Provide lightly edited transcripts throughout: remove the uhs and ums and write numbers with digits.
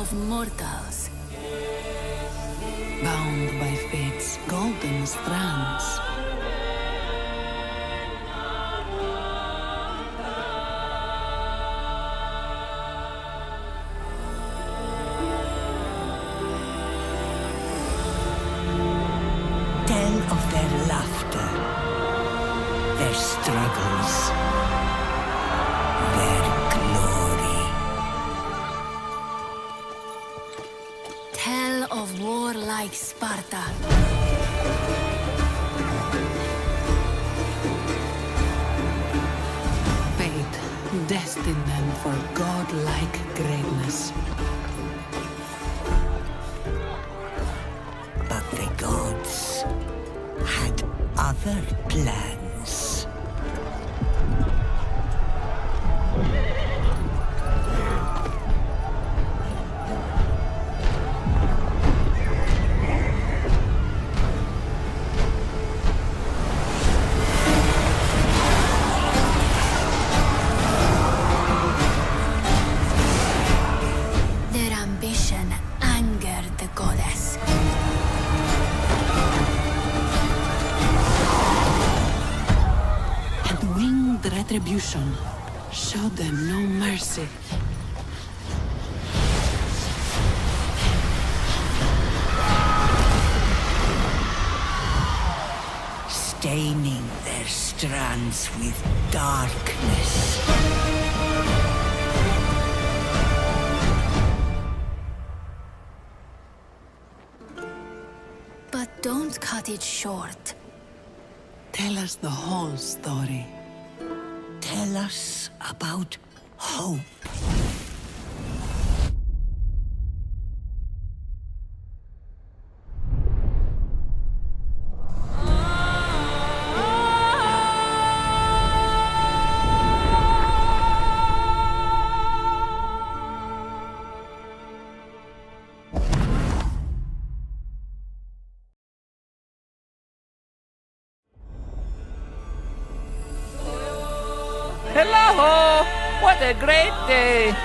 of mortals. Bound by fate's golden strands. Tell of their laughter, their struggles, their glory. Tell of warlike Sparta. Fate destined them for godlike greatness. But the gods had other plans. Their ambition angered the goddess. And winged retribution showed them no mercy. Staining their strands with darkness. But don't cut it short. Tell us the whole story. Tell us about hope. Hello! What a great day!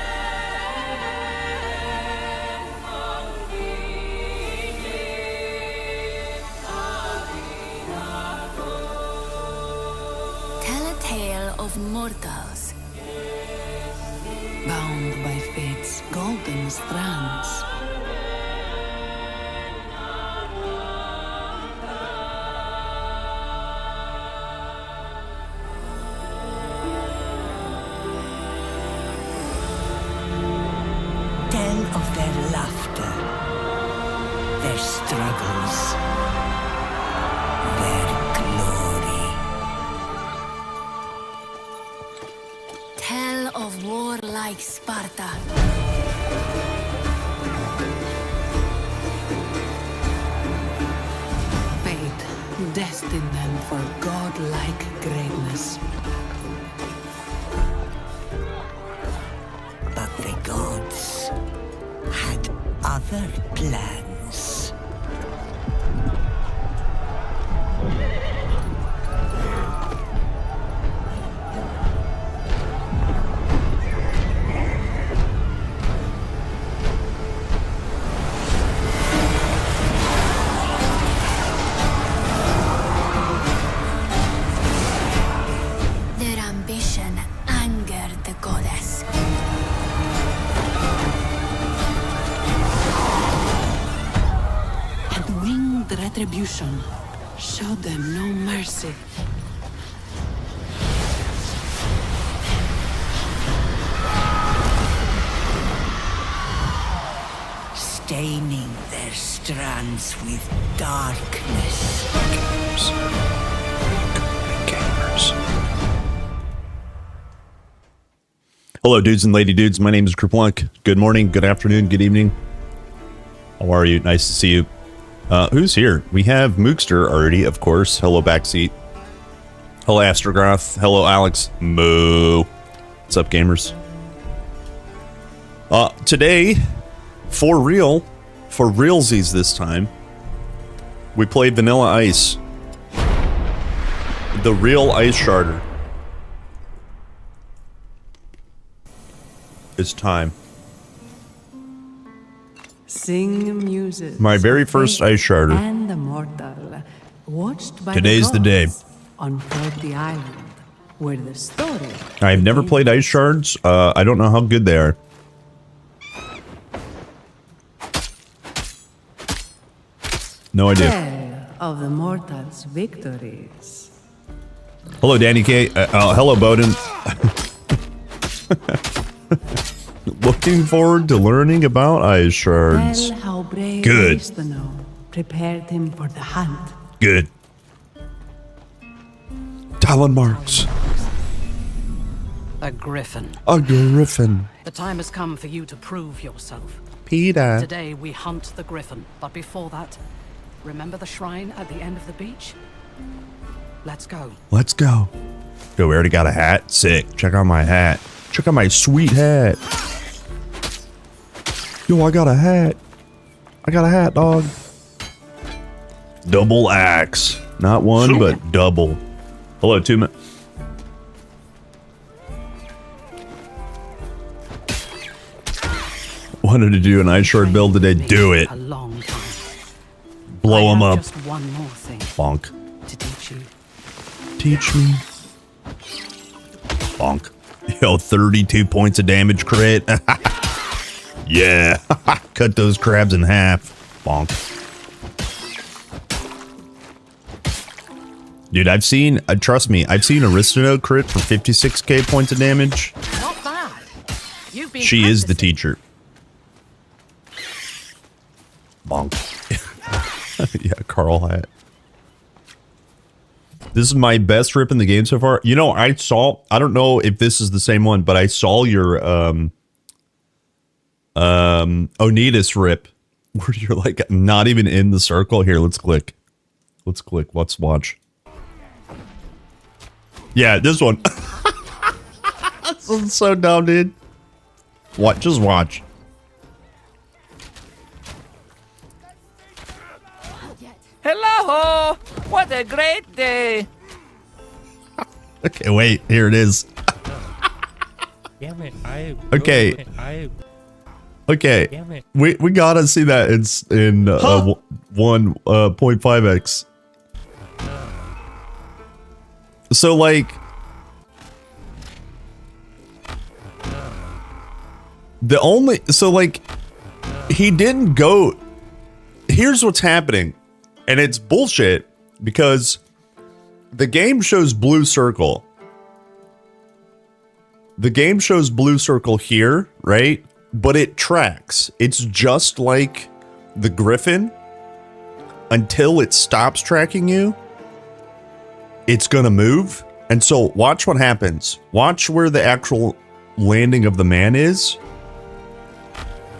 Tell a tale of mortals. Bound by fate's golden strands. Tell of their laughter, their struggles, their glory. Tell of warlike Sparta. Fate destined them for godlike greatness. But the gods had other plans. Their ambition angered the goddess. And winged retribution showed them no mercy. Staining their strands with darkness. Hello, dudes and lady dudes. My name is Kerplunk. Good morning, good afternoon, good evening. How are you? Nice to see you. Who's here? We have Mookster already, of course. Hello, Backseat. Hello, Astrogoth. Hello, Alex. Moo. What's up, gamers? Today, for realsies this time, we played Vanilla Ice. The real Ice Sharder. It's time. Sing muses. My very of first fate ice sharder. And the mortal, watched by Today's the day. gods on the island, where the story. I've never begins. played ice shards. I don't know how good they are. No idea. Tale of the mortals' victories. Hello, Danny K. Hello, Bowden. Looking forward to learning about ice shards. Tell how brave Good. Istano prepared him for the hunt. Good. Talon marks. A griffin. A griffin. The time has come for you to prove yourself. Peter. Today we hunt the griffin, but before that, remember the shrine at the end of the beach? Let's go. Let's go. Yo, we already got a hat. Sick. Check out my hat. Check out my sweet hat. Yo, I got a hat. I got a hat, dog. Double axe. Not one, but double. Hello, Tuma. Wanted to do an ice shard build today. Do it. A long time. Blow I him have up. Just one more thing Bonk. to teach you. Teach me. Bonk. Yo, 32 points of damage crit. Yeah. Cut those crabs in half. Bonk. Dude, I've seen, trust me, I've seen Aristino crit for 56k points of damage. Not bad. You've been She is the practicing. teacher. Bonk. Yeah, Carl hat. This is my best rip in the game so far. You know, I don't know if this is the same one, but I saw your Onitas rip where you're like not even in the circle. Here, let's click. Let's click. Let's watch. Yeah, this one. This one's so dumb, dude. What? Just watch. Hello! What a great day! Okay, wait. Here it is. Damn it, Okay. Okay. We gotta see that in 1.5x. So like he didn't go. Here's what's happening, and it's bullshit because the game shows blue circle. The game shows blue circle here, right? But it tracks. It's just like the Griffin. Until it stops tracking you, it's gonna move. And so watch what happens. Watch where the actual landing of the man is.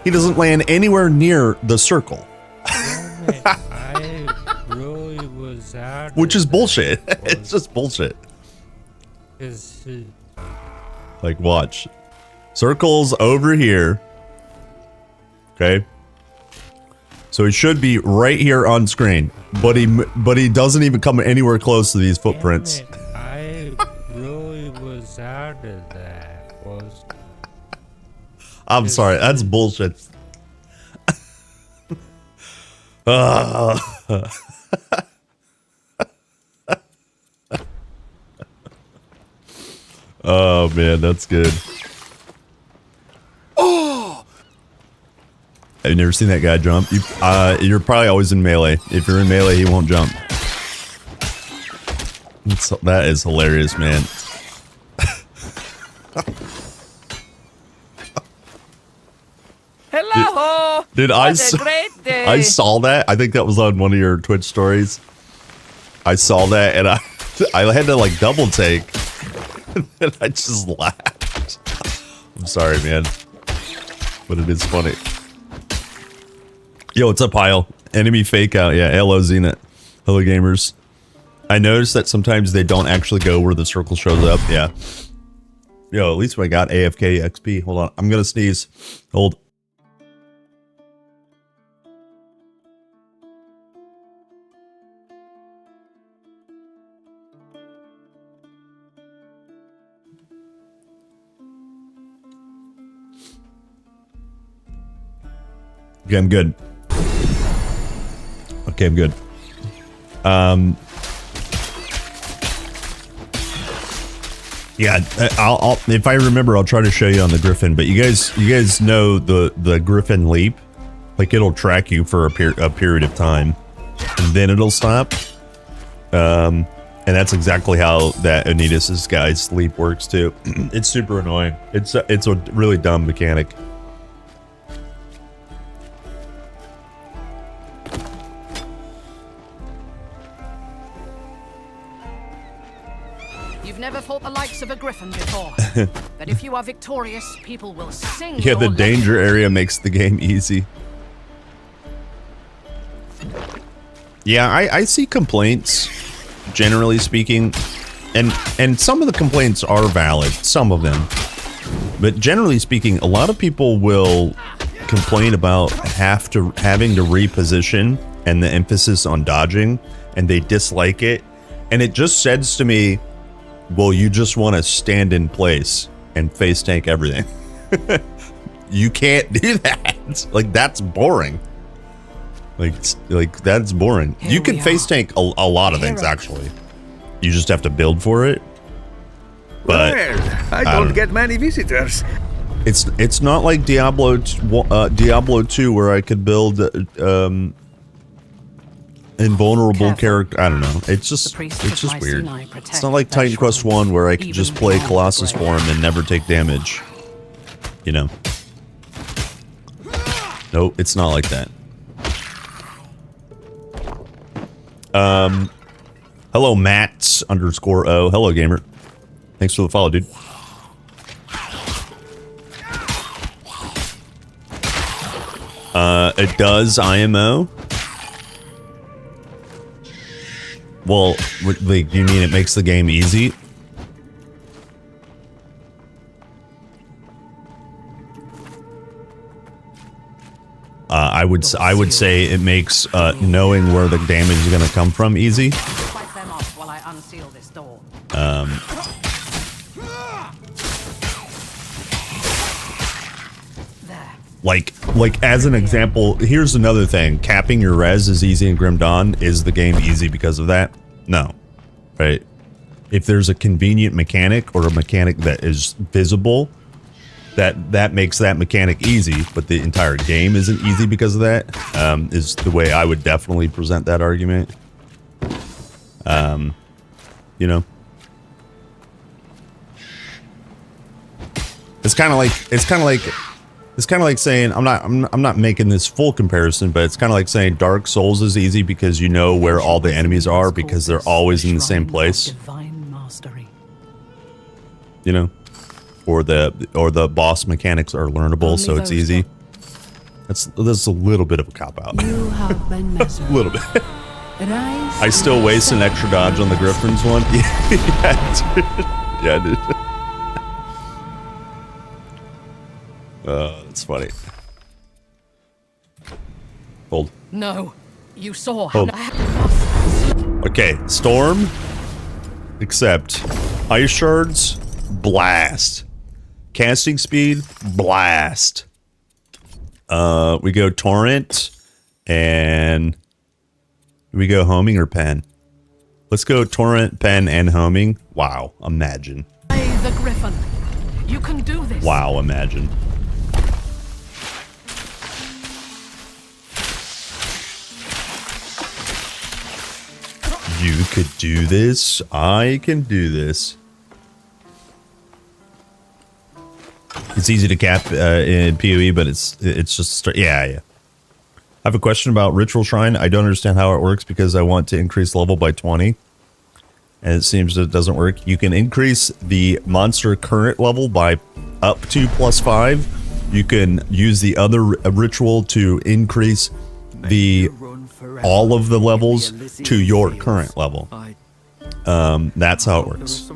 He doesn't land anywhere near the circle. Damn it, I really was out. Which is bullshit. It's just bullshit. Like, watch. Circle's over here. Okay. So he should be right here on screen, but he doesn't even come anywhere close to these footprints. I really was out of that. I'm sorry, that's bullshit. Oh man, that's good. Oh, I've never seen that guy jump. You're probably always in melee. If you're in melee, he won't jump. That is hilarious, man. Hello! Dude, What a great day! I saw that. I think that was on one of your Twitch stories. I saw that and I had to like double take. And I just laughed. I'm sorry, man. But it is funny. Yo, what's up, Pile? Enemy fake out. Yeah, hello, Zenit. Hello, gamers. I noticed that sometimes they don't actually go where the circle shows up. Yeah. Yo, at least I got AFK XP. Hold on. I'm going to sneeze. Hold. Okay, I'm good. Okay, I'm good. Yeah, I'll if I remember, I'll try to show you on the Griffin. But you guys know the Griffin leap, like it'll track you for a period of time, and then it'll stop. And that's exactly how that Anitas' guy's leap works too. It's super annoying. It's a really dumb mechanic. You've never fought the likes of a griffin before. But if you are victorious, people will sing. Yeah, the your danger legend. area makes the game easy. Yeah, I see complaints, generally speaking, and some of the complaints are valid, some of them. But generally speaking, a lot of people will complain about having to reposition and the emphasis on dodging, and they dislike it. And it just says to me, well, you just want to stand in place and face tank everything. You can't do that. Like, that's boring. Like that's boring. Here You can we face are. tank a lot of things, actually. You just have to build for it. But Well, I don't don't know. get many visitors. it's not like Diablo 2 where I could build invulnerable Careful. character. I don't know. It's just The priests it's of just weird. Mycenae protect It's not like their Titan Quest shrines, 1 where I could even just play beyond the Colossus grave. form and never take damage. You know. Nope, it's not like that. Hello, Mats_O. Hello, gamer. Thanks for the follow, dude. It does IMO. Well, like, you mean it makes the game easy? I would say it makes knowing where the damage is going to come from easy. Fight them off while I unseal this door. There. Like as an example, here's another thing. Capping your res is easy in Grim Dawn. Is the game easy because of that? No. Right? If there's a convenient mechanic or a mechanic that is visible, that makes that mechanic easy, but the entire game isn't easy because of that, is the way I would definitely present that argument. You know? It's kind of like saying, I'm not making this full comparison, but it's kind of like saying Dark Souls is easy because you know where all the enemies are because they're always in the same Shrine of place, Divine mastery. you know, or the boss mechanics are learnable, Only so it's those easy. That's a little bit of a cop out, You have been a measured. little bit. Rise I still and waste an set. extra dodge on the Griffins one. Yeah, dude. Yeah, dude. That's funny. Hold. No, you saw Oh. how Okay, Storm. Accept. Ice Shards. Blast. Casting speed. Blast. We go Torrent. And we go Homing or Pen? Let's go Torrent, Pen, and Homing. Wow, imagine. Play the griffin. You can do this. Wow, imagine. You could do this. I can do this. It's easy to cap in PoE, but it's just yeah. I have a question about Ritual Shrine. I don't understand how it works because I want to increase level by 20. And it seems that it doesn't work. You can increase the monster current level by up to +5. You can use the other ritual to increase the all of the levels to your current level. That's how it works.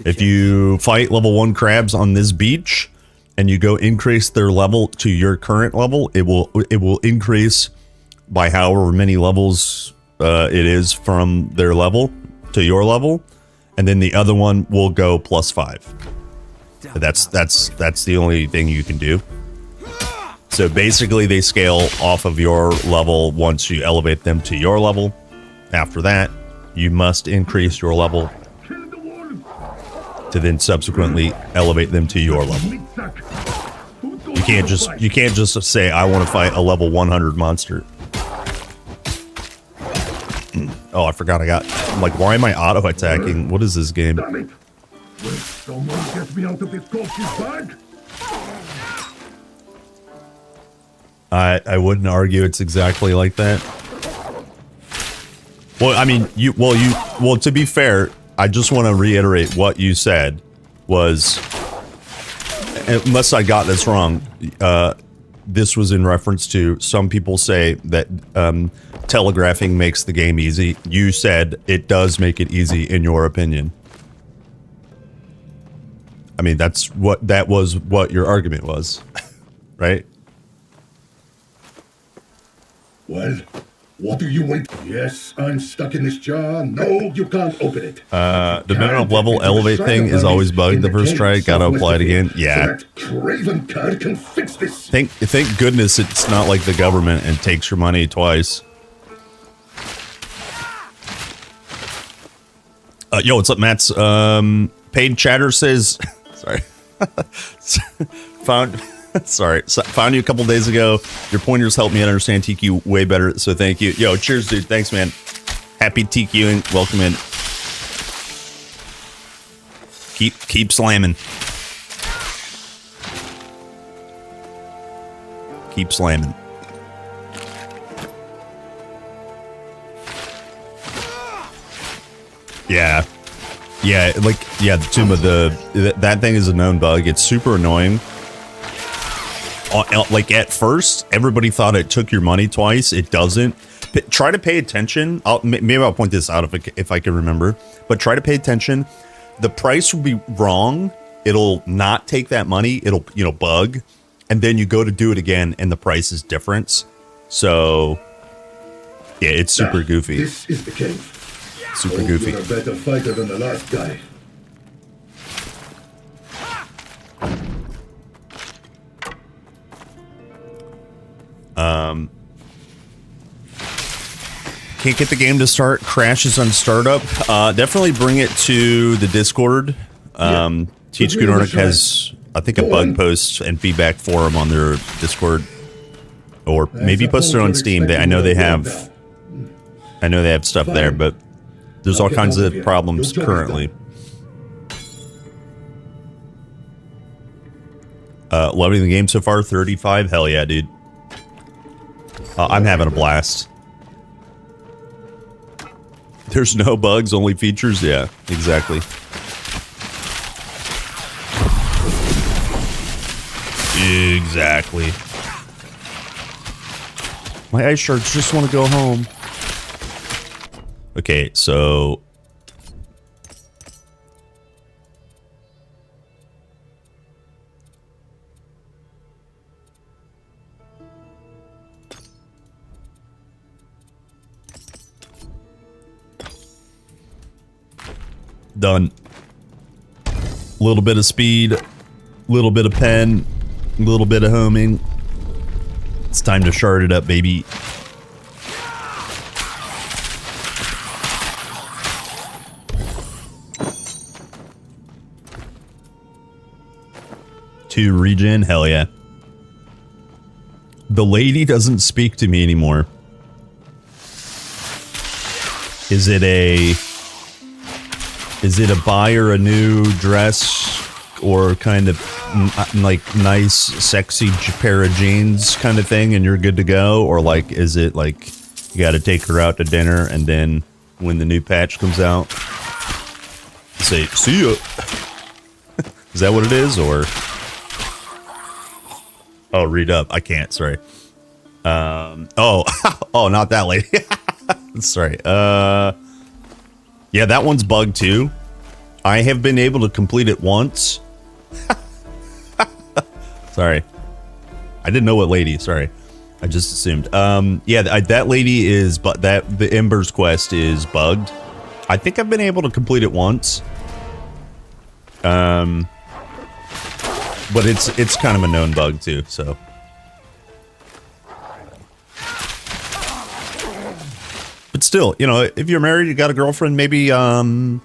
If you fight level 1 crabs on this beach and you go increase their level to your current level, it will increase by however many levels it is from their level to your level, and then the other one will go +5. That's the only thing you can do. So basically they scale off of your level once you elevate them to your level. After that, you must increase your level to then subsequently elevate them to your level. You can't just say I want to fight a level 100 monster. Oh, I forgot like, why am I auto attacking? What is this game? Damn it! Will someone get me out of this corpse's bag? I wouldn't argue it's exactly like that. Well, I mean, well, to be fair, I just want to reiterate what you said was, unless I got this wrong, this was in reference to some people say that telegraphing makes the game easy. You said it does make it easy in your opinion. I mean, that was what your argument was, right? Well, what do you wait? Yes, I'm stuck in this jar. No, you can't open it. The minimum level elevate thing is always bugged the first try. Gotta apply it again. Yeah. So that craven card can fix this. Thank goodness it's not like the government and takes your money twice. Yo, what's up, Matt's? Paid chatter says, sorry, found you a couple days ago. Your pointers helped me understand TQ way better, so thank you. Yo, cheers, dude. Thanks, man. Happy TQing. Welcome in. Keep slamming. Keep slamming. Yeah. Yeah, like, yeah, Tuma, that thing is a known bug. It's super annoying. Like, at first, everybody thought it took your money twice. It doesn't. Try to pay attention. Maybe I'll point this out if I can remember. But try to pay attention. The price will be wrong. It'll not take that money. It'll, bug. And then you go to do it again, and the price is different. So, yeah, it's super goofy. This is the cave. Super goofy. You're a better fighter than the last guy. Can't get the game to start. Crashes on startup. Definitely bring it to the Discord. Teach Good Nordic has, I think, a bug post and feedback forum on their Discord, or maybe post it on Steam. I know they have stuff there, but there's all kinds of problems currently. Loving the game so far. 35. Hell yeah, dude. I'm having a blast. There's no bugs, only features. Yeah, exactly. Exactly. My ice sharks just want to go home. Okay, so done. A little bit of speed, a little bit of pen, a little bit of homing. It's time to shard it up, baby. To regen, hell yeah. The lady doesn't speak to me anymore. Is it a buy or a new dress, or kind of like nice sexy pair of jeans kind of thing and you're good to go? Or like, is it like you got to take her out to dinner and then when the new patch comes out say see ya? Is that what it is? Or oh, read up. I can't, sorry. Oh, not that lady. Sorry. Yeah, that one's bugged too. I have been able to complete it once. Sorry. I didn't know what lady, sorry. I just assumed. Yeah, that lady is, but the Ember's quest is bugged. I think I've been able to complete it once. But it's kind of a known bug too, so. but still, you know, if you're married, you got a girlfriend, maybe you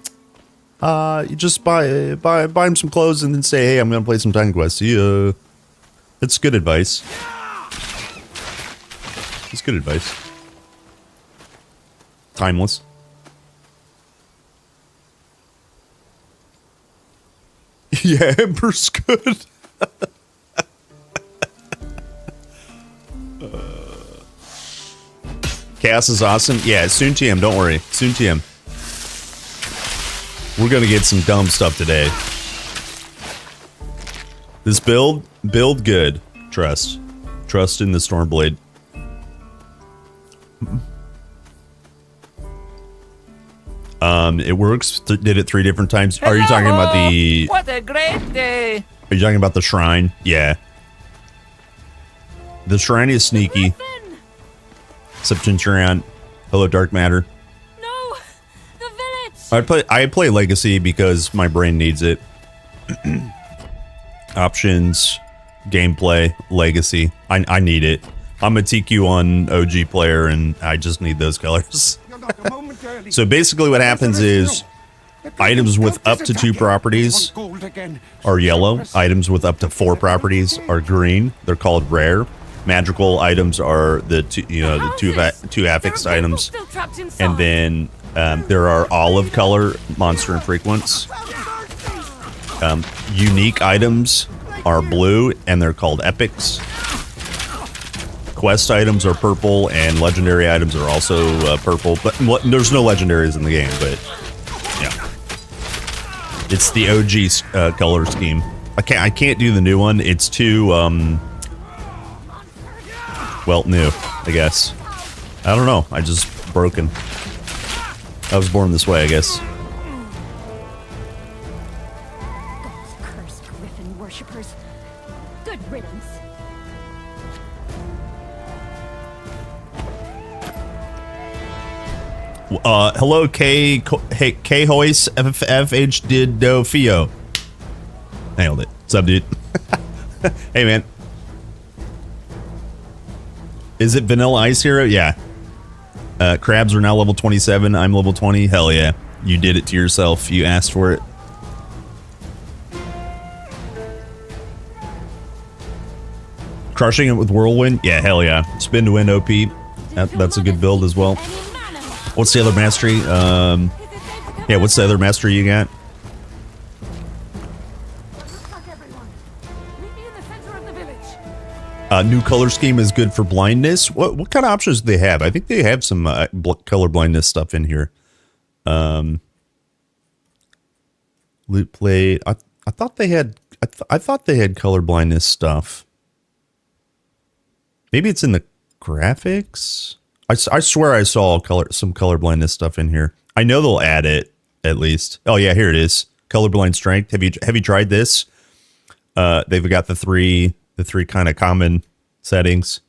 just buy him some clothes and then say, hey, I'm gonna play some Titan Quest. See ya. It's good advice. It's good advice. Timeless. Yeah, Ember's good. Chaos is awesome. Yeah, soon TM, don't worry. Soon TM. We're gonna get some dumb stuff today. This build good. Trust. Trust in the Stormblade. It works. Did it 3 different times. Are you talking about the... What a great day! Are you talking about the shrine? Yeah. The shrine is sneaky. Septenturion. Hello, Dark Matter. No! The village! I play Legacy because my brain needs it. Options, gameplay, Legacy. I need it. I'm a TQ1 OG player and I just need those colors. So basically what happens is items with up to 2 properties are yellow. Items with up to 4 properties are green. They're called rare. Magical items are the two affixed items. And then there are olive color monster infrequents. Unique items are blue and they're called epics. Quest items are purple and legendary items are also purple, but there's no legendaries in the game, but yeah. It's the OG color scheme. I can't do the new one. It's too well, new, I guess. I don't know. I just broken. I was born this way, I guess. God's cursed griffin worshippers. Good riddance. Hello, K Hoist FFH did do Fio. Nailed it. What's up, dude? Hey, man. Is it Vanilla Ice Hero? Yeah. Crabs are now level 27. I'm level 20. Hell yeah. You did it to yourself. You asked for it. Crushing it with Whirlwind? Yeah, hell yeah. Spin to win OP. That's a good build as well. What's the other mastery? Yeah, what's the other mastery you got? New color scheme is good for blindness. What kind of options do they have? I think they have some color blindness stuff in here. Loot plate. I thought they had. I thought they had color blindness stuff. Maybe it's in the graphics. I swear I saw some color blindness stuff in here. I know they'll add it at least. Oh yeah, here it is. Colorblind strength. Have you tried this? They've got the three kind of common settings.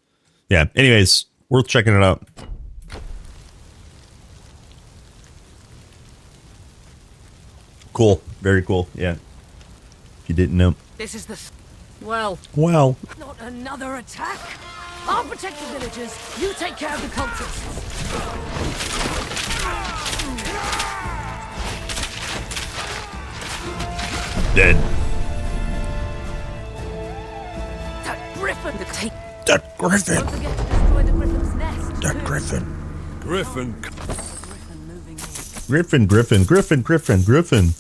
Yeah. Anyways, worth checking it out. Cool. Very cool. Yeah. If you didn't know. This is the... Well, not another attack. I'll protect the villagers. You take care of the cultists. Dead. That griffin! That griffin. Don't forget to destroy the griffin's nest. That griffin. Griffin. Griffin.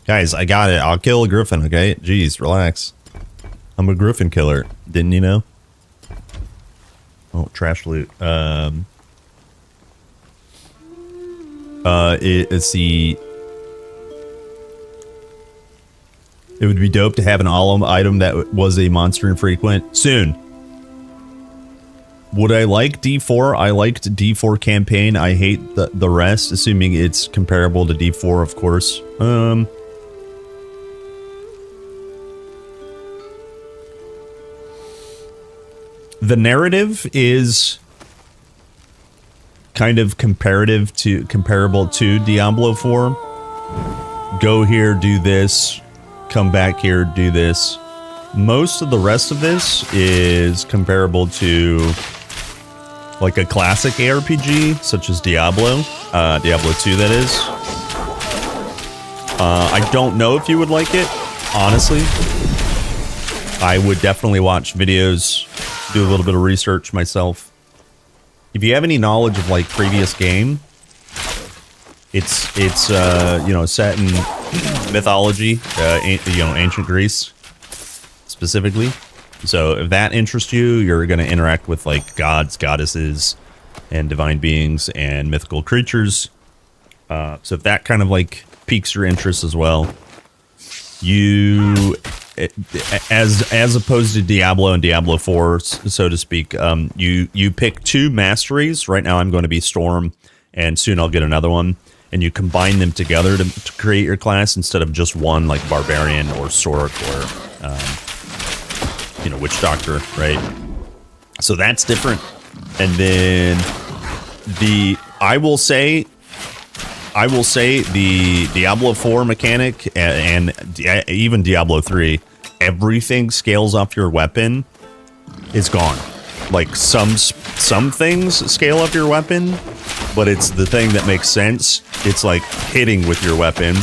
Guys, I got it. I'll kill a griffin, okay? Jeez, relax. I'm a griffin killer. Didn't you know? Oh, trash loot. It's the... It would be dope to have an Alum item that was a monster infrequent. Soon. Would I like D4? I liked D4 campaign. I hate the rest, assuming it's comparable to D4, of course. The narrative is kind of comparable to Diablo 4. Go here, do this. Come back here, do this. Most of the rest of this is comparable to like a classic ARPG, such as Diablo 2, that is. I don't know if you would like it, honestly. I would definitely watch videos, do a little bit of research myself. If you have any knowledge of like previous game, it's you know, set in mythology, you know, ancient Greece specifically. So if that interests you, you're going to interact with like gods, goddesses, and divine beings and mythical creatures. So if that kind of like piques your interest as well, you, as opposed to Diablo and Diablo 4, so to speak, you pick 2 masteries. Right now I'm going to be Storm, and soon I'll get another one. And you combine them together to create your class instead of just one, like Barbarian or Sorc or, you know, Witch Doctor, right? So that's different. And then I will say the Diablo 4 mechanic and even Diablo 3, everything scales off your weapon is gone. Like some things scale up your weapon, but it's the thing that makes sense. It's like hitting with your weapon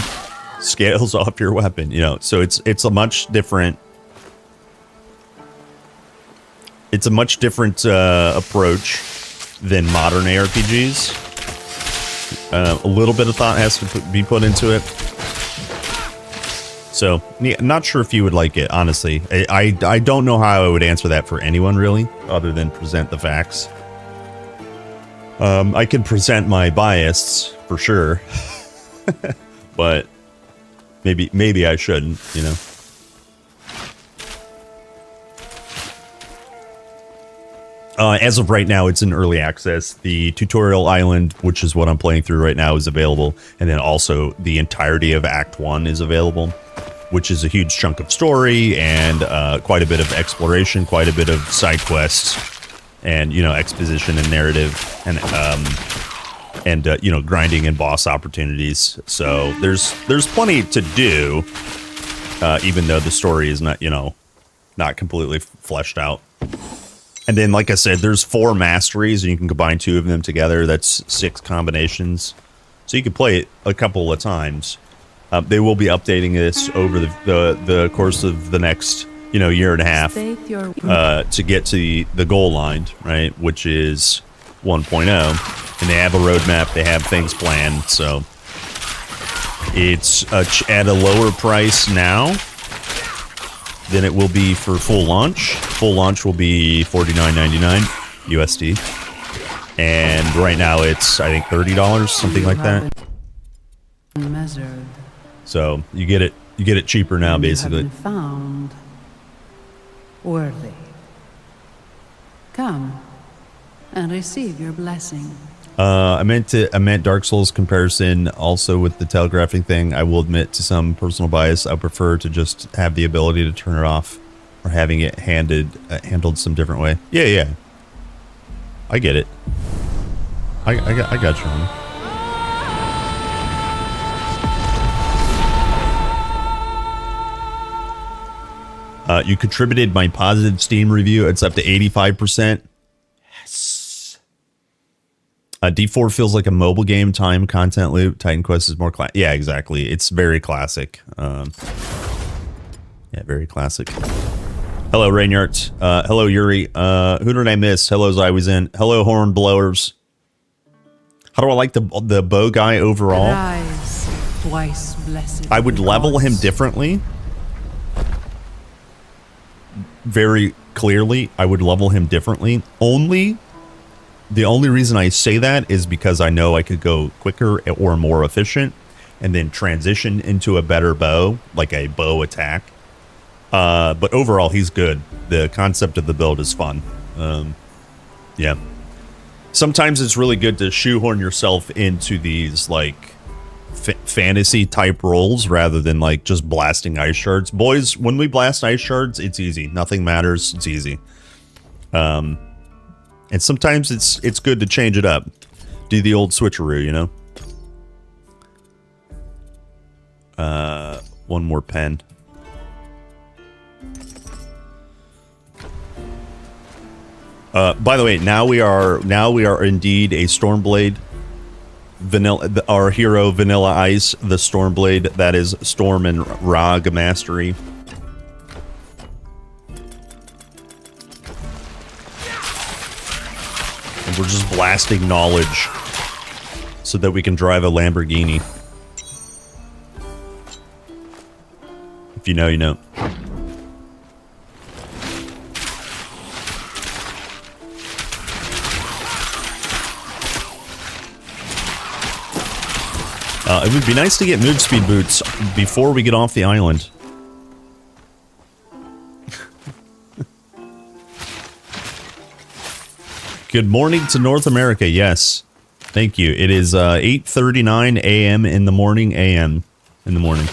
scales off your weapon, you know. So it's a much different. It's a much different approach than modern ARPGs. A little bit of thought has to be put into it. So, yeah, not sure if you would like it, honestly. I don't know how I would answer that for anyone, really, other than present the facts. I can present my bias, for sure. But maybe I shouldn't, you know. As of right now, it's in early access. The tutorial island, which is what I'm playing through right now, is available. And then also the entirety of Act 1 is available, which is a huge chunk of story and quite a bit of exploration, quite a bit of side quests, and, you know, exposition and narrative, and you know, grinding and boss opportunities. So there's plenty to do, even though the story is not, you know, not completely fleshed out. And then, like I said, there's 4 masteries, and you can combine 2 of them together. That's 6 combinations. So you can play it a couple of times. They will be updating this over the course of the next, you know, year and a half to get to the goal line, right, which is 1.0. And they have a roadmap. They have things planned. So it's at a lower price now than it will be for full launch. Full launch will be $49.99 USD. And right now it's, I think, $30, something like that. So you get it cheaper now, basically. Found worthy. Come and receive your blessing. I meant Dark Souls comparison also with the telegraphing thing. I will admit to some personal bias. I prefer to just have the ability to turn it off, or having it handled some different way. Yeah. I get it. I got you, homie. You contributed my positive Steam review. It's up to 85%. Yes. D4 feels like a mobile game, time, content loop. Titan Quest is more classic. Yeah, exactly. It's very classic. Yeah, very classic. Hello, Rainyart. Hello, Yuri. Who did I miss? Hello, I was in. Hello, Horn Blowers. How do I like the bow guy overall? Rise, twice blessed. I would level him differently. Very clearly, I would level him differently. The only reason I say that is because I know I could go quicker or more efficient and then transition into a better bow, like a bow attack. But overall, he's good. The concept of the build is fun. Yeah. Sometimes it's really good to shoehorn yourself into these, like, fantasy type roles rather than like just blasting ice shards. Boys, when we blast ice shards, it's easy. Nothing matters. It's easy. And sometimes it's good to change it up. Do the old switcheroo, you know? One more pen. By the way, now we are indeed a Stormblade. Vanilla, our hero Vanilla Ice, the Stormblade, that is Storm and Rog Mastery. And we're just blasting knowledge so that we can drive a Lamborghini. If you know, you know. It would be nice to get move speed boots before we get off the island. Good morning to North America. Yes. Thank you. It is 8:39 a.m. in the morning. In the morning.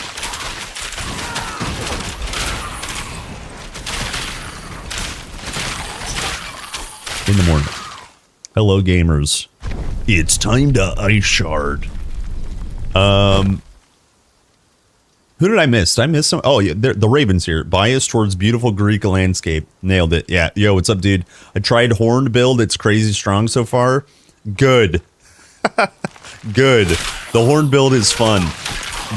Hello, gamers. It's time to ice shard. Who did I miss? Did I miss some? Oh, yeah, the Raven's here. Bias towards beautiful Greek landscape. Nailed it. Yeah. Yo, what's up, dude? I tried horned build. It's crazy strong so far. Good. Good. The horn build is fun.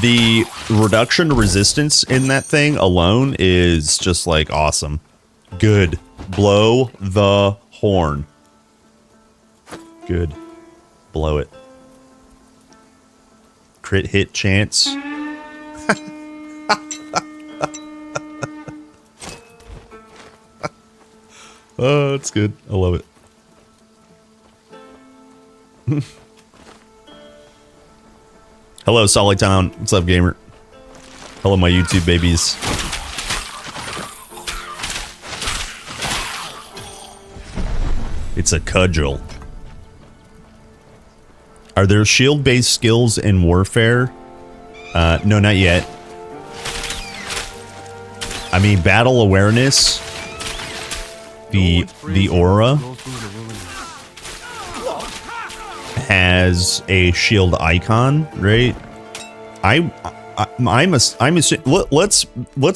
The reduction to resistance in that thing alone is just like awesome. Good. Blow the horn. Good. Blow it. Crit hit chance. Oh, that's good. I love it. Hello, Solid Town. What's up, gamer? Hello, my YouTube babies. It's a cudgel. Are there shield-based skills in Warfare? No, not yet. I mean, battle awareness. The aura has a shield icon, right? Let's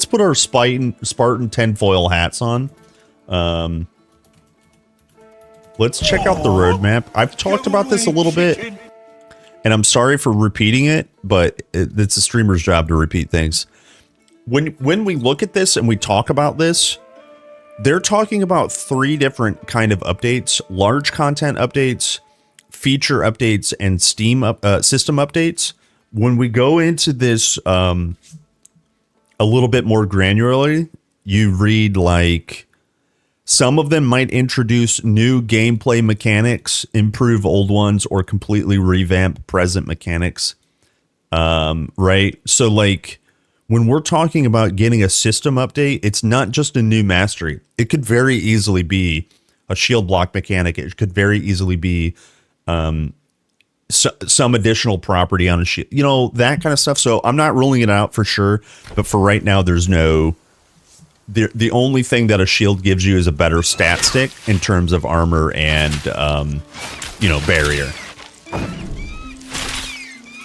put our Spartan tinfoil hats on. Let's check out the roadmap. I've talked about this a little bit, and I'm sorry for repeating it, but it's a streamer's job to repeat things. When we look at this and we talk about this, they're talking about 3 different kind of updates: large content updates, feature updates, and Steam system updates. When we go into this a little bit more granularly, you read like some of them might introduce new gameplay mechanics, improve old ones, or completely revamp present mechanics. Right? So like when we're talking about getting a system update, it's not just a new mastery. It could very easily be a shield block mechanic. It could very easily be some additional property on a shield, you know, that kind of stuff. So I'm not ruling it out for sure, but for right now, there's no. The only thing that a shield gives you is a better stat stick in terms of armor and, you know, barrier.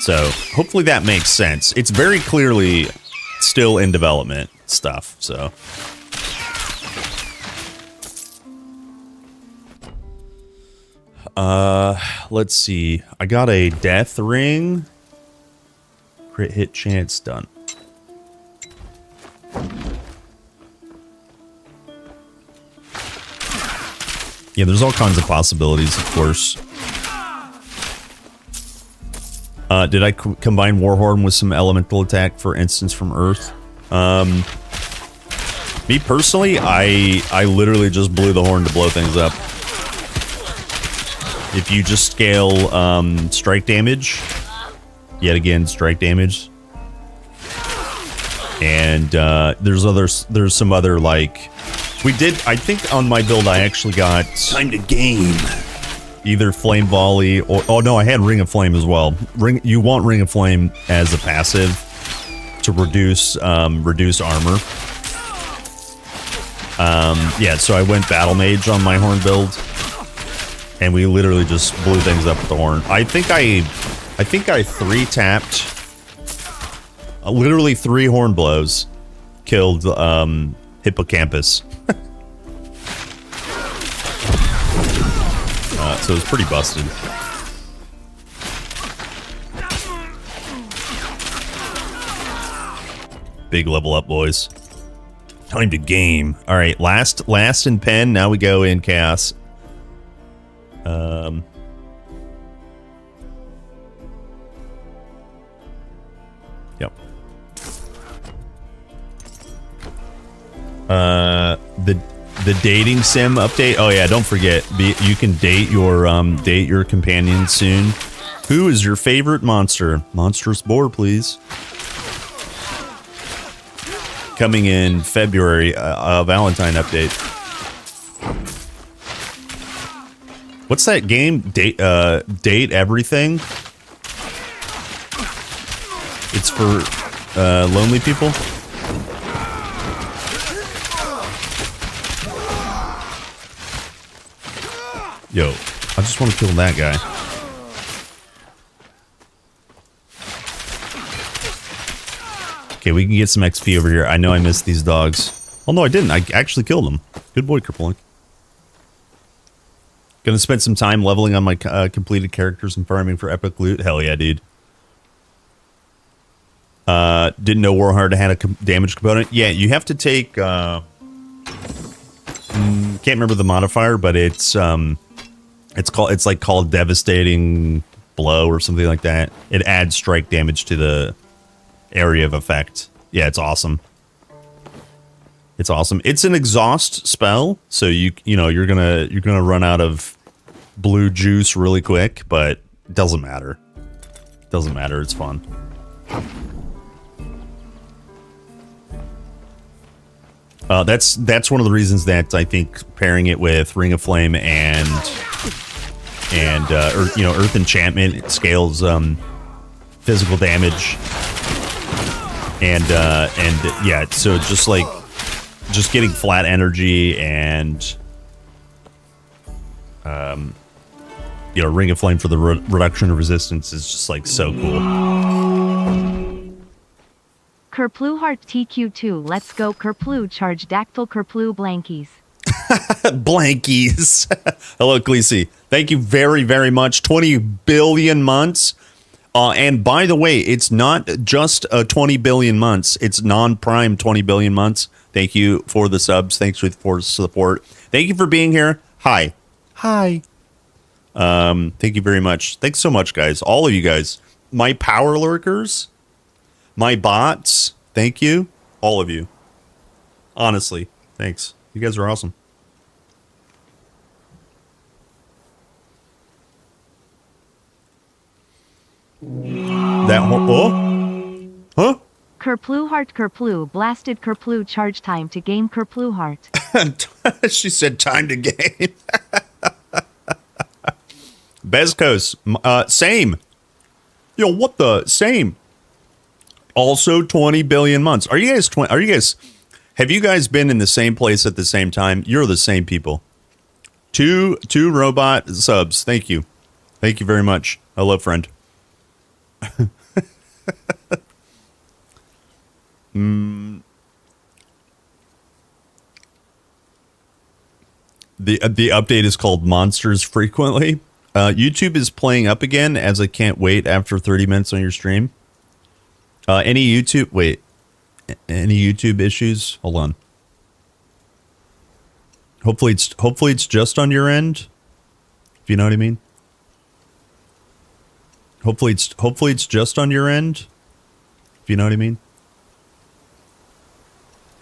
So hopefully that makes sense. It's very clearly still in development stuff. So. Let's see. I got a death ring. Crit hit chance done. Yeah, there's all kinds of possibilities, of course. Did I combine Warhorn with some elemental attack, for instance, from Earth? Me personally, I literally just blew the horn to blow things up. If you just scale strike damage, yet again, strike damage. And there's some other like... We did, I think on my build I actually got... Time to game. Either Flame Volley or... Oh no, I had Ring of Flame as well. You want Ring of Flame as a passive to reduce armor. Yeah, so I went Battle Mage on my horn build. And we literally just blew things up with the horn. I think I 3-tapped... literally 3 horn blows killed Hippocampus. so it's pretty busted. Big level up, boys. Time to game. All right, last in pen. Now we go in chaos. Yep. The dating sim update. Oh yeah, don't forget. You can date your companion soon. Who is your favorite monster? Monstrous boar, please. Coming in February, Valentine update. What's that game? Date everything. It's for lonely people. Yo, I just want to kill that guy. Okay, we can get some XP over here. I know I missed these dogs. Oh, no, I didn't. I actually killed them. Good boy, Kerplunk. Gonna spend some time leveling on my completed characters and farming for epic loot. Hell yeah, dude. Didn't know Warhard had a damage component. Yeah, you have to take... can't remember the modifier, but it's called Devastating Blow or something like that. It adds strike damage to the area of effect. Yeah, it's awesome. It's awesome. It's an exhaust spell, so you're gonna run out of blue juice really quick, but it doesn't matter. Doesn't matter. It's fun. That's one of the reasons that I think pairing it with Ring of Flame and Earth Enchantment, it scales physical damage. And yeah, so just getting flat energy and Ring of Flame for the reduction of resistance is just like so cool. Kerplu Heart TQ2, let's go Kerplu charge Dactyl Kerplu Blankies. Blankies. Hello, Khaleesi. Thank you very, very much. 20 billion months. And by the way, it's not just 20 billion months. It's non-prime 20 billion months. Thank you for the subs. Thanks for the support. Thank you for being here. Hi. Hi. Thank you very much. Thanks so much, guys. All of you guys. My power lurkers. My bots. Thank you. All of you. Honestly. Thanks. You guys are awesome. Huh? Kerplu Heart Kerplu blasted Kerplu charge time to game Kerplu Heart. She said time to game. Bezkos, same. Yo, what the same? Also 20 billion months. Have you guys been in the same place at the same time? You're the same people. Two robot subs. Thank you. Thank you very much. Hello, friend. The update is called Monsters Frequently. YouTube is playing up again, as I can't wait after 30 minutes on your stream. Any YouTube issues? Hold on. Hopefully it's just on your end. If you know what I mean. Hopefully it's just on your end. If you know what I mean.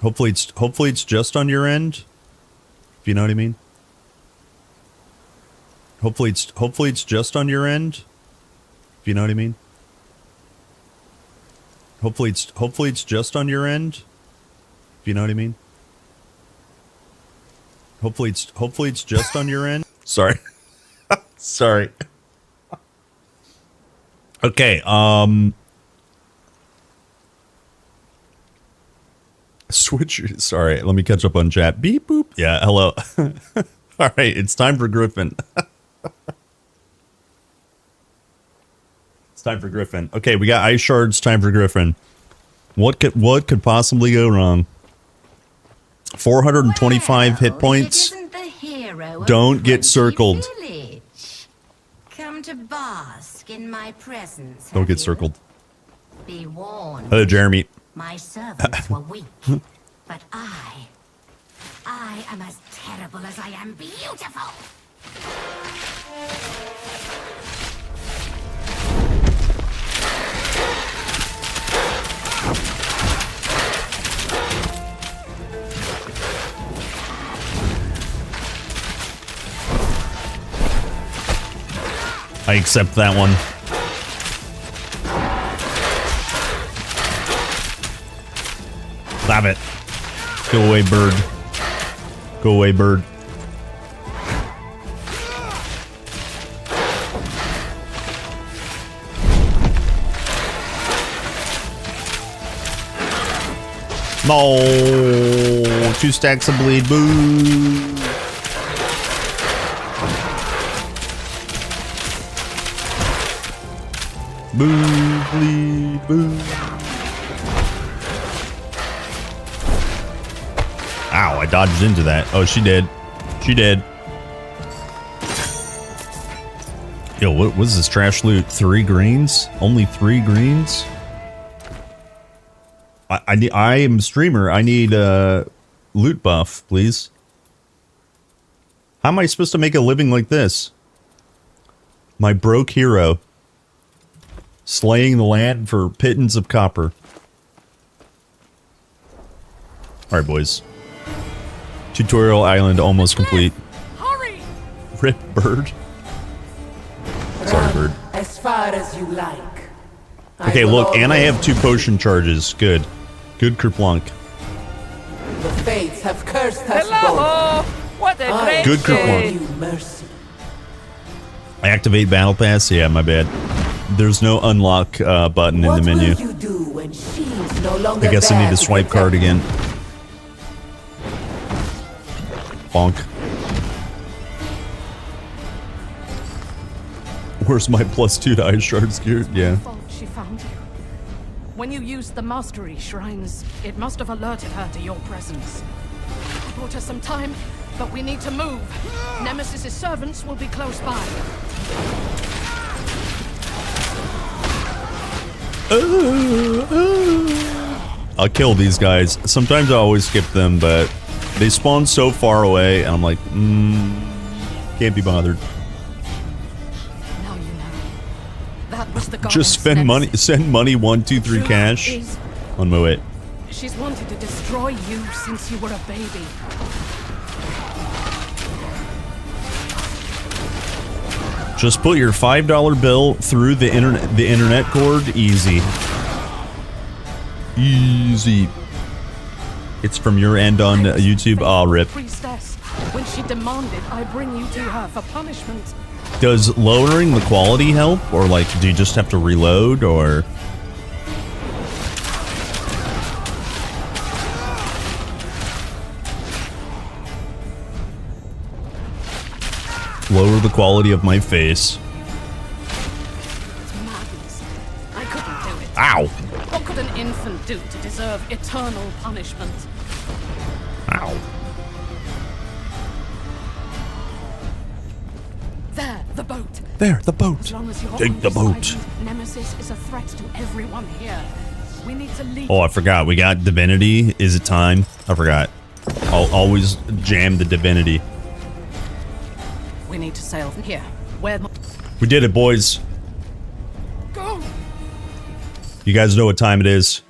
Hopefully it's just on your end. If you know what I mean. Hopefully it's just on your end. If you know what I mean. Hopefully it's just on your end. If you know what I mean. Hopefully it's just on your end. Sorry. Sorry. Okay, switch. Sorry, let me catch up on chat. Beep boop. Yeah, hello. All right, it's time for Griffin. It's time for Griffin. Okay, we got ice shards. Time for Griffin. What could possibly go wrong? 425 hit points. Don't get circled. come to bask in my presence. Don't have get you? circled. Be warned. Hello, Jeremy. My servants were weak, but I am as terrible as I am beautiful. I accept that one. Stop it. Go away, bird. Go away, bird. No, 2 stacks of bleed. Boo. Boo, bleed, boo. Ow, I dodged into that. Oh, she did. She did. Yo, what was this trash loot? 3 greens? Only 3 greens? I am a streamer. I need loot buff, please. How am I supposed to make a living like this? My broke hero. Slaying the land for pittance of copper. Alright, boys. Tutorial island almost complete. Hurry! Rip bird. Sorry, bird. As far as you like. Okay, look, and I have 2 potion charges. Good. Good Kerplunk. The fates have cursed us Hello! What a great Good day! Kerplunk. mercy. Activate battle pass? Yeah, my bad. There's no unlock button in the menu. You do when she's no longer I guess I need there a to swipe protect card again. Bonk. Where's my +2 to ice shards gear? Yeah. Fault she found you. When you used the mastery shrines, it must have alerted her to your presence. It bought us some time, but we need to move. Nemesis's servants will be close by. I'll kill these guys. Sometimes I always skip them, but they spawn so far away, and I'm like, can't be bothered. Now you know. That was the Just goddess spend money, Nemesis. send money 1, 2, 3 Truth cash is, on my way. she's wanted to destroy you since you were a baby. Just put your $5 bill through the internet cord. Easy. Easy. It's from your end on YouTube. Aw, rip. Priestess, when she demanded I bring you to her for punishment. Does lowering the quality help? Or, like, do you just have to reload? Or... lower the quality of my face. It's madness. I couldn't do it. Ow! What could an infant do to deserve eternal punishment? Ow. There, the boat. There, the boat. As long as you're Take on the this boat. island, Nemesis is a threat to everyone here. We need to leave. Oh, I forgot. We got divinity. Is it time? I forgot. I'll always jam the divinity. We need to sail from here. Where? We did it, boys. Go! You guys know what time it is.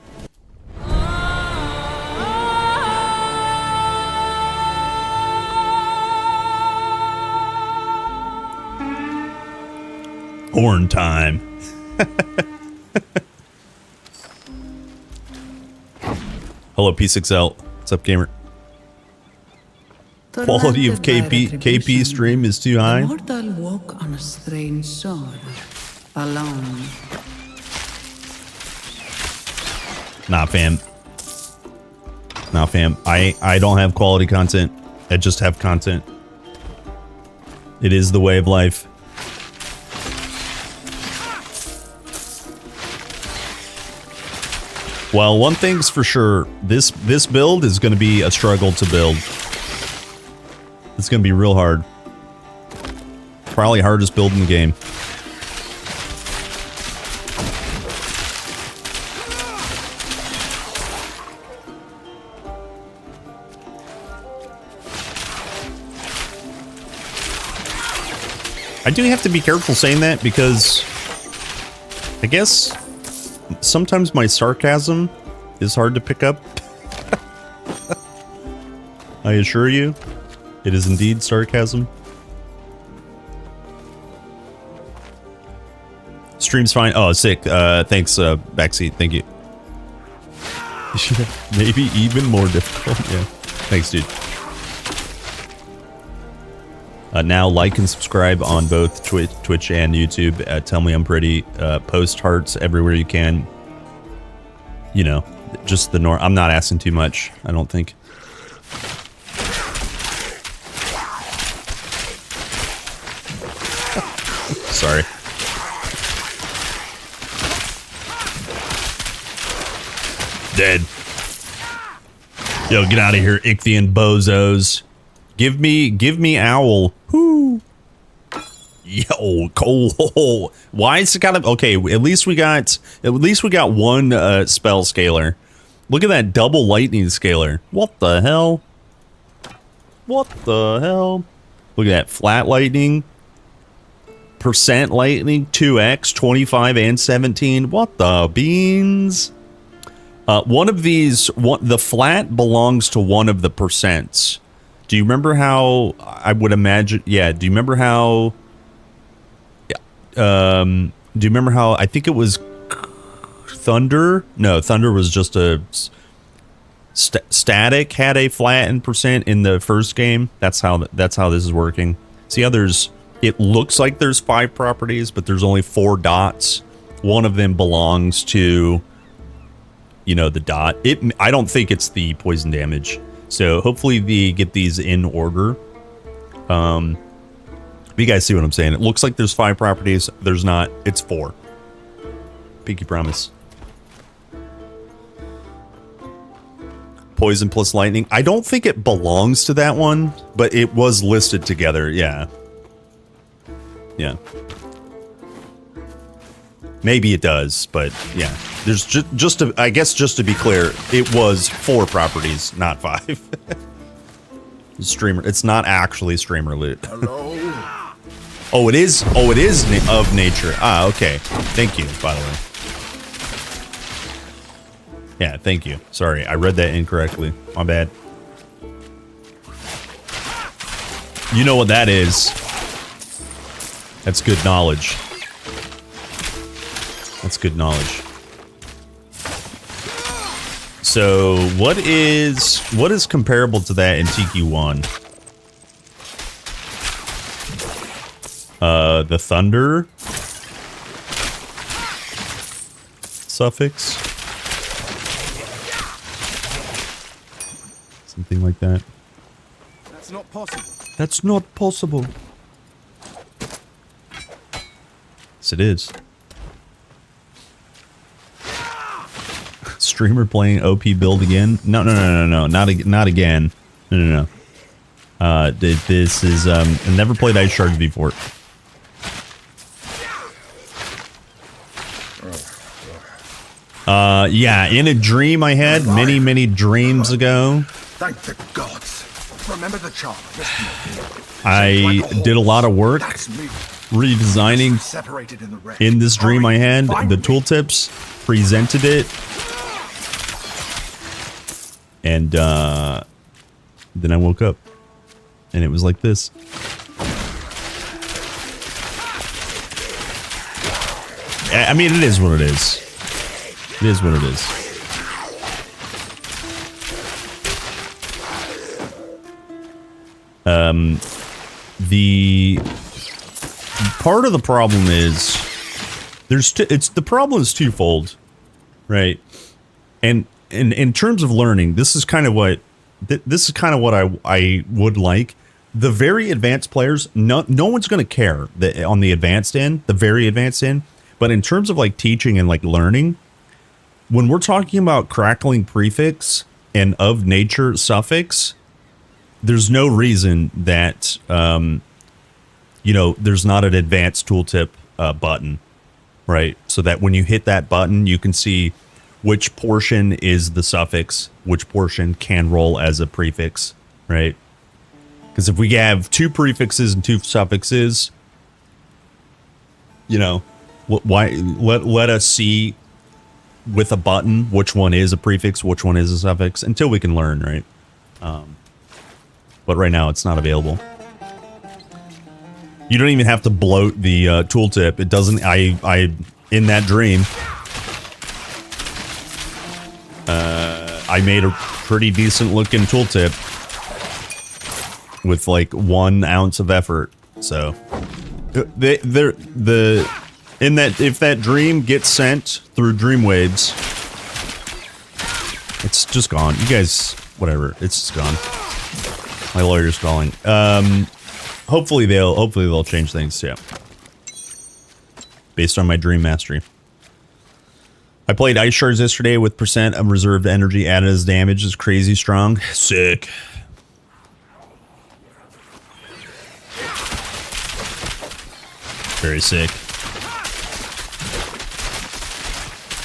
Horn time. Hello, P6L. What's up, gamer? Quality of KP stream is too high. Mortal walk on a strange shore, alone. Nah, fam. Nah, fam. I don't have quality content. I just have content. It is the way of life. Well, one thing's for sure. This build is going to be a struggle to build. It's going to be real hard. Probably hardest build in the game. I do have to be careful saying that because I guess sometimes my sarcasm is hard to pick up. I assure you, it is indeed sarcasm. Stream's fine. Oh, sick. Thanks, Backseat. Thank you. Maybe even more difficult. Yeah. Thanks, dude. Now like and subscribe on both Twitch and YouTube. Tell me I'm pretty. Post hearts everywhere you can. You know, just the norm. I'm not asking too much, I don't think. Sorry. Dead. Yo, get out of here, Ichthian bozos. Give me owl. Whoo. Yo, Cole. Why is it kind of okay? At least we got one spell scaler. Look at that double lightning scaler. What the hell? What the hell? Look at that flat lightning. Percent lightning 2x 25 and 17. What the beans? One of these, the flat belongs to one of the percents. Do you remember how I would imagine? Yeah. Do you remember how? Do you remember how I think it was Thunder? No, Thunder was just a static had a flattened percent in the first game. That's how this is working. See how there's. It looks like there's 5 properties, but there's only 4 dots. One of them belongs to, you know, the dot. I don't think it's the poison damage. So hopefully we get these in order. You guys see what I'm saying? It looks like there's 5 properties. There's not. It's 4. Pinky promise. Poison plus lightning. I don't think it belongs to that one, but it was listed together. Yeah. Yeah. Maybe it does, but yeah. There's just to, I guess just to be clear, it was 4 properties, not 5. Streamer, it's not actually streamer loot. Hello? Oh, it is of nature. Ah, okay. Thank you, by the way. Yeah, thank you. Sorry, I read that incorrectly. My bad. You know what that is. That's good knowledge. That's good knowledge. So, what is comparable to that in TQ1? The thunder suffix, something like that. That's not possible. That's not possible. Yes, it is. Streamer playing OP build again? No, not again. No. This is I never played Ice Shards before. Yeah, in a dream I had many dreams ago. Thank the gods. Remember the charm. I did a lot of work redesigning in this dream I had the tooltips, presented it, and then I woke up and it was like this. I mean, it is what it is. It is what it is. The part of the problem is the problem is twofold, right? And in terms of learning, this is kind of what I would like. The very advanced players, no one's going to care on the advanced end, the very advanced end. But in terms of like teaching and like learning, when we're talking about crackling prefix and of nature suffix, there's no reason that, there's not an advanced tooltip button, right? So that when you hit that button, you can see which portion is the suffix, which portion can roll as a prefix, right? Because if we have 2 prefixes and 2 suffixes, you know, why let us see with a button which one is a prefix, which one is a suffix, until we can learn, right? But right now it's not available. You don't even have to bloat the tooltip. It doesn't. I in that dream, I made a pretty decent looking tooltip with like 1 ounce of effort. So if that dream gets sent through Dreamwaves, it's just gone. You guys, whatever, it's just gone. My lawyer's calling. Hopefully they'll change things. Yeah, based on my dream mastery. I played Ice Shards yesterday with % of reserved energy added as damage. Is crazy strong. Sick. Very sick.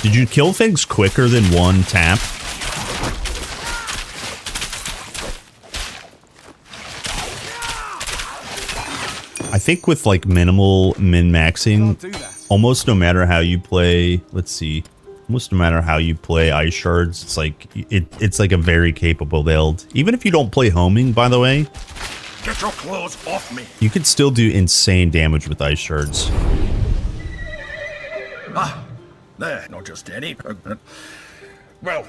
Did you kill things quicker than 1 tap? I think with like minimal min-maxing, almost no matter how you play, let's see, almost no matter how you play Ice Shards, it's like it's like a very capable build. Even if you don't play homing, by the way, Get your claws off me. you could still do insane damage with Ice Shards. Ah, there, not just any. Well,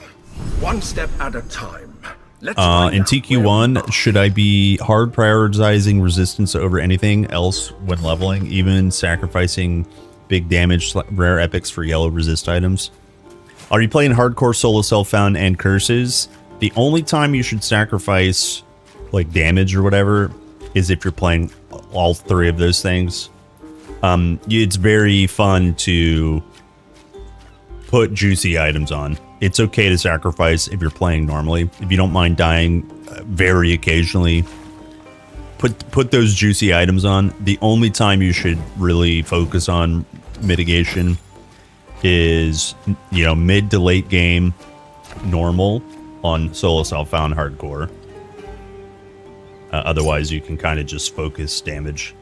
one step at a time. Let's In find out where we TQ1, are. should I be hard prioritizing resistance over anything else when leveling, even sacrificing big damage rare epics for yellow resist items? Are you playing hardcore solo self-found and curses? The only time you should sacrifice like damage or whatever is if you're playing all 3 of those things. It's very fun to put juicy items on. It's okay to sacrifice if you're playing normally. If you don't mind dying very occasionally, put those juicy items on. The only time you should really focus on mitigation is, you know, mid to late game normal on solo self-found hardcore. Otherwise, you can kind of just focus damage.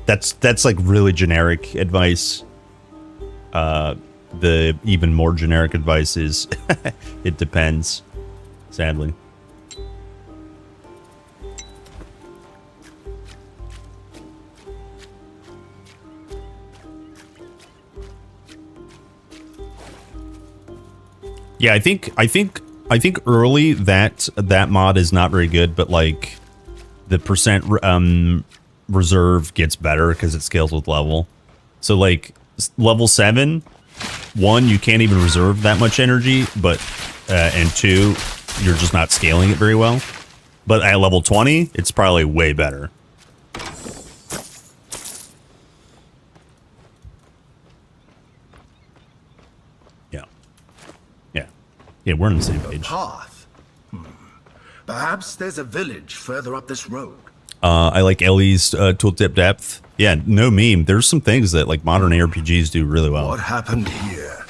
That's like really generic advice. The even more generic advice is it depends, sadly. Yeah, I think early that mod is not very good, but like the % reserve gets better because it scales with level. So like level 7, 1, you can't even reserve that much energy, but and 2, you're just not scaling it very well. But at level 20, it's probably way better. Yeah, we're on the same page. Path. Perhaps there's a village further up this road. I like Ellie's tooltip depth. Yeah, no meme. There's some things that like modern ARPGs do really well. What happened here?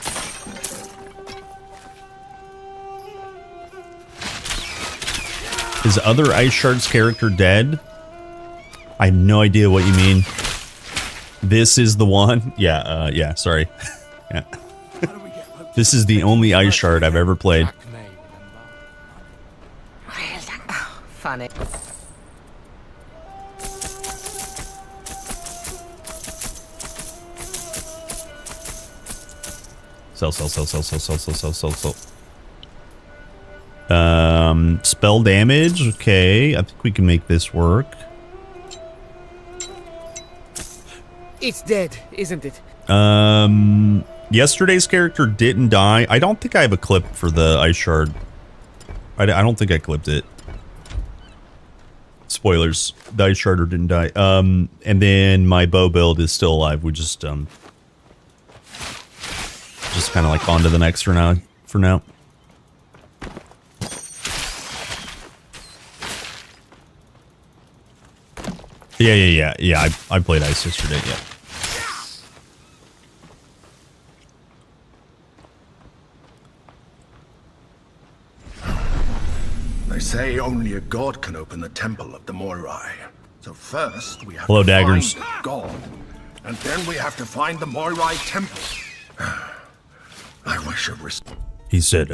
Is other Ice Shards character dead? I have no idea what you mean. This is the one? Yeah, yeah, sorry. Yeah. This is the only Ice Shard I've ever played. Funny. Sell. Spell damage. Okay, I think we can make this work. It's dead, isn't it? Yesterday's character didn't die. I don't think I have a clip for the Ice Shard. I don't think I clipped it. Spoilers. The Ice Sharder didn't die. And then my bow build is still alive. We just kind of like on to the next for now. Yeah. I played Ice yesterday. Yeah. They say only a god can open the temple of the Moirai. So first we have Hello, to daggers. find a god. And then we have to find the Moirai Temple. I wish it was... He said,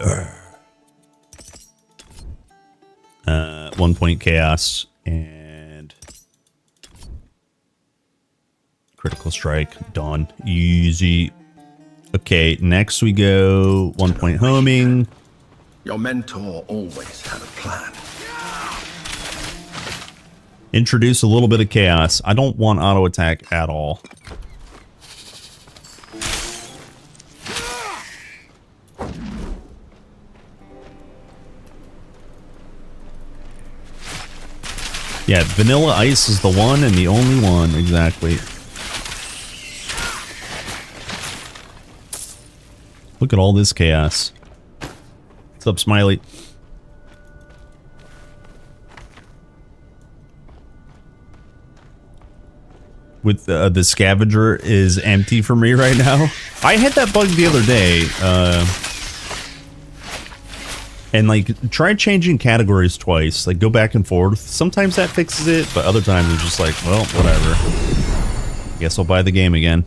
1 point chaos and critical strike, done. Easy. Okay, next we go 1 point homing. Your mentor always had a plan. Introduce a little bit of chaos. I don't want auto attack at all. Yeah, vanilla ice is the one and the only one, exactly. Look at all this chaos. What's up, Smiley? With the scavenger is empty for me right now. I had that bug the other day. And like, try changing categories twice. Like, go back and forth. Sometimes that fixes it, but other times it's just like, well, whatever. Guess I'll buy the game again.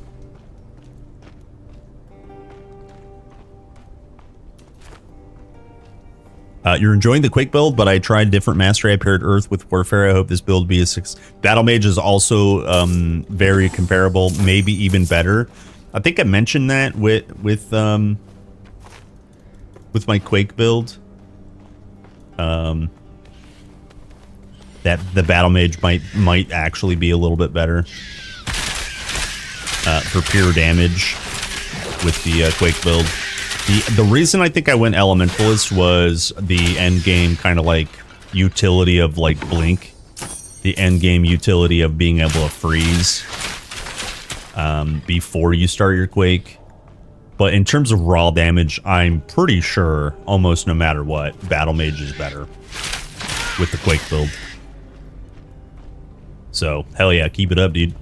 You're enjoying the Quake build, but I tried different mastery. I paired Earth with Warfare. I hope this build be a success. Battle Mage is also very comparable, maybe even better. I think I mentioned that with my Quake build. That the Battle Mage might actually be a little bit better for pure damage with the Quake build. The reason I think I went Elementalist was the end game kind of like utility of like Blink, the end game utility of being able to freeze before you start your Quake. But in terms of raw damage, I'm pretty sure almost no matter what, Battle Mage is better with the Quake build. So hell yeah, keep it up, dude.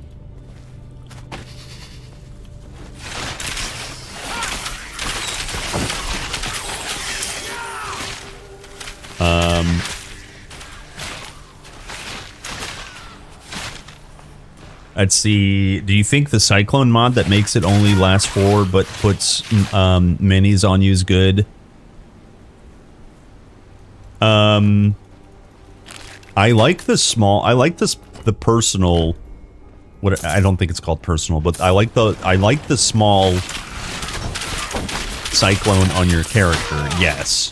Let's see. Do you think the Cyclone mod that makes it only last forward but puts minis on you is good? I like the small. I like the personal. What I don't think it's called personal, but I like the small Cyclone on your character. Yes.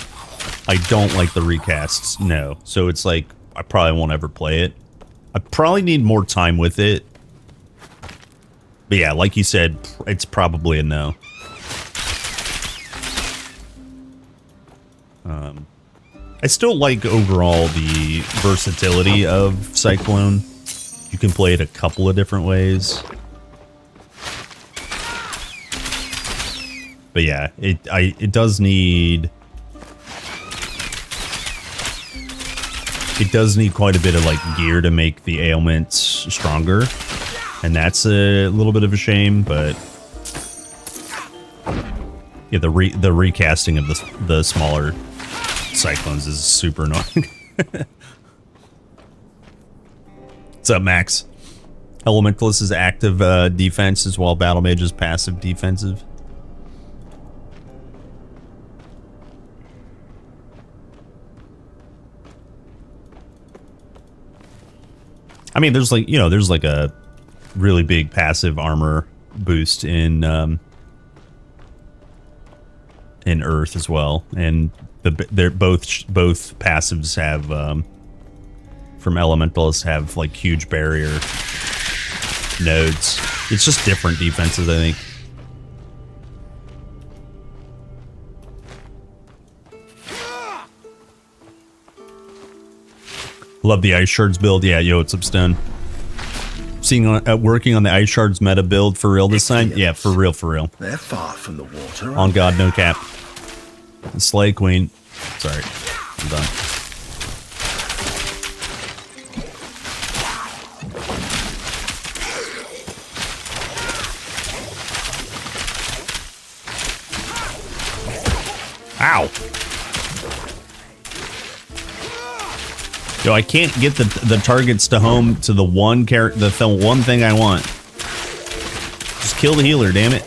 I don't like the recasts. No. So it's like I probably won't ever play it. I probably need more time with it. But yeah, like you said, it's probably a no. I still like overall the versatility of Cyclone. You can play it a couple of different ways. But yeah, it does need... It does need quite a bit of like gear to make the ailments stronger. And that's a little bit of a shame, but yeah, the recasting of the smaller Cyclones is super annoying. What's up, Max? Elementalist is active defenses while Battle Mage is passive defensive. I mean, there's like, there's like a really big passive armor boost in Earth as well, and they're both passives have from Elementalists have like huge barrier nodes. It's just different defenses, I think. Love the Ice Shards build. Yeah, yo, what's up, Stone? Working on the Ice Shards meta build for real this time? Yeah, for real, for real. They're far from the water. On God, no cap. Slay Queen. Sorry, I'm done. Ow. Yo, I can't get the targets to home to the one character, the one thing I want. kill the healer, damn it.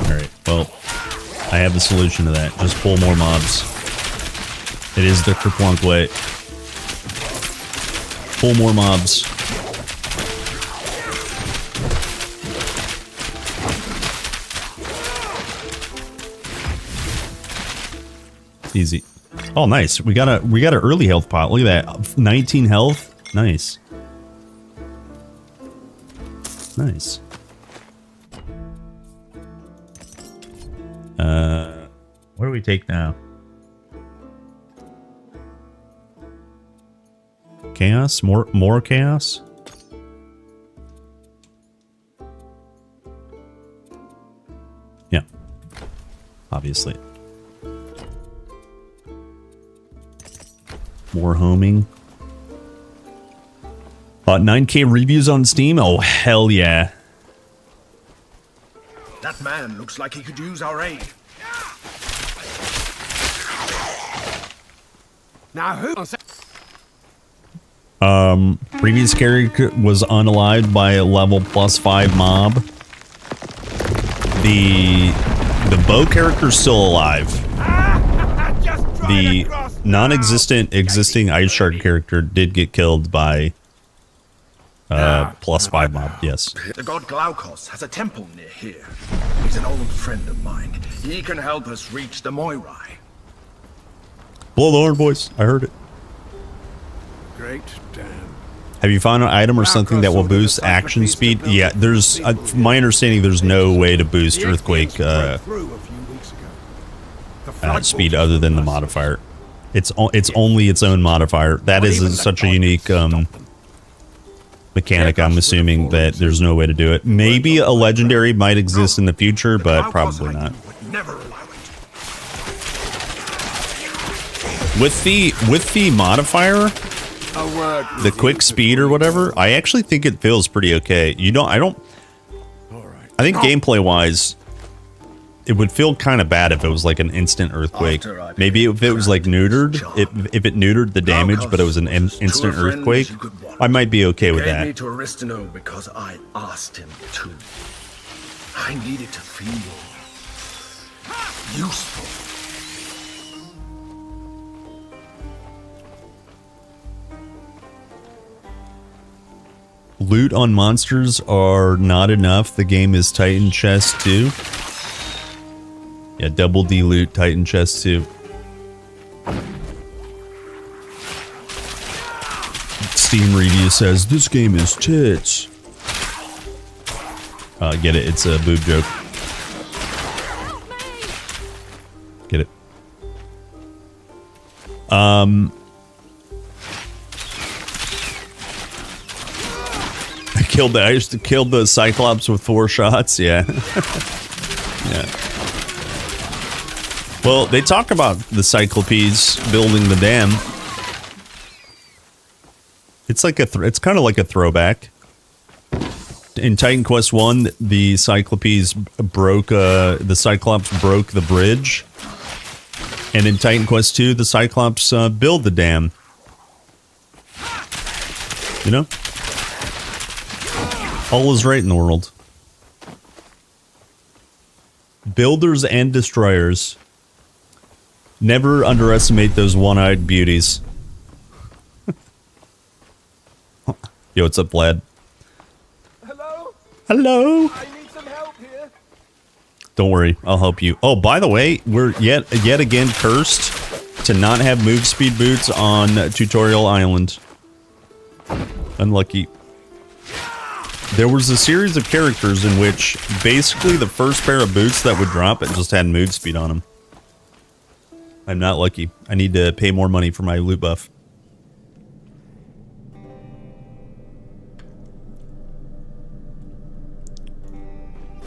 Alright, well, I have the solution to that. Just pull more mobs. It is the Kerplunk way. Pull more mobs. Easy. Oh, nice. We got an early health pot. Look at that. 19 health. Nice. Nice. What do we take now? Chaos? More chaos? Yeah. Obviously. More homing. 9K reviews on Steam? Oh, hell yeah. That man looks like he could use our aid. Now who? Previous character was unalived by a level +5 mob. The bow character's still alive. The non-existent existing Ice Shark character did get killed by +5 mob, yes. The god Glaukos has a temple near here. He's an old friend of mine. He can help us reach the Moirai. Blow the horn, boys. I heard it. Great damn. Have you found an item or something that will boost action speed? Yeah, there's, from my understanding, there's no way to boost Earthquake speed other than the modifier. It's only its own modifier. That is such a unique mechanic, I'm assuming that there's no way to do it. Maybe a legendary might exist in the future, but probably not. With the modifier, the quick speed or whatever, I actually think it feels pretty okay. I think gameplay wise, it would feel kind of bad if it was like an instant earthquake. Maybe if it was like neutered, if it neutered the damage, but it was an instant earthquake, I might be okay with that. He gave me to Aristino because I asked him to. I needed to feel useful. Loot on monsters are not enough. The game is Titan Chest 2. Yeah, double D loot, Titan Chest 2. Steam review says, this game is tits. Get it, it's a boob joke. Get it. I used to kill the Cyclops with 4 shots, yeah. Yeah. Well, they talk about the Cyclopes building the dam. It's like it's kind of like a throwback. In Titan Quest 1, the Cyclopes broke the Cyclops broke the bridge. And in Titan Quest 2, the Cyclops build the dam. You know? All is right in the world. Builders and destroyers. Never underestimate those one-eyed beauties. Yo, what's up, Vlad? Hello? Hello? I need some help here. Don't worry, I'll help you. Oh, by the way, we're yet again cursed to not have move speed boots on Tutorial Island. Unlucky. There was a series of characters in which basically the first pair of boots that would drop, it just had move speed on them. I'm not lucky. I need to pay more money for my loot buff.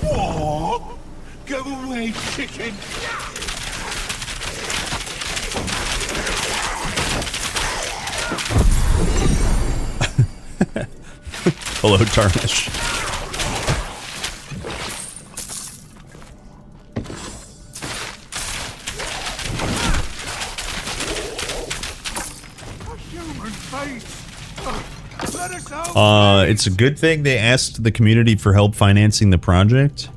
What? Go away, chicken! Hello, Tarnish. A human face! It's a good thing they asked the community for help financing the project.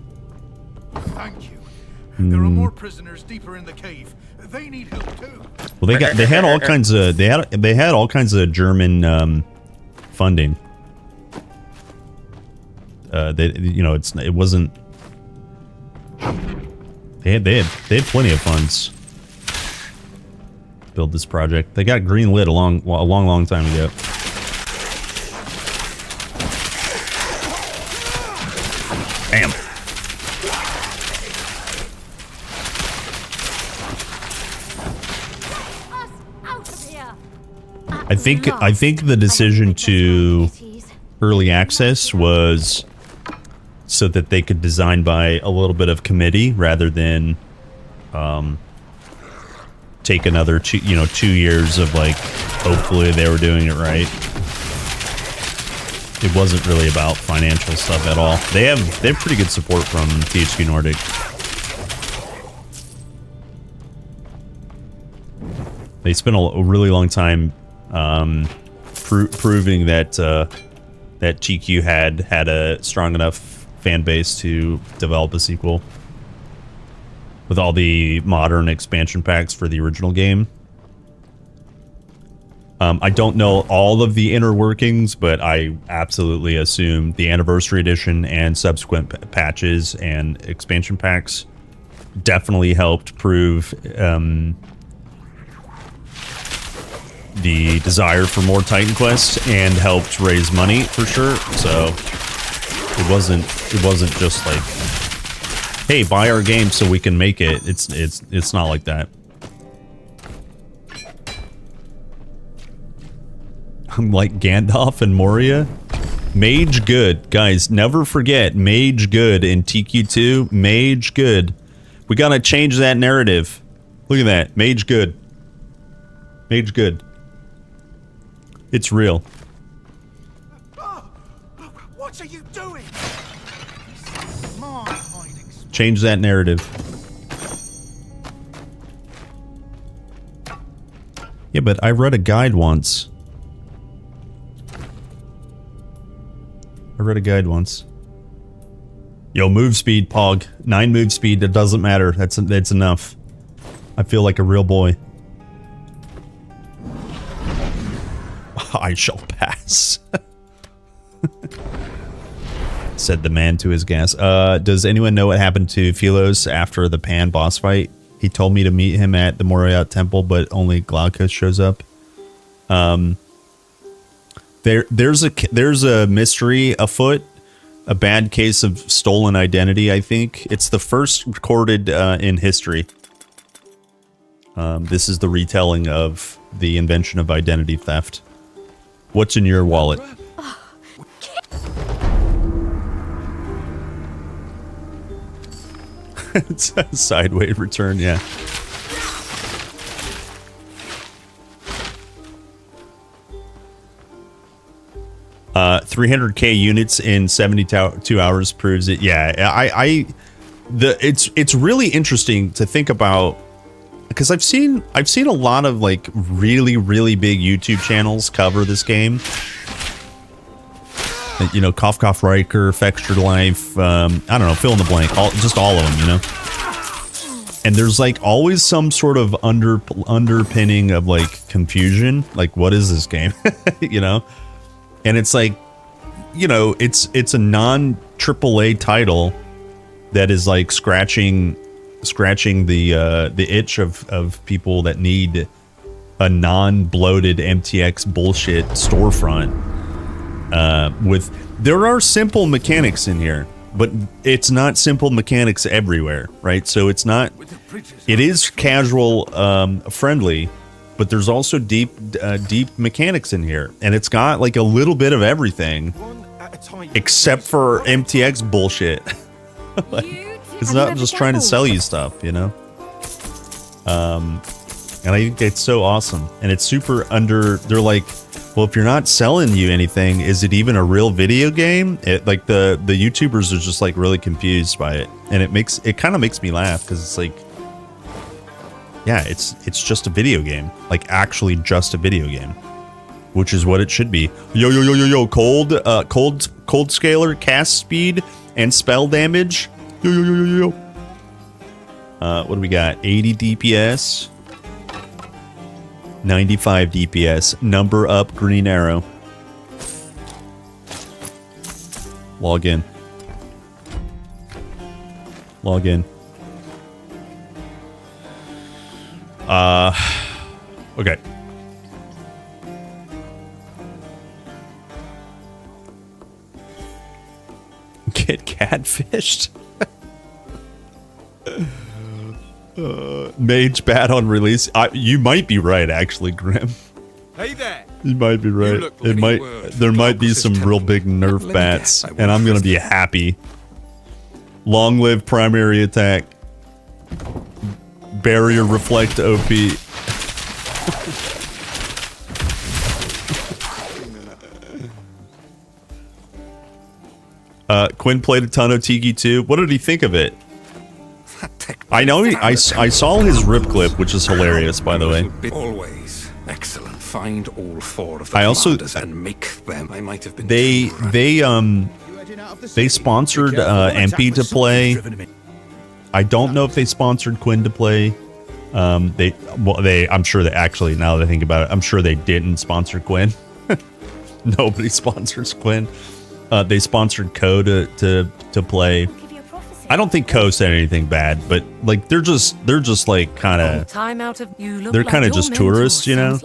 Thank you. There are more prisoners deeper in the cave. They need help too. Well, they had all kinds of they had all kinds of German funding. It wasn't. They had plenty of funds. Build this project. They got green lit a long time ago. Bam. I think the decision to early access was so that they could design by a little bit of committee rather than take another 2 years of like hopefully they were doing it right. It wasn't really about financial stuff at all. They have pretty good support from THQ Nordic. They spent a really long time proving that that GQ had a strong enough fan base to develop a sequel with all the modern expansion packs for the original game. I don't know all of the inner workings, but I absolutely assume the Anniversary Edition and subsequent patches and expansion packs definitely helped prove the desire for more Titan Quest and helped raise money for sure. So it wasn't just like, hey, buy our game so we can make it. It's not like that. I'm like Gandalf and Moria. Mage good. Guys, never forget Mage good in TQ2. Mage good. We gotta change that narrative. Look at that. Mage good. Mage good. It's real. What are you doing? Change that narrative. Yeah, but I read a guide once. Yo, move speed, Pog. 9 move speed, it doesn't matter. That's enough. I feel like a real boy. I shall pass. Said the man to his gas. Does anyone know what happened to Philos after the Pan boss fight? He told me to meet him at the Moria temple, but only Glaucus shows up. There's a mystery afoot, a bad case of stolen identity, I think. It's the first recorded in history. This is the retelling of the invention of identity theft. What's in your wallet? It's a sideways return, yeah. Uh, 300k units in 72 hours proves it. Yeah, it's really interesting to think about, because I've seen a lot of like really big YouTube channels cover this game. You know, Cough Cough Riker, Fexture Life, I don't know, fill in the blank, just all of them, you know. And there's like always some sort of underpinning of like confusion, like what is this game, you know? And it's like, you know, it's a non-AAA title that is like scratching the itch of people that need a non-bloated MTX bullshit storefront. There are simple mechanics in here, but it's not simple mechanics everywhere, right? So it is casual friendly, but there's also deep mechanics in here, and it's got like a little bit of everything except for MTX bullshit. Like, it's not just trying to sell you stuff, you know. And I think it's so awesome, and it's super they're like, well, if you're not selling you anything, is it even a real video game? Like the YouTubers are just like really confused by it, and it kind of makes me laugh, because it's like, yeah, it's just a video game, like actually just a video game. which is what it should be. Yo, yo, yo, yo, yo, cold scalar, cast speed, and spell damage. Yo, yo, yo, yo, yo. What do we got? 80 DPS. 95 DPS. Number up, green arrow. Log in. Log in. Okay. Get catfished? Mage bad on release. You might be right, actually, Grim. Hey there. You might be right. It might. There might be some real big nerf bats, and I'm gonna be happy. Long live primary attack. Barrier reflect OP. Quinn played a ton of Tiki 2. What did he think of it? I know I saw his rip clip, which is hilarious, by the way. Always excellent. Find all four of the commanders and make them. I might have been they sponsored MP to play. I don't know if they sponsored Quinn to play. I'm sure they actually, now that I think about it, I'm sure they didn't sponsor Quinn. Nobody sponsors Quinn. They sponsored Ko to play. I don't think Ko said anything bad, but like they're just like kind of they're kind of just tourists, you know.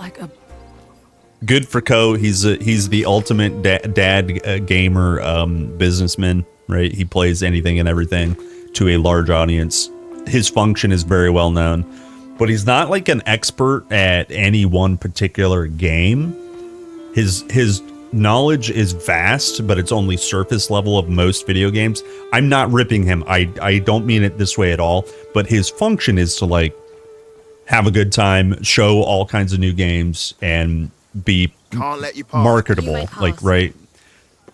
Good for Ko. He's the ultimate dad gamer businessman, right? He plays anything and everything to a large audience. His function is very well known, but he's not like an expert at any one particular game. His knowledge is vast, but it's only surface level of most video games. I'm not ripping him. I don't mean it this way at all, but his function is to like have a good time, show all kinds of new games, and be marketable, like, right?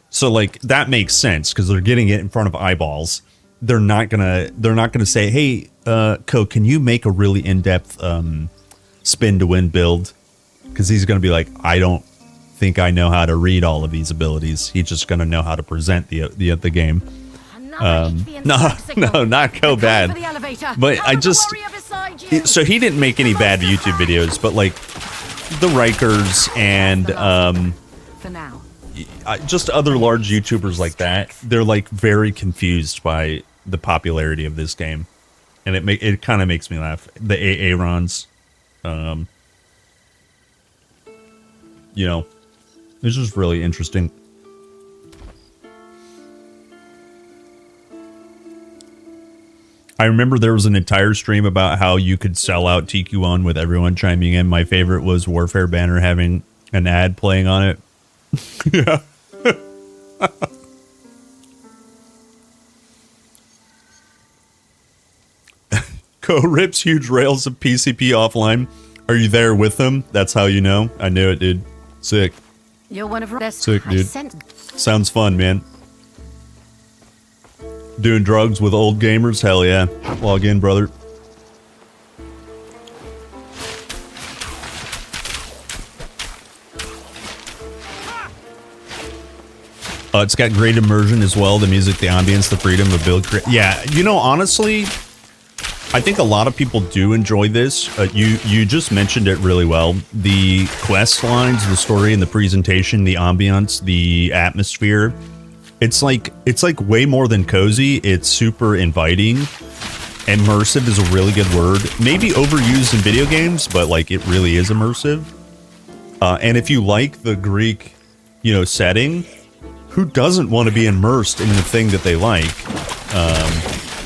So like that makes sense because they're getting it in front of eyeballs. They're not gonna say, hey, Ko, can you make a really in-depth spin to win build? Because he's gonna be like, I don't think I know how to read all of these abilities. He's just gonna know how to present the game. No, not Ko bad. But I just so he didn't make any bad YouTube videos, but like the Rikers and For now. just other large YouTubers like that, they're like very confused by the popularity of this game, and it kind of makes me laugh. The Aarons, you know, it's just really interesting. I remember there was an entire stream about how you could sell out TQ1 with everyone chiming in. My favorite was Warfare Banner having an ad playing on it. Yeah. Ko rips huge rails of PCP offline. Are you there with them? That's how you know. I knew it, dude. Sick. You're one of our best. Sick, dude. Sounds fun, man. Doing drugs with old gamers? Hell yeah. Log in, brother. It's got great immersion as well. The music, the ambience, the freedom of build. Yeah, you know, honestly, I think a lot of people do enjoy this. You just mentioned it really well. The quest lines, the story, and the presentation, the ambience, the atmosphere. It's like way more than cozy. It's super inviting. Immersive is a really good word. Maybe overused in video games, but like it really is immersive. And if you like the Greek, you know, setting, who doesn't want to be immersed in the thing that they like?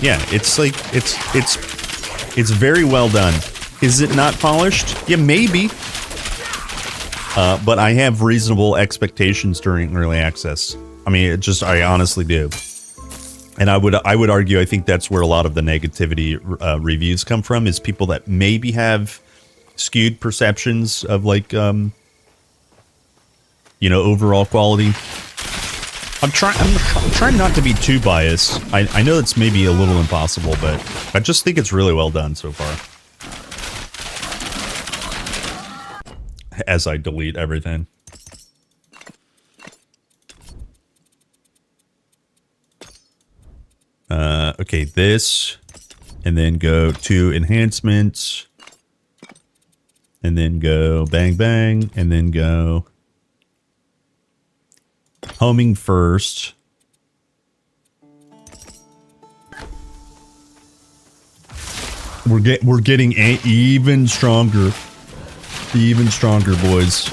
Yeah, it's like it's very well done. Is it not polished? Yeah, maybe. But I have reasonable expectations during early access. I mean, I honestly do. And I would argue, I think that's where a lot of the negativity reviews come from, is people that maybe have skewed perceptions of like, you know, overall quality. I'm trying not to be too biased. I know it's maybe a little impossible, but I just think it's really well done so far. As I delete everything. Okay, this, and then go to enhancements, and then go bang bang, and then go homing first. We're getting even stronger, boys.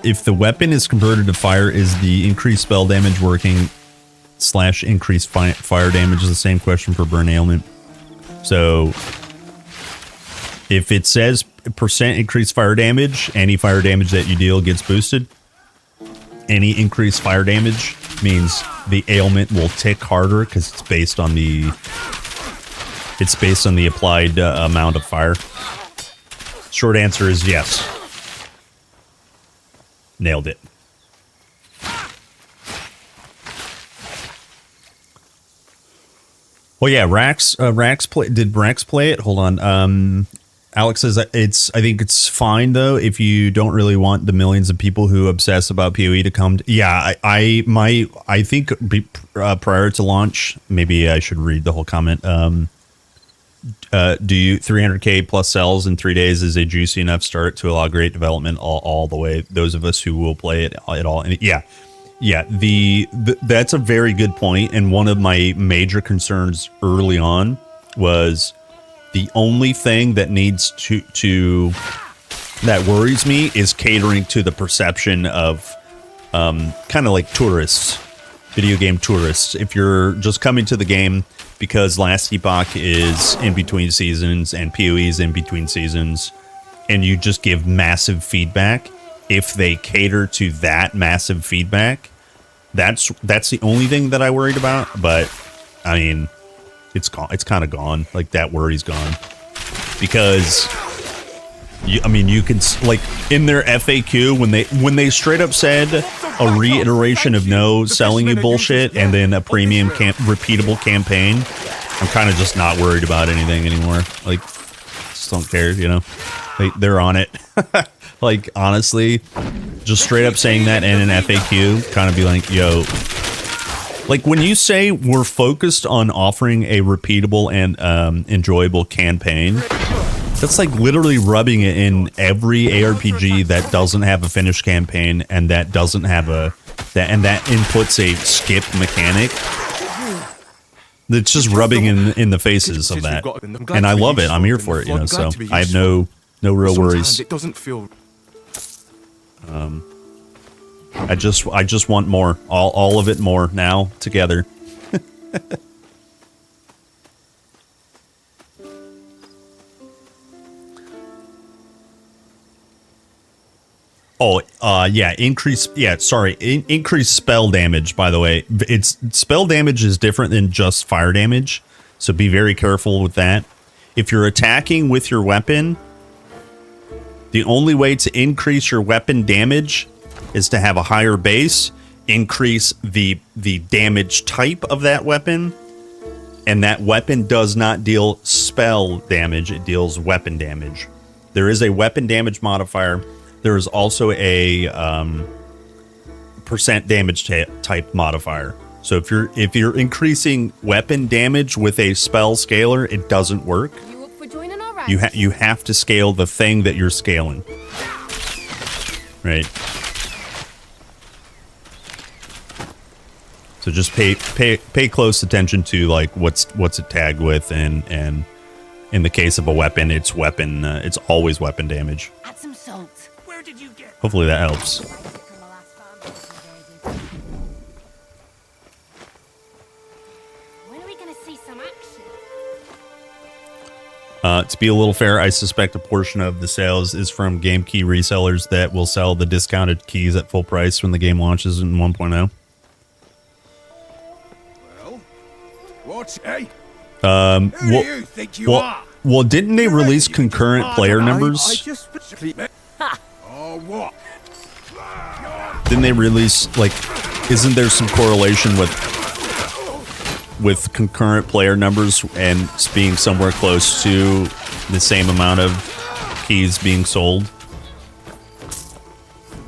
If the weapon is converted to fire, is the increased spell damage working / increased fire damage? Is the same question for burn ailment. So if it says % increased fire damage, any fire damage that you deal gets boosted. Any increased fire damage means the ailment will tick harder because it's based on the applied amount of fire. Short answer is yes. Nailed it. Well, yeah, Rax play. Did Rax play it? Hold on. Alex says that I think it's fine though if you don't really want the millions of people who obsess about PoE to come. I think prior to launch, maybe I should read the whole comment. Do you 300k plus cells in 3 days is a juicy enough start to allow great development all the way? Those of us who will play it at all, and that's a very good point. And one of my major concerns early on was the only thing that needs to that worries me is catering to the perception of kind of like tourists, video game tourists. If you're just coming to the game because Last Epoch is in between seasons and PoE is in between seasons, and you just give massive feedback, if they cater to that massive feedback, that's the only thing that I worried about. But I mean, it's gone. It's kind of gone. Like, that worry's gone, because you can, like, in their FAQ when they straight up said a reiteration of no selling you bullshit and then a premium repeatable campaign, I'm kind of just not worried about anything anymore. Like, just don't care, you know. They're on it. Like, honestly, just straight up saying that in an FAQ, kind of be like, yo. Like, when you say we're focused on offering a repeatable and enjoyable campaign, that's like literally rubbing it in every ARPG that doesn't have a finished campaign and that doesn't have that inputs a skip mechanic. It's just rubbing in the faces of that, and I love it. I'm here for it, you know. So I have no real worries. It doesn't feel. I just want more, all of it more now together. Increase spell damage, by the way. Spell damage is different than just fire damage, so be very careful with that. If you're attacking with your weapon, the only way to increase your weapon damage is to have a higher base, increase the damage type of that weapon, and that weapon does not deal spell damage, it deals weapon damage. There is a weapon damage modifier. There is also a % damage type modifier. So if you're increasing weapon damage with a spell scaler, it doesn't work. You up for joining our ranks? You have to scale the thing that you're scaling. Right. So just pay close attention to, like, what's it tagged with, and in the case of a weapon, it's always weapon damage. Add some salt. Where did you get? Hopefully that helps. When are we gonna see some action? To be a little fair, I suspect a portion of the sales is from game key resellers that will sell the discounted keys at full price when the game launches in 1.0. What? Hey? Who do you think you are? Well, didn't they release concurrent player numbers? Oh, what? Didn't they release, like, isn't there some correlation with concurrent player numbers and being somewhere close to the same amount of keys being sold?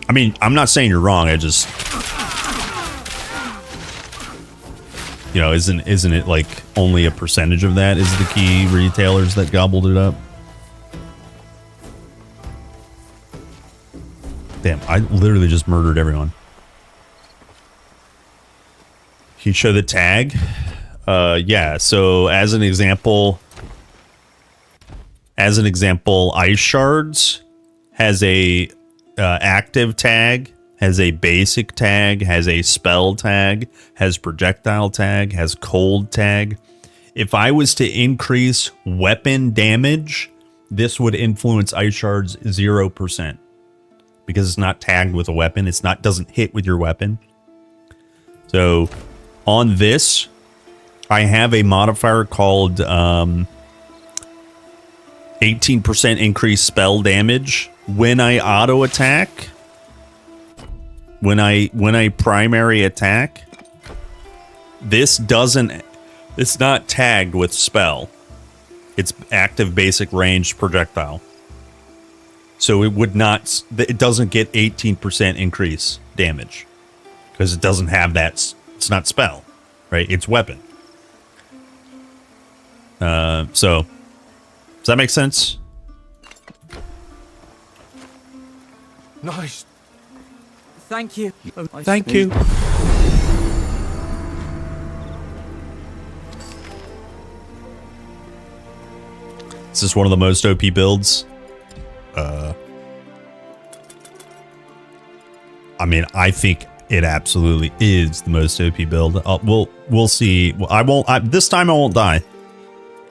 I mean, I'm not saying you're wrong. I just, you know, isn't it like only a percentage of that is the key retailers that gobbled it up? Damn, I literally just murdered everyone. Can you show the tag? Yeah, so as an example, Ice Shards has a active tag, has a basic tag, has a spell tag, has projectile tag, has cold tag. If I was to increase weapon damage, this would influence Ice Shards 0%. Because it's not tagged with a weapon. It's not, doesn't hit with your weapon. So on this, I have a modifier called 18% increased spell damage when I auto attack. When I primary attack, this doesn't, it's not tagged with spell. It's active basic ranged projectile. So it would not, it doesn't get 18% increase damage because it doesn't have that, it's not spell, right? It's weapon. So does that make sense? Nice. Thank you. Thank you. Is this one of the most OP builds? I mean, I think it absolutely is the most OP build. We'll see. I won't. This time I won't die.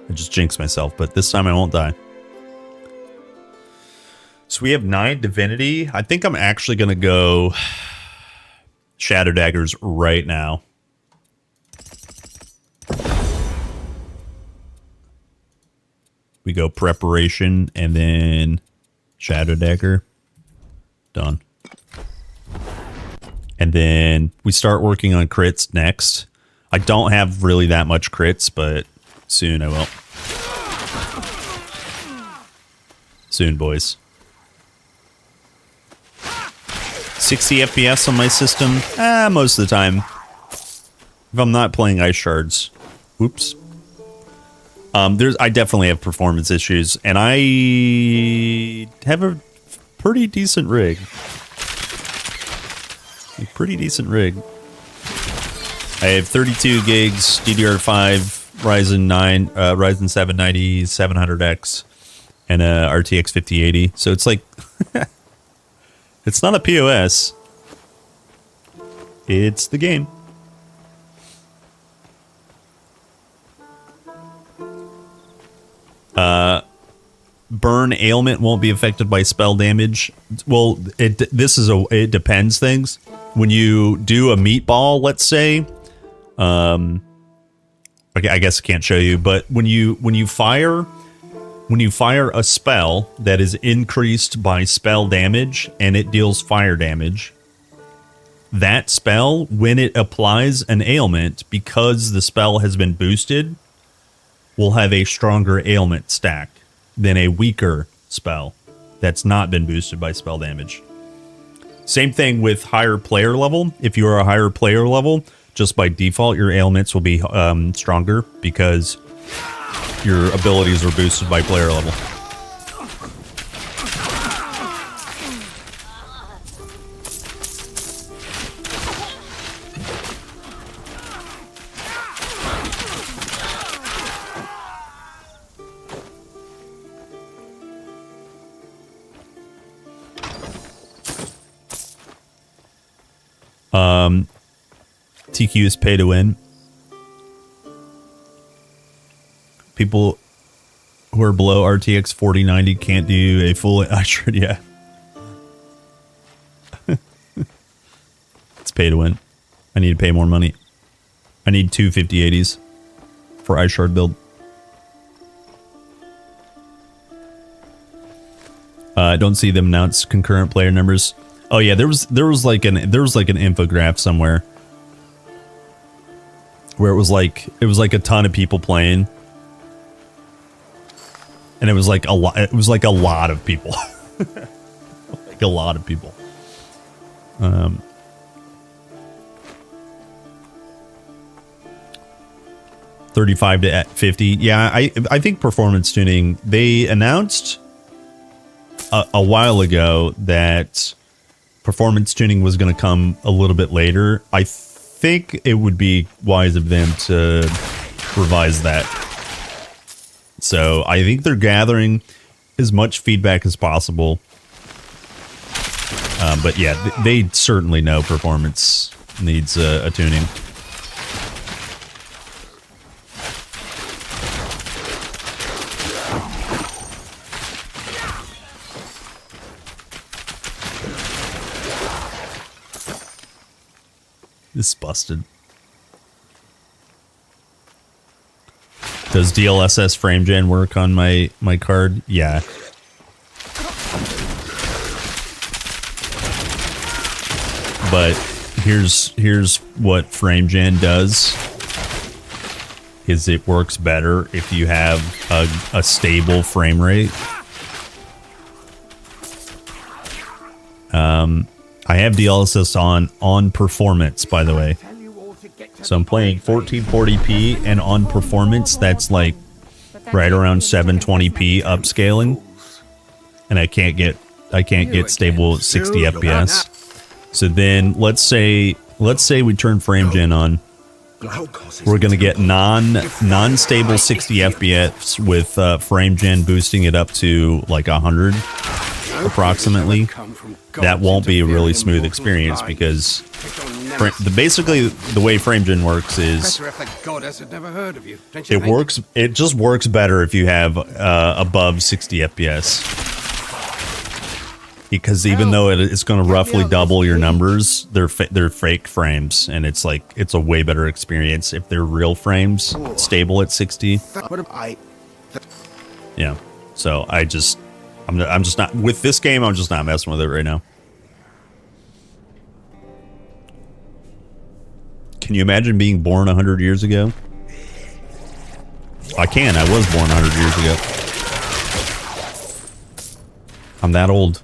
I just jinxed myself, but this time I won't die. So we have 9 divinity. I think I'm actually gonna go Shadow Daggers right now. We go preparation and then Shadow Dagger. Done. And then we start working on crits next. I don't have really that much crits, but soon I will. Soon, boys. 60 FPS on my system? Most of the time. If I'm not playing Ice Shards. Oops. I definitely have performance issues, and I have a pretty decent rig. I have 32 gigs, DDR5, Ryzen 9, Ryzen 7 90, 700X, and a RTX 5080. So it's like, it's not a POS. It's the game. Burn ailment won't be affected by spell damage. Well, it depends things. When you do a meatball, let's say, okay, I guess I can't show you, but when you fire a spell that is increased by spell damage and it deals fire damage, that spell, when it applies an ailment, because the spell has been boosted, will have a stronger ailment stack than a weaker spell that's not been boosted by spell damage. Same thing with higher player level. If you are a higher player level, just by default, your ailments will be stronger because your abilities are boosted by player level. TQ is pay to win. People who are below RTX 4090 can't do a full Ashford, yeah. It's pay to win. I need to pay more money. I need 2 5080s for iShard build. I don't see them announce concurrent player numbers. Oh yeah, there was like an infograph somewhere where it was like a ton of people playing, and it was like a lot of people. Like a lot of people. $35 to 50. Yeah, I think performance tuning, they announced a while ago that performance tuning was going to come a little bit later. I think it would be wise of them to revise that. So I think they're gathering as much feedback as possible. But yeah, they certainly know performance needs a tuning. This is busted. Does DLSS frame gen work on my card? Yeah. But here's what frame gen does. Is it works better if you have a stable frame rate. I have DLSS on performance, by the way. So I'm playing 1440p, and on performance, that's like right around 720p upscaling, and I can't get stable 60 FPS. So then let's say we turn frame gen on. We're gonna get non-stable 60 FPS with frame gen boosting it up to like 100 approximately. That won't be a really smooth experience because basically the way frame gen works is it just works better if you have above 60 FPS. Because even though it's going to roughly double your numbers, they're fake frames, and it's like it's a way better experience if they're real frames stable at 60. Yeah, so I'm just not with this game. I'm just not messing with it right now. Can you imagine being born 100 years ago? I can. I was born 100 years ago. I'm that old.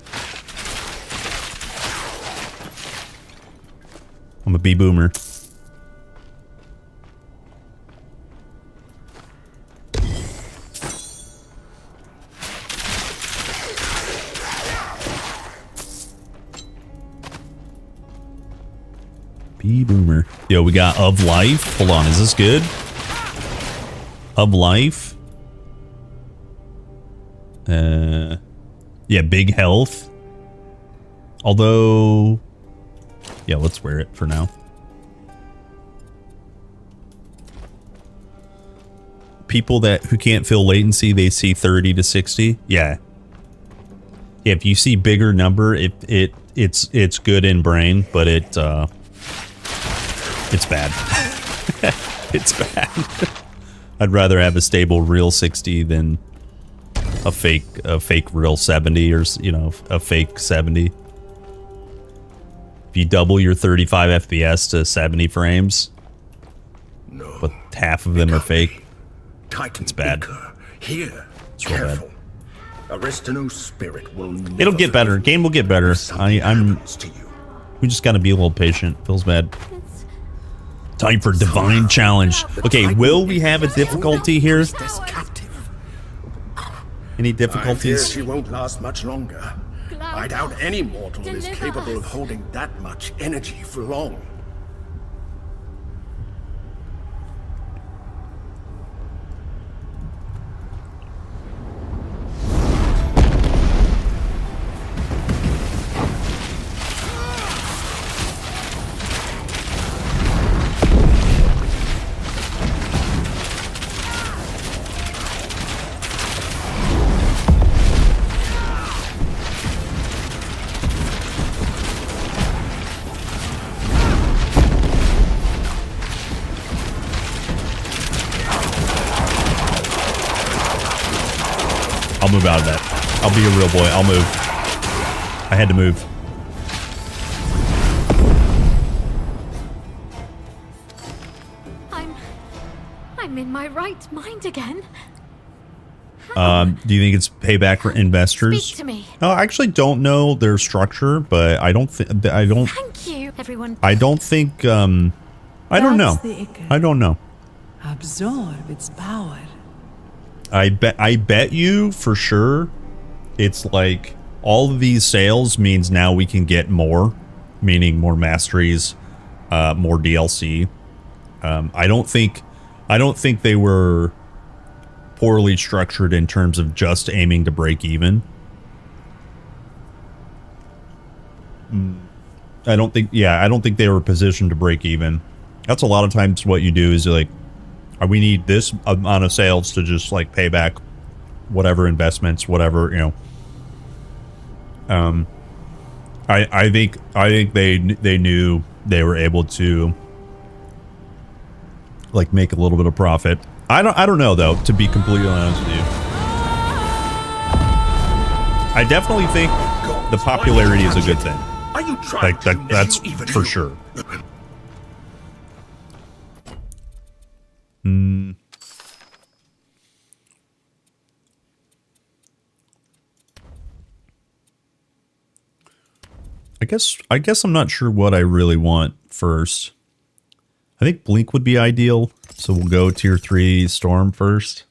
I'm a B-boomer. B-boomer. Yo, we got Of Life. Hold on, is this good? Of Life. Yeah, Big Health. Although... yeah, let's wear it for now. People who can't feel latency, they see 30 to 60. Yeah. If you see bigger number, it's good in brain, but it's bad. It's bad. I'd rather have a stable real 60 than a fake real 70 or a fake 70. If you double your 35 FPS to 70 frames, but half of them are fake, it's bad. Here, it's real bad. Aristino's spirit will It'll get better. Game will get better. We just gotta be a little patient. Feels bad. Time for divine challenge. Okay, will we have a difficulty here? Any difficulties? She won't last much longer. I doubt any mortal is capable of holding that much energy for long. I'll move out of that. I'll be a real boy. I'll move. I had to move. I'm in my right mind again. Do you think it's payback for investors? Speak to me. I actually don't know their structure, but I don't think Thank you, everyone. I don't think I don't know. That's the Iker. I don't know. Absorb its power. I bet you for sure it's like all of these sales means now we can get more, meaning more masteries, more DLC. I don't think they were poorly structured in terms of just aiming to break even. I don't think they were positioned to break even. That's a lot of times what you do is you're like, we need this amount of sales to just like pay back whatever investments, whatever, you know. I think they knew they were able to like make a little bit of profit. I don't know though, to be completely honest with you. I definitely think the popularity is a good thing. Are you trying That's for sure. I guess I'm not sure what I really want first. I think Blink would be ideal, so we'll go tier 3 Storm first.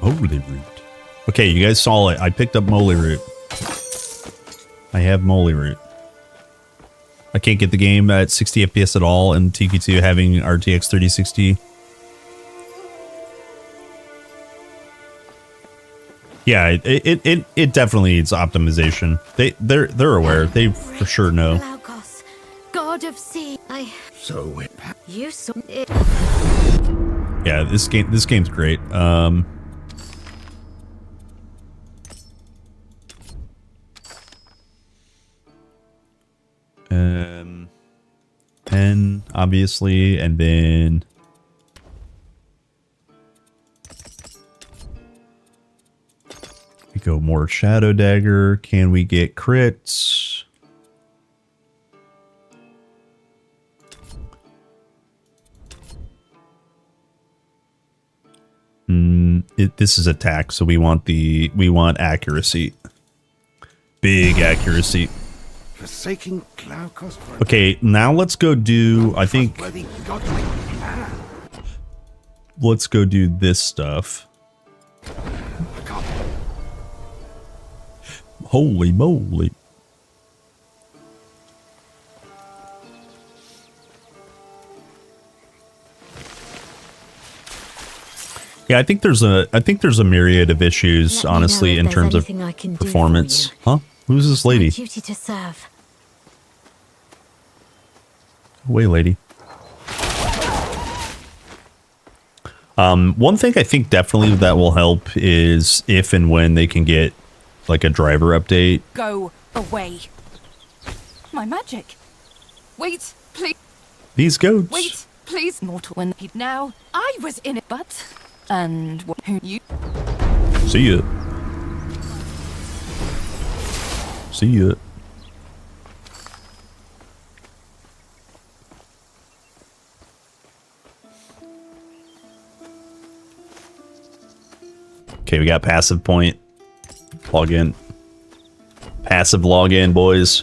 Moly root. Okay, you guys saw it. I picked up moly root. I have moly root. I can't get the game at 60 FPS at all, and TQ2 having RTX 3060. Yeah, it definitely needs optimization. They're aware. They for sure know. Laukos, God of Sea. So You saw it. Yeah, this game's great. Pen, obviously, and then we go more Shadow Dagger. Can we get crits? This is attack, so we want accuracy. Big accuracy. forsaking Glaukos for Okay, now let's go do, I think, let's go do this stuff. Holy moly. Yeah, I think there's a myriad of issues, honestly, in terms of performance. Huh? Who's this lady? My duty to serve. Away, lady. One thing I think definitely that will help is if and when they can get like a driver update. Go away. My magic. Wait, please. These goats. Wait, please. Mortal when he now. I was in it, but and who you? See ya. See ya. Okay, we got passive point. Log in. Passive login, boys.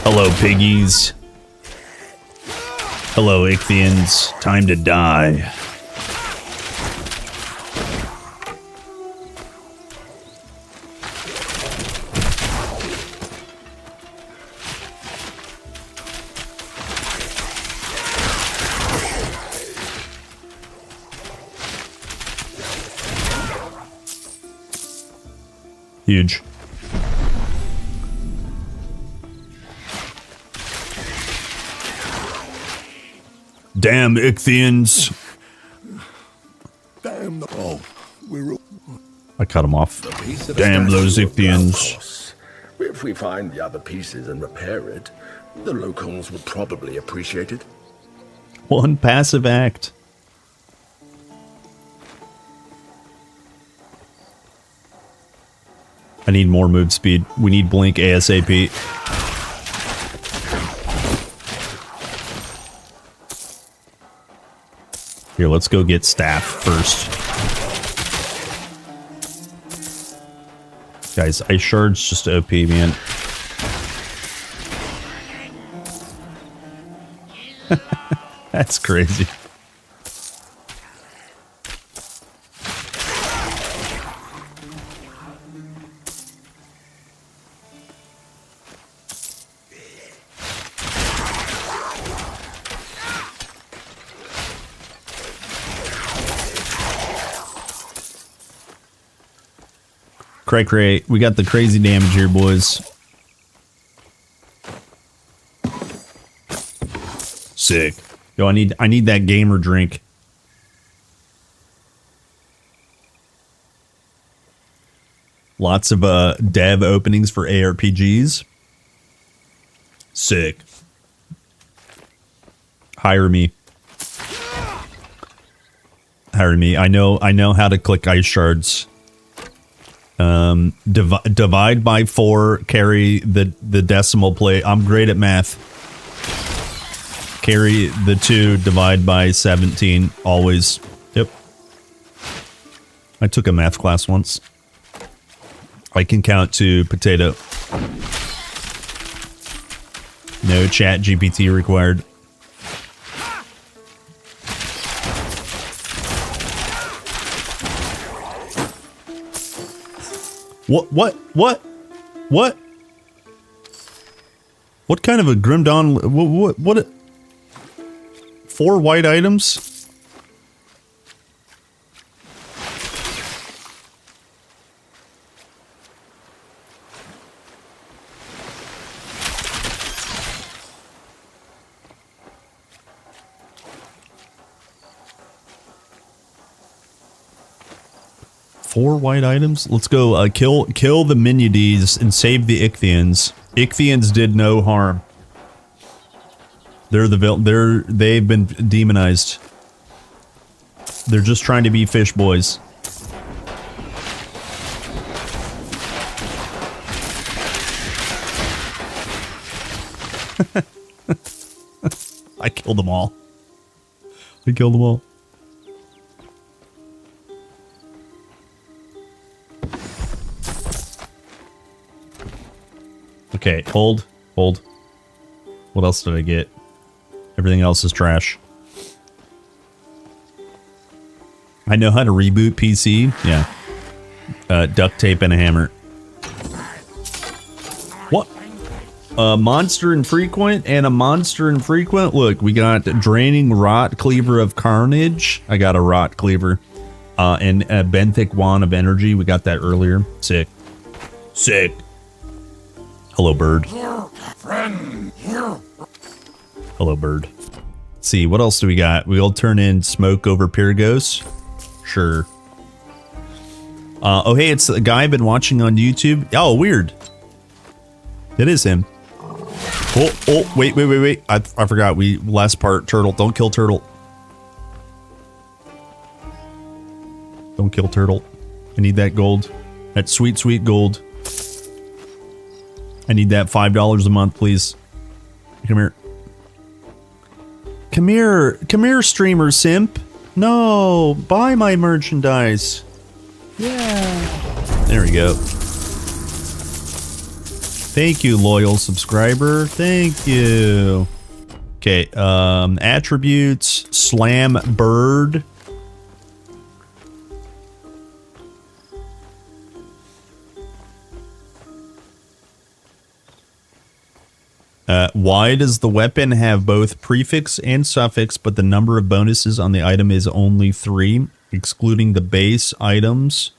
Hello, piggies. Hello, Ichthians. Time to die. Huge. Damn Ichthyans. Damn the... Oh, we're... I cut him off. The piece of Damn the those statue of Ichthyans. Blancos. If we find the other pieces and repair it, the locals will probably appreciate it. One passive act. I need more move speed. We need blink ASAP. Here, let's go get staff first. Guys, Ice Shard's just OP, man. That's crazy. Cray, we got the crazy damage here, boys. Sick. Yo, I need that gamer drink. Lots of dev openings for ARPGs. Sick. Hire me. Hire me. I know how to click ice shards. Divide by 4, carry the decimal plate. I'm great at math. Carry the 2, divide by 17, always. Yep. I took a math class once. I can count to potato. No chat GPT required. What? What kind of a Grim Dawn? What? 4 white items? Four white items? Let's go kill the Minides and save the Ichthyans. Ichthyans did no harm. They've been demonized. They're just trying to be fish boys. I killed them all. I killed them all. Okay, hold. What else did I get? Everything else is trash. I know how to reboot PC. Yeah. Duct tape and a hammer. What? A monster infrequent and a monster infrequent? Look, we got draining rot cleaver of carnage. I got a rot cleaver. And a benthic wand of energy. We got that earlier. Sick. Sick. Hello, bird. Hello, bird. Let's see, what else do we got? We'll turn in smoke over Pyrgos. Sure. Oh, hey, it's a guy I've been watching on YouTube. Oh, weird. It is him. Oh, wait. I forgot. Last part, turtle. Don't kill turtle. Don't kill turtle. I need that gold. That sweet, sweet gold. I need that $5 a month, please. Come here. Come here, streamer simp. No, buy my merchandise. Yeah. There we go. Thank you, loyal subscriber. Thank you. Okay, attributes, slam bird. Why does the weapon have both prefix and suffix, but the number of bonuses on the item is only 3, excluding the base items?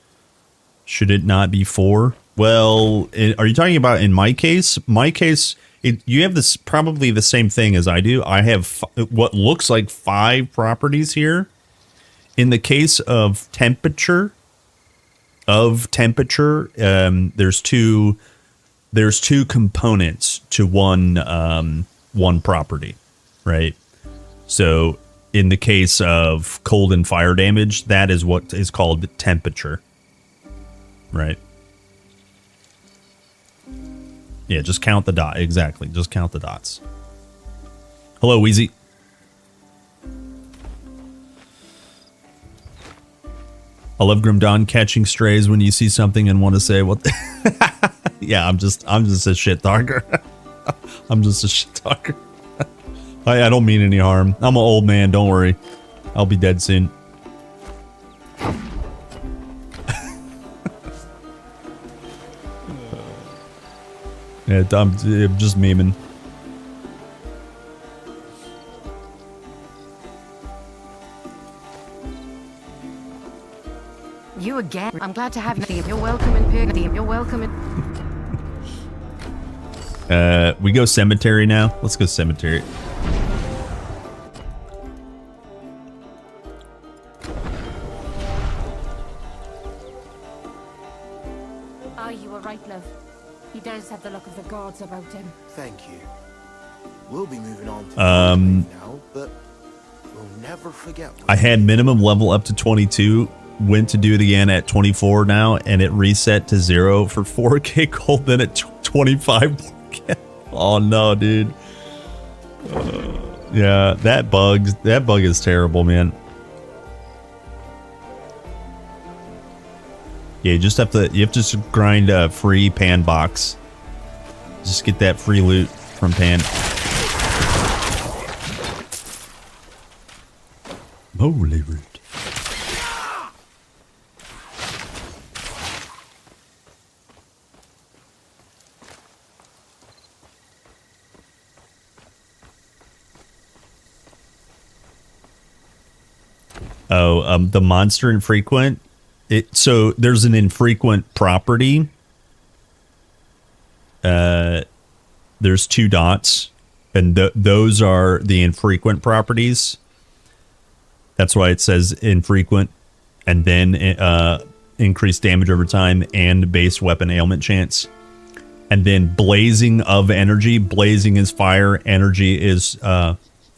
Should it not be 4? Well, are you talking about in my case? My case, you have this probably the same thing as I do. I have what looks like 5 properties here. In the case of temperature, there's two components to one property, right? So in the case of cold and fire damage, that is what is called temperature, right? Yeah, just count the dot. Exactly, just count the dots. Hello, Wheezy. I love Grim Dawn catching strays when you see something and want to say what. Yeah, I'm just a shit talker. I'm just a shit talker. I don't mean any harm. I'm an old man. Don't worry. I'll be dead soon. Yeah, I'm just memeing. You again. I'm glad to have you. You're welcome in Pig. You're welcome in. We go cemetery now. Let's go cemetery. Oh, you were right, love. He does have the look of the gods about him. Thank you. We'll be moving on to now, but we'll never forget. I had minimum level up to 22. Went to do it again at 24 now, and it reset to 0 for 4K gold. Then at 25 4K. Oh no, dude. Yeah, that bug is terrible, man. Yeah, you have to just grind a free pan box. Just get that free loot from pan. Holy root. Oh, the monster infrequent. So there's an infrequent property. There's 2 dots, and those are the infrequent properties. That's why it says infrequent, and then increased damage over time and base weapon ailment chance. And then blazing of energy. Blazing is fire. Energy is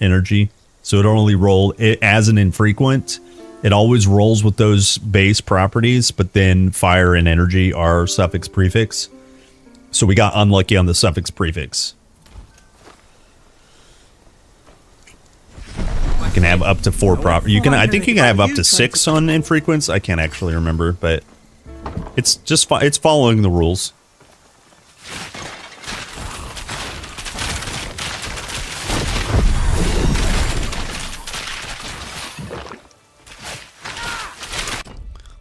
energy. So it only roll it as an infrequent. It always rolls with those base properties, but then fire and energy are suffix prefix. So we got unlucky on the suffix prefix. You can have up to 4 proper. You can. I think you can have up to 6 on infrequents. I can't actually remember, but it's just it's following the rules.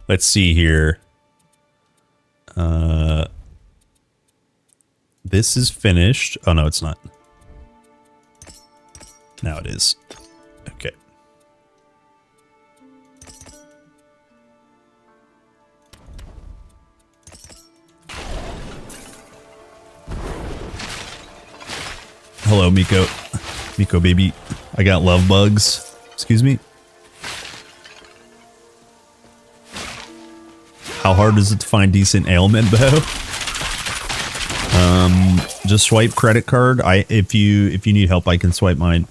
Let's see here. This is finished. Oh, no, it's not. Now it is. Okay. Hello, Miko. Miko, baby. I got love bugs. Excuse me. How hard is it to find decent ailment bow? Just swipe credit card. If you need help, I can swipe mine.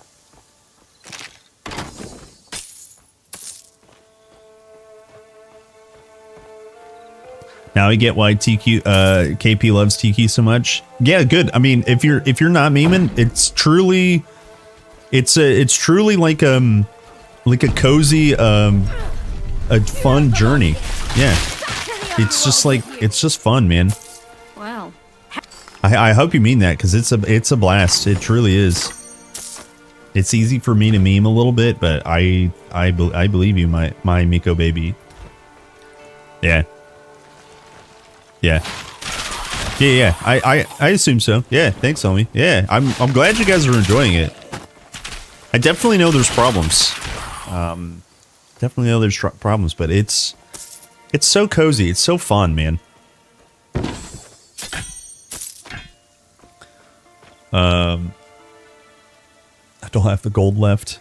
Now I get why KP loves TQ so much. Yeah, good. I mean, if you're not memeing, it's truly like a cozy a fun journey. Yeah. It's just fun, man. Well, I hope you mean that, because it's a blast. It truly is. It's easy for me to meme a little bit, but I believe you, my Miko baby. Yeah. Yeah. Yeah. I assume so. Yeah. Thanks, homie. Yeah. I'm glad you guys are enjoying it. I definitely know there's problems. Definitely know there's problems, but it's so cozy. It's so fun, man. I don't have the gold left.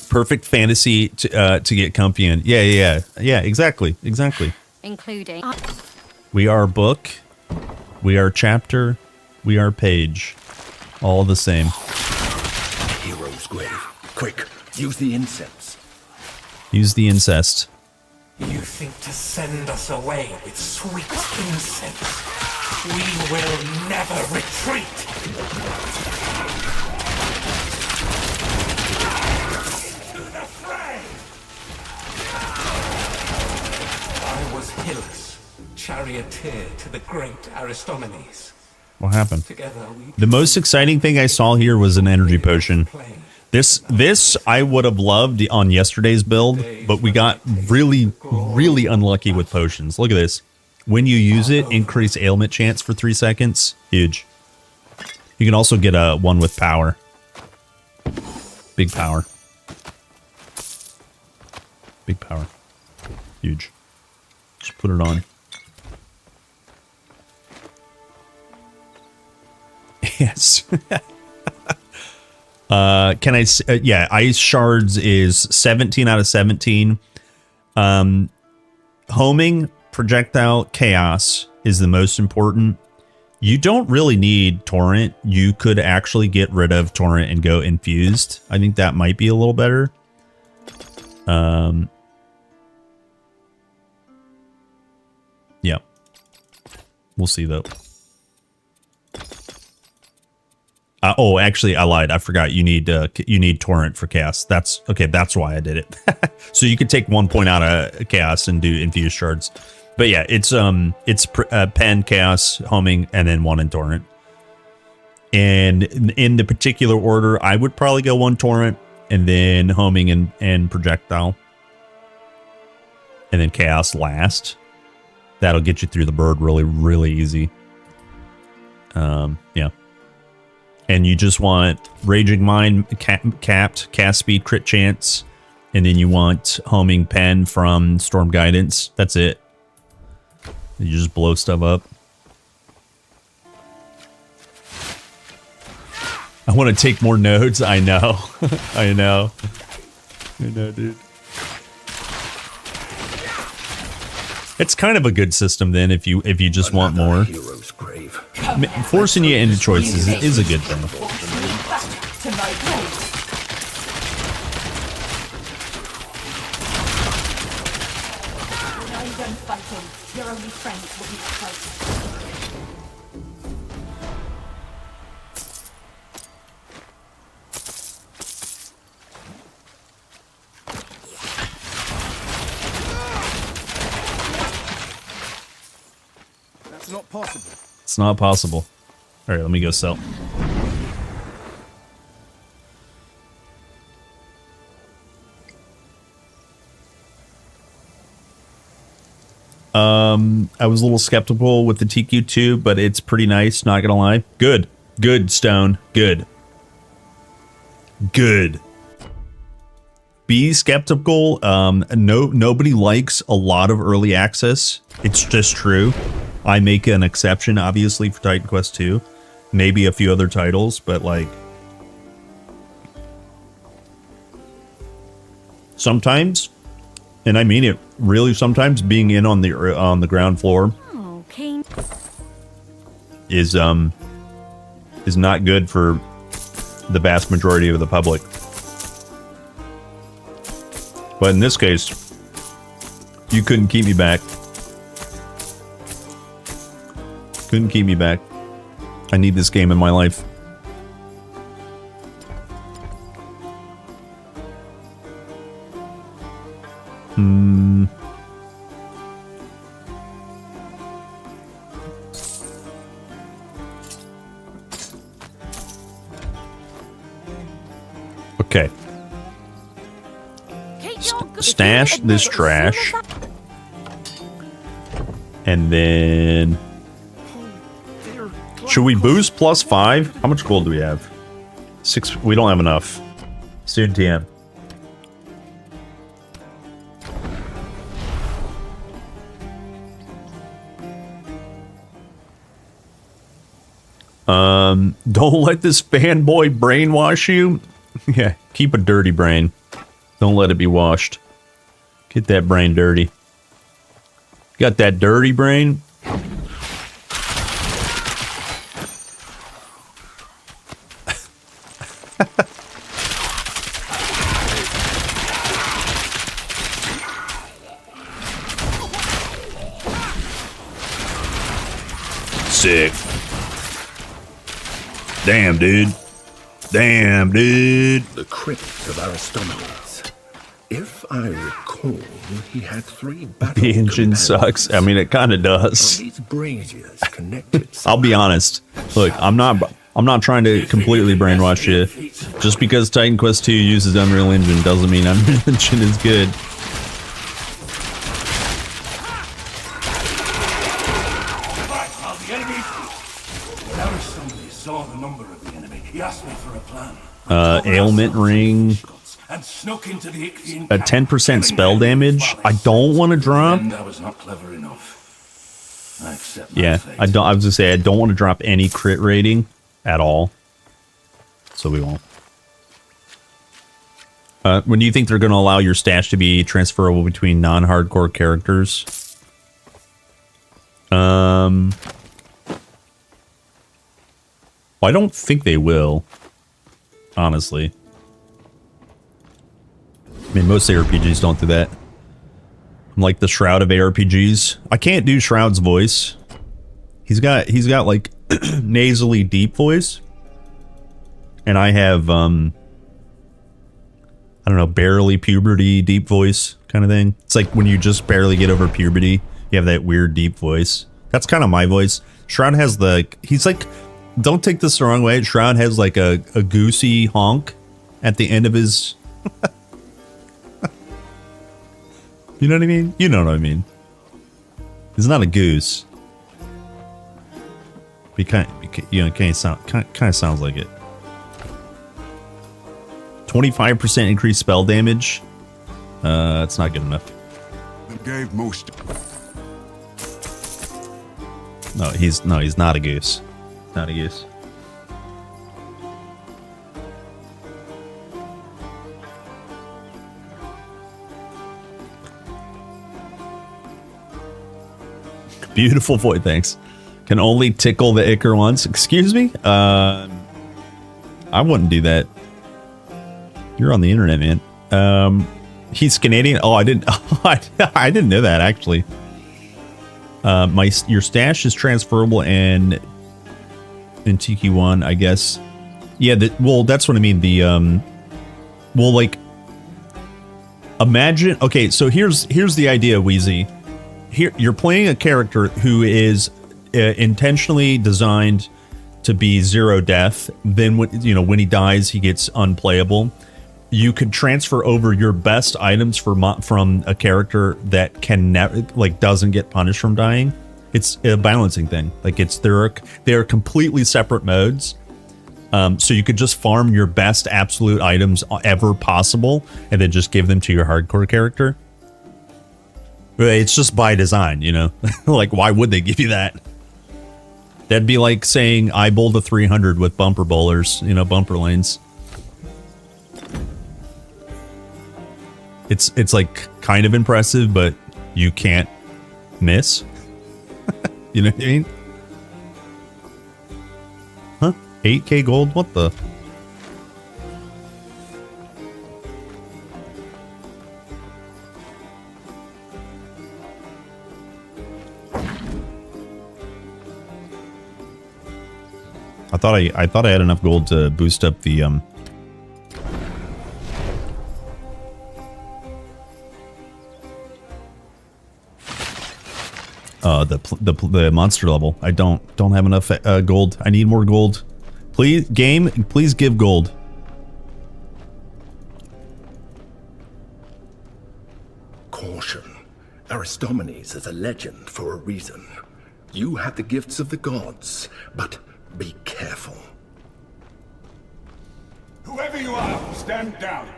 Perfect fantasy to get comfy in. Yeah, exactly. Including... We are book, we are chapter, we are page. All the same. Hero's grave. Quick, use the incense. Use the incest. You think to send us away with sweet incense? We will never retreat! To the fray! I was Hylas, charioteer to the great Aristomenes. What happened? Together we... The most exciting thing I saw here was an energy potion. This I would have loved on yesterday's build, but we got really unlucky with potions. Look at this. When you use it, increase ailment chance for 3 seconds. Huge. You can also get a one with power. Big power. Big power. Huge. Just put it on. Yes. Can I? Yeah, ice shards is 17 out of 17. Homing, projectile, chaos is the most important. You don't really need torrent. You could actually get rid of torrent and go infused. I think that might be a little better. Yeah. We'll see though. Oh, actually, I lied. I forgot. You need torrent for chaos. That's okay. That's why I did it. So you could take 1 point out of chaos and do infused shards. But yeah, it's pen, chaos, homing, and then 1 in torrent. And in the particular order, I would probably go 1 torrent, and then homing and projectile, and then chaos last. That'll get you through the bird really easy. Yeah. And you just want Raging Mind capped, cast speed, crit chance. And then you want Homing Pen from Storm Guidance. That's it. You just blow stuff up. I want to take more nodes. I know. I know. I know, dude. It's kind of a good system then if you just want more. Forcing you into choices is a good thing. That's not possible. It's not possible. All right, let me go sell. I was a little skeptical with the TQ2, but it's pretty nice, not gonna lie. Good. Good, Stone. Good. Good. Be skeptical. Nobody likes a lot of early access. It's just true. I make an exception, obviously, for Titan Quest 2. Maybe a few other titles, but like... sometimes, and I mean it, really sometimes being in on the ground floor is not good for the vast majority of the public. But in this case, you couldn't keep me back. Couldn't keep me back. I need this game in my life. Okay. Stash this trash. And then... should we boost +5? How much gold do we have? 6. We don't have enough. Soon TM. Don't let this fanboy brainwash you. Yeah, keep a dirty brain. Don't let it be washed. Get that brain dirty. Got that dirty brain? Sick. Damn, dude. Damn, dude. The crypt of Aristomenes. If I recall, he had 3 battle The engine companions. sucks. I mean, it kind of does. Are these braziers connected? I'll be honest. Look, I'm not trying to completely brainwash you. Just because Titan Quest 2 uses Unreal Engine doesn't mean Unreal Engine is good. Ailment ring. And snuck into the Ichthian A 10% spell damage. I don't want to drop. I was not clever enough. I accept my Yeah, fate. I was gonna say I don't want to drop any crit rating at all. So we won't. When do you think they're going to allow your stash to be transferable between non-hardcore characters? Well, I don't think they will. Honestly. I mean, most ARPGs don't do that. I'm like the Shroud of ARPGs. I can't do Shroud's voice. He's got like nasally deep voice. And I have I don't know, barely puberty deep voice kind of thing. It's like when you just barely get over puberty, you have that weird deep voice. That's kind of my voice. Shroud has he's like, don't take this the wrong way. Shroud has like a goosey honk at the end of his You know what I mean? You know what I mean. He's not a goose. He kind of sounds like it. 25% increased spell damage. It's not good enough. Gave most. No, he's not a goose. Not a goose. Beautiful voice, thanks. Can only tickle the ichor once. Excuse me? I wouldn't do that. You're on the internet, man. He's Canadian. Oh, I didn't I didn't know that actually. Your stash is transferable in TQ1, I guess. Yeah, well, that's what I mean. Well, like, imagine. Okay, so here's the idea, Wheezy. Here, you're playing a character who is intentionally designed to be zero death. Then when he dies, he gets unplayable. You could transfer over your best items from a character that can never, like, doesn't get punished from dying. It's a balancing thing. Like, they're completely separate modes. So you could just farm your best absolute items ever possible, and then just give them to your hardcore character. It's just by design, you know? Like, why would they give you that? That'd be like saying I bowled a 300 with bumper bowlers, bumper lanes. It's like kind of impressive, but you can't miss. You know what I mean? Huh? 8k gold? What the? I thought I had enough gold to boost up the the monster level. I don't have enough gold. I need more gold. Please, game, please give gold. Caution. Aristomenes is a legend for a reason. You have the gifts of the gods, but be careful. Whoever you are, stand down.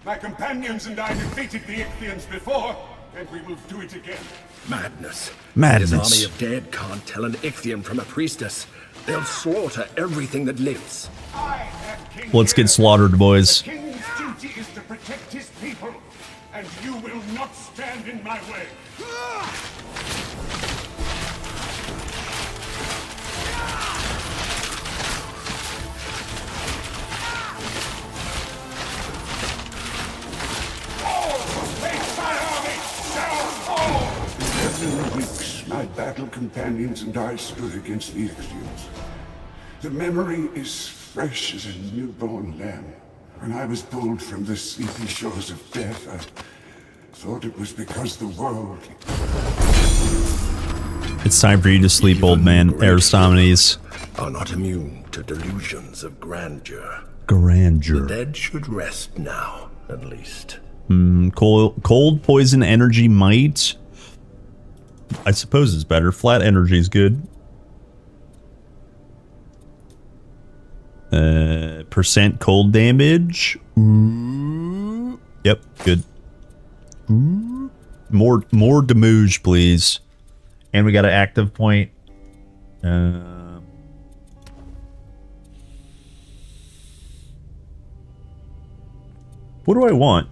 My companions and I defeated the Ichthians before, and we will do it again. Madness. Madness. This army of dead can't tell an Ichthian from a priestess. They'll slaughter everything that lives. Let's get slaughtered, boys. The king's duty is to protect his people, and you will not stand in my way. For 11 weeks, my battle companions and I stood against the Ixians. The memory is fresh as a newborn lamb. When I was pulled from the sleepy shores of death, I thought it was because the world... It's time for you to sleep, old man. Aristomenes. Are not immune to delusions of grandeur. Grandeur. The dead should rest now, at least. Cold poison energy might. I suppose it's better. Flat energy is good. Percent cold damage. Ooh. Yep, good. Ooh. More damage, please. And we got an active point. What do I want?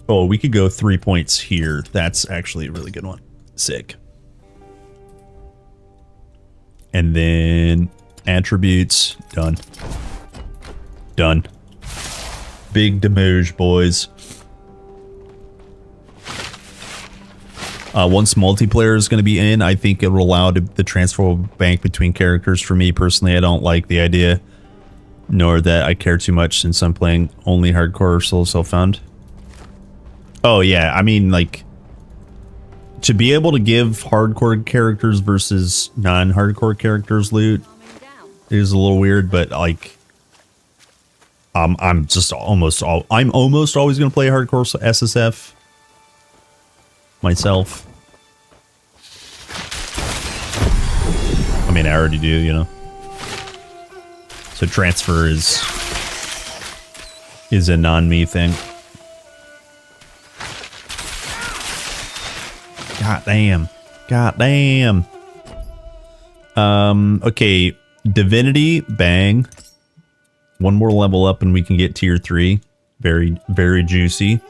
Oh, we could go 3 points here. That's actually a really good one. Sick. And then attributes. Done. Done. Big damage, boys. Once multiplayer is going to be in, I think it will allow the transfer bank between characters. For me personally, I don't like the idea, nor that I care too much since I'm playing only hardcore solo self-found. Oh yeah, I mean, like, to be able to give hardcore characters versus non-hardcore characters loot is a little weird, but like, I'm almost always gonna play hardcore SSF myself. I mean, I already do, you know. So transfer is a non-me thing. God damn. God damn. Okay. Divinity, bang. One more level up and we can get tier 3. Very, very juicy.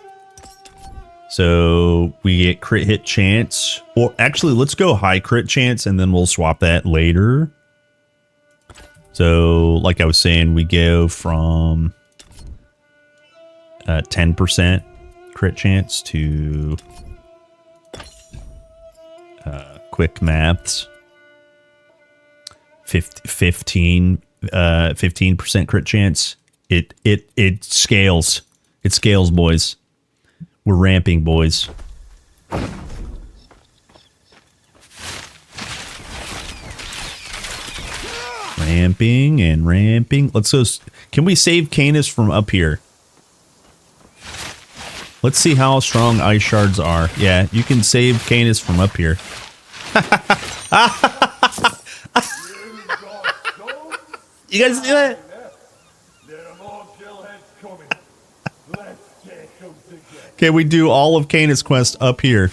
So we get crit hit chance. Or actually, let's go high crit chance and then we'll swap that later. So, like I was saying, we go from 10% crit chance to quick maths. 15% crit chance. It scales. It scales, boys. We're ramping, boys. Ramping and ramping. Let's go. Can we save Canis from up here? Let's see how strong ice shards are. Yeah, you can save Canis from up here. You guys see that? Can we do all of Canis quest up here?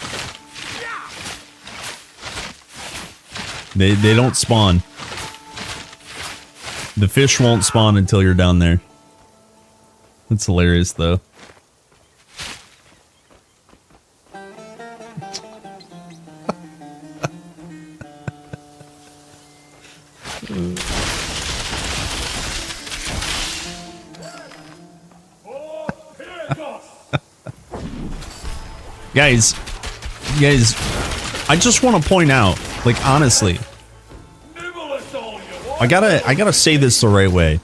They don't spawn. The fish won't spawn until you're down there. That's hilarious, though. Guys, I just want to point out, like, honestly, I gotta say this the right way,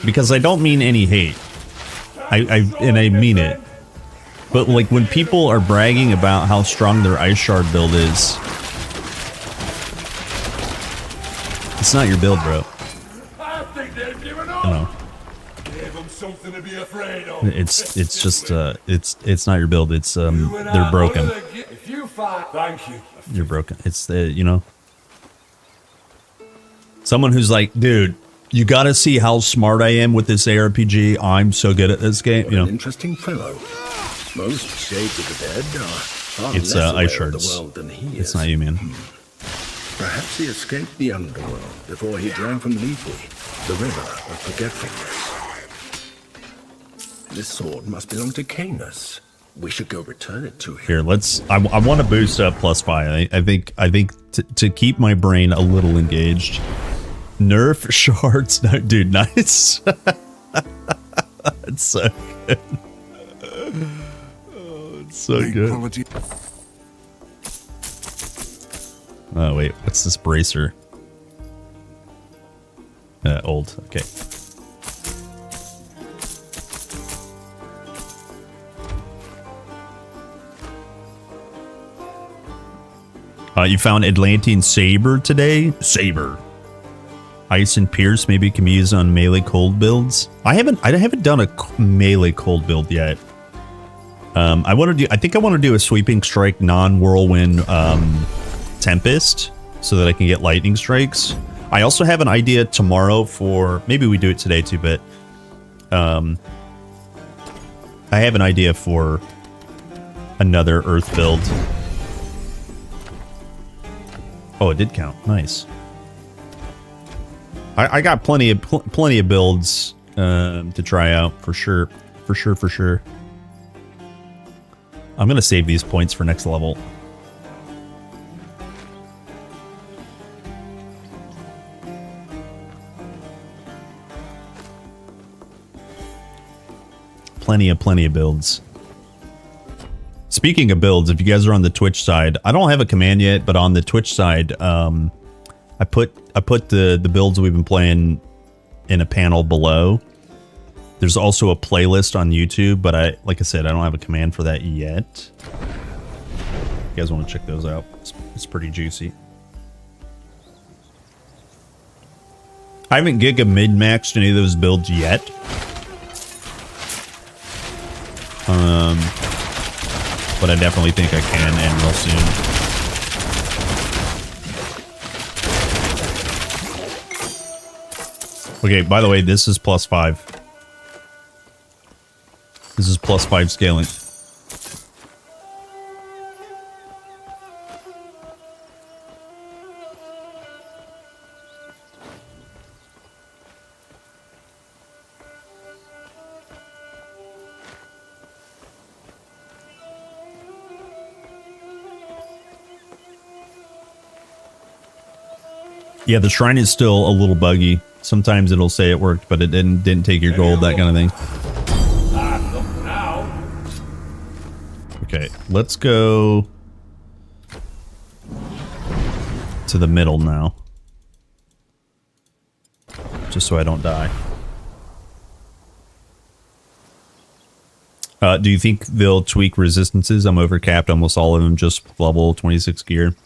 because I don't mean any hate. I mean it. But like, when people are bragging about how strong their ice shard build is, it's not your build, bro. I think they've given up. No. Give them something to be afraid of. It's just it's not your build. It's they're broken. If you fight, thank you. You're broken. It's you know, someone who's like, dude, you got to see how smart I am with this ARPG. I'm so good at this game. You know, An interesting fellow. Most shades of the dead are far it's less aware ice of the shards. world than he It's is. not you, man. Perhaps he escaped the underworld before he drank from Lethe, the river of forgetfulness. This sword must belong to Canis. We should go return it to him. Here, let's. I want to boost up +5. I think to keep my brain a little engaged. Nerf shards, no, dude, nice. It's so good. Oh, it's so good. Oh wait, what's this bracer? Old. Okay. You found Atlantean Saber today? Saber. Ice and Pierce maybe can be used on melee cold builds. I haven't done a melee cold build yet. I think I want to do a sweeping strike non-whirlwind Tempest so that I can get lightning strikes. I also have an idea tomorrow for, maybe we do it today too, but I have an idea for another earth build. Oh, it did count. Nice. I got plenty of builds to try out for sure. For sure. I'm gonna save these points for next level. Plenty of builds. Speaking of builds, if you guys are on the Twitch side, I don't have a command yet, but on the Twitch side, I put the builds we've been playing in a panel below. There's also a playlist on YouTube, but like I said, I don't have a command for that yet. You guys want to check those out? It's pretty juicy. I haven't giga mid-maxed any of those builds yet. But I definitely think I can, and real soon. Okay, by the way, this is +5. This is +5 scaling. Yeah, the shrine is still a little buggy. Sometimes it'll say it worked, but it didn't take your gold, that kind of thing. Okay, let's go to the middle now. Just so I don't die. Do you think they'll tweak resistances? I'm overcapped almost all of them, just level 26 gear.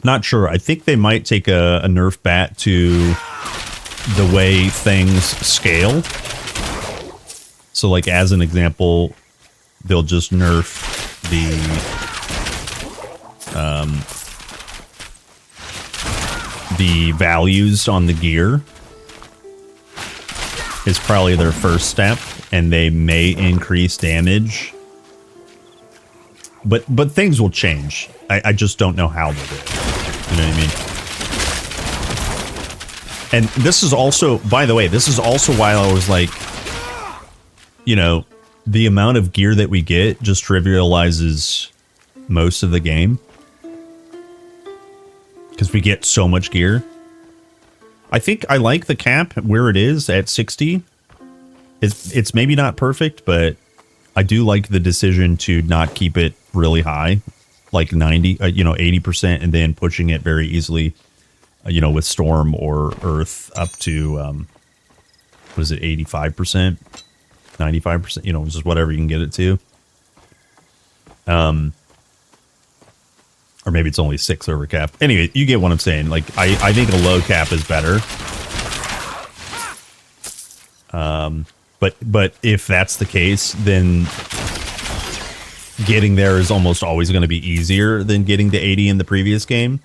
Not sure. I think they might take a nerf bat to the way things scale. So, like, as an example, they'll just nerf the values on the gear. Is probably their first step, and they may increase damage. But things will change. I just don't know how they'll do it. You know what I mean? And this is also, by the way, this is also why I was like, you know, the amount of gear that we get just trivializes most of the game. Because we get so much gear. I think I like the cap where it is at 60. It's maybe not perfect, but I do like the decision to not keep it really high. Like 90, 80%, and then pushing it very easily, with Storm or Earth up to, what is it, 85%, 95%, just whatever you can get it to. Or maybe it's only 6 over cap. Anyway, you get what I'm saying. Like, I think a low cap is better. But if that's the case, then getting there is almost always going to be easier than getting to 80 in the previous game.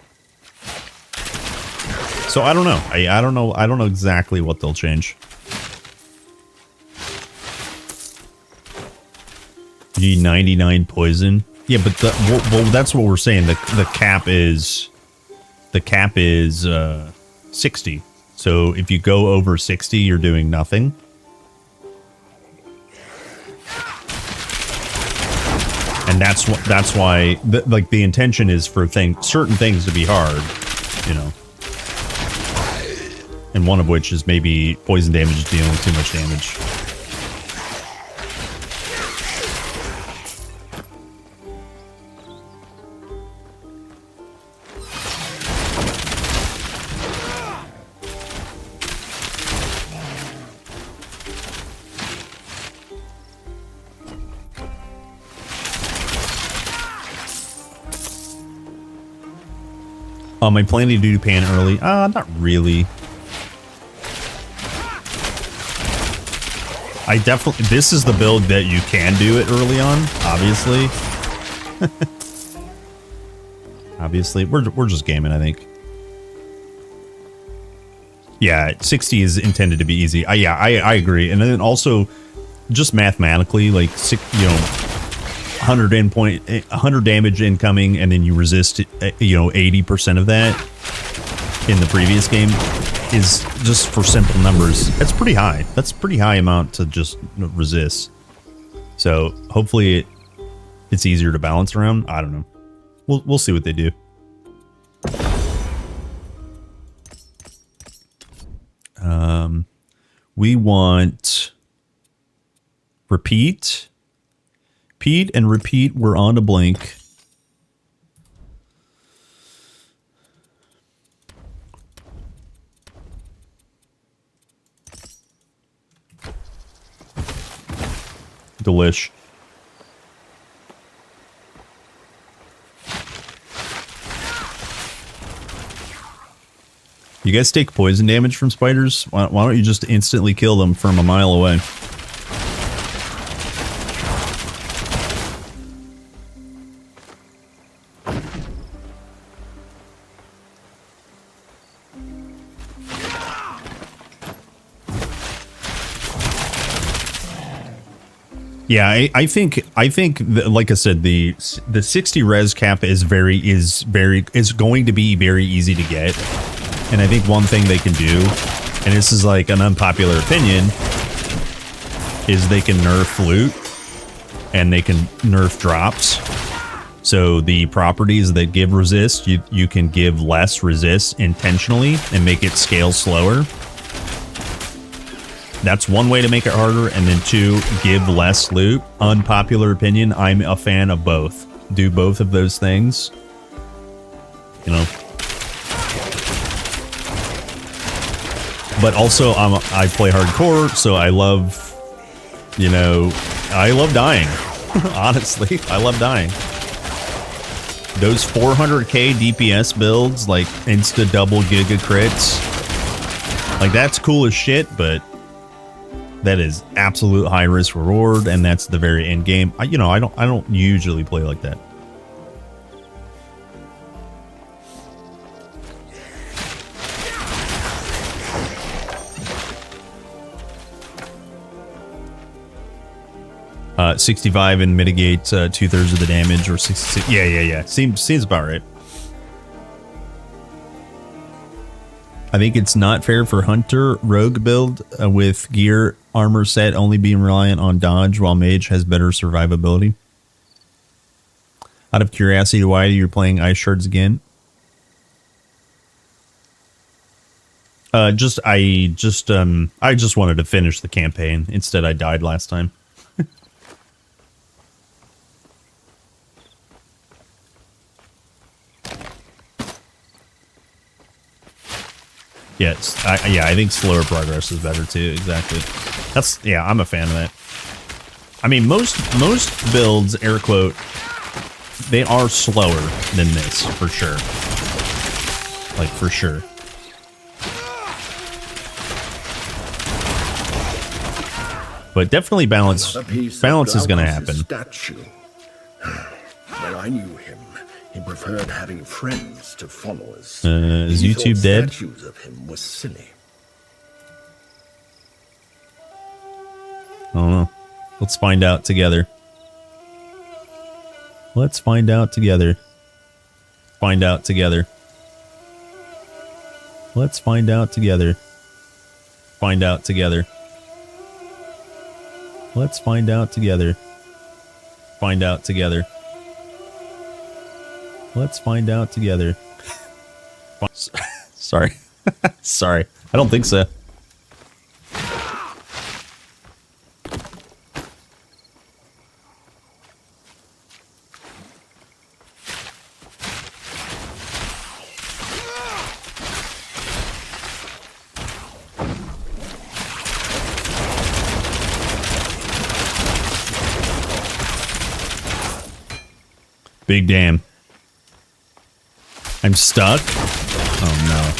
So I don't know. I don't know exactly what they'll change. You need 99 poison. Yeah, but well, that's what we're saying. The cap is 60. So if you go over 60, you're doing nothing. And that's why the intention is for certain things to be hard, you know. And one of which is maybe poison damage is dealing too much damage. Am I planning to do pan early? Not really. I definitely... This is the build that you can do it early on, obviously. Obviously. We're just gaming, I think. Yeah, 60 is intended to be easy. Yeah, I agree. And then also, just mathematically, like, 100 damage incoming, and then you resist, 80% of that in the previous game is just for simple numbers. That's pretty high. That's a pretty high amount to just resist. So hopefully it's easier to balance around. I don't know. We'll see what they do. We want repeat. Repeat and repeat. We're on to blink. Delish. You guys take poison damage from spiders? Why don't you just instantly kill them from a mile away? Yeah, I think like I said, the 60 res cap is going to be very easy to get. And I think one thing they can do, and this is like an unpopular opinion, is they can nerf loot and they can nerf drops. So the properties that give resist, you can give less resist intentionally and make it scale slower. That's one way to make it harder. And then two, give less loot. Unpopular opinion, I'm a fan of both. Do both of those things. You know. But also, I play hardcore, so I love, I love dying. Honestly, I love dying. Those 400k DPS builds, like insta double giga crits, like that's cool as shit, but that is absolute high risk reward, and that's the very end game. I don't usually play like that. Uh, 65 and mitigate 2/3 of the damage, or 66. Yeah. Seems about right. I think it's not fair for Hunter Rogue build with gear armor set only being reliant on dodge, while Mage has better survivability. Out of curiosity, why you're playing Ice Shards again? I just wanted to finish the campaign. Instead, I died last time. Yes, I think slower progress is better too. Exactly. I'm a fan of that. I mean, most builds, air quote, they are slower than this for sure. Like for sure. But definitely balance is going to happen. When I knew him, he preferred having friends to followers. Is YouTube dead? Statues of him was silly. I don't know. Let's find out together. Let's find out together. Find out together. Let's find out together. Find out together. Let's find out together. Find out together. Let's find out together. Sorry. Sorry. I don't think so. Big damn. I'm stuck? Oh no.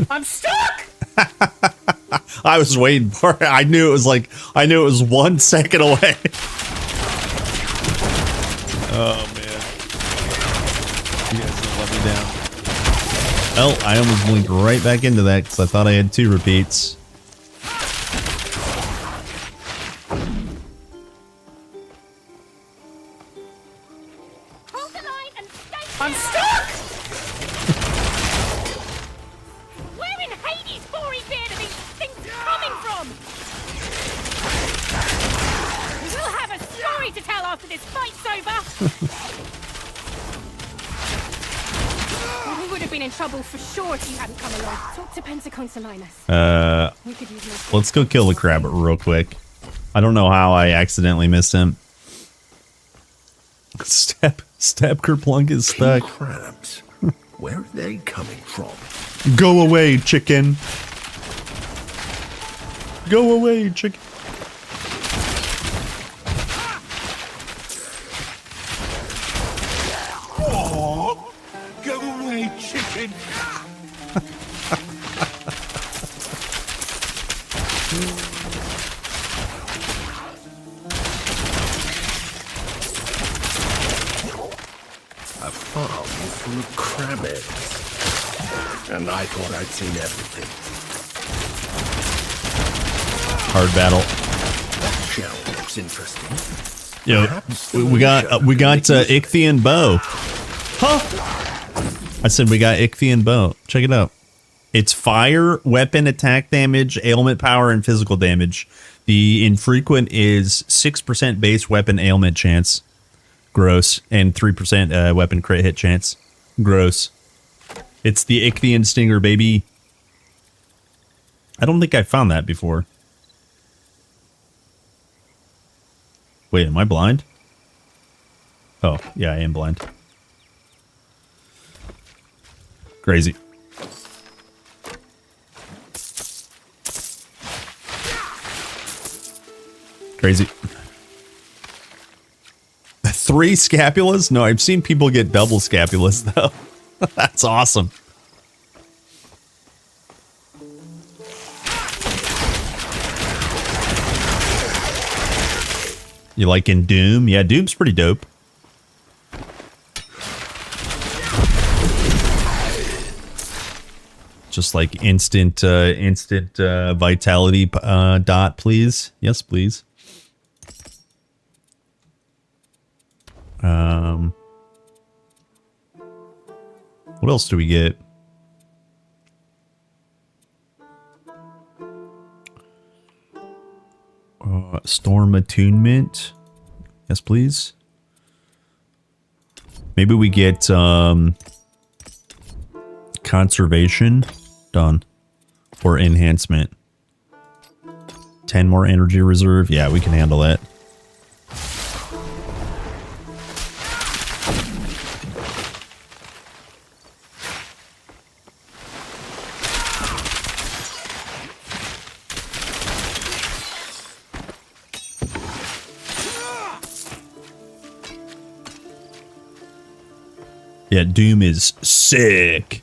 I'm stuck! I was waiting for it. I knew it was 1 second away. Oh man. You guys just let me down. Oh, I almost blinked right back into that because I thought I had 2 repeats. I'm stuck! Where in Hades' gory beard are these things coming from? We'll have a story to tell after this fight's over. We would have been in trouble for sure if you hadn't come along. Talk to Pentacon Linus. We could use more. Let's go kill the crab real quick. I don't know how I accidentally missed him. Stab Kerplunk is stuck. Crabs. Where are they coming from? Go away, chicken. Go away, chicken. Oh, go away, chicken. A farm full of crab eggs. And I thought I'd seen everything. Hard battle. That shell looks interesting. Yo, we got Ichthian bow. Huh? I said we got Ichthian bow. Check it out. It's fire, weapon, attack damage, ailment power, and physical damage. The infrequent is 6% base weapon ailment chance. Gross. And 3% weapon crit hit chance. Gross. It's the Ichthian Stinger, baby. I don't think I found that before. Wait, am I blind? Oh, yeah, I am blind. Crazy. Crazy. 3 scapulas? No, I've seen people get double scapulas, though. That's awesome. You like in Doom? Yeah, Doom's pretty dope. Just like instant vitality dot, please. Yes, please. What else do we get? Storm attunement. Yes, please. Maybe we get conservation done or enhancement. 10 more energy reserve. Yeah, we can handle that. Yeah, Doom is sick.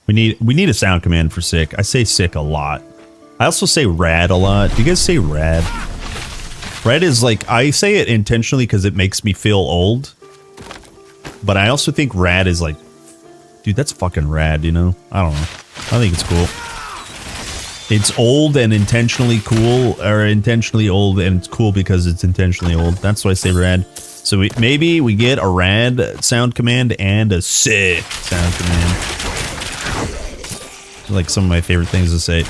We need a sound command for sick. I say sick a lot. I also say rad a lot. Do you guys say rad? Rad is like, I say it intentionally because it makes me feel old. But I also think rad is like, dude, that's fucking rad, you know? I don't know. I think it's cool. It's old and intentionally cool, or intentionally old and it's cool because it's intentionally old. That's why I say rad. So maybe we get a rad sound command and a sick sound command. Like some of my favorite things to say.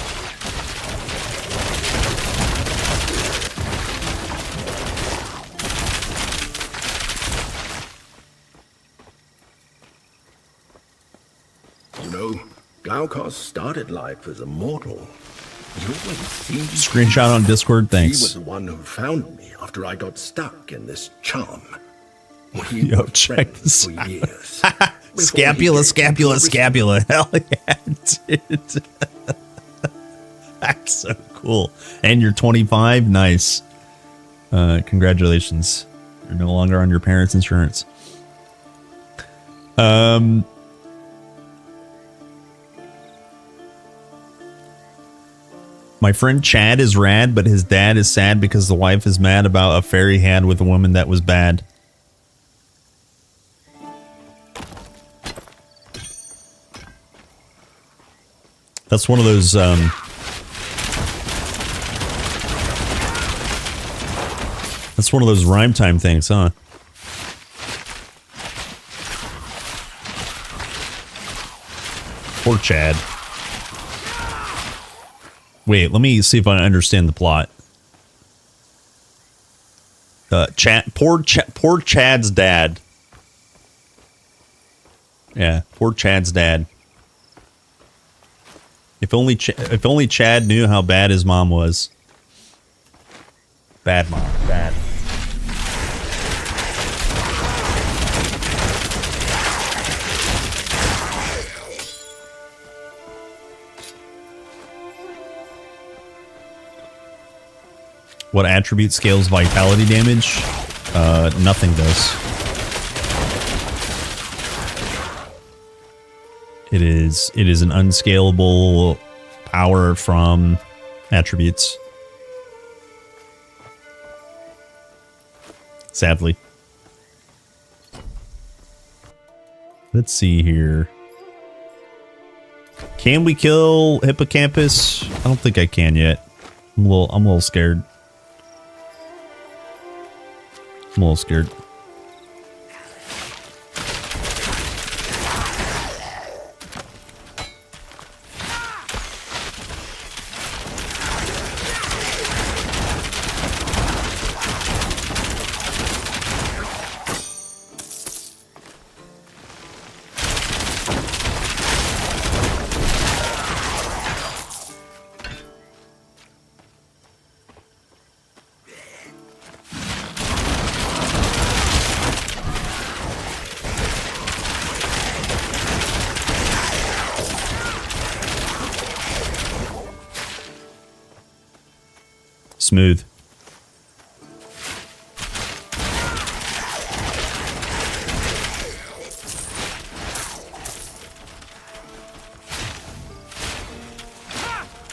You know, Glaucus started life as a mortal. He always seemed Screenshot on Discord, thanks. He was the one who found me after I got stuck in this charm. We Yo, were check friends this for out. years. Scapula, scapula, scapula. Hell yeah, dude. That's so cool. And you're 25? Nice. Congratulations. You're no longer on your parents' insurance. My friend Chad is rad, but his dad is sad because the wife is mad about a affair he had with a woman that was bad. That's one of those, that's one of those rhyme time things, huh? Poor Chad. Wait, let me see if I understand the plot. Poor Chad's dad. Yeah, poor Chad's dad. If only Chad knew how bad his mom was. Bad mom, bad. What attribute scales vitality damage? Nothing does. It is an unscalable power from attributes. Sadly. Let's see here. Can we kill Hippocampus? I don't think I can yet. I'm a little scared. I'm a little scared. Smooth.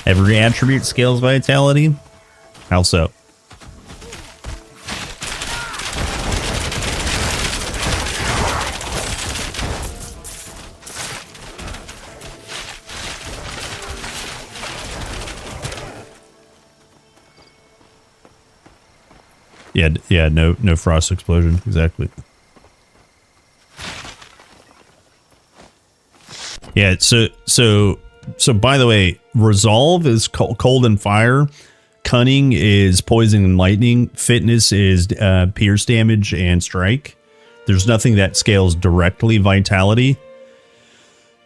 Every attribute scales vitality? How so? Yeah, no frost explosion, exactly. Yeah, so by the way, resolve is cold and fire, cunning is poison and lightning, fitness is pierce damage and strike. There's nothing that scales directly vitality.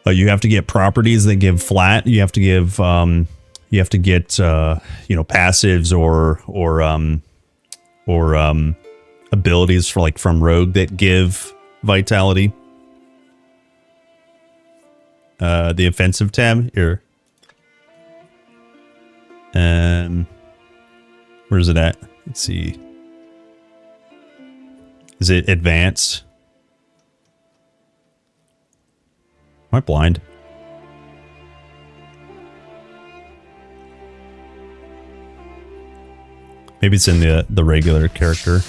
You have to get properties that give flat. You have to give passives or abilities from rogue that give vitality. The offensive tab here. Where's it at? Let's see. Is it advanced? Am I blind? Maybe it's in the regular character.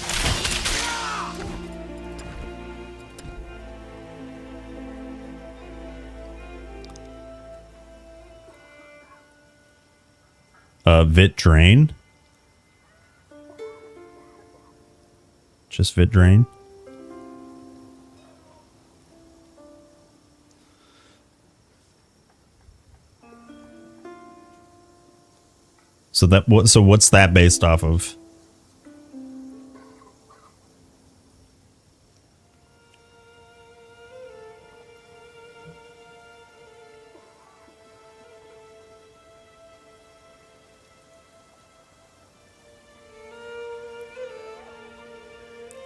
Vit Drain. Just Vit Drain. So what's that based off of?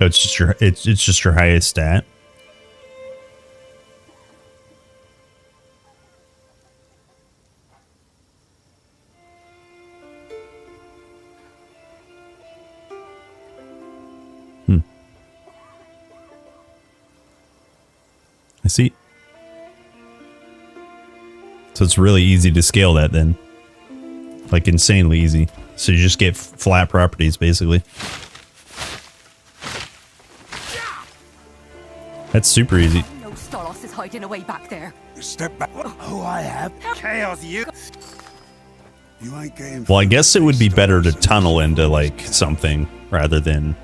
Oh, it's just your highest stat. I see. So it's really easy to scale that then. Like insanely easy. So you just get flat properties basically. That's super easy. No, Stolos is hiding away back there. Step back. Oh, I have. Chaos, you. You ain't getting. Well, I guess it would be better to tunnel into like something rather than,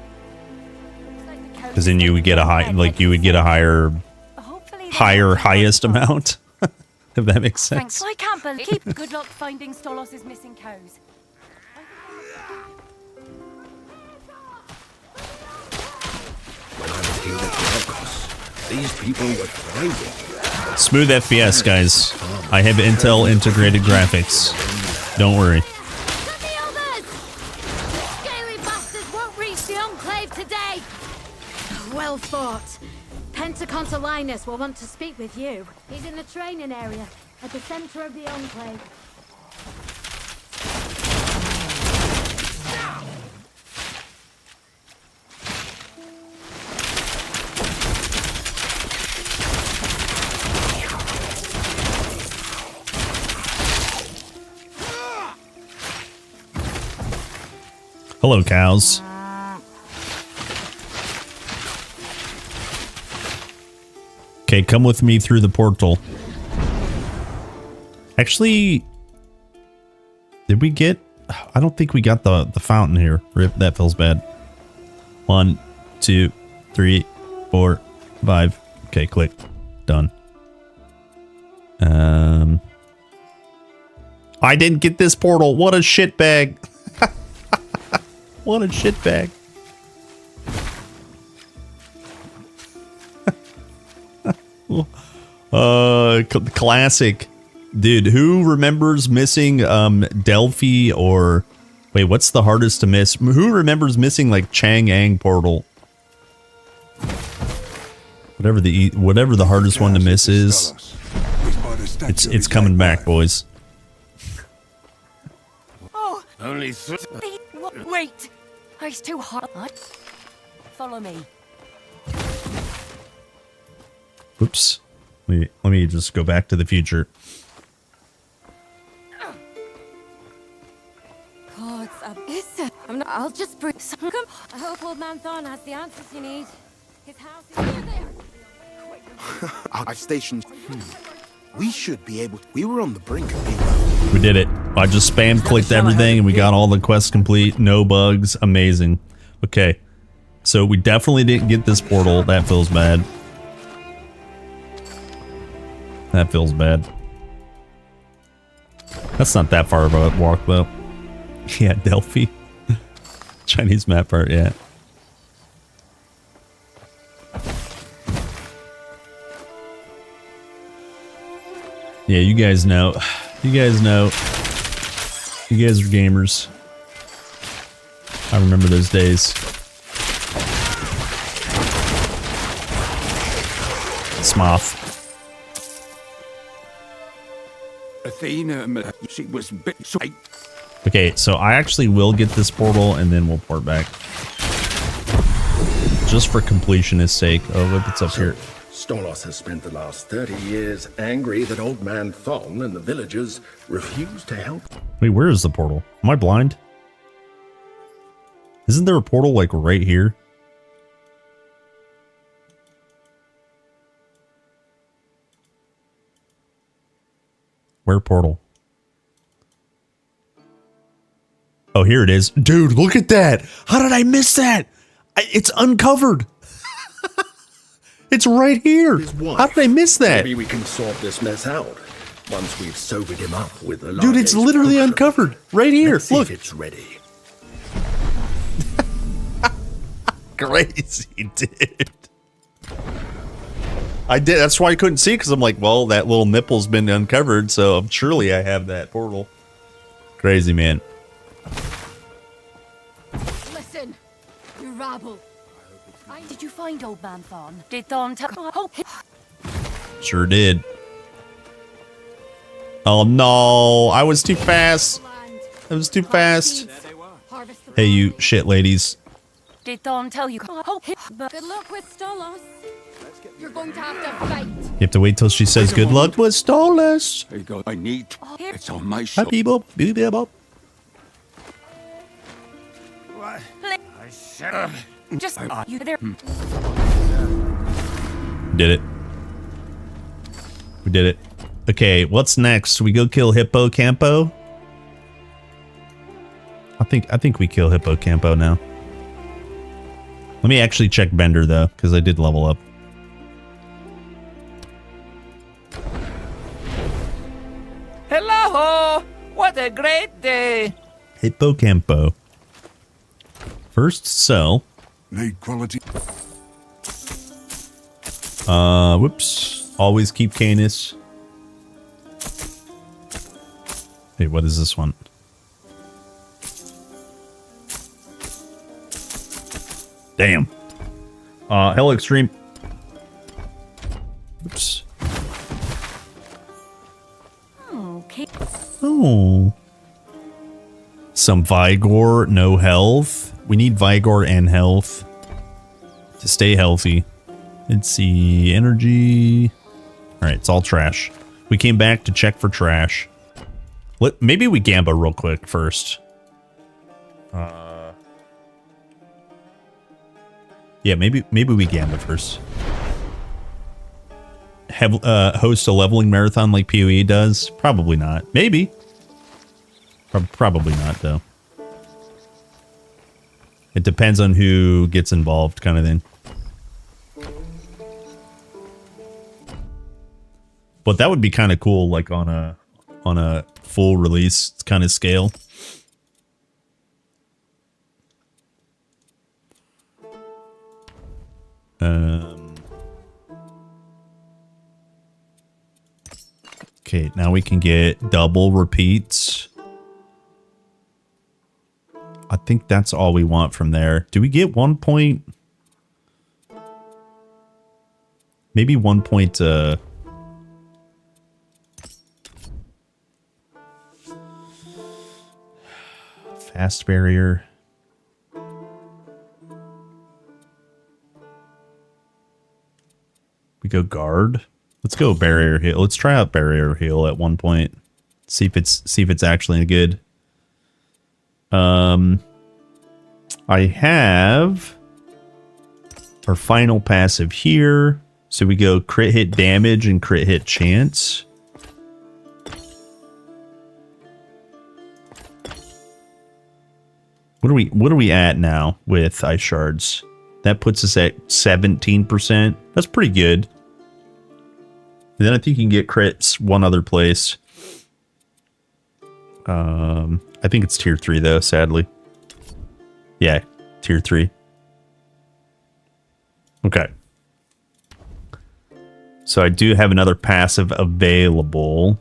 because then you would get a highest amount. If that makes sense. Thanks. I can't believe. Good luck finding Stolos' missing cows. When I was here at Delcos, these people were thriving. Smooth FPS, guys. I have Intel integrated graphics. Don't worry. The others! Scaly bastards won't reach the Enclave today! Well fought. Pentaconta Linus will want to speak with you. He's in the training area, at the center of the Enclave. Hello, cows. Okay, come with me through the portal. Actually, did we get... I don't think we got the fountain here. Rip, that feels bad. 1, 2, 3, 4, 5. Okay, click. Done. I didn't get this portal. What a shitbag. What a shitbag. Classic. Dude, who remembers missing Delphi or... Wait, what's the hardest to miss? Who remembers missing like Chang'an portal? Whatever the hardest one to miss is. It's coming back, boys. Oh, wait. It's too hot. Follow me. Oops. Let me just go back to the future. I'll just bring some. I hope old man Thorn has the answers you need. His house is near there. I've stationed. We should be able. We were on the brink of being. We did it. I just spam clicked everything and we got all the quests complete. No bugs. Amazing. Okay. So we definitely didn't get this portal. That feels bad. That feels bad. That's not that far of a walk though. Yeah, Delphi. Chinese map art, yeah. Yeah, you guys know. You guys know. You guys are gamers. I remember those days. Smoth. Athena, she was bit. Okay, so I actually will get this portal and then we'll port back. Just for completionist's sake. Oh, look, it's up here. Stolos has spent the last 30 years angry that old man Thon and the villagers refuse to help. Wait, where is the portal? Am I blind? Isn't there a portal like right here? Where portal? Oh, here it is. Dude, look at that. How did I miss that? It's uncovered. It's right here. How did I miss that? Maybe we can sort this mess out once we've sobered him up with the Dude, it's literally uncovered. Right here. Let's see Look. if it's ready. Crazy, dude. I did. That's why I couldn't see, because I'm like, well, that little nipple's been uncovered, so surely I have that portal. Crazy, man. Listen, you rabble. Did you find old man Thorn? Did Thorn tell? Oh, Sure did. Oh no, I was too fast. I was too fast. Hey, you shit ladies. did Thorn tell you? Oh, but good luck with Stolos. You're going to have to fight. You have to wait till she says good luck with Stolas. There you go. I need. It's on my Hi, shoulder. people. Boop. Just you there. Did it. We did it. Okay, what's next? We go kill Hippo Campo? I think we kill Hippo Campo now. Let me actually check Bender though, because I did level up. Hello! What a great day! Hippo Campo. First sell. Need quality. Whoops. Always keep Canis. Hey, what is this one? Damn. Hell Extreme. Oops. Okay. Oh. Some Vigor, no health. We need Vigor and health to stay healthy. Let's see. Energy. Alright, it's all trash. We came back to check for trash. Maybe we Gamba real quick first. Yeah, maybe we Gamba first. Host a leveling marathon like PoE does? Probably not. Maybe. Probably not, though. It depends on who gets involved, kind of thing. But that would be kind of cool, like on a full release kind of scale. Okay, now we can get double repeats. I think that's all we want from there. Do we get 1 point? Maybe 1 point, fast barrier. We go guard. Let's go barrier heal. Let's try out barrier heal at 1 point. See if it's actually good. I have our final passive here. So we go crit hit damage and crit hit chance. What are we at now with ice shards? That puts us at 17%. That's pretty good. And then I think you can get crits one other place. I think it's tier 3 though, sadly. Yeah, tier 3. Okay. So I do have another passive available.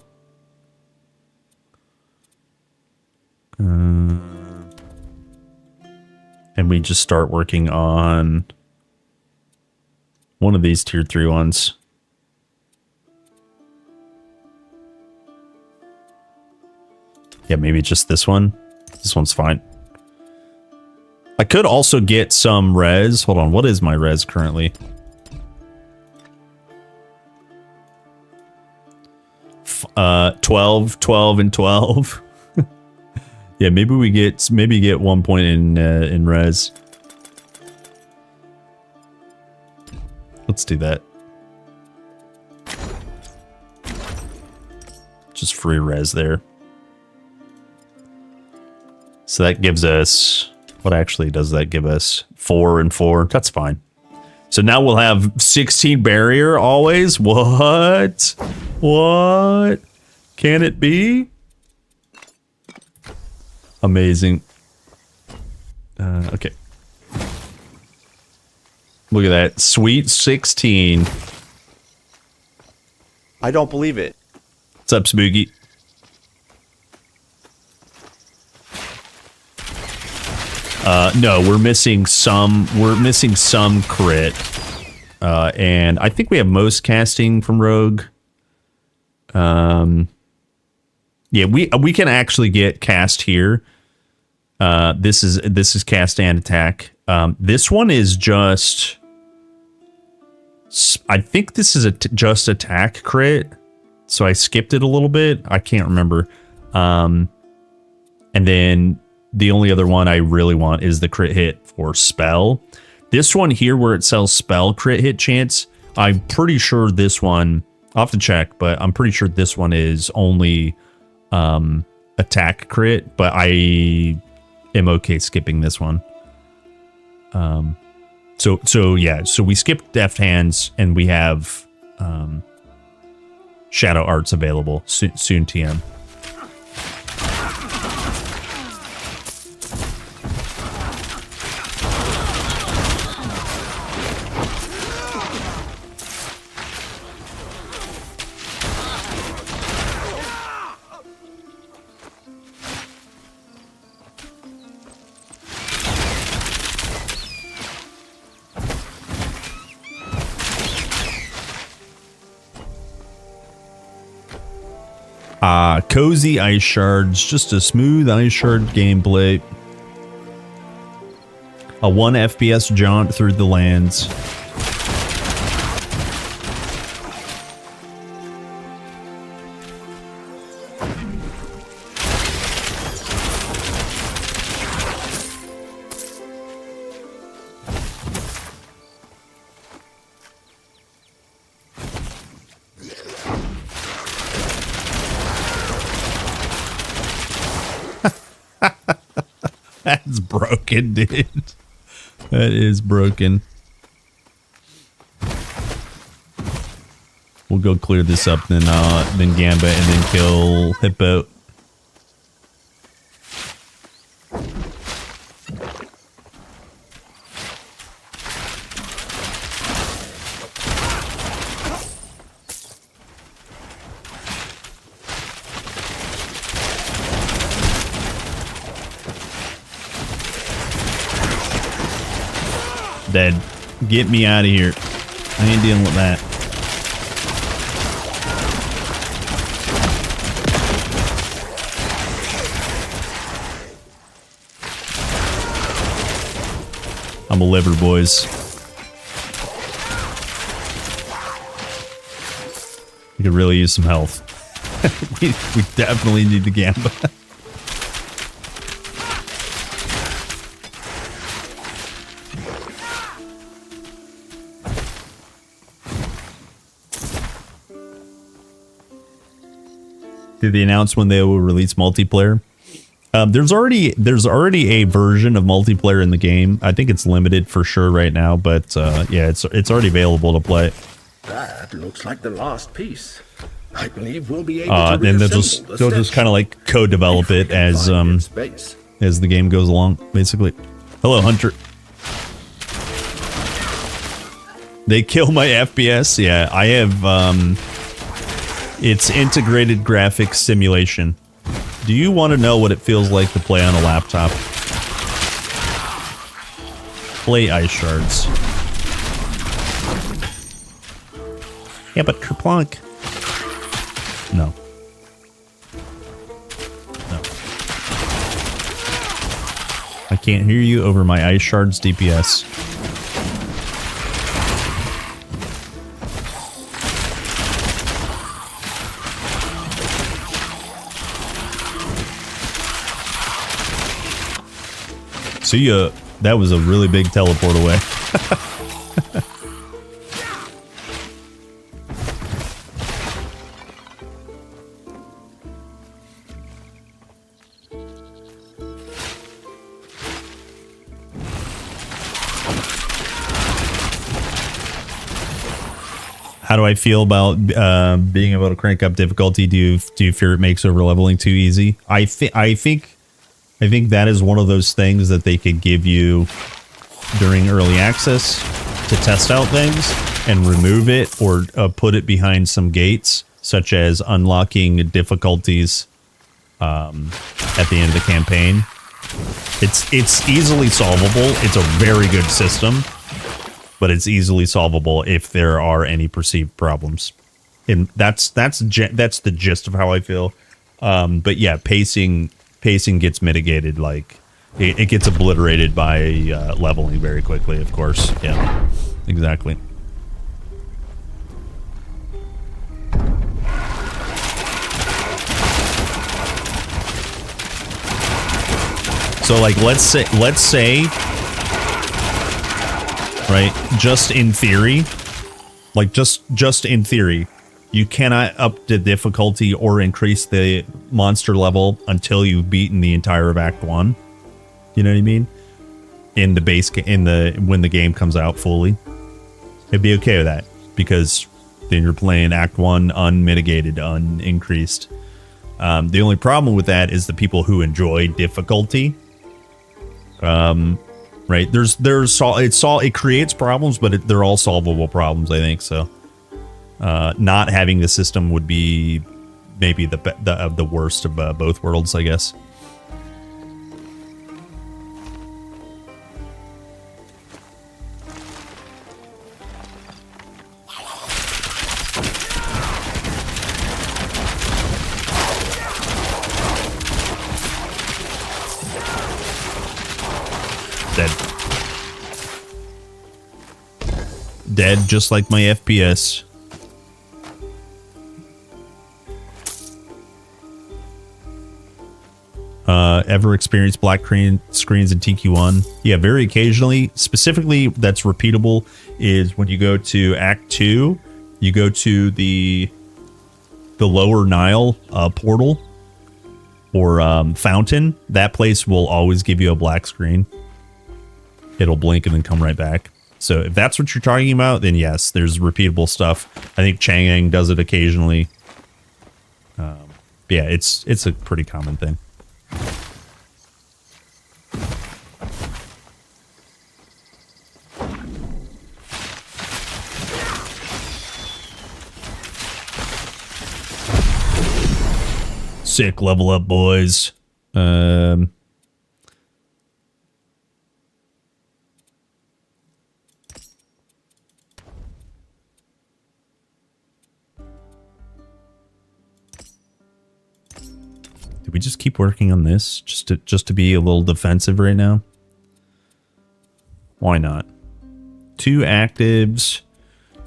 And we just start working on one of these tier 3 ones. Yeah, maybe just this one. This one's fine. I could also get some res. Hold on, what is my res currently? 12, 12, and 12. Yeah, maybe get 1 point in res. Let's do that. Just free res there. So that gives us, what actually does that give us? 4 and 4. That's fine. So now we'll have 16 barrier always. What? What? Can it be? Amazing. Okay. Look at that. Sweet 16. I don't believe it. What's up, Spooky? No, we're missing some crit. And I think we have most casting from Rogue. Yeah, we can actually get cast here. This is cast and attack. This one is just, I think this is just attack crit. So I skipped it a little bit. I can't remember. And then the only other one I really want is the crit hit for spell. This one here where it sells spell crit hit chance, I'm pretty sure this one, I'll have to check, but I'm pretty sure this one is only attack crit, but I am okay skipping this one. So yeah, so we skipped Deft Hands and we have Shadow Arts available soon TM. Cozy ice shards, just a smooth ice shard gameplay. A 1 FPS jaunt through the lands. That's broken, dude. That is broken. We'll go clear this up, then Gambit, and then kill Hippo. Dead. Get me out of here. I ain't dealing with that. I'm a liver, boys. We could really use some health. we definitely need the Gamba. Did they announce when they will release multiplayer? There's already a version of multiplayer in the game. I think it's limited for sure right now, but yeah, it's already available to play. That looks like the last piece. I believe we'll be able to then they'll reassemble just kind of like co-develop it as the game goes along, basically. Hello, Hunter. They kill my FPS. Yeah, I have it's integrated graphics simulation. Do you want to know what it feels like to play on a laptop? Play ice shards. Yeah, but Kerplunk. No. No. I can't hear you over my ice shards DPS. See ya. That was a really big teleport away. How do I feel about being able to crank up difficulty? Do you fear it makes over leveling too easy? I think that is one of those things that they could give you during early access to test out things and remove it or put it behind some gates, such as unlocking difficulties at the end of the campaign. It's easily solvable. It's a very good system, but it's easily solvable if there are any perceived problems. And that's the gist of how I feel. But yeah, pacing gets mitigated. Like it gets obliterated by leveling very quickly, of course. Yeah, exactly. So like, let's say, right, just in theory, like just in theory, you cannot up the difficulty or increase the monster level until you've beaten the entire of Act 1. You know what I mean? In the base, when the game comes out fully, it'd be okay with that, because then you're playing Act 1 unmitigated, unincreased. The only problem with that is the people who enjoy difficulty. Right, it creates problems, but they're all solvable problems, I think. So not having the system would be maybe the worst of both worlds, I guess. Dead, just like my FPS. Ever experienced black screens in TQ1? Yeah, very occasionally. Specifically, that's repeatable is when you go to Act 2, you go to the Lower Nile portal or fountain. That place will always give you a black screen. It'll blink and then come right back. So if that's what you're talking about, then yes, there's repeatable stuff. I think Chang'an does it occasionally. Yeah, it's a pretty common thing. Sick, level up, boys. We just keep working on this just to be a little defensive right now. Why not? 2 actives.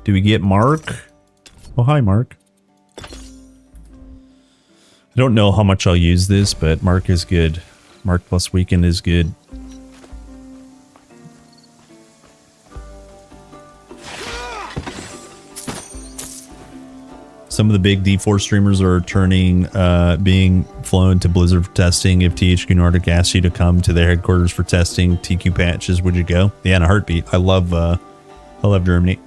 Do we get Mark? Oh, hi, Mark. I don't know how much I'll use this, but Mark is good. Mark plus Weekend is good. Some of the big D4 streamers are being flown to Blizzard for testing. If THQ Nordic asked you to come to their headquarters for testing TQ patches, would you go? Yeah, in a heartbeat. I love Germany.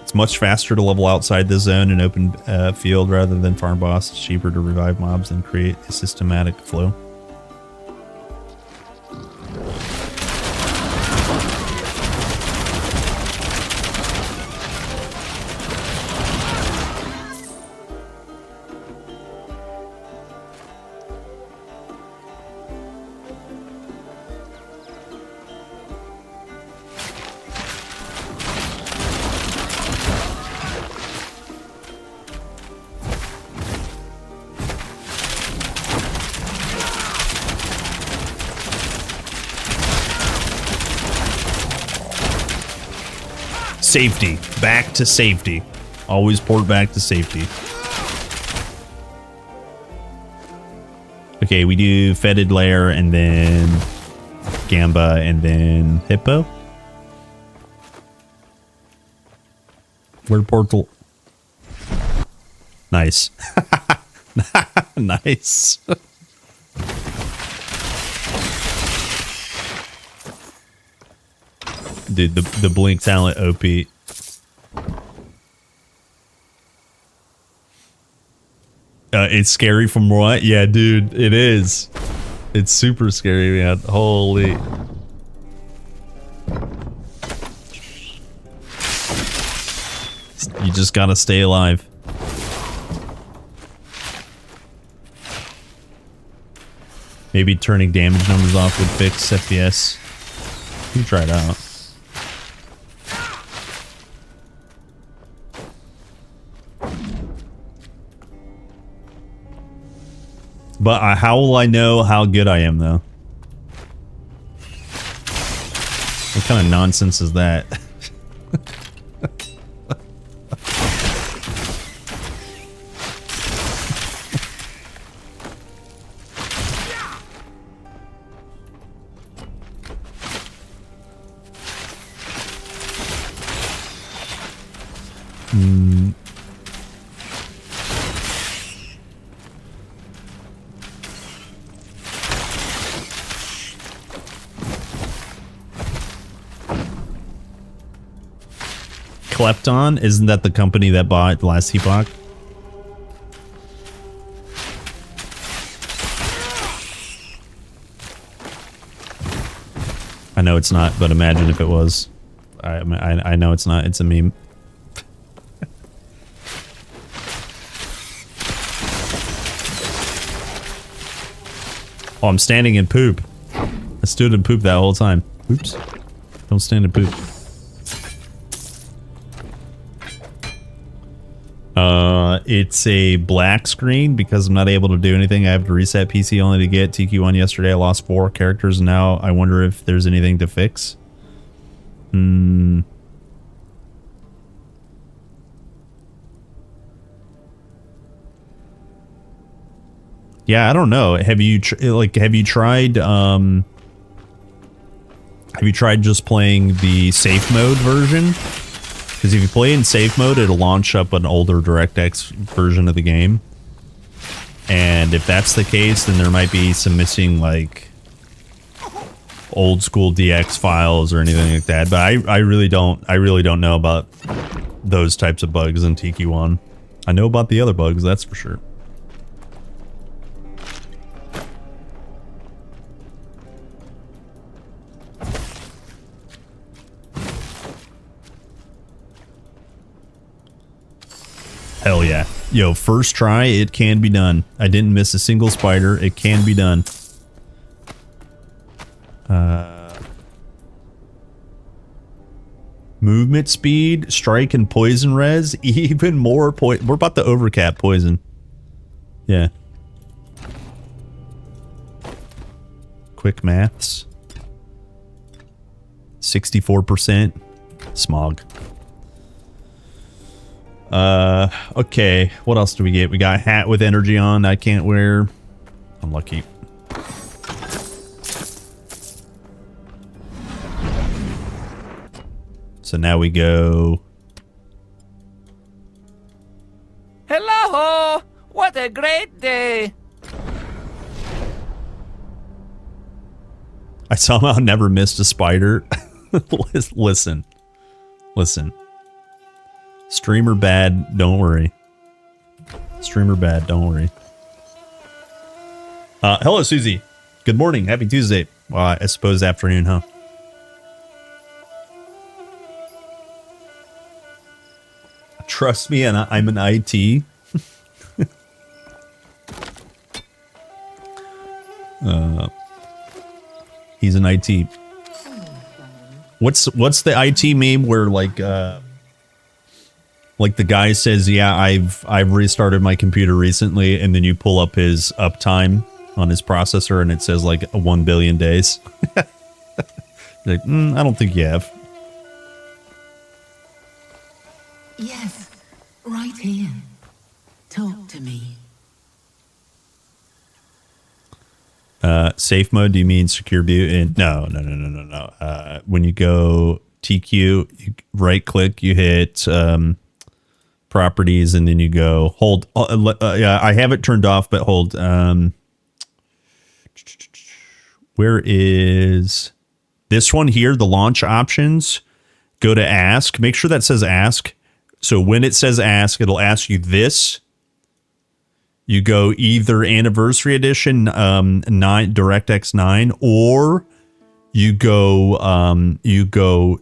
It's much faster to level outside the zone and open field rather than farm boss. It's cheaper to revive mobs and create a systematic flow. Safety. Back to safety. Always port back to safety. Okay, we do Fetid Lair and then Gamba and then Hippo. Where portal? Nice. Nice. Dude, the Blink talent OP. It's scary from what? Yeah, dude, it is. It's super scary, man. Holy. You just gotta stay alive. Maybe turning damage numbers off would fix FPS. You can try it out. But how will I know how good I am, though? What kind of nonsense is that? Klepton? Isn't that the company that bought Last Epoch? I know it's not, but imagine if it was. I know it's not. It's a meme. Oh, I'm standing in poop. I stood in poop that whole time. Oops. Don't stand in poop. It's a black screen because I'm not able to do anything. I have to reset PC only to get TQ1 yesterday. I lost 4 characters and now I wonder if there's anything to fix. Yeah, I don't know. Have you tried just playing the safe mode version? Because if you play in safe mode, it'll launch up an older DirectX version of the game. And if that's the case, then there might be some missing, like, old school DX files or anything like that. But I really don't know about those types of bugs in TQ1. I know about the other bugs, that's for sure. Hell yeah. Yo, first try, it can be done. I didn't miss a single spider. It can be done. Movement speed, strike, and poison res. Even more poison. We're about to overcap poison. Yeah. Quick maths. 64%. Smog. Okay, what else do we get? We got a hat with energy on I can't wear. Unlucky. So now we go. Hello! What a great day! I somehow never missed a spider. Listen. Streamer bad, don't worry. Streamer bad, don't worry. Hello, Susie. Good morning. Happy Tuesday. Well, I suppose afternoon, huh? Trust me, and I'm an IT. He's an IT. What's the IT meme where like the guy says, yeah, I've restarted my computer recently, and then you pull up his uptime on his processor and it says like 1 billion days. Like, I don't think you have. Yes, right here. Talk to me. Safe mode, do you mean secure view? And no. When you go TQ, you right click, you hit properties, and then you go hold. Yeah, I have it turned off, but hold. Where is this one here? The launch options. Go to ask. Make sure that says ask. So when it says ask, it'll ask you this. You go either Anniversary Edition 9 DirectX 9, or you go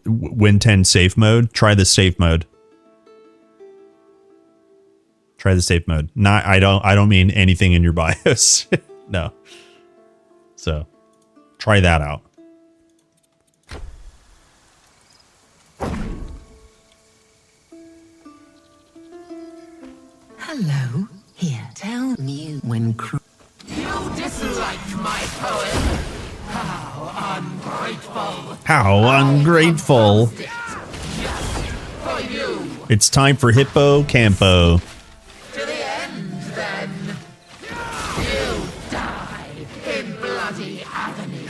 Win 10 safe mode. Try the safe mode. Try the safe mode. Not I don't mean anything in your BIOS. No. So try that out. Hello. Here, tell me when You dislike my poem? How ungrateful. How ungrateful. For you. It's time for Hippo Campo. To the end, then. You die in bloody agony.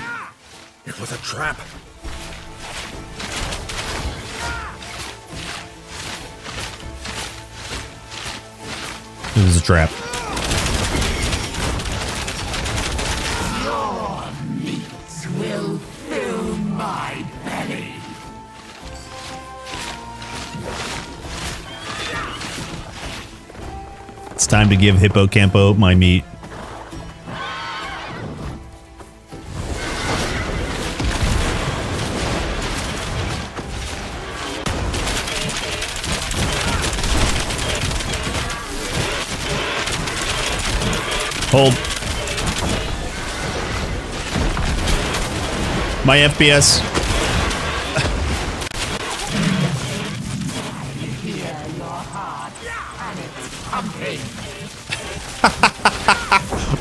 It was a trap. It was a trap. Your meat will fill my belly. It's time to give Hippo Campo my meat. Hold. My FPS.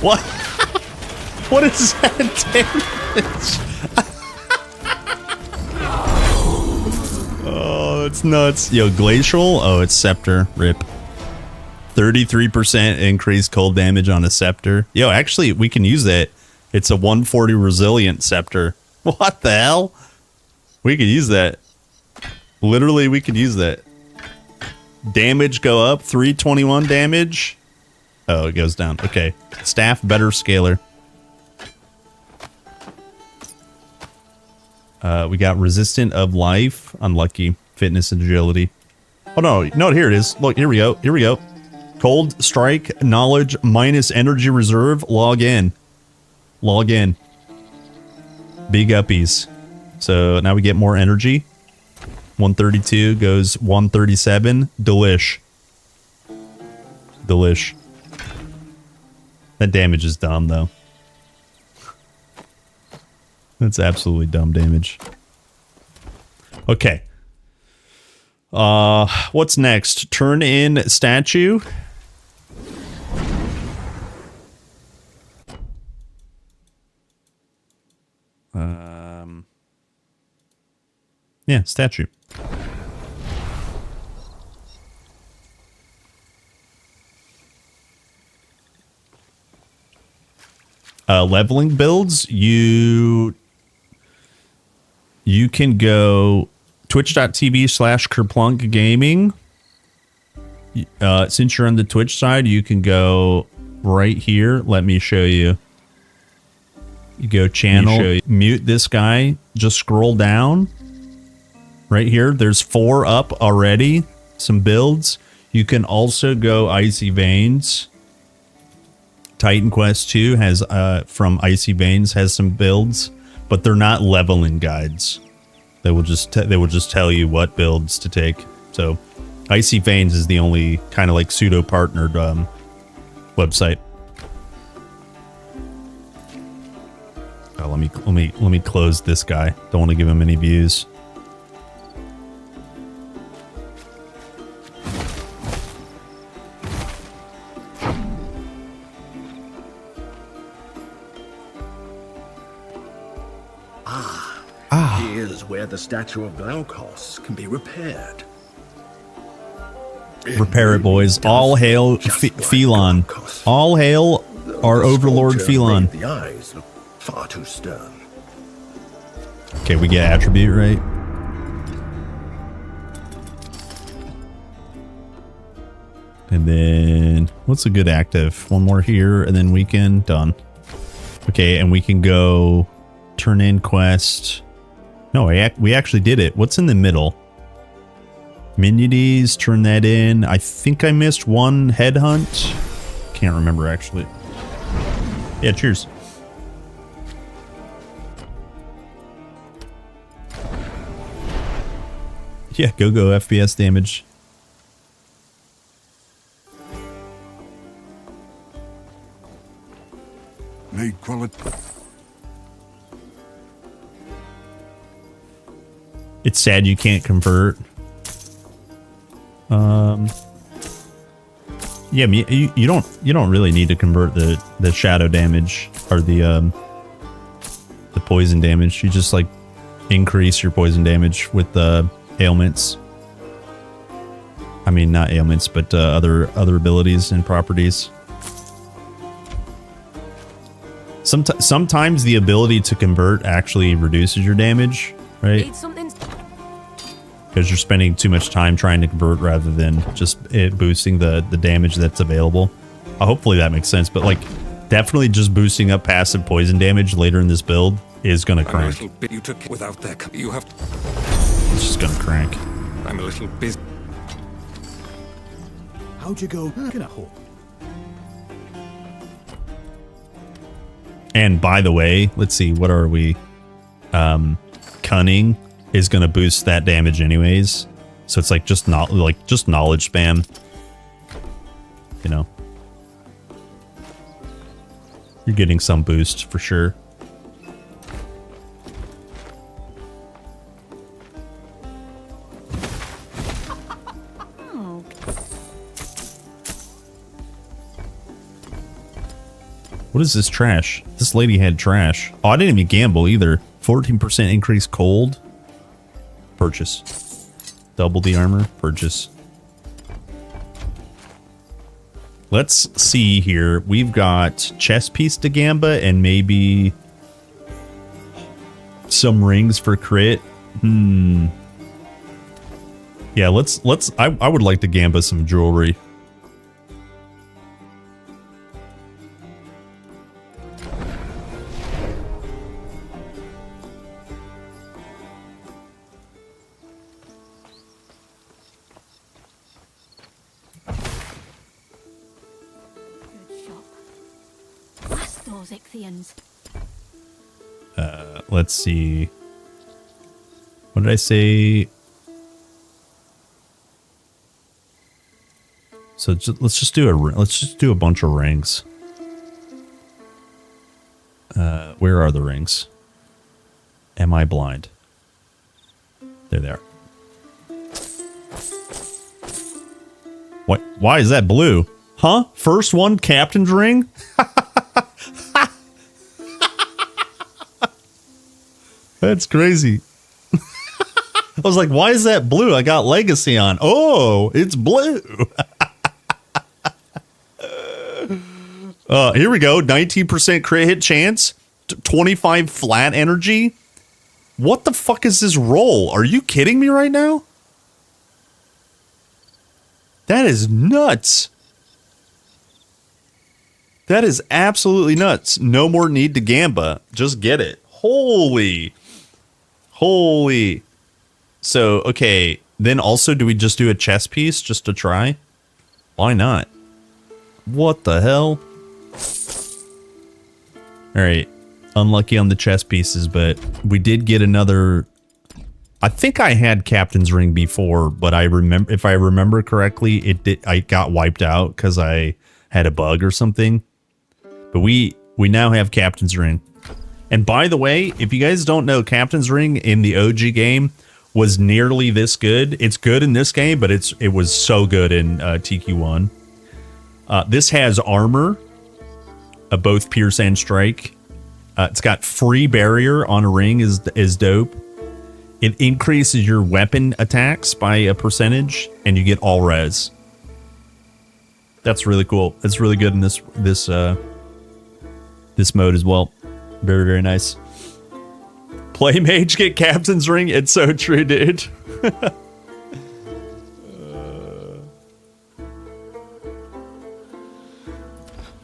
What? What is that damage? Oh, it's nuts. Yo, Glacial? Oh, it's Scepter. RIP. 33% increased cold damage on a Scepter. Yo, actually, we can use that. It's a 140 resilient Scepter. What the hell? We could use that. Literally, we could use that. Damage go up. 321 damage. Oh, it goes down. Okay. Staff, better scaler. We got resistant of life. Unlucky. Fitness and agility. Oh, no. No, here it is. Look, here we go. Here we go. Cold strike, knowledge, minus energy reserve. Log in. Log in. Big uppies. So now we get more energy. 132 goes 137. Delish. Delish. That damage is dumb, though. That's absolutely dumb damage. Okay. What's next? Turn in statue. Yeah, statue. Leveling builds, you can go twitch.tv/Kerplunk Gaming. Since you're on the Twitch side, you can go right here. Let me show you. You go channel, mute this guy, just scroll down. Right here, there's 4 up already, some builds. You can also go Icy Veins. Titan Quest 2 has, from Icy Veins, has some builds, but they're not leveling guides. They will just tell you what builds to take. So, Icy Veins is the only kind of like pseudo partnered website. Oh, let me close this guy. Don't want to give him any views. Here's where the statue of Glaukos can be repaired. Repair it, boys. All hail Phelon. All hail our overlord Phelon. The eyes look far too stern. Okay, we get attribute right. And then what's a good active? One more here, and then weekend done. Okay, and we can go turn in quest. No, we actually did it. What's in the middle? Minities, turn that in. I think I missed one headhunt. can't remember actually. Yeah, cheers. Yeah, go FPS damage. Made quality. It's sad you can't convert. Yeah, you don't really need to convert the shadow damage or the poison damage. You just like increase your poison damage with the ailments. I mean, not ailments, but other abilities and properties. Sometimes the ability to convert actually reduces your damage, right? Because you're spending too much time trying to convert rather than just it boosting the damage that's available. Hopefully that makes sense, but like definitely just boosting up passive poison damage later in this build is gonna crank. You took without that. You have. It's just gonna crank. I'm a little busy. How'd you go? And by the way, let's see, what are we? Cunning is going to boost that damage anyways. So it's like just not like just knowledge spam. You know. You're getting some boost for sure. What is this trash? This lady had trash. Oh, I didn't even gamble either. 14% increase cold. Purchase. Double the armor. Purchase. Let's see here. We've got chest piece to gamba and maybe some rings for crit. Yeah, I would like to gamba some jewelry. Let's see. What did I say? So let's just do a bunch of rings. Where are the rings? Am I blind? There they are. What? Why is that blue? Huh? First one, captain's ring? That's crazy. I was like, why is that blue? I got legacy on. Oh, it's blue. Here we go. 19% crit hit chance. 25 flat energy. What the fuck is this roll? Are you kidding me right now? That is nuts. That is absolutely nuts. No more need to gamba. Just get it. Holy. So, okay. Then also, do we just do a chess piece just to try? Why not? What the hell? Alright. Unlucky on the chess pieces, but we did get another... I think I had Captain's Ring before, but if I remember correctly, I got wiped out because I had a bug or something. But we now have Captain's Ring. And by the way, if you guys don't know, Captain's Ring in the OG game was nearly this good. It's good in this game, but it was so good in TQ1. This has armor, both Pierce and Strike. It's got free barrier on a ring is dope. It increases your weapon attacks by a percentage, and you get all res. That's really cool. It's really good in this mode as well. Very, very nice. Play mage, get Captain's Ring. It's so true, dude.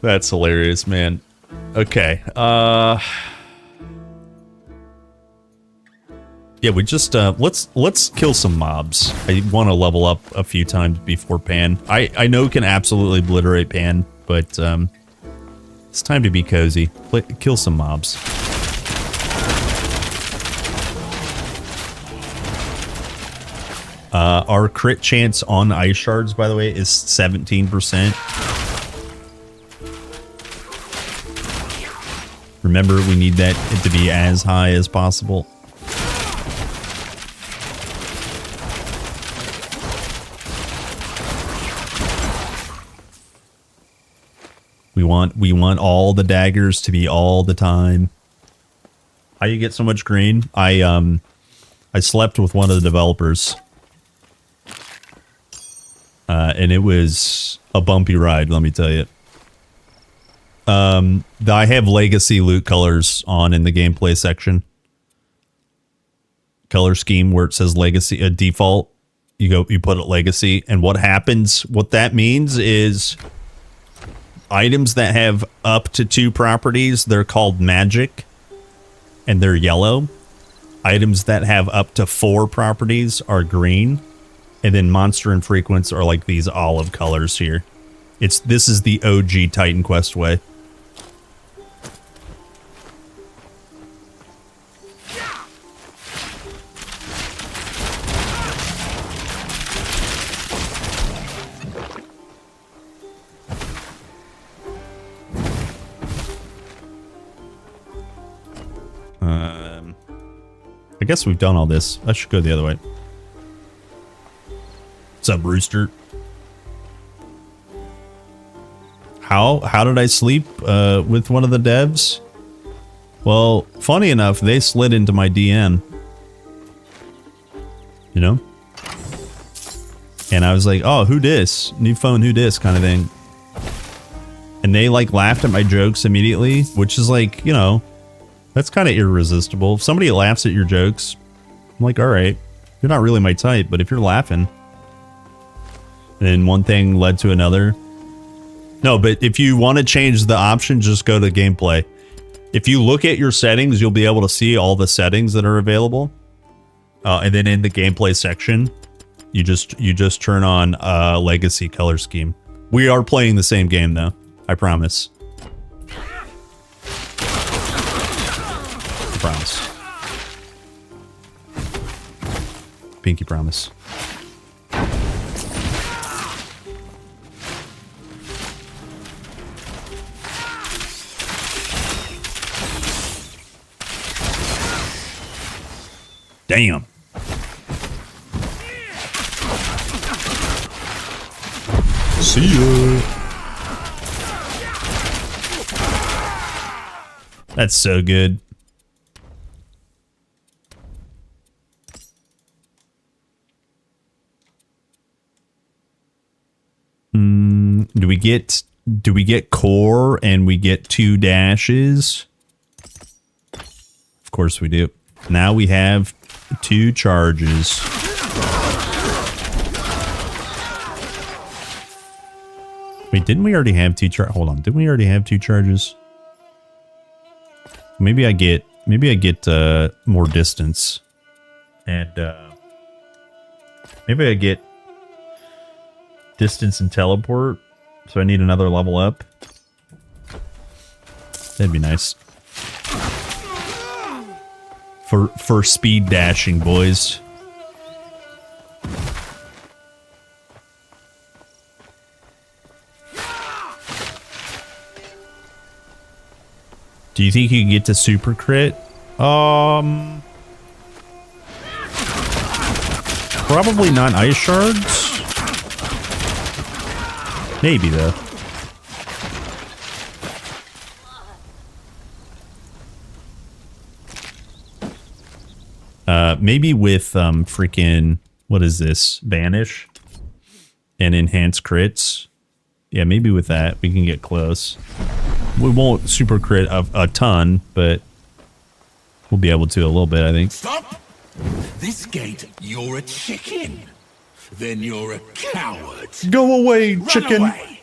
That's hilarious, man. Okay. Yeah, we just let's kill some mobs. I want to level up a few times before Pan. I know can absolutely obliterate Pan but it's time to be cozy. Kill some mobs. Our crit chance on ice shards, by the way, is 17%. Remember, we need that to be as high as possible. We want all the daggers to be all the time. How you get so much green? I slept with one of the developers. And it was a bumpy ride, let me tell you. I have legacy loot colors on in the gameplay section. Color scheme where it says legacy, default. You put it legacy, and what happens, what that means is items that have up to 2 properties, they're called magic, and they're yellow. Items that have up to 4 properties are green, and then monster and frequents are like these olive colors here. This is the OG Titan Quest way. I guess we've done all this. I should go the other way. What's up, Rooster? How did I sleep with one of the devs? Well, funny enough, they slid into my DM. You know? And I was like, oh, who dis? New phone, who dis? Kind of thing. And they like laughed at my jokes immediately, which is like, you know, that's kind of irresistible. If somebody laughs at your jokes, I'm like, all right, you're not really my type, but if you're laughing. And then one thing led to another. No, but if you want to change the option, just go to gameplay. If you look at your settings, you'll be able to see all the settings that are available. And then in the gameplay section, you just turn on legacy color scheme. We are playing the same game though, I promise. I promise. Pinky promise. Damn. See ya. That's so good. Do we get core and we get 2 dashes? Of course we do. Now we have 2 charges. Wait, didn't we already have 2 charges? Hold on, didn't we already have 2 charges? Maybe I get more distance. And maybe I get distance and teleport. So I need another level up. That'd be nice. For speed dashing, boys. Do you think you can get to super crit? Probably not ice shards. Maybe though. Maybe with freaking, what is this? Banish and enhance crits. Yeah, maybe with that we can get close. We won't super crit a ton, but we'll be able to a little bit, I think. Stop! This gate, you're a chicken. Then you're a coward. Go away, chicken. Run away.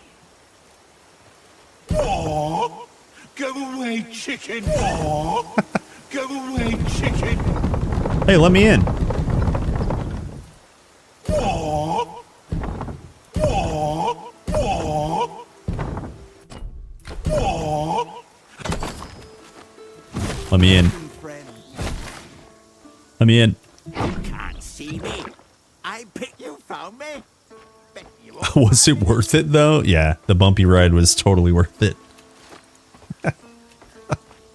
Oh, go away, chicken. Oh, go away, chicken. Hey, let me in. Oh, oh, oh. Let me in. Let me in. You can't see me. I picked you, found me. Was it worth it though? Yeah, the bumpy ride was totally worth it.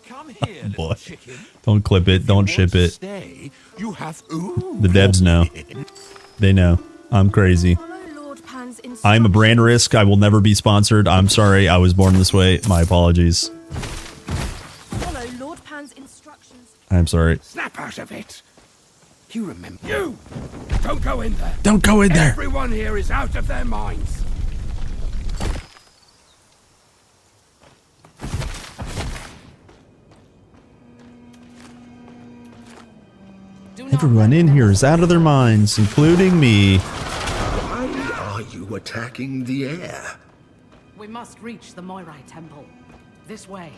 Come here, Boy, don't clip it. Don't ship it. stay. You have ooh. The devs know. They know. I'm crazy. I'm a brand risk. I will never be sponsored. I'm sorry. I was born this way. My apologies. Follow Lord Pan's instructions. I'm sorry. Snap out of it. You remember. You! Don't go in there. Don't go in there. Everyone here is out of their minds. Everyone in here is out of their minds, including me. Why are you attacking the air? We must reach the Moirai Temple. This way.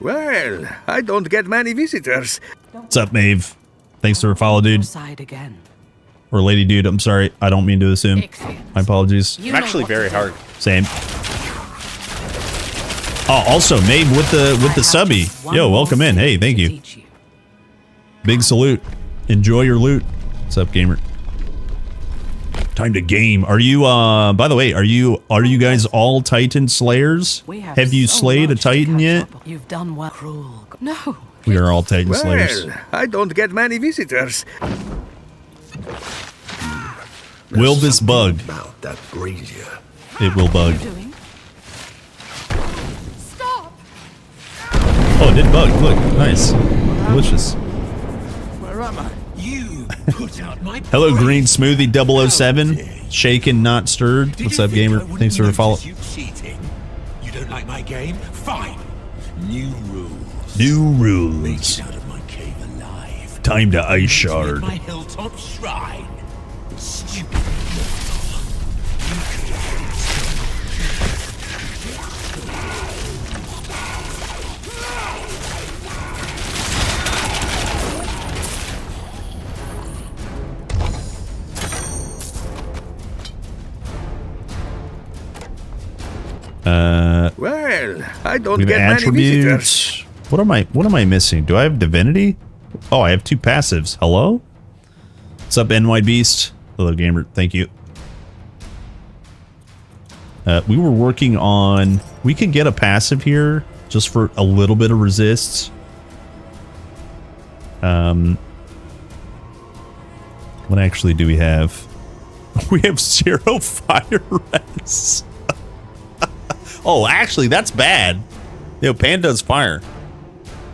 Well, I don't get many visitors. What's up, Maeve? Thanks for the follow, dude. Side again. Or lady, dude. I'm sorry. I don't mean to assume. My apologies. I'm actually very hard. Same. Oh, also, Maeve with the subby. Yo, welcome in. Hey, thank you. Big salute. Enjoy your loot. What's up, gamer? Time to game. Are you by the way, are you guys all Titan Slayers? Have you slayed a Titan yet? You've done well, cruel. No. We are all Titan Slayers. Well, I don't get many visitors. Will this bug? About that brazier. It will bug. Stop! Oh, it did bug. Look, nice. Delicious. Where am I? You put out my Hello, Green Smoothie 007. Shaken, not stirred. What's up, gamer? Thanks for the follow. You cheating. You don't like my game? Fine. New rules. New Make rules. it out of my cave alive. Time to ice shard. My hilltop shrine. Stupid. Well, I don't We have get many visitors. attributes. What am I missing? Do I have divinity? Oh, I have 2 passives. Hello? What's up, NY Beast? Hello, gamer. Thank you. We were working on... We could get a passive here just for a little bit of resists. What actually do we have? We have 0 fire res. Oh, actually, that's bad. Yo, Panda's fire.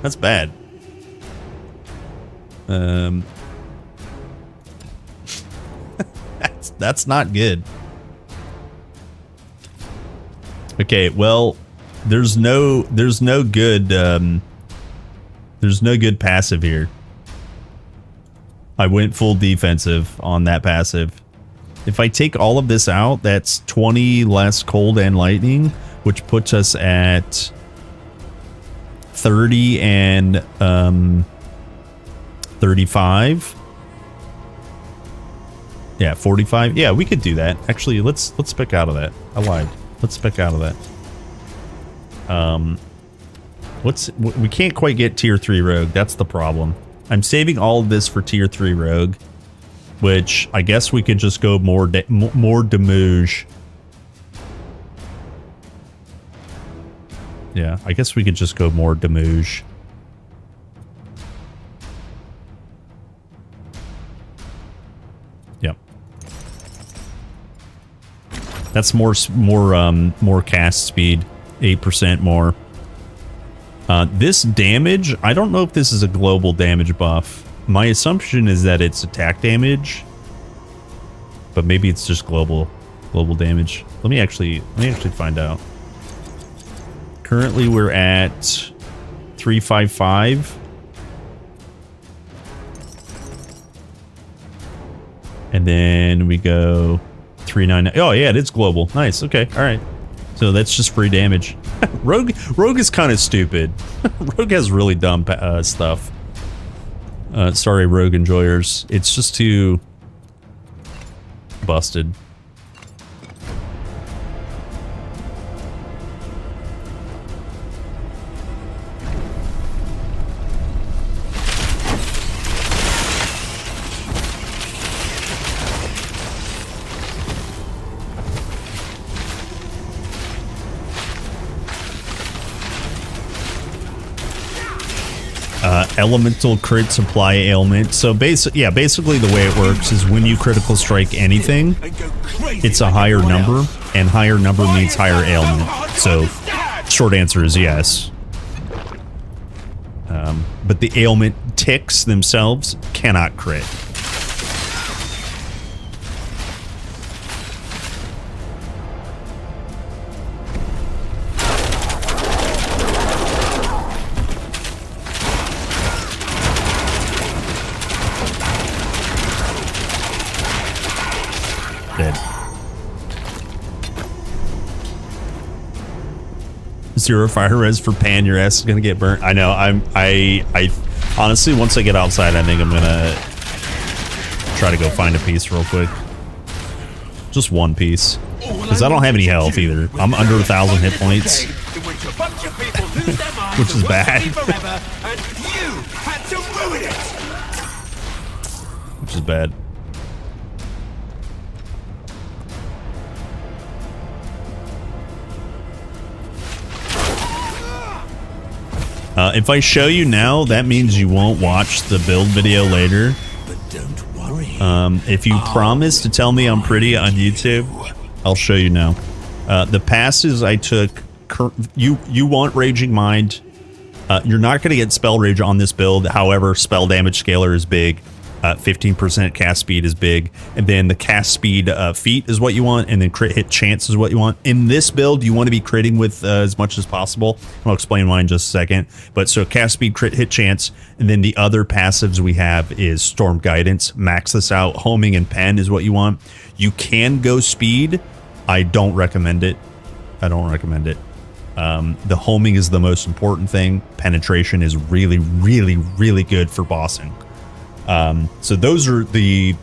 That's bad. That's not good. Okay, well, there's no good passive here. I went full defensive on that passive. If I take all of this out, that's 20 less cold and lightning, which puts us at 30 and 35. Yeah, 45. Yeah, we could do that. Actually, let's pick out of that. I lied. Let's pick out of that. We can't quite get tier 3 rogue. That's the problem. I'm saving all of this for tier 3 rogue, which I guess we could just go more damage. Yeah, I guess we could just go more damage. Yep. That's more cast speed, 8% more. This damage, I don't know if this is a global damage buff. My assumption is that it's attack damage, but maybe it's just global damage. Let me actually find out. Currently, we're at 355. And then we go 399. Oh, yeah, it is global. Nice. Okay. All right. So that's just free damage. Rogue is kind of stupid. Rogue has really dumb stuff. Sorry, Rogue enjoyers. It's just too busted. elemental crit supply ailment. So basically the way it works is when you critical strike anything, it's a higher number, and higher number means higher ailment. So short answer is yes. But the ailment ticks themselves cannot crit. Dead. Zero fire res for Pan, your ass is gonna get burnt. I know. I honestly, once I get outside, I think I'm gonna try to go find a piece real quick. Just one piece, because I don't have any health either. I'm under 1,000 hit points, which is bad. Which is bad. If I show you now, that means you won't watch the build video later. But don't worry. If you promise to tell me I'm pretty on YouTube, I'll show you now. The passes I took, you want Raging Mind. You're not going to get Spell Rage on this build. However, Spell Damage Scaler is big. 15% cast speed is big, and then the cast speed feat is what you want, and then crit hit chance is what you want. In this build, you want to be critting with as much as possible. I'll explain why in just a second. But so cast speed, crit hit chance, and then the other passives we have is Storm Guidance. Max this out. Homing and Pen is what you want. You can go speed. I don't recommend it. I don't recommend it. The homing is the most important thing. Penetration is really, really, really good for bossing. So those are the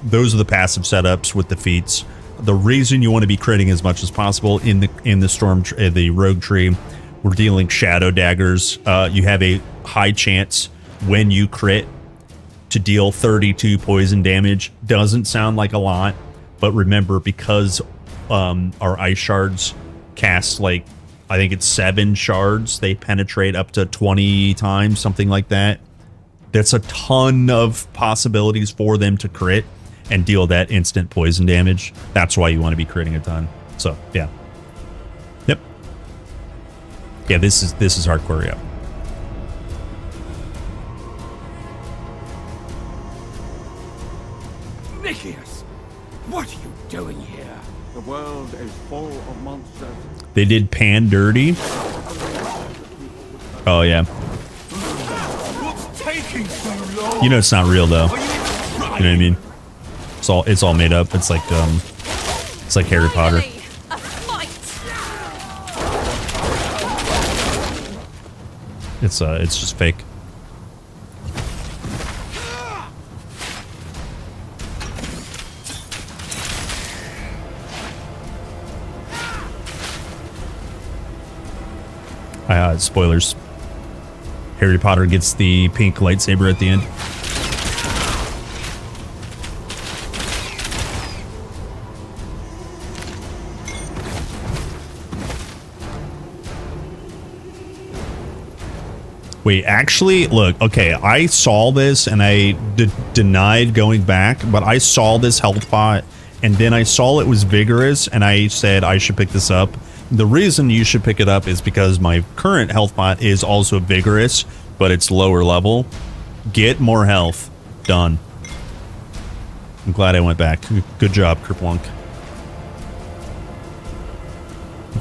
passive setups with the feats. The reason you want to be critting as much as possible in the rogue tree, we're dealing shadow daggers. You have a high chance when you crit to deal 32 poison damage. Doesn't sound like a lot, but remember, because our ice shards cast like, I think it's 7 shards, they penetrate up to 20 times, something like that. That's a ton of possibilities for them to crit and deal that instant poison damage. That's why you want to be critting a ton. So yeah. Yep. Yeah, this is hardcore, yeah. Nicias, what are you doing here? The world is full of monsters. They did Pan dirty. Oh yeah. You know it's not real though. You know what I mean? It's all made up. It's like Harry Potter. It's just fake. Spoilers. Harry Potter gets the pink lightsaber at the end. Wait, actually, look, okay, I saw this and I denied going back, but I saw this health pot and then I saw it was vigorous and I said I should pick this up. The reason you should pick it up is because my current health pot is also vigorous, but it's lower level. Get more health. Done. I'm glad I went back. Good job, Kerplunk.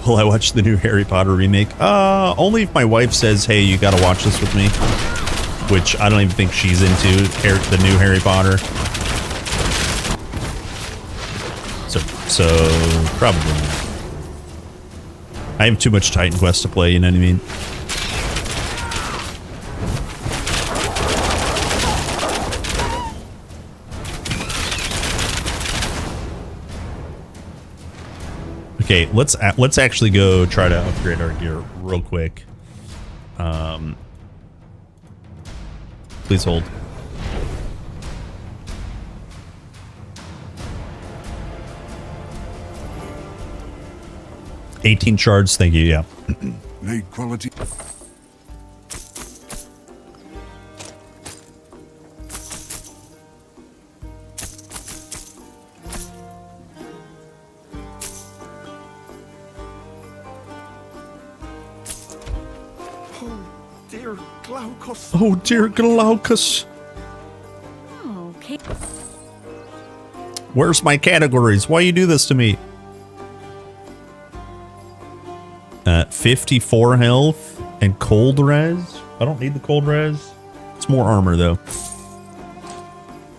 Will I watch the new Harry Potter remake? Only if my wife says, hey, you gotta watch this with me. Which I don't even think she's into the new Harry Potter. So probably not. I have too much Titan Quest to play, you know what I mean? Okay, let's actually go try to upgrade our gear real quick. Please hold. $18 shards, thank you, yeah. Late quality. dear Glaucus. Oh, dear Glaucus. Okay. Where's my categories? Why you do this to me? 54 health and cold res. I don't need the cold res. It's more armor though.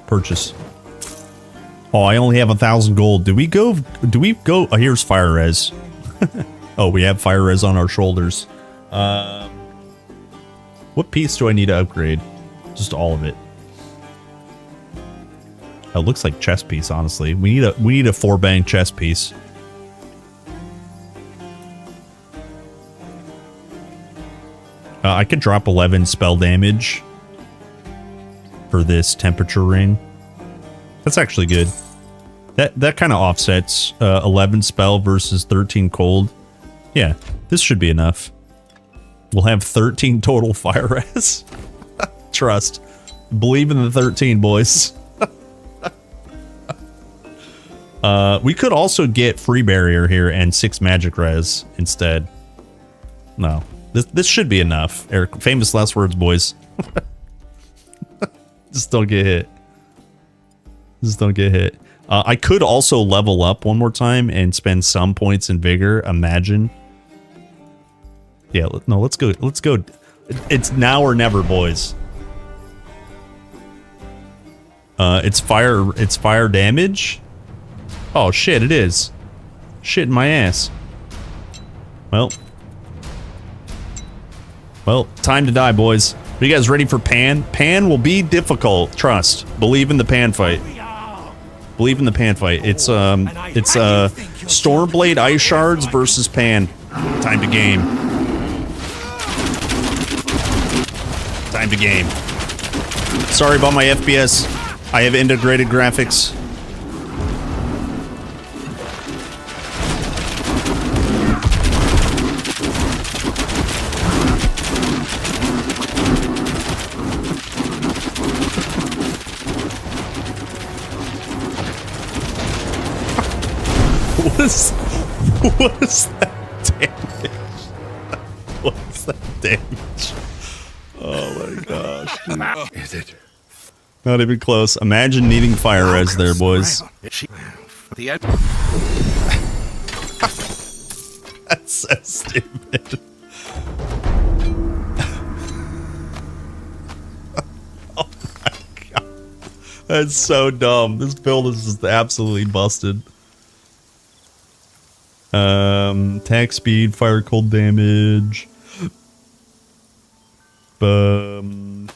Purchase. Oh, I only have 1,000 gold. Do we go? Oh, here's fire res. Oh, we have fire res on our shoulders. What piece do I need to upgrade? Just all of it. Oh, it looks like chest piece, honestly. We need a 4-bang chest piece. I could drop 11 spell damage for this temperature ring. That's actually good. That kind of offsets 11 spell versus 13 cold. Yeah, this should be enough. We'll have 13 total fire res. Trust. Believe in the 13, boys. We could also get free barrier here and 6 magic res instead. No. This should be enough. Eric, famous last words, boys. Just don't get hit. Just don't get hit. I could also level up one more time and spend some points in vigor. Imagine. Yeah, no, let's go. Let's go. It's now or never, boys. It's fire damage. Oh shit, it is. Shit in my ass. Well, time to die, boys. Are you guys ready for Pan? Pan will be difficult. Trust. Believe in the Pan fight. Believe in the Pan fight. It's Stormblade Ice Shards versus Pan. Time to game. Time to game. Sorry about my FPS. I have integrated graphics. What is that damage? What is that damage? Oh my gosh. Is it? Not even close. Imagine needing fire res there, boys. That's so stupid. Oh my god. That's so dumb. This build is just absolutely busted. Attack speed, fire cold damage. That's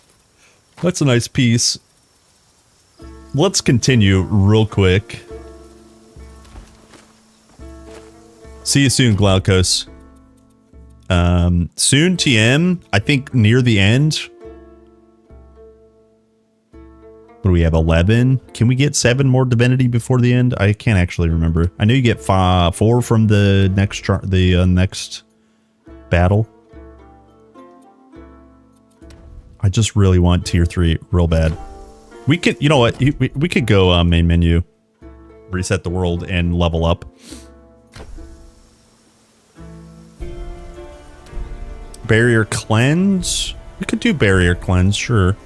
a nice piece. Let's continue real quick. See you soon, Glaucus. Soon, TM. I think near the end. What do we have? 11? Can we get 7 more divinity before the end? I can't actually remember. I know you get 4 from the next next battle. I just really want tier 3 real bad. We could, you know what? We could go main menu, reset the world, and level up. Barrier cleanse. We could do barrier cleanse, sure.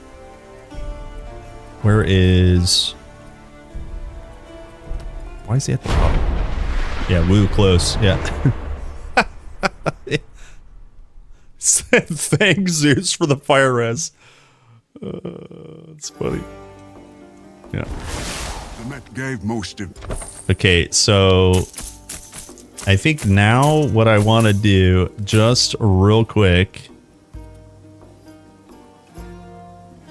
Where is... Why is he at the top? Yeah, woo, close. Yeah. Thank Zeus for the fire res. It's funny. Yeah. The Met gave most of... Okay, so... I think now what I want to do, just real quick...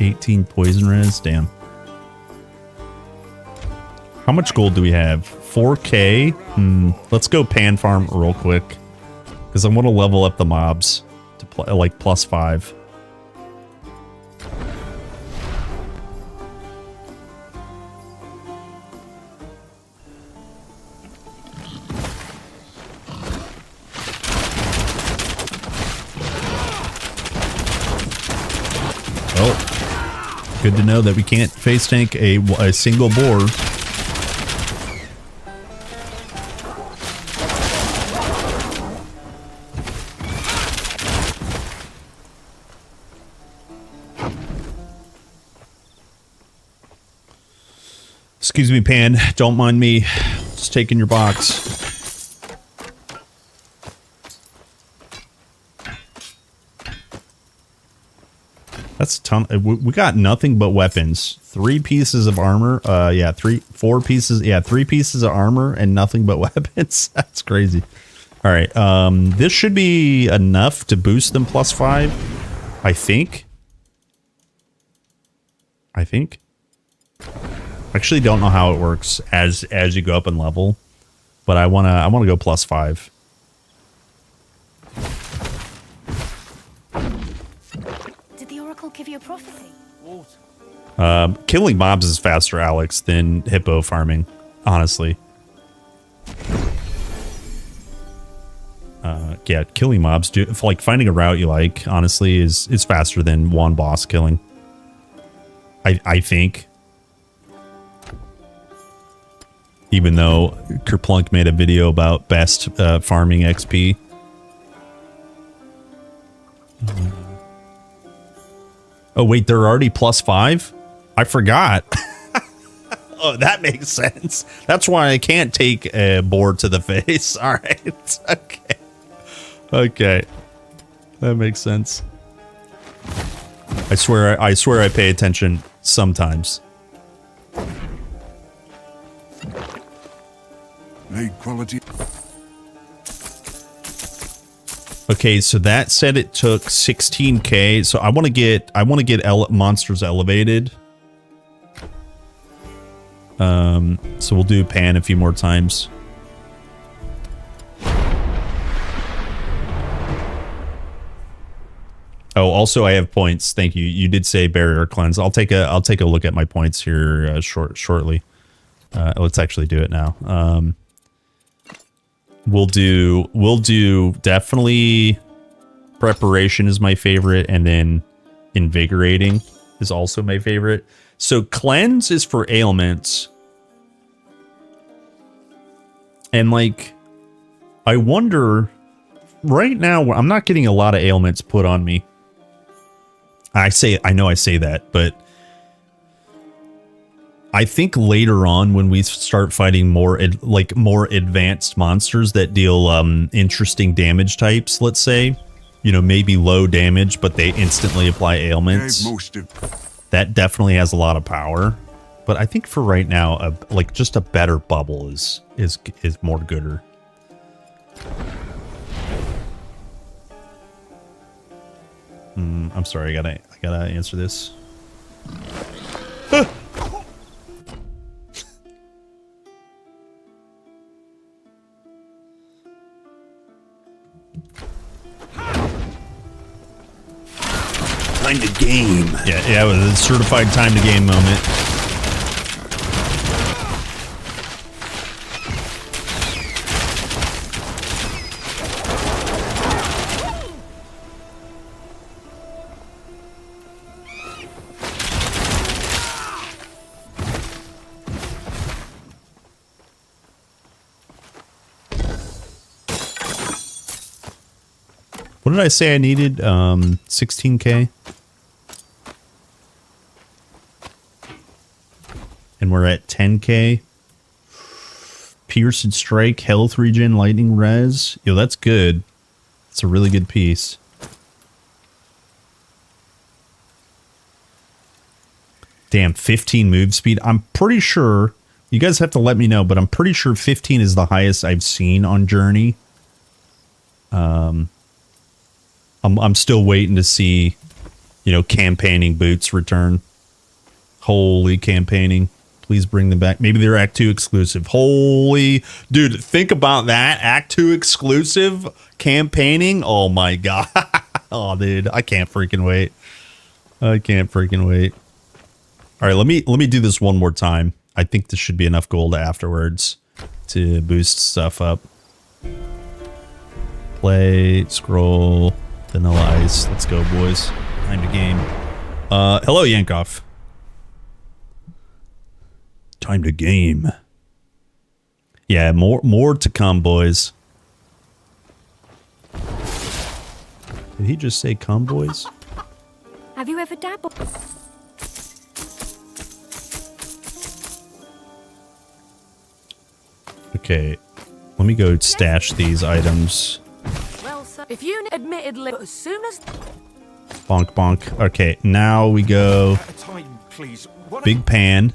18 poison res? Damn. How much gold do we have? 4k? Let's go pan farm real quick. Because I want to level up the mobs to like +5. Oh. Good to know that we can't face tank a single boar. Excuse me, Pan. Don't mind me. Just taking your box. That's a ton. We got nothing but weapons. 3 pieces of armor. Yeah, 4 pieces. Yeah, 3 pieces of armor and nothing but weapons. That's crazy. All right. This should be enough to boost them +5. I think. Actually, don't know how it works as you go up in level, but I wanna go +5. Did the Oracle give you a prophecy? Killing mobs is faster, Alex, than hippo farming, honestly. Yeah, killing mobs, like finding a route you like, honestly, is faster than one boss killing. I think. Even though Kerplunk made a video about best farming XP. Oh wait, they're already +5? I forgot. Oh, that makes sense. That's why I can't take a board to the face. All right. Okay. Okay. That makes sense. I swear I pay attention sometimes. Late quality. Okay, so that said it took 16k. So I want to get monsters elevated. So we'll do Pan a few more times. Oh, also I have points. Thank you. You did say barrier cleanse. I'll take a look at my points here shortly. Let's actually do it now. We'll do definitely preparation is my favorite, and then invigorating is also my favorite. So cleanse is for ailments. And like, I wonder right now, I'm not getting a lot of ailments put on me. I know I say that, but I think later on when we start fighting more advanced monsters that deal interesting damage types, let's say, you know, maybe low damage, but they instantly apply ailments. That definitely has a lot of power. But I think for right now, like just a better bubble is more gooder. I'm sorry, I gotta answer this. Time to game. Yeah, it was a certified time to game moment. What did I say I needed? 16k? And we're at 10k. Pierce and Strike, Health Regen, Lightning Res. Yo, that's good. It's a really good piece. Damn, 15 move speed. I'm pretty sure, you guys have to let me know, but I'm pretty sure 15 is the highest I've seen on Journey. I'm still waiting to see, you know, campaigning boots return. Holy campaigning. Please bring them back. Maybe they're Act 2 exclusive. Holy... Dude, think about that. Act 2 exclusive campaigning. Oh my god. Oh, dude. I can't freaking wait. I can't freaking wait. Alright, let me do this one more time. I think this should be enough gold afterwards to boost stuff up. Play, scroll... Vanilla Ice. Let's go, boys. Time to game. Hello, Yankov. Time to game. Yeah, more to come, boys. Did he just say come, boys? Have you ever dabbled? Okay, let me go stash these items. Well, sir, if you admittedly, as soon as Bonk, bonk. Okay, now we go Time, please. What big pan.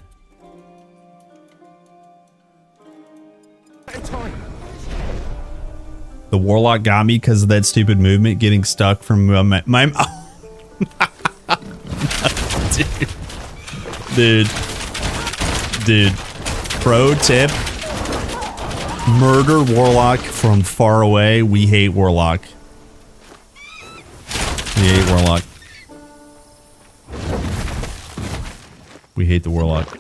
time? The warlock got me because of that stupid movement getting stuck from my dude. Pro tip: murder warlock from far away. We hate warlock. We hate warlock. We hate the warlock.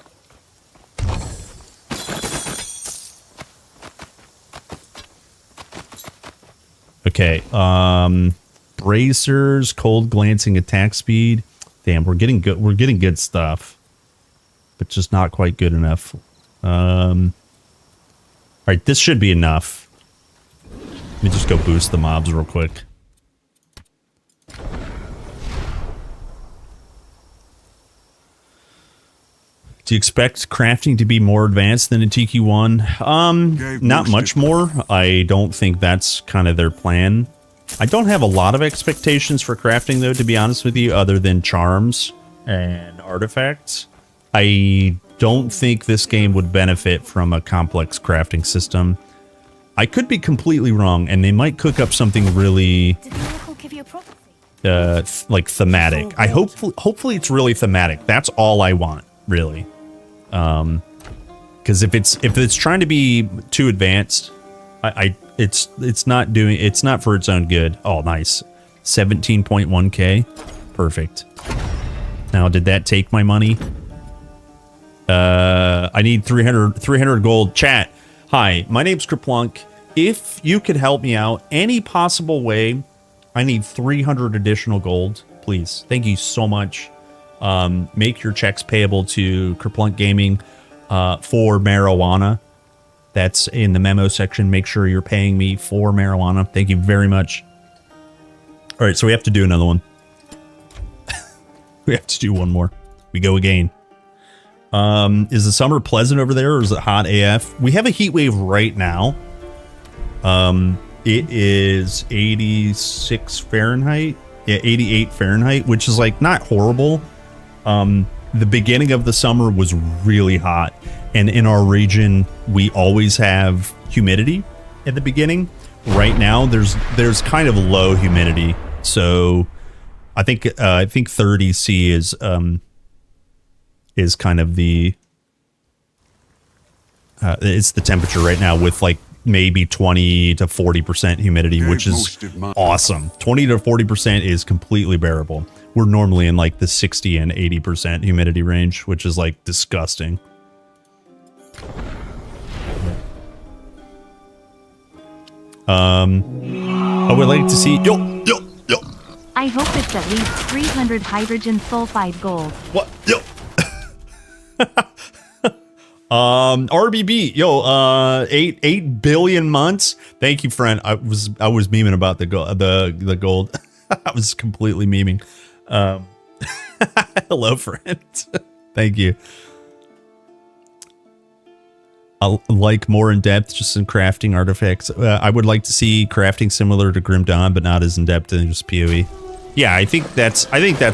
Okay, bracers, cold glancing attack speed. Damn, we're getting good stuff, but just not quite good enough. All right, this should be enough. Let me just go boost the mobs real quick. Do you expect crafting to be more advanced than in TQ1? Not much more. I don't think that's kind of their plan. I don't have a lot of expectations for crafting, though, to be honest with you, other than charms and artifacts. I don't think this game would benefit from a complex crafting system. I could be completely wrong, and they might cook up something really like thematic. I hopefully it's really thematic. That's all I want, really. Because if it's trying to be too advanced, it's not for its own good. Oh, nice. 17.1k. Perfect. Now, did that take my money? I need 300 gold. Chat. Hi, my name's Kerplunk. If you could help me out any possible way, I need 300 additional gold, please. Thank you so much. Make your checks payable to Kerplunk Gaming for marijuana. That's in the memo section. Make sure you're paying me for marijuana. Thank you very much. All right, so we have to do another one. We have to do one more. We go again. Is the summer pleasant over there, or is it hot AF? We have a heat wave right now. It is 86 Fahrenheit. Yeah, 88 Fahrenheit, which is like not horrible. The beginning of the summer was really hot, and in our region we always have humidity at the beginning. Right now there's kind of low humidity, so I think 30°C is kind of the it's the temperature right now, with like maybe 20 to 40% humidity, which is awesome. 20 to 40% is completely bearable. We're normally in like the 60 and 80% humidity range, which is like disgusting. I would like to see I hope it's at least 300 hydrogen sulfide gold. What? RBB, 8 billion months. Thank you, friend. I was memeing about the gold. I was completely memeing. Hello, friend. Thank you. I like more in depth, just in crafting artifacts. I would like to see crafting similar to Grim Dawn, but not as in depth in just PoE. Yeah, I think that's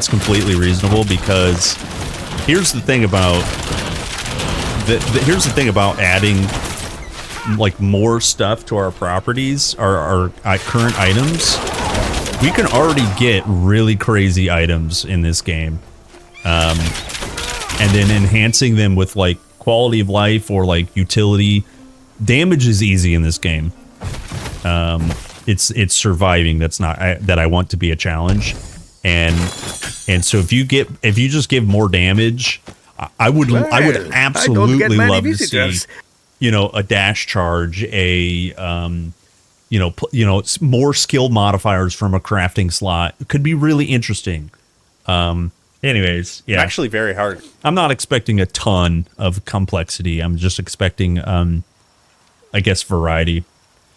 completely reasonable, because here's the thing about here's the thing about adding like more stuff to our properties, our current items. We can already get really crazy items in this game, and then enhancing them with like quality of life or like utility. Damage is easy in this game. It's surviving that's not that I want to be a challenge, and so if you just give more damage, I would absolutely love to see, a dash charge, more skill modifiers from a crafting slot. It could be really interesting. Anyways, yeah, actually very hard. I'm not expecting a ton of complexity. I'm just expecting, I guess, variety.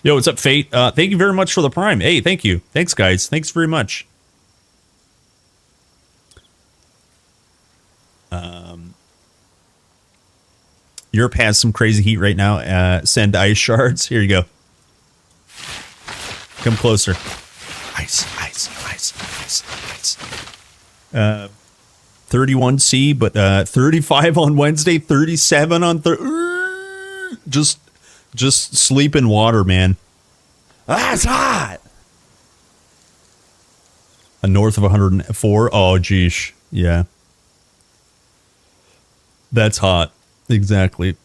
Yo, what's up, Fate? Thank you very much for the Prime. Hey, thank you. Thanks, guys. Thanks very much. Europe has some crazy heat right now. Send ice shards. Here you go. Come closer. Ice. 31C, but 35 on Wednesday, 37 on Thursday. Just sleep in water, man. That's hot. A north of 104. Oh, geesh. Yeah. That's hot. Exactly.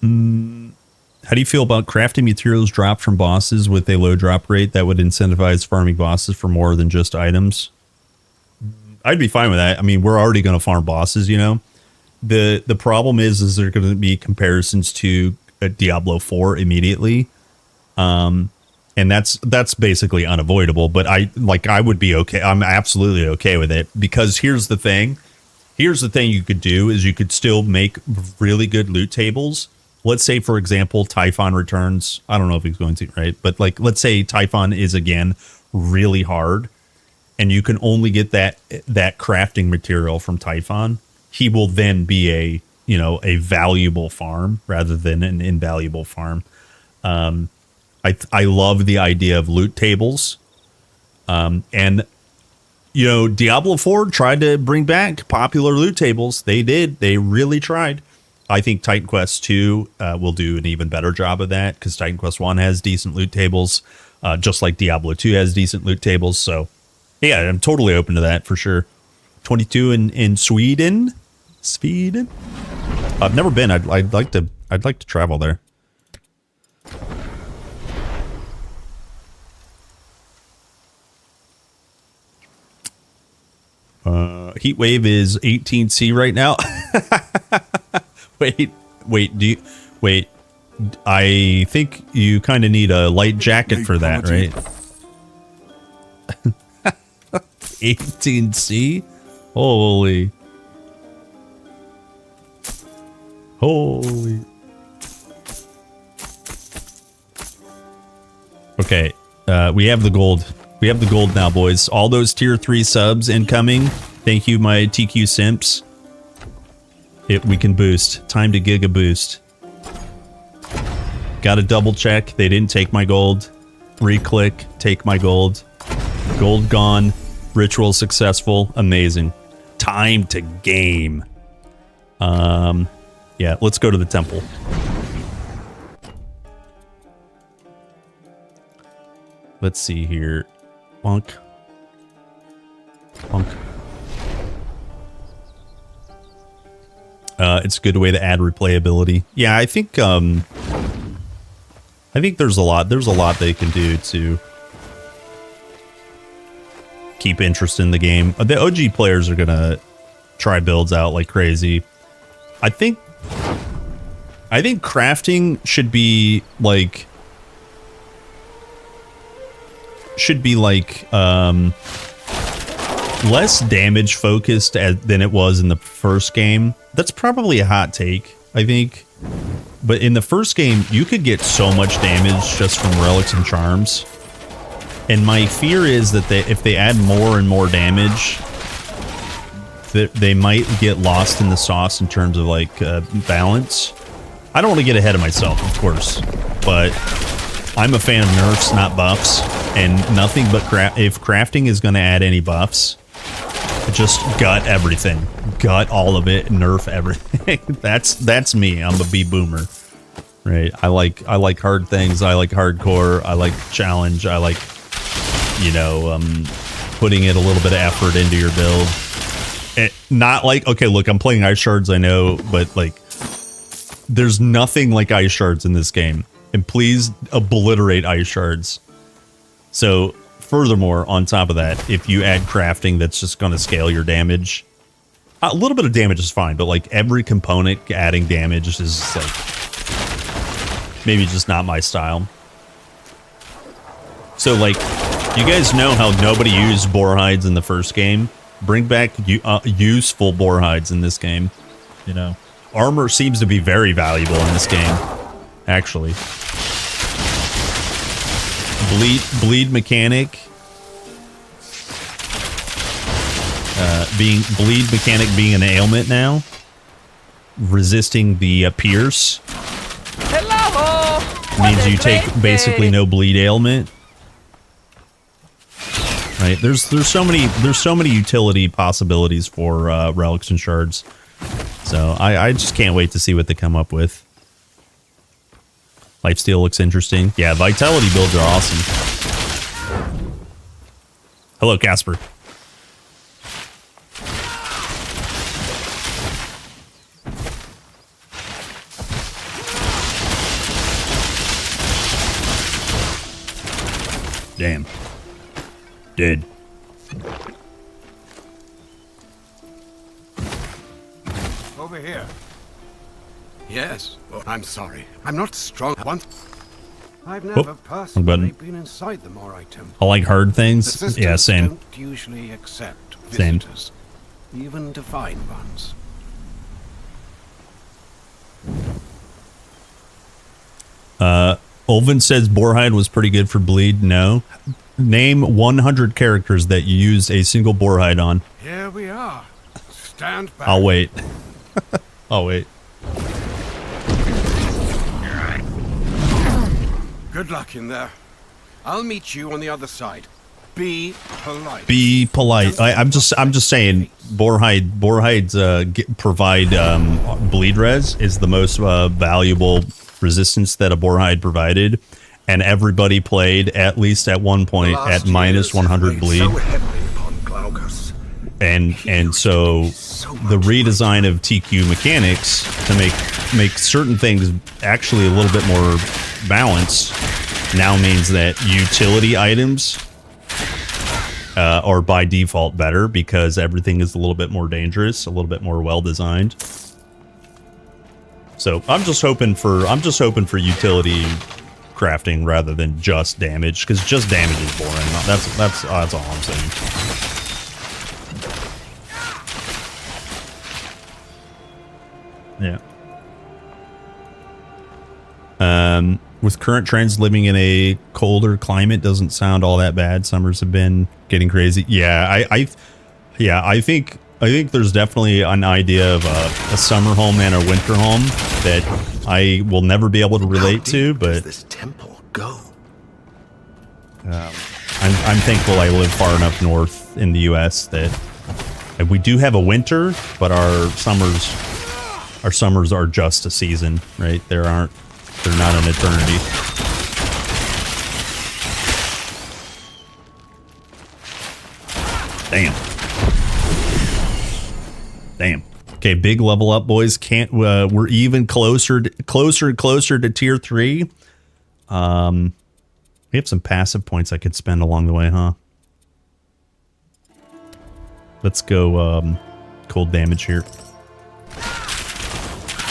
How do you feel about crafting materials dropped from bosses with a low drop rate that would incentivize farming bosses for more than just items? I'd be fine with that. I mean, we're already going to farm bosses, you know. The problem is there going to be comparisons to Diablo 4 immediately. And that's basically unavoidable, but I would be okay. I'm absolutely okay with it, because here's the thing. Here's the thing you could do is you could still make really good loot tables. Let's say, for example, Typhon returns. I don't know if he's going to, right? But like, let's say Typhon is again really hard, and you can only get that crafting material from Typhon. He will then be a valuable farm rather than an invaluable farm. I love the idea of loot tables. And Diablo 4 tried to bring back popular loot tables. They did. They really tried. I think Titan Quest 2 will do an even better job of that, because Titan Quest 1 has decent loot tables, just like Diablo 2 has decent loot tables. So, yeah, I'm totally open to that for sure. 22 in Sweden. I've never been. I'd like to travel there. Heat wave is 18C right now. Wait. I think you kind of need a light jacket for that, right? 18C? Holy. Okay, we have the gold. We have the gold now, boys. All those tier 3 subs incoming. Thank you, my TQ simps. We can boost. Time to giga boost. Gotta double check. They didn't take my gold. Re-click. Take my gold. Gold gone. Ritual successful. Amazing. Time to game. Yeah, let's go to the temple. Let's see here. Bonk. It's a good way to add replayability. Yeah, I think there's a lot they can do to keep interest in the game. The OG players are gonna try builds out like crazy. I think crafting should be like less damage focused than it was in the first game. That's probably a hot take, I think. But in the first game, you could get so much damage just from relics and charms. And my fear is that if they add more and more damage, that they might get lost in the sauce in terms of like balance. I don't want to get ahead of myself, of course, but I'm a fan of nerfs, not buffs, and nothing but if crafting is going to add any buffs, just gut everything, gut all of it, nerf everything. That's me. I'm a B boomer, right? I like hard things. I like hardcore. I like challenge. I like putting in a little bit of effort into your build. Not like, okay, look, I'm playing ice shards, I know, but like, there's nothing like ice shards in this game. And please obliterate ice shards. So, furthermore, on top of that, if you add crafting that's just going to scale your damage, a little bit of damage is fine, but like every component adding damage is like maybe just not my style. So like, you guys know how nobody used boar hides in the first game? Bring back useful boar hides in this game. Armor seems to be very valuable in this game, actually. Bleed mechanic. bleed mechanic being an ailment now, resisting the pierce means you take basically no bleed ailment. Right? There's so many utility possibilities for relics and shards. So I just can't wait to see what they come up with. Lifesteal looks interesting. Yeah, vitality builds are awesome. Hello, Casper. Damn. Dead. Over here. Yes. Oh, I'm sorry. I'm not strong. I've never personally been inside the Morai Temple. I like hard things. Yeah, same. Don't usually accept visitors, even divine ones. Ulvin says Boarhide was pretty good for bleed. No. Name 100 characters that you used a single Boarhide on. Here we are. Stand back. I'll wait. I'll wait. Good luck in there. I'll meet you on the other side. Be polite. Be polite. I'm just saying. Boarhides provide bleed res is the most valuable resistance that a Boarhide provided, and everybody played at least at one point at minus 100 bleed. And so the redesign of TQ mechanics to make certain things actually a little bit more balanced now means that utility items are by default better because everything is a little bit more dangerous, a little bit more well designed. So I'm just hoping for utility crafting rather than just damage, because just damage is boring. That's all I'm saying. Yeah. With current trends, living in a colder climate doesn't sound all that bad. Summers have been getting crazy. Yeah, I think there's definitely an idea of a summer home and a winter home that I will never be able to relate to, but this temple go? I'm thankful I live far enough north in the U.S. that we do have a winter, but our summers are just a season, right? They're not an eternity. Damn. Okay, big level up, boys. We're even closer and closer to tier 3. We have some passive points I could spend along the way, huh? Let's go cold damage here.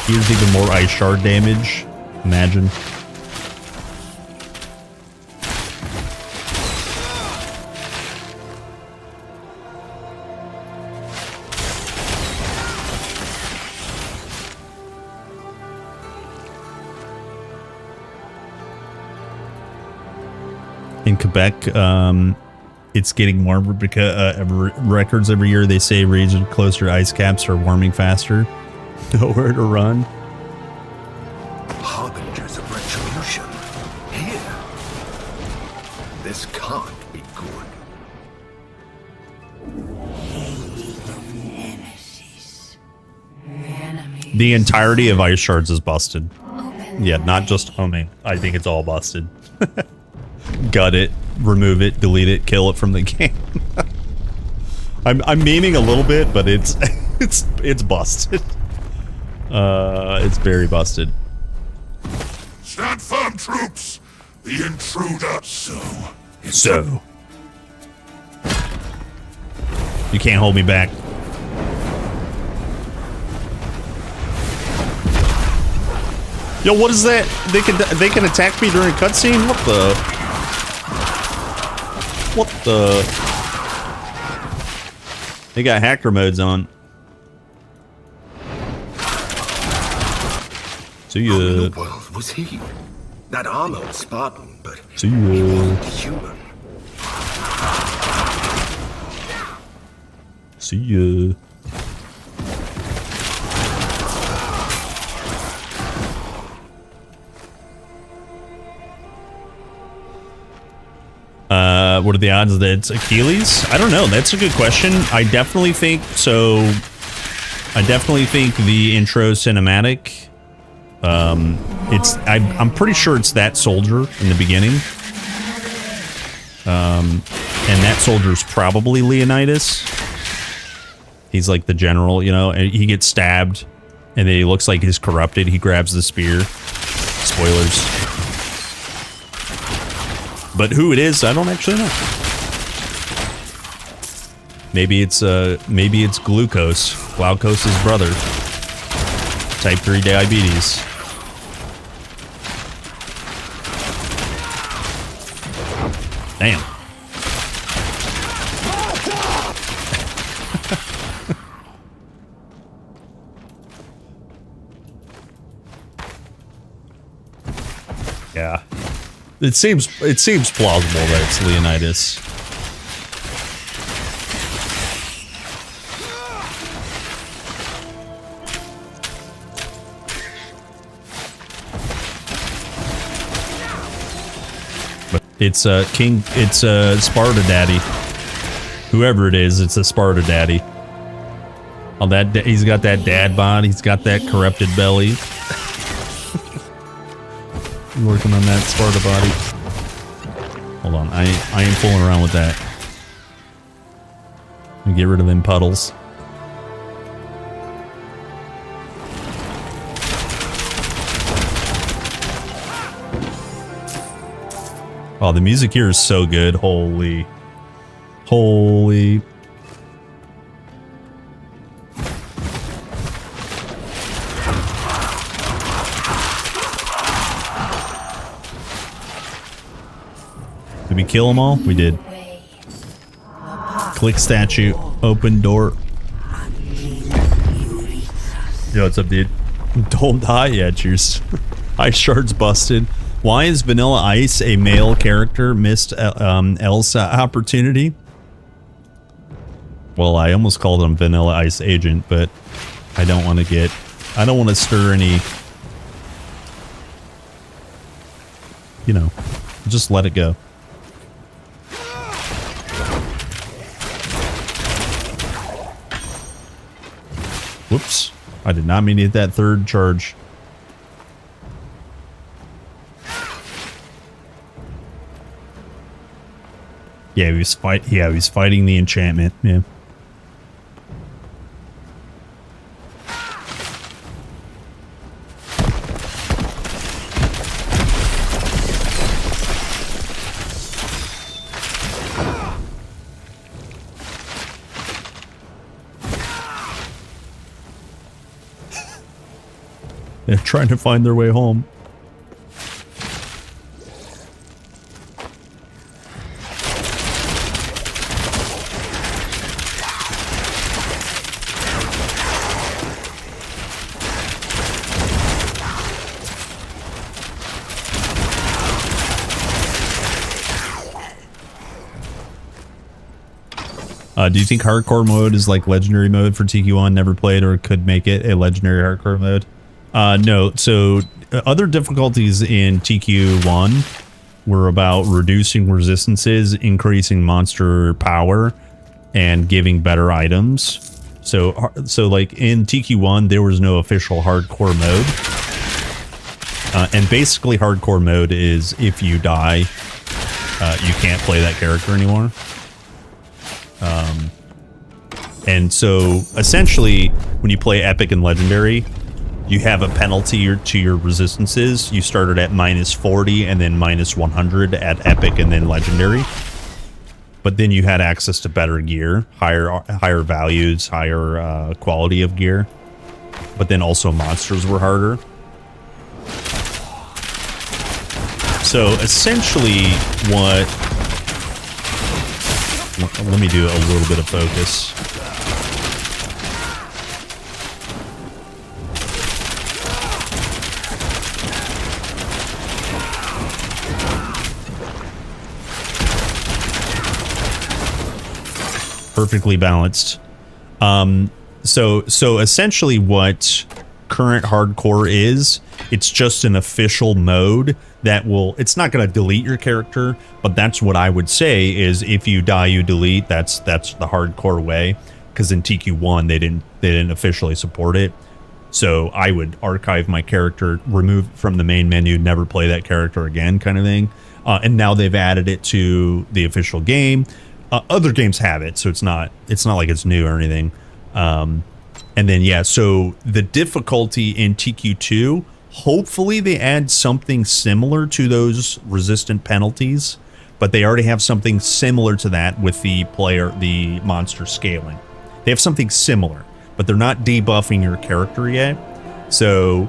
Here's even more ice shard damage. Imagine. In Quebec, it's getting warmer because records every year they say regions closer to ice caps are warming faster. Nowhere to run. Harbingers of retribution. Here. This can't be good. The entirety of ice shards is busted. Yeah, not just homing. I think it's all busted. Gut it, remove it, delete it, kill it from the game. I'm memeing a little bit, but it's busted. It's very busted. Stand firm, troops. The intruder. So. You can't hold me back. Yo, what is that? They can attack me during a cutscene? What the? What the? They got hacker modes on. See ya. Who in the world was he? That armored Spartan, but see ya. Human. See ya. What are the odds that it's Achilles? I don't know. That's a good question. I definitely think so. I definitely think the intro cinematic. I'm pretty sure it's that soldier in the beginning. And that soldier's probably Leonidas. He's like the general, you know, and he gets stabbed, and then he looks like he's corrupted. He grabs the spear. Spoilers. But who it is, I don't actually know. Maybe it's Glucose. Glaucos's brother. Type 3 diabetes. Damn. Yeah. It seems plausible that it's Leonidas. But it's Sparta Daddy. Whoever it is, it's a Sparta Daddy. Oh, he's got that dad bod. He's got that corrupted belly. Working on that Sparta body. Hold on, I ain't fooling around with that. Get rid of them puddles. Oh, the music here is so good. Holy. Holy. Did we kill them all? We did. Click statue. Open door. Yo, what's up, dude? Don't die yet, cheers. Ice Shard's busted. Why is Vanilla Ice a male character? Missed Elsa opportunity? Well, I almost called him Vanilla Ice Agent, but I don't want to stir any, you know, just let it go. Whoops. I did not mean to hit that third charge. Yeah, he was fighting the enchantment. Yeah. They're trying to find their way home. Do you think hardcore mode is like legendary mode for TQ1? Never played or could make it a legendary hardcore mode? No. So other difficulties in TQ1 were about reducing resistances, increasing monster power, and giving better items. So like in TQ1, there was no official hardcore mode. And basically hardcore mode is if you die, you can't play that character anymore. And so essentially when you play epic and legendary, you have a penalty to your resistances. You started at -40 and then -100 at epic and then legendary. But then you had access to better gear, higher values, higher quality of gear. But then also monsters were harder. So essentially let me do a little bit of focus. Perfectly balanced. So essentially what current hardcore is, it's just an official mode that will, it's not going to delete your character, but that's what I would say is if you die, you delete. That's the hardcore way, because in TQ1 they didn't officially support it. So I would archive my character, remove it from the main menu, never play that character again, kind of thing. And now they've added it to the official game. Other games have it, so it's not like it's new or anything. And then yeah, so the difficulty in TQ2, hopefully they add something similar to those resistant penalties, but they already have something similar to that with the monster scaling. They have something similar, but they're not debuffing your character yet. So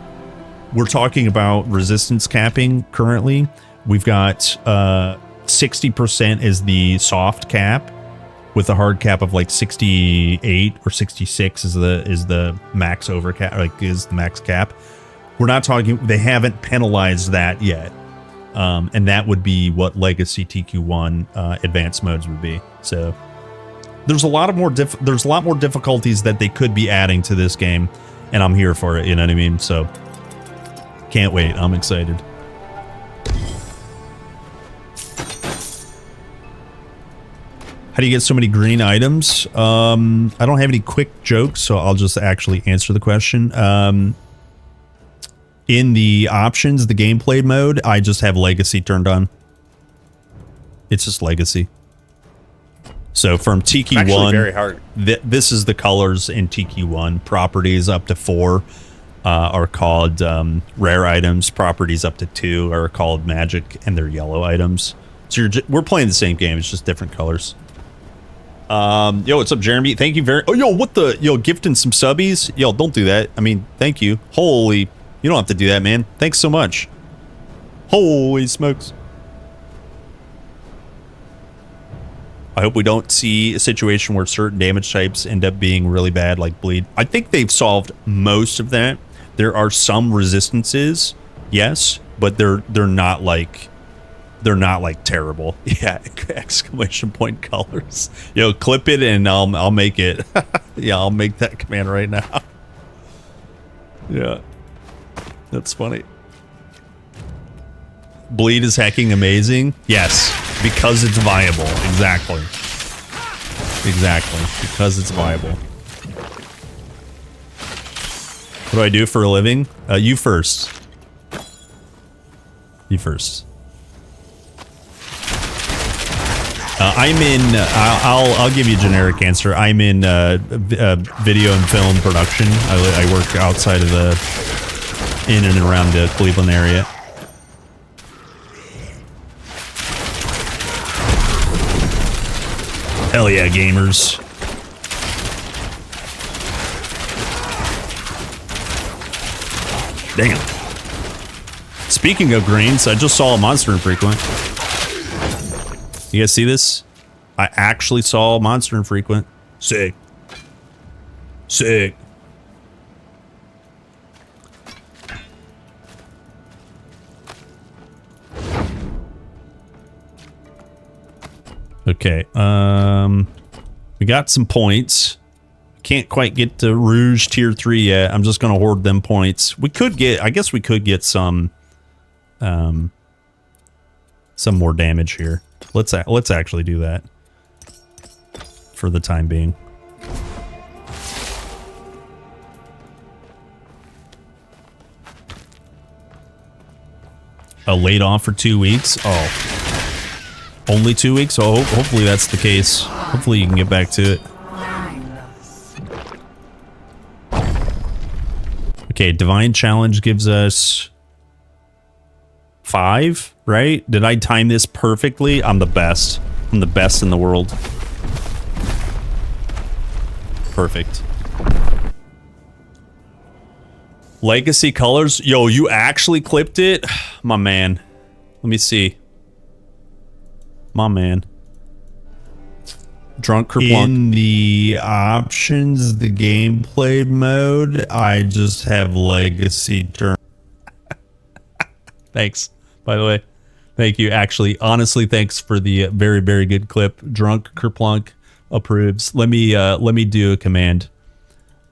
we're talking about resistance capping currently. We've got 60% is the soft cap, with a hard cap of like 68 or 66 is the max over cap, like is the max cap. We're not talking, they haven't penalized that yet. And that would be what Legacy TQ1 advanced modes would be. So there's a lot more difficulties that they could be adding to this game, and I'm here for it, you know what I mean? So can't wait. I'm excited. How do you get so many green items? I don't have any quick jokes, so I'll just actually answer the question. In the options, the gameplay mode, I just have Legacy turned on. It's just Legacy. So from TQ1, actually very hard. This is the colors in TQ1. Properties up to 4 are called rare items. Properties up to 2 are called magic, and they're yellow items. So we're playing the same game. It's just different colors. Yo, what's up, Jeremy? Thank you very. Oh, yo, gifting some subbies. Yo, don't do that. I mean, thank you. Holy, you don't have to do that, man. Thanks so much. Holy smokes. I hope we don't see a situation where certain damage types end up being really bad, like bleed. I think they've solved most of that. There are some resistances, yes, but they're not like terrible. Yeah, exclamation point colors. Yo, clip it and I'll make it. Yeah, I'll make that command right now. Yeah, that's funny. Bleed is hacking amazing. Yes, because it's viable. Exactly. Because it's viable. What do I do for a living? You first. I'm in. I'll give you a generic answer. I'm in video and film production. I work outside of in and around the Cleveland area. Hell yeah, gamers! Damn. Speaking of greens, I just saw a monster infrequent. You guys see this? I actually saw a monster infrequent. Sick. Okay, we got some points. Can't quite get to Rouge tier 3 yet. I'm just gonna hoard them points. I guess we could get some more damage here. Let's actually do that for the time being. Laid off for 2 weeks. Oh. Only 2 weeks? Oh, hopefully that's the case. Hopefully you can get back to it. Okay, Divine Challenge gives us 5, right? Did I time this perfectly? I'm the best. I'm the best in the world. Perfect. Legacy colors? Yo, you actually clipped it? My man. Let me see. My man. Drunk Kerplunk. In the options, the gameplay mode, I just have Legacy turn. Thanks, by the way. Thank you. Actually, honestly, thanks for the very, very good clip. Drunk Kerplunk. approves. Let me do a command.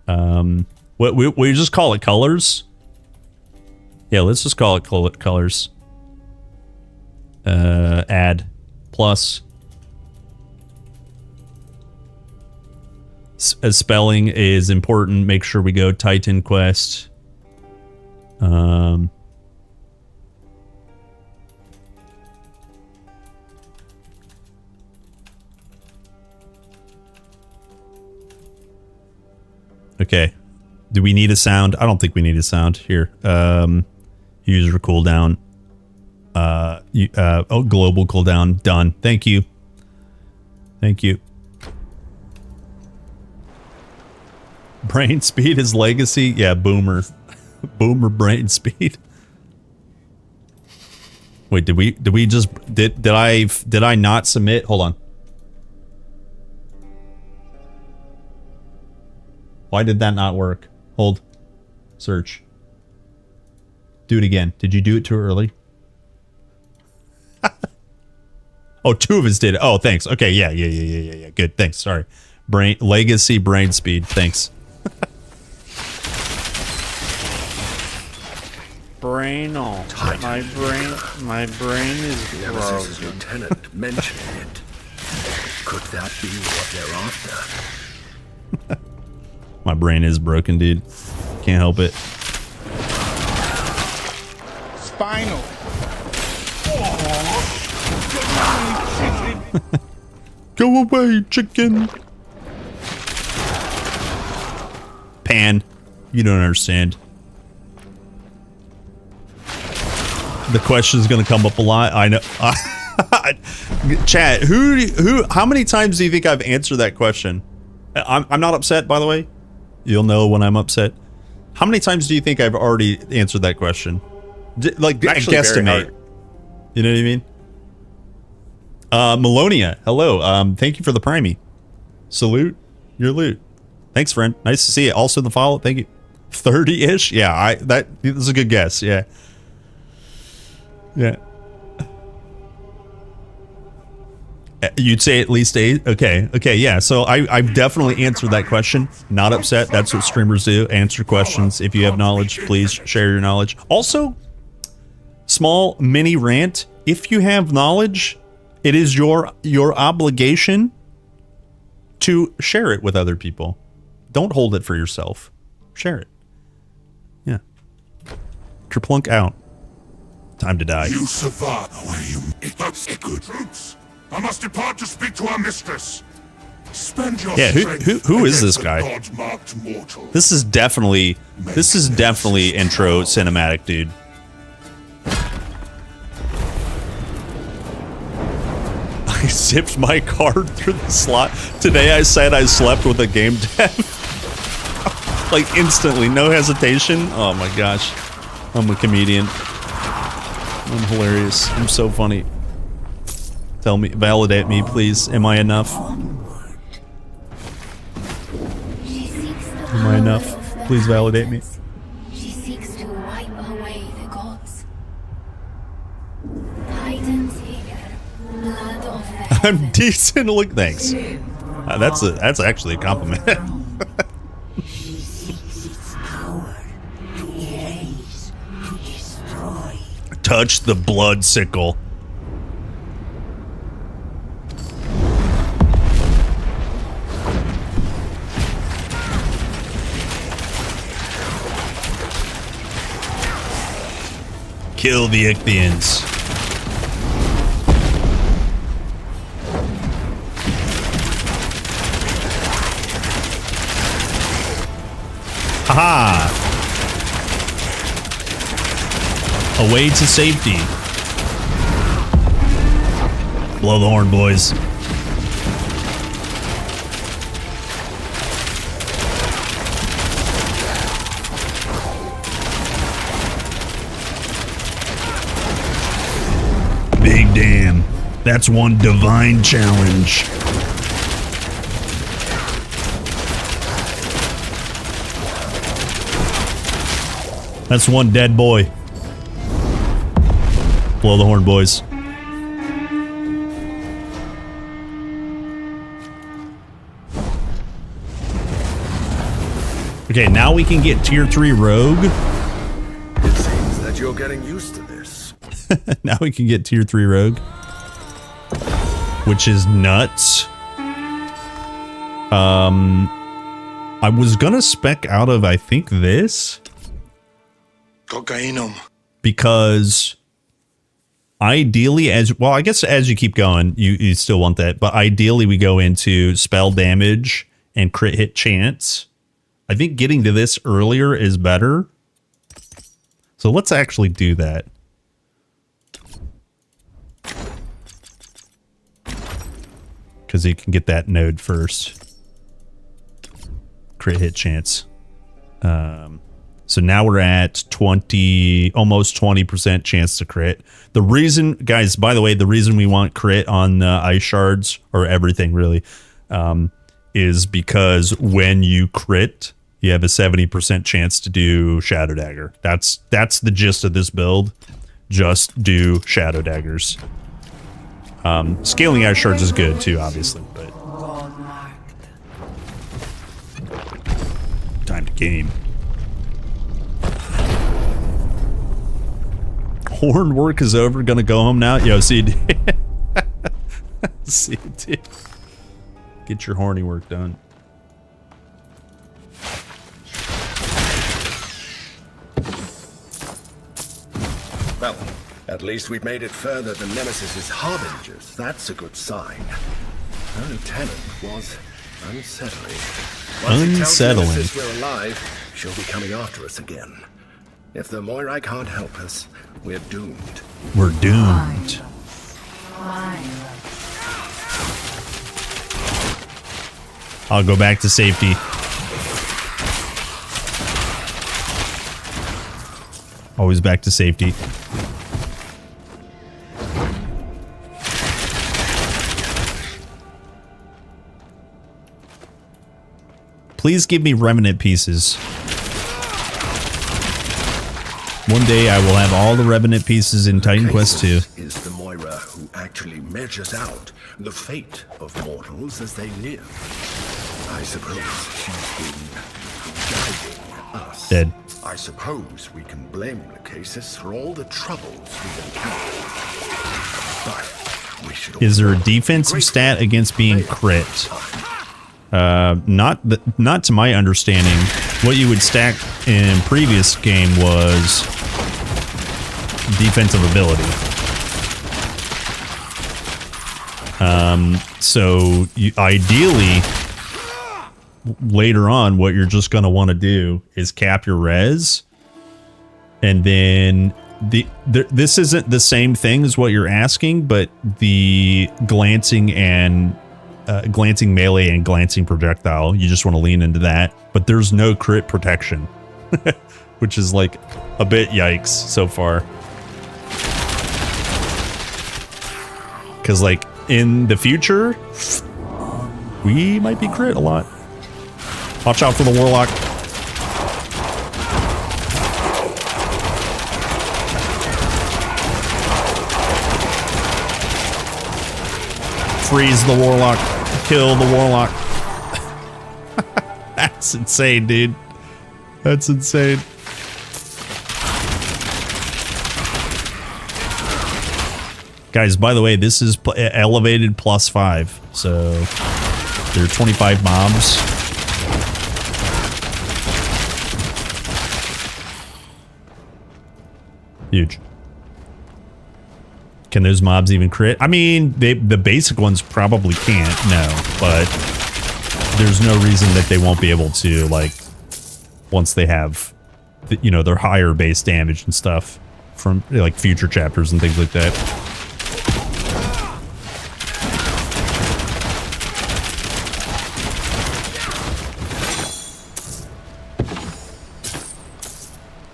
What we just call it colors? Yeah, let's just call it colors. Add plus. Spelling is important. Make sure we go Titan Quest. Okay. Do we need a sound? I don't think we need a sound here. User cooldown. Global cooldown. Done. Thank you. Thank you. Brain speed is legacy. Yeah, boomer. Boomer brain speed. Wait, did I not submit? Hold on. Why did that not work? Hold. Search. Do it again. Did you do it too early? Oh, 2 of us did. Oh, thanks. Okay, yeah. Good. Thanks. Sorry. Legacy brain speed. Thanks. Brain on. My brain is Nemesis' frozen. lieutenant mentioned it. Could that be what they're after? My brain is broken, dude. Can't help it. Spinal. Go away, chicken. Pan. You don't understand. The question's gonna come up a lot. I know. Chat, how many times do you think I've answered that question? I'm not upset, by the way. You'll know when I'm upset. How many times do you think I've already answered that question? Like, Actually, guesstimate. You know what I mean? Melonia, hello. Thank you for the primey. Salute your loot. Thanks, friend. Nice to see you. Also the follow. Thank you. 30-ish? Yeah, that's a good guess. Yeah. Yeah. You'd say at least 8? Okay, yeah. So I've definitely answered that question. Not upset. That's what streamers do. Answer questions. If you have knowledge, please share your knowledge. Also, small mini rant. If you have knowledge, it is your obligation to share it with other people. Don't hold it for yourself. Share it. Yeah. Kerplunk out. Time to die. You survive. That's good. Troops, I must depart to speak to our mistress. Spend your strength who is this against the guy? gods marked mortal. This is definitely intro cinematic, dude. I zipped my card through the slot. Today I said I slept with a game dev. Like instantly, no hesitation. Oh my gosh. I'm a comedian. I'm hilarious. I'm so funny. Tell me, validate me, please. Am I enough? Am I enough? Please validate me. She seeks to wipe away the gods. Titans here, blood of the I'm decent. Look, thanks. That's actually a compliment. She seeks its power to erase, to destroy. Touch the blood sickle. Kill the Ichthians. Haha! Away to safety. Blow the horn, boys. Big damn. That's one divine challenge. That's one dead boy. Blow the horn, boys. Okay, now we can get tier 3 rogue. It seems that you're getting used to this. Now we can get tier 3 rogue, which is nuts. I was gonna spec out of, I think, this. Cocainum. Because ideally, well, I guess as you keep going, you still want that. But ideally, we go into spell damage and crit hit chance. I think getting to this earlier is better. So let's actually do that. Because you can get that node first. Crit hit chance. So now we're at 20, almost 20% chance to crit. The reason, guys, by the way, the reason we want crit on ice shards, or everything really, is because when you crit, you have a 70% chance to do Shadow Dagger. That's the gist of this build. Just do Shadow Daggers. Scaling ice shards is good too, obviously, but time to game. Horn work is over. Gonna go home now. Yo, CD. CD. Get your horny work done. Well, at least we've made it further than Nemesis's harbingers. That's a good sign. Her lieutenant was unsettling. Once he tells Nemesis we're alive, she'll be coming after us again. If the Moirai can't help us, we're doomed. We're doomed. I'll go back to safety. Always back to safety. Please give me remnant pieces. One day I will have all the Revenant pieces in Titan Quest 2. Is the Moira who actually measures out the fate of mortals as they live. I suppose she's been guiding us. Dead. I suppose we can blame Lachesis for all the troubles we've encountered. But we should. Is there a defensive stat against being crit? Not to my understanding. What you would stack in previous game was defensive ability. So you, ideally, later on, what you're just going to want to do is cap your res, and then this isn't the same thing as what you're asking, but the glancing and glancing melee and glancing projectile, you just want to lean into that. But there's no crit protection, which is like a bit yikes so far. Because like in the future, we might be crit a lot. Watch out for the Warlock. Freeze the Warlock. Kill the Warlock. That's insane, dude. That's insane. Guys, by the way, this is elevated +5. So there are 25 mobs. Huge. Can those mobs even crit? I mean, the basic ones probably can't, no. But there's no reason that they won't be able to, like, once they have, you know, their higher base damage and stuff from, like, future chapters and things like that.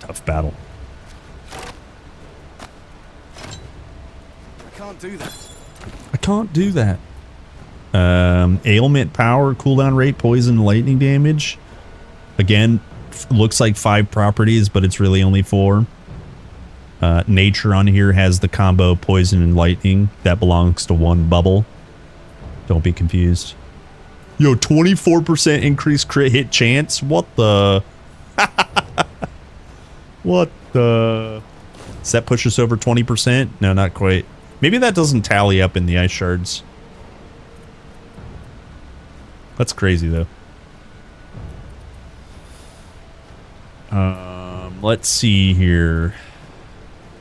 Tough battle. Do that. I can't do that. Ailment power, cooldown rate, poison, lightning damage. Again, looks like 5 properties, but it's really only 4. Nature on here has the combo poison and lightning. That belongs to 1 bubble. Don't be confused. Yo, 24% increased crit hit chance? What the... What the? Does that push us over 20%? No, not quite. Maybe that doesn't tally up in the ice shards. That's crazy, though. Let's see here.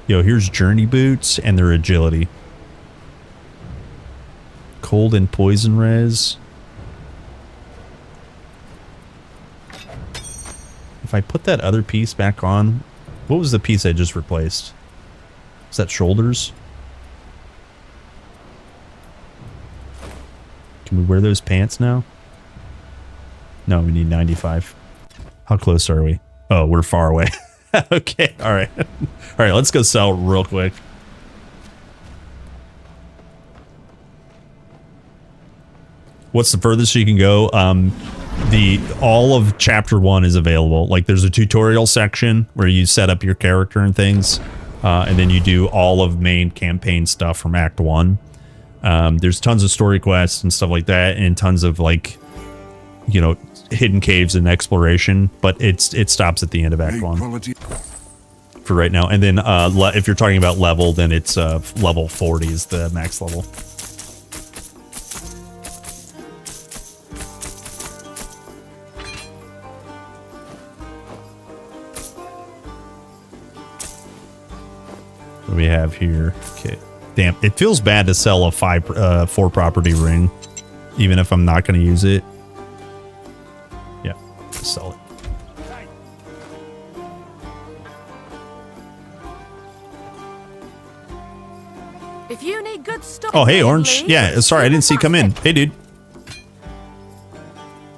Yo, here's journey boots and their agility. Cold and poison res. If I put that other piece back on, what was the piece I just replaced? Is that shoulders? Can we wear those pants now? No, we need 95. How close are we? Oh, we're far away. Okay, all right. All right, let's go sell real quick. What's the furthest you can go? All of chapter 1 is available. Like, there's a tutorial section where you set up your character and things, and then you do all of main campaign stuff from Act 1. There's tons of story quests and stuff like that, and tons of, like, you know, hidden caves and exploration, but it stops at the end of Act 1 for right now. And then if you're talking about level, then it's level 40 is the max level. What do we have here? Okay. Damn, it feels bad to sell a 4 property ring, even if I'm not going to use it. Yeah, sell it. If you need good stuff. Oh, hey, Orange. Yeah, sorry, I didn't see you come in. Hey, dude.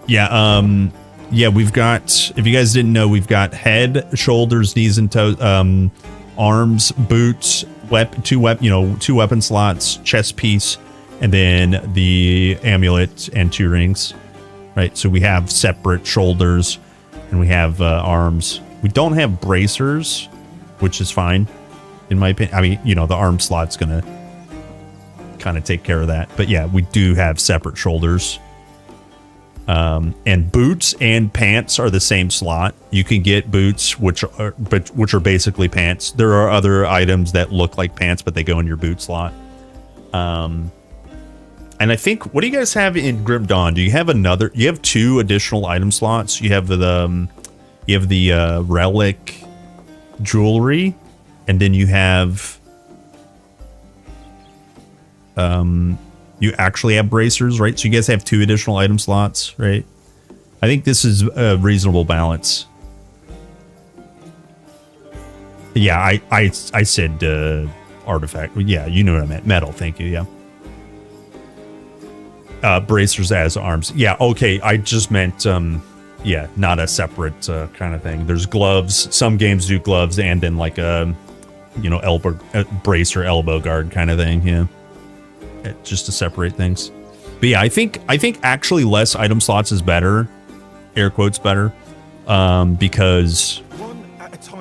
Yeah, yeah, we've got, if you guys didn't know, we've got head, shoulders, knees, and toes, arms, boots, two weapon slots, chest piece, and then the amulet and 2 rings. Right, so we have separate shoulders, and we have arms. We don't have bracers, which is fine, in my opinion. I mean, you know, the arm slot's gonna kind of take care of that. But yeah, we do have separate shoulders. And boots and pants are the same slot. You can get boots, which are basically pants. There are other items that look like pants, but they go in your boot slot. And I think, what do you guys have in Grim Dawn? Do you have another? You have 2 additional item slots. You have the relic jewelry, and then you have you actually have bracers, right? So you guys have 2 additional item slots, right? I think this is a reasonable balance. Yeah, I said artifact. Yeah, you know what I meant. Metal, thank you, yeah. Bracers as arms. Yeah, okay, I just meant, yeah, not a separate kind of thing. There's gloves. Some games do gloves and then like a, you know, elbow brace or elbow guard kind of thing, yeah. Just to separate things. But yeah, I think actually less item slots is better, air quotes better, because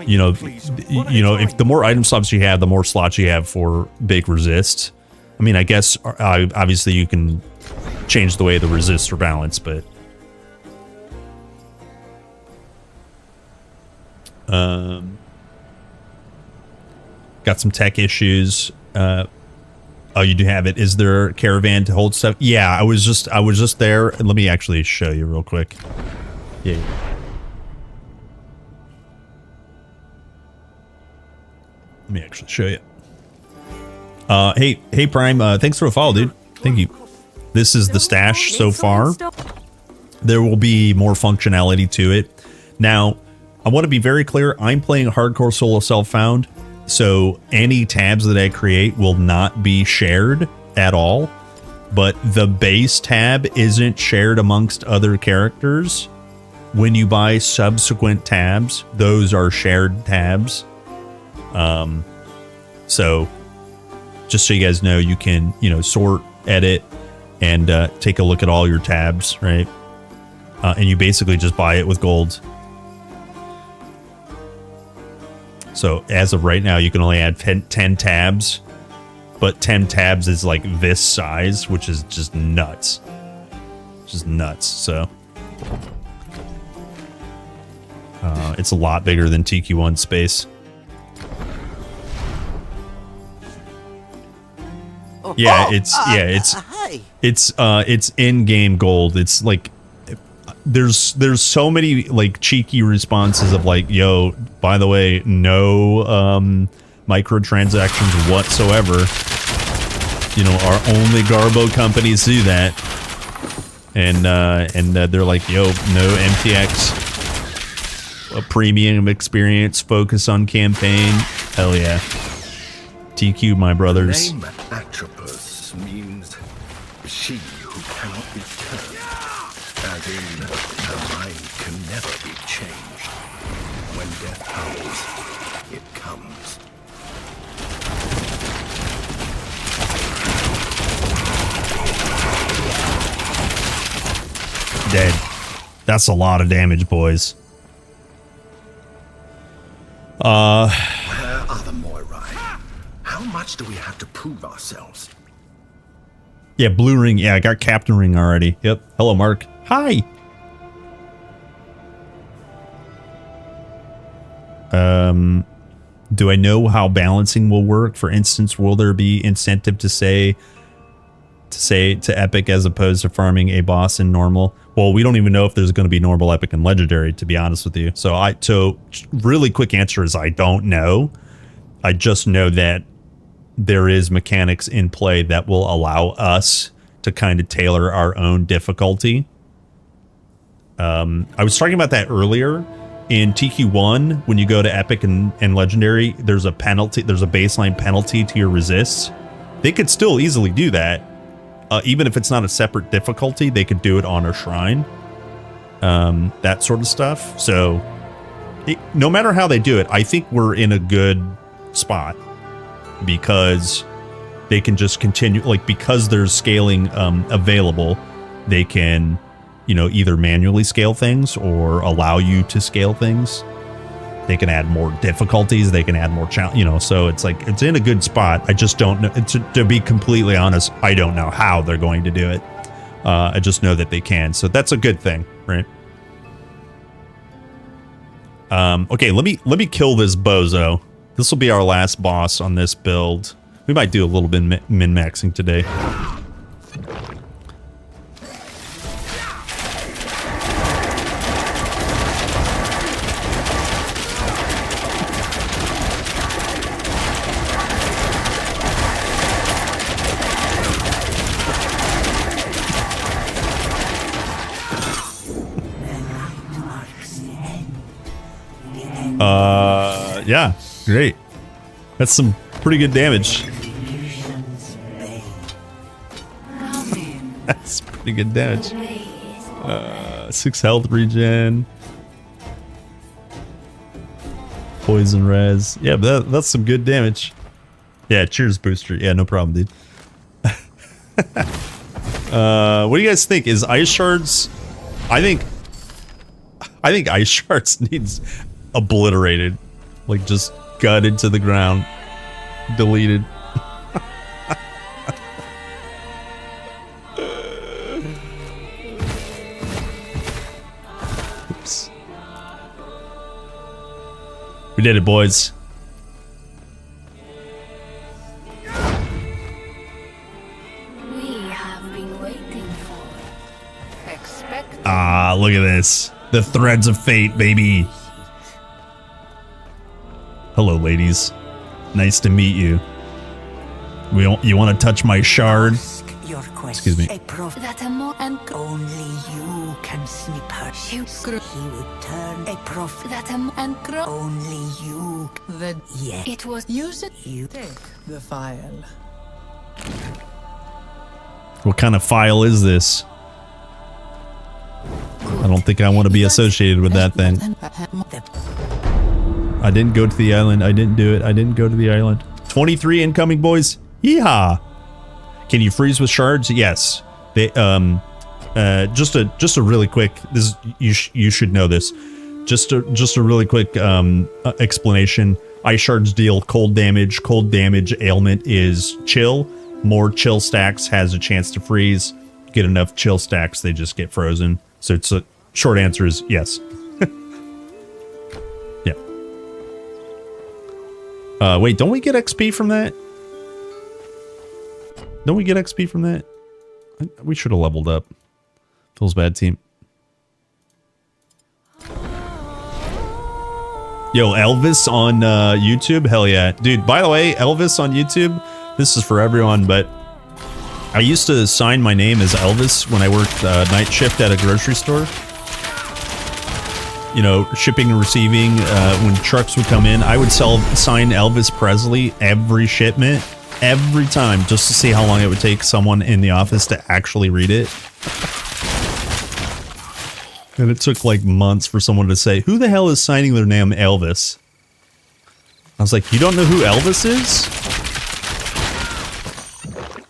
you know if the more item slots you have, the more slots you have for big resist. I mean, I guess obviously you can change the way the resists are balanced, but got some tech issues. Oh, you do have it. Is there a caravan to hold stuff? Yeah, I was just there. And let me actually show you real quick. Yeah. Let me actually show you. Hey Prime, thanks for a follow, dude. Thank you. This is the stash so far. There will be more functionality to it. Now, I want to be very clear. I'm playing hardcore solo self-found. So any tabs that I create will not be shared at all, but the base tab isn't shared amongst other characters. When you buy subsequent tabs, those are shared tabs. So just so you guys know, you can, you know, sort, edit, and take a look at all your tabs, right? And you basically just buy it with gold. So as of right now, you can only add 10 tabs, but 10 tabs is like this size, which is just nuts. Just nuts. So It's a lot bigger than TQ1 space. Yeah, it's in-game gold. It's like there's so many like cheeky responses of like, yo, by the way, no microtransactions whatsoever. You know, our only Garbo companies do that. And they're like, yo, no MTX, a premium experience, focus on campaign. Hell yeah. TQ, my brothers. The name Atropos means she who cannot be turned. As in, her mind can never be changed. When death comes, it comes. Dead. That's a lot of damage, boys. Where are the Moirai? How much do we have to prove ourselves? Yeah, blue ring. Yeah, I got captain ring already. Yep. Hello, Mark. Hi. Do I know how balancing will work? For instance, will there be incentive to say to epic as opposed to farming a boss in normal? Well, we don't even know if there's going to be normal, epic, and legendary, to be honest with you. So really quick answer is I don't know. I just know that there is mechanics in play that will allow us to kind of tailor our own difficulty. I was talking about that earlier. In TQ1, when you go to epic and legendary, there's a penalty. There's a baseline penalty to your resists. They could still easily do that. Even if it's not a separate difficulty, they could do it on a shrine. That sort of stuff. So no matter how they do it, I think we're in a good spot because they can just continue, like, because there's scaling available, they can, you know, either manually scale things or allow you to scale things. They can add more difficulties. They can add more challenge, you know, so it's like, it's in a good spot. I just don't know. To be completely honest, I don't know how they're going to do it. I just know that they can. So that's a good thing, right? Okay, let me kill this bozo. This will be our last boss on this build. We might do a little bit min-maxing today. Yeah, great. That's some pretty good damage. That's pretty good damage. 6 health regen. Poison res. Yeah, but that's some good damage. Yeah, cheers, booster. Yeah, no problem, dude. What do you guys think? Is Ice Shards... I think Ice Shards needs obliterated. Like, just gutted to the ground. Deleted. Oops. We did it, boys. Ah, look at this. The threads of fate, baby. Hello, ladies. Nice to meet you. You want to touch my shard? Excuse me. And only you can snip her. He would turn a prof that and only you. Yeah. It was use it. You take the file. What kind of file is this? I don't think I want to be associated with that thing. I didn't go to the island. I didn't do it. I didn't go to the island. 23 incoming, boys. Yeehaw. Can you freeze with shards? Yes. They just a really quick, this you should know this. Just a really quick explanation. Ice shards deal cold damage. Cold damage ailment is chill. More chill stacks has a chance to freeze. Get enough chill stacks, they just get frozen. So it's a short answer is yes. Wait, don't we get XP from that? Don't we get XP from that? We should have leveled up. Feels bad, team. Yo, Elvis on YouTube? Hell yeah. Dude, by the way, Elvis on YouTube, this is for everyone, but I used to sign my name as Elvis when I worked night shift at a grocery store. You know, shipping and receiving, when trucks would come in, I would sign Elvis Presley every shipment, every time, just to see how long it would take someone in the office to actually read it. And it took like months for someone to say, who the hell is signing their name Elvis? I was like, you don't know who Elvis is?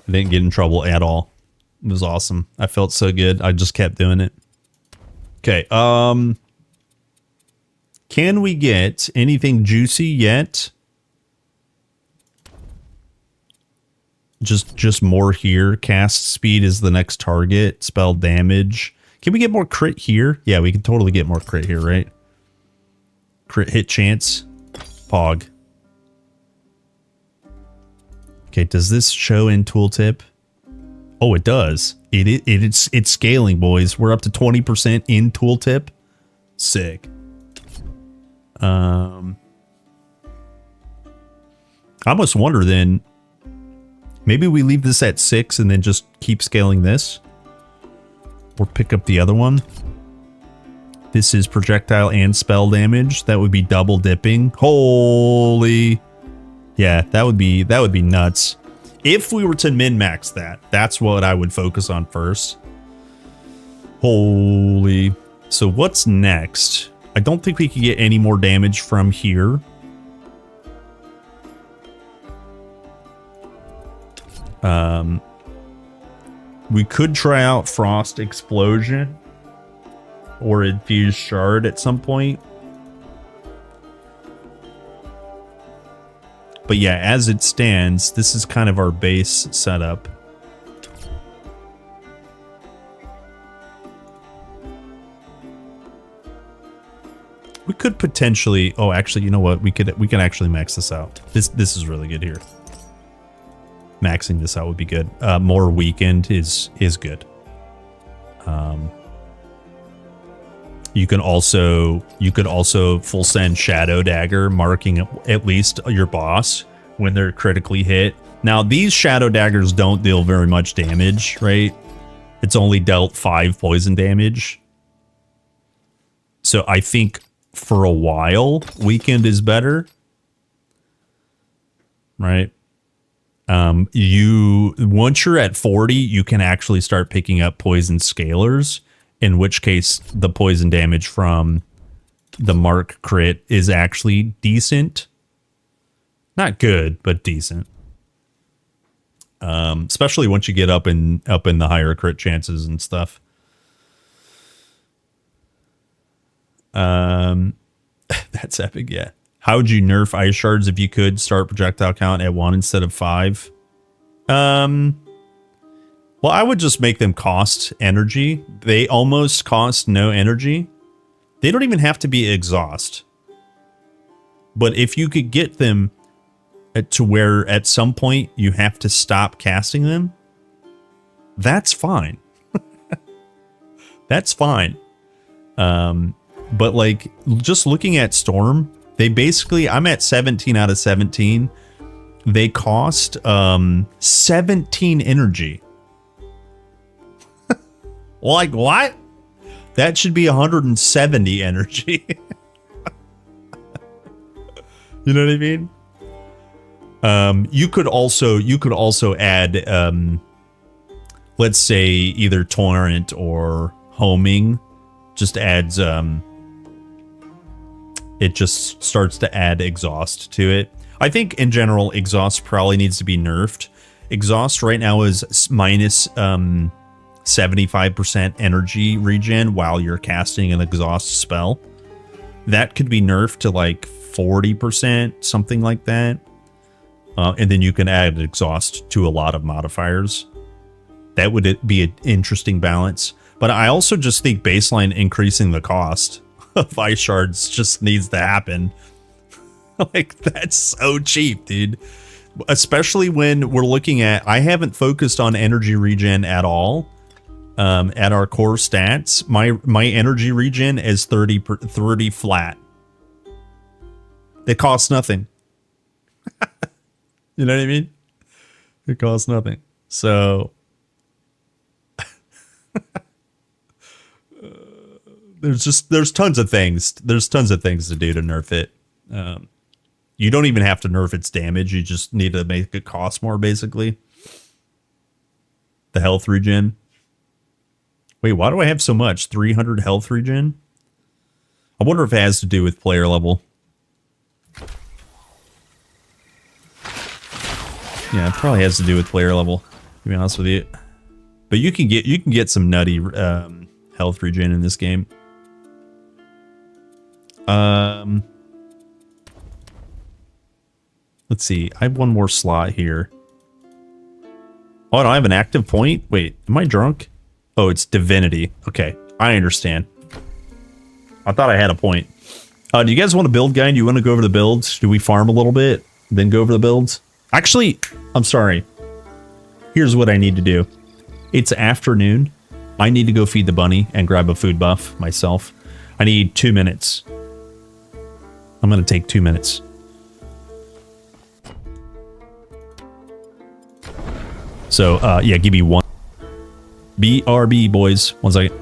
I didn't get in trouble at all. It was awesome. I felt so good. I just kept doing it. Okay, can we get anything juicy yet? Just more here. Cast speed is the next target. Spell damage. Can we get more crit here? Yeah, we can totally get more crit here, right? Crit hit chance. Pog. Okay, does this show in tooltip? Oh, it does. It's scaling, boys. We're up to 20% in tooltip. Sick. I almost wonder then, maybe we leave this at 6 and then just keep scaling this. Or pick up the other one. This is projectile and spell damage. That would be double dipping. Holy. Yeah, that would be nuts. If we were to min-max that, that's what I would focus on first. Holy. So what's next? I don't think we could get any more damage from here. We could try out Frost Explosion or Infused Shard at some point. But yeah, as it stands, this is kind of our base setup. We could potentially, oh, actually, you know what? We can actually max this out. This is really good here. Maxing this out would be good. More weakened is good. You could also full send Shadow Dagger, marking at least your boss when they're critically hit. Now these Shadow Daggers don't deal very much damage, right? It's only dealt 5 poison damage. So I think for a while, weakened is better, right? Once you're at 40, you can actually start picking up poison scalars, in which case the poison damage from the mark crit is actually decent. Not good, but decent. Especially once you get up in the higher crit chances and stuff. That's epic, yeah. How would you nerf ice shards if you could start projectile count at 1 instead of 5? Well, I would just make them cost energy. They almost cost no energy. They don't even have to be exhaust. But if you could get them to where at some point you have to stop casting them, that's fine. That's fine. But like, just looking at Storm, they basically, I'm at 17 out of 17. They cost 17 energy. Like, what? That should be 170 energy. You know what I mean? You could also add, let's say either Torrent or Homing. Just adds, it just starts to add exhaust to it. I think in general, exhaust probably needs to be nerfed. Exhaust right now is minus 75% energy regen while you're casting an exhaust spell. That could be nerfed to like 40%, something like that. And then you can add exhaust to a lot of modifiers. That would be an interesting balance. But I also just think baseline increasing the cost of ice shards just needs to happen. Like, that's so cheap, dude. Especially when we're looking at, I haven't focused on energy regen at all. At our core stats, my energy regen is 30 flat. It costs nothing. You know what I mean? It costs nothing. So there's tons of things. There's tons of things to do to nerf it. You don't even have to nerf its damage. You just need to make it cost more, basically. The health regen. Wait, why do I have so much? 300 health regen? I wonder if it has to do with player level. Yeah, it probably has to do with player level, to be honest with you. But you can get some nutty health regen in this game. Let's see. I have one more slot here. Oh, I don't have an active point? Wait, am I drunk? Oh, it's divinity. Okay, I understand. I thought I had a point. Do you guys want a build guide? Do you want to go over the builds? Do we farm a little bit, then go over the builds? Actually, I'm sorry. Here's what I need to do. It's afternoon. I need to go feed the bunny and grab a food buff myself. I need 2 minutes. I'm going to take 2 minutes. So, yeah, give me one. BRB, boys. 1 second.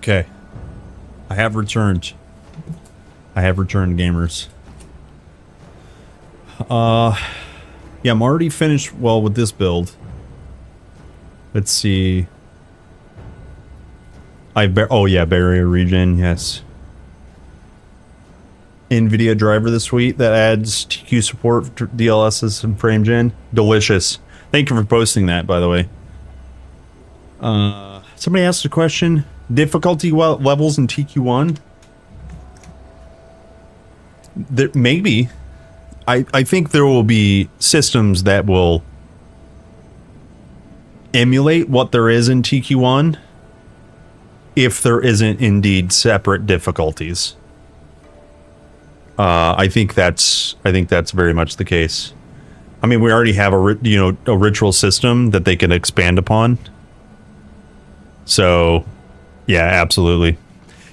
Okay. I have returned. I have returned, gamers. Yeah, I'm already finished, well, with this build. Let's see. Oh yeah, barrier region, yes. NVIDIA driver this week that adds TQ support for DLSS and frame gen. Delicious. Thank you for posting that, by the way. Somebody asked a question. Difficulty levels in TQ1? There, maybe. I think there will be systems that will emulate what there is in TQ1 if there isn't indeed separate difficulties. I think that's very much the case. I mean, we already have a ritual system that they can expand upon. So, yeah, absolutely.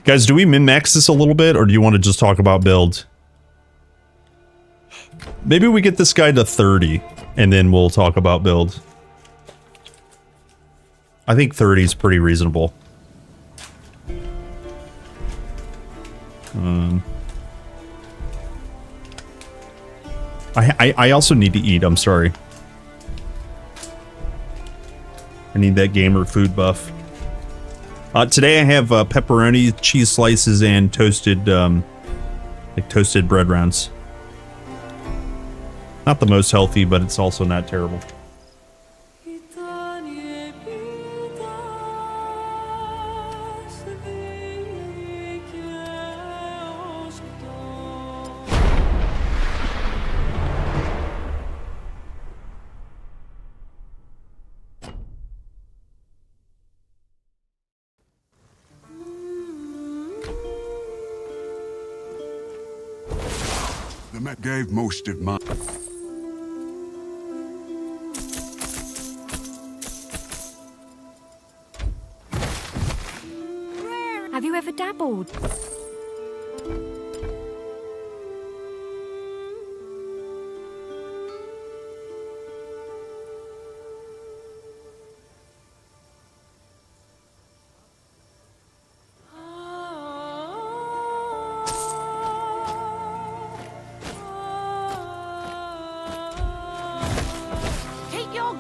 Guys, do we min-max this a little bit, or do you want to just talk about build? Maybe we get this guy to 30, and then we'll talk about build. I think 30 is pretty reasonable. I also need to eat, I'm sorry. I need that gamer food buff. Today I have pepperoni, cheese slices, and toasted, like toasted bread rounds. Not the most healthy, but it's also not terrible. The Met gave most of my... Have you ever dabbled?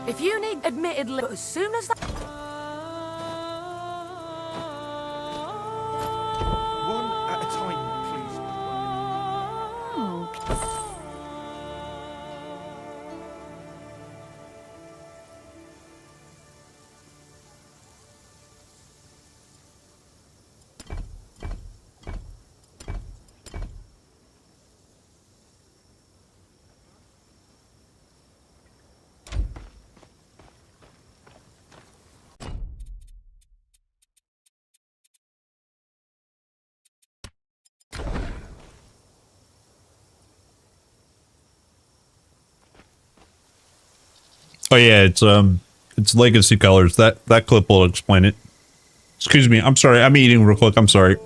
If you need, admittedly, as soon as that... One at a time, please. Oh yeah, it's legacy colors. That clip will explain it. Excuse me, I'm sorry. I'm eating real quick. I'm sorry.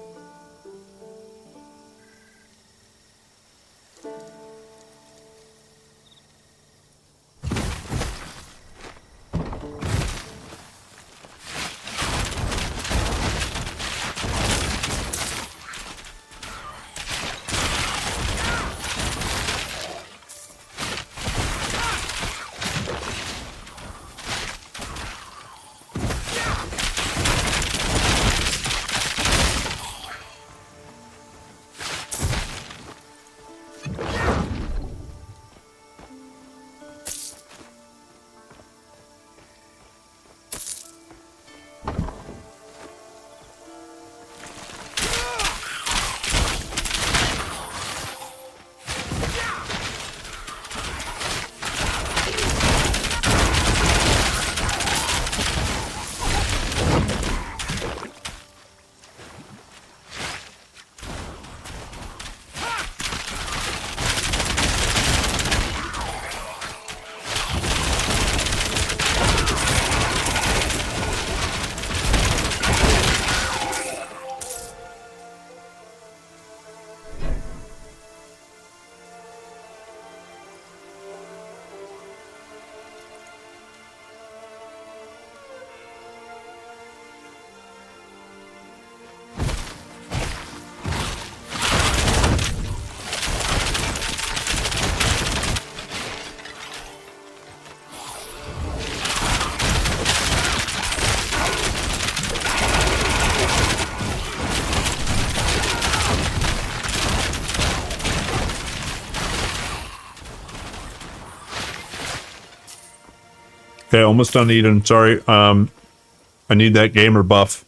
Okay, almost done eating. Sorry. I need that gamer buff.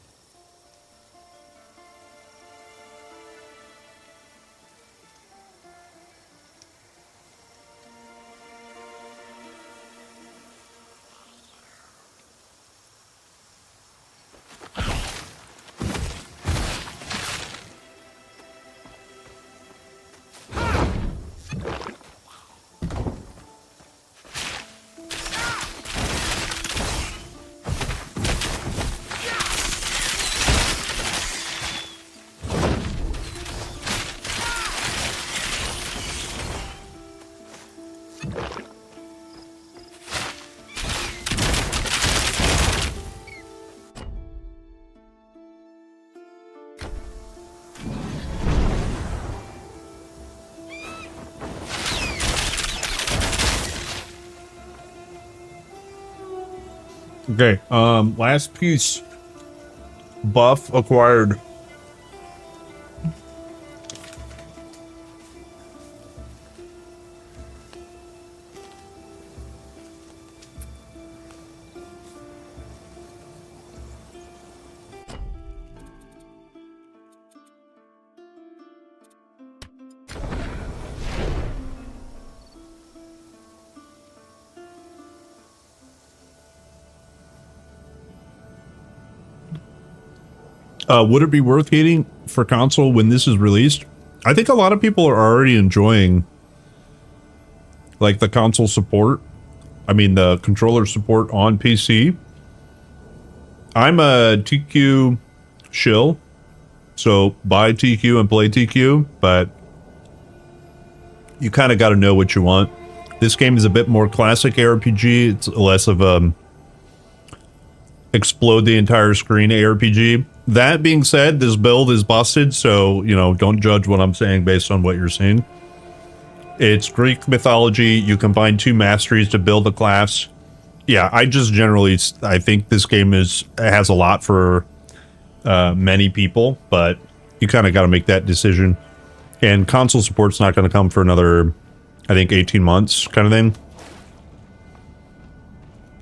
Okay, last piece. Buff acquired. Would it be worth getting for console when this is released? I think a lot of people are already enjoying like the console support. I mean, the controller support on PC. I'm a TQ shill, so buy TQ and play TQ, but you kind of got to know what you want. This game is a bit more classic ARPG. It's less of a explode the entire screen ARPG. That being said, this build is busted, so, you know, don't judge what I'm saying based on what you're seeing. It's Greek mythology. You combine two masteries to build a class. Yeah, I think this game has a lot for many people, but you kind of got to make that decision. And console support's not going to come for another, I think, 18 months kind of thing.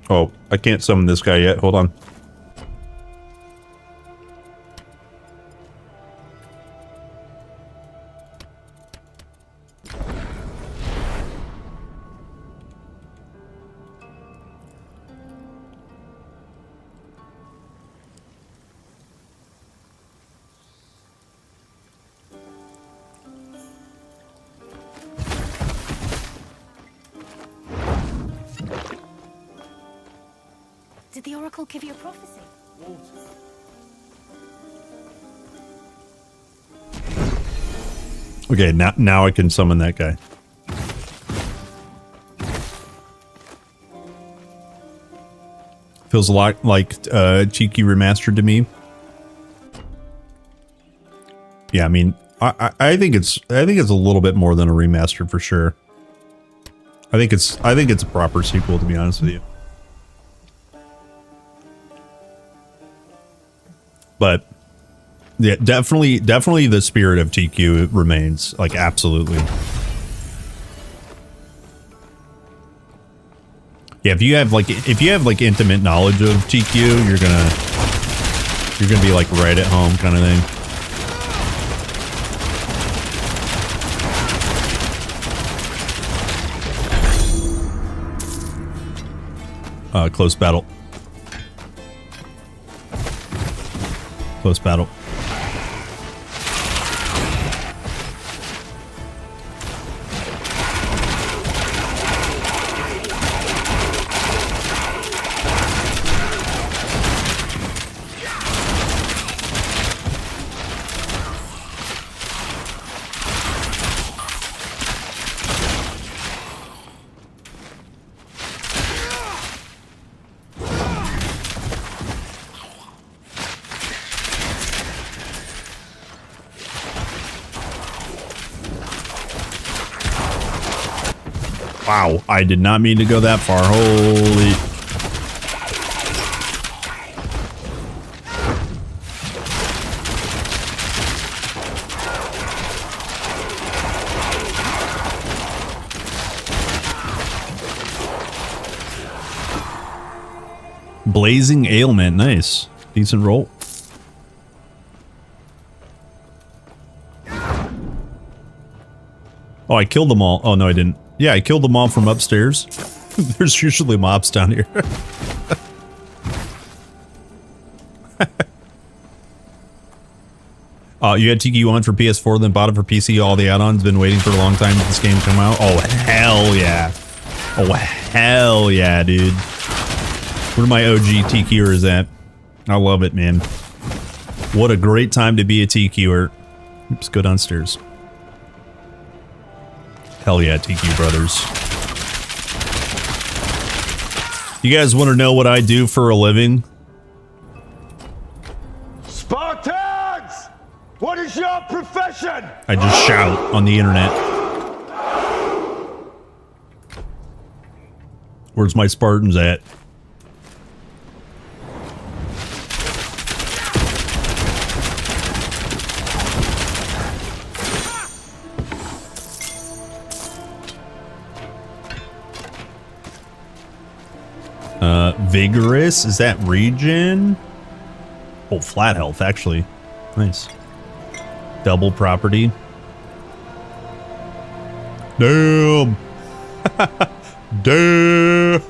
Oh, I can't summon this guy yet. Hold on. Did the Oracle give you a prophecy? Okay, now I can summon that guy. Feels a lot like Cheeky Remastered to me. Yeah, I mean, I think it's a little bit more than a remaster for sure. I think it's a proper sequel, to be honest with you. But yeah, definitely the spirit of TQ remains, like, absolutely. Yeah, if you have like intimate knowledge of TQ, you're gonna be like right at home kind of thing. Close battle. Close battle. Wow, I did not mean to go that far. Holy. Blazing Ailment. Nice. Decent roll. Oh, I killed them all. Oh, no, I didn't. Yeah, I killed them all from upstairs. There's usually mobs down here. You had TQ1 for PS4, then bought it for PC. All the add-ons. Been waiting for a long time for this game to come out. Oh, hell yeah. Oh, hell yeah, dude. Where are my OG TQers at? I love it, man. What a great time to be a TQer. Oops, go downstairs. Hell yeah, TQ brothers. You guys want to know what I do for a living? Spartans! What is your profession? I just shout on the internet. Where's my Spartans at? Vigorous, is that regen? Oh, flat health, actually. Nice. Double property. Damn. Damn.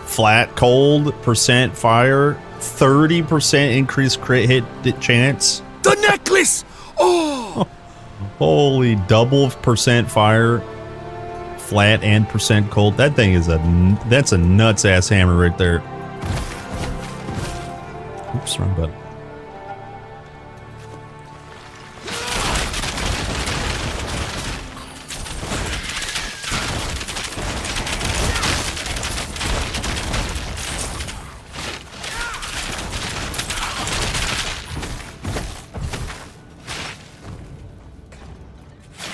Flat cold, percent fire, 30% increased crit hit chance. The necklace! Oh! Holy, double percent fire, flat and percent cold. That thing is that's a nuts ass hammer right there. Oops, wrong button.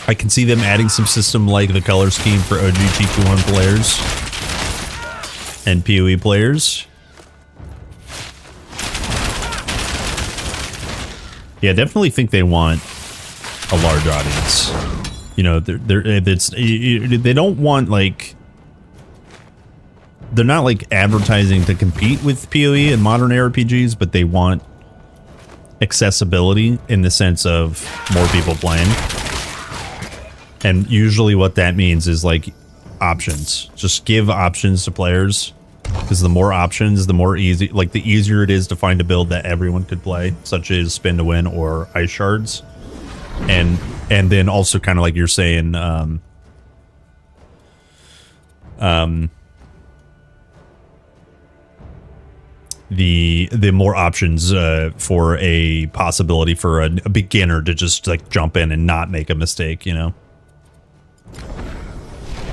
I can see them adding some system like the color scheme for OG TQ1 players and PoE players. Yeah, definitely think they want a large audience. You know, they don't want like, they're not like advertising to compete with PoE and modern RPGs, but they want accessibility in the sense of more people playing. And usually what that means is like options. Just give options to players, because the more options, the more easy, like the easier it is to find a build that everyone could play, such as spin to win or ice shards. And then also kind of like you're saying, the more options for a possibility for a beginner to just like jump in and not make a mistake, you know.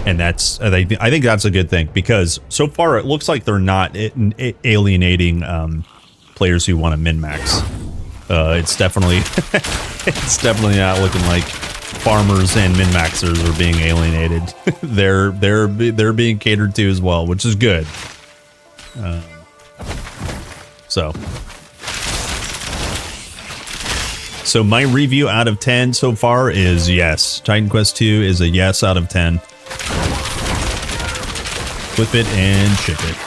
And that's, I think that's a good thing, because so far it looks like they're not alienating players who want to min-max. It's definitely it's definitely not looking like farmers and min-maxers are being alienated. they're being catered to as well, which is good. So my review out of 10 so far is yes. Titan Quest 2 is a yes out of 10. Flip it and ship it.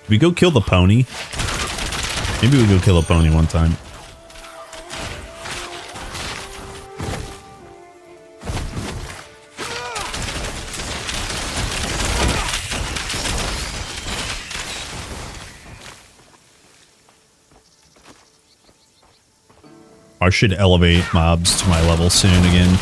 We go kill the pony. Maybe we go kill a pony one time. I should elevate mobs to my level soon again.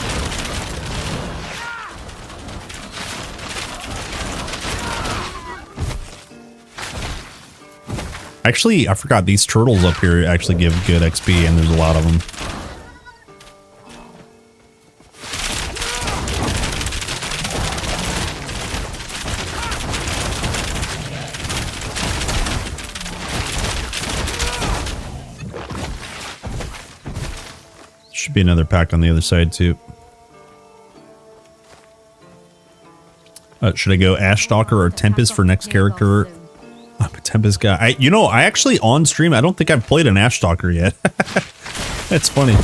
Actually, I forgot these turtles up here actually give good XP, and there's a lot of them. Should be another pack on the other side too. Should I go Ash Stalker or Tempest for next character? I'm a Tempest guy. I actually on stream, I don't think I've played an Ash Stalker yet. That's funny.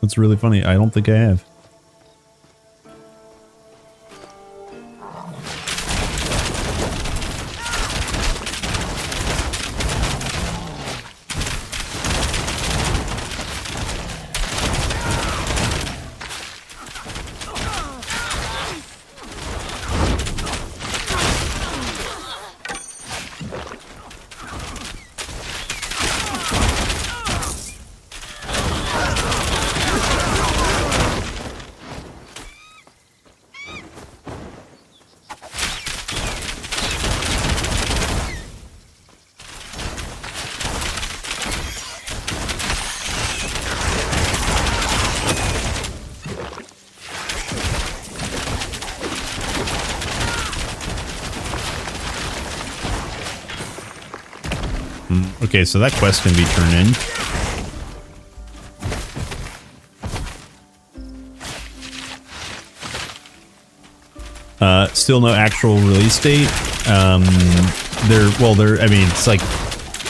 That's really funny. I don't think I have. Okay, so that quest can be turned in. Still no actual release date. I mean, it's like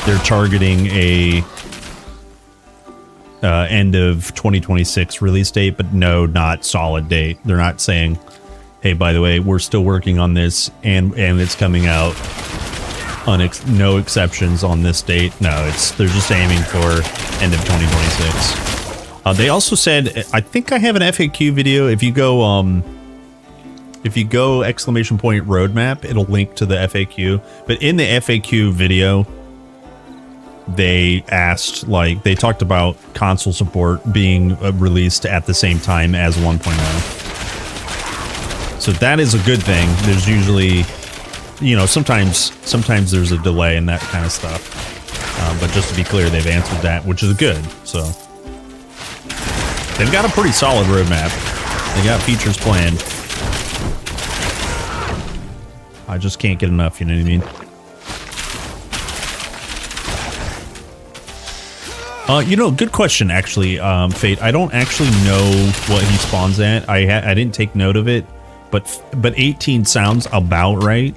they're targeting a end of 2026 release date, but no, not solid date. They're not saying, hey, by the way, we're still working on this and it's coming out on no exceptions on this date. No, they're just aiming for end of 2026. They also said, I think I have an FAQ video. If you go exclamation point roadmap, it'll link to the FAQ. But in the FAQ video, they asked, like, they talked about console support being released at the same time as 1.0. So that is a good thing. There's usually, you know, sometimes there's a delay in that kind of stuff. But just to be clear, they've answered that, which is good. So they've got a pretty solid roadmap. They got features planned. I just can't get enough, you know what I mean? You know, good question, actually, Fate. I don't actually know what he spawns at. I didn't take note of it, but 18 sounds about right.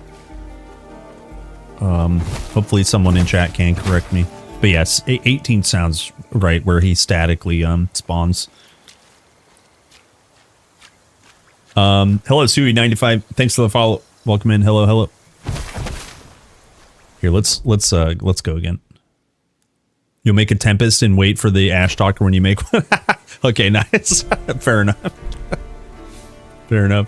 Hopefully someone in chat can correct me. But yes, 18 sounds right where he statically spawns. Hello, Sui95. Thanks for the follow. Welcome in. Hello. Here, let's go again. You'll make a Tempest and wait for the Ash Doctor when you make one. Okay, nice. Fair enough. Fair enough.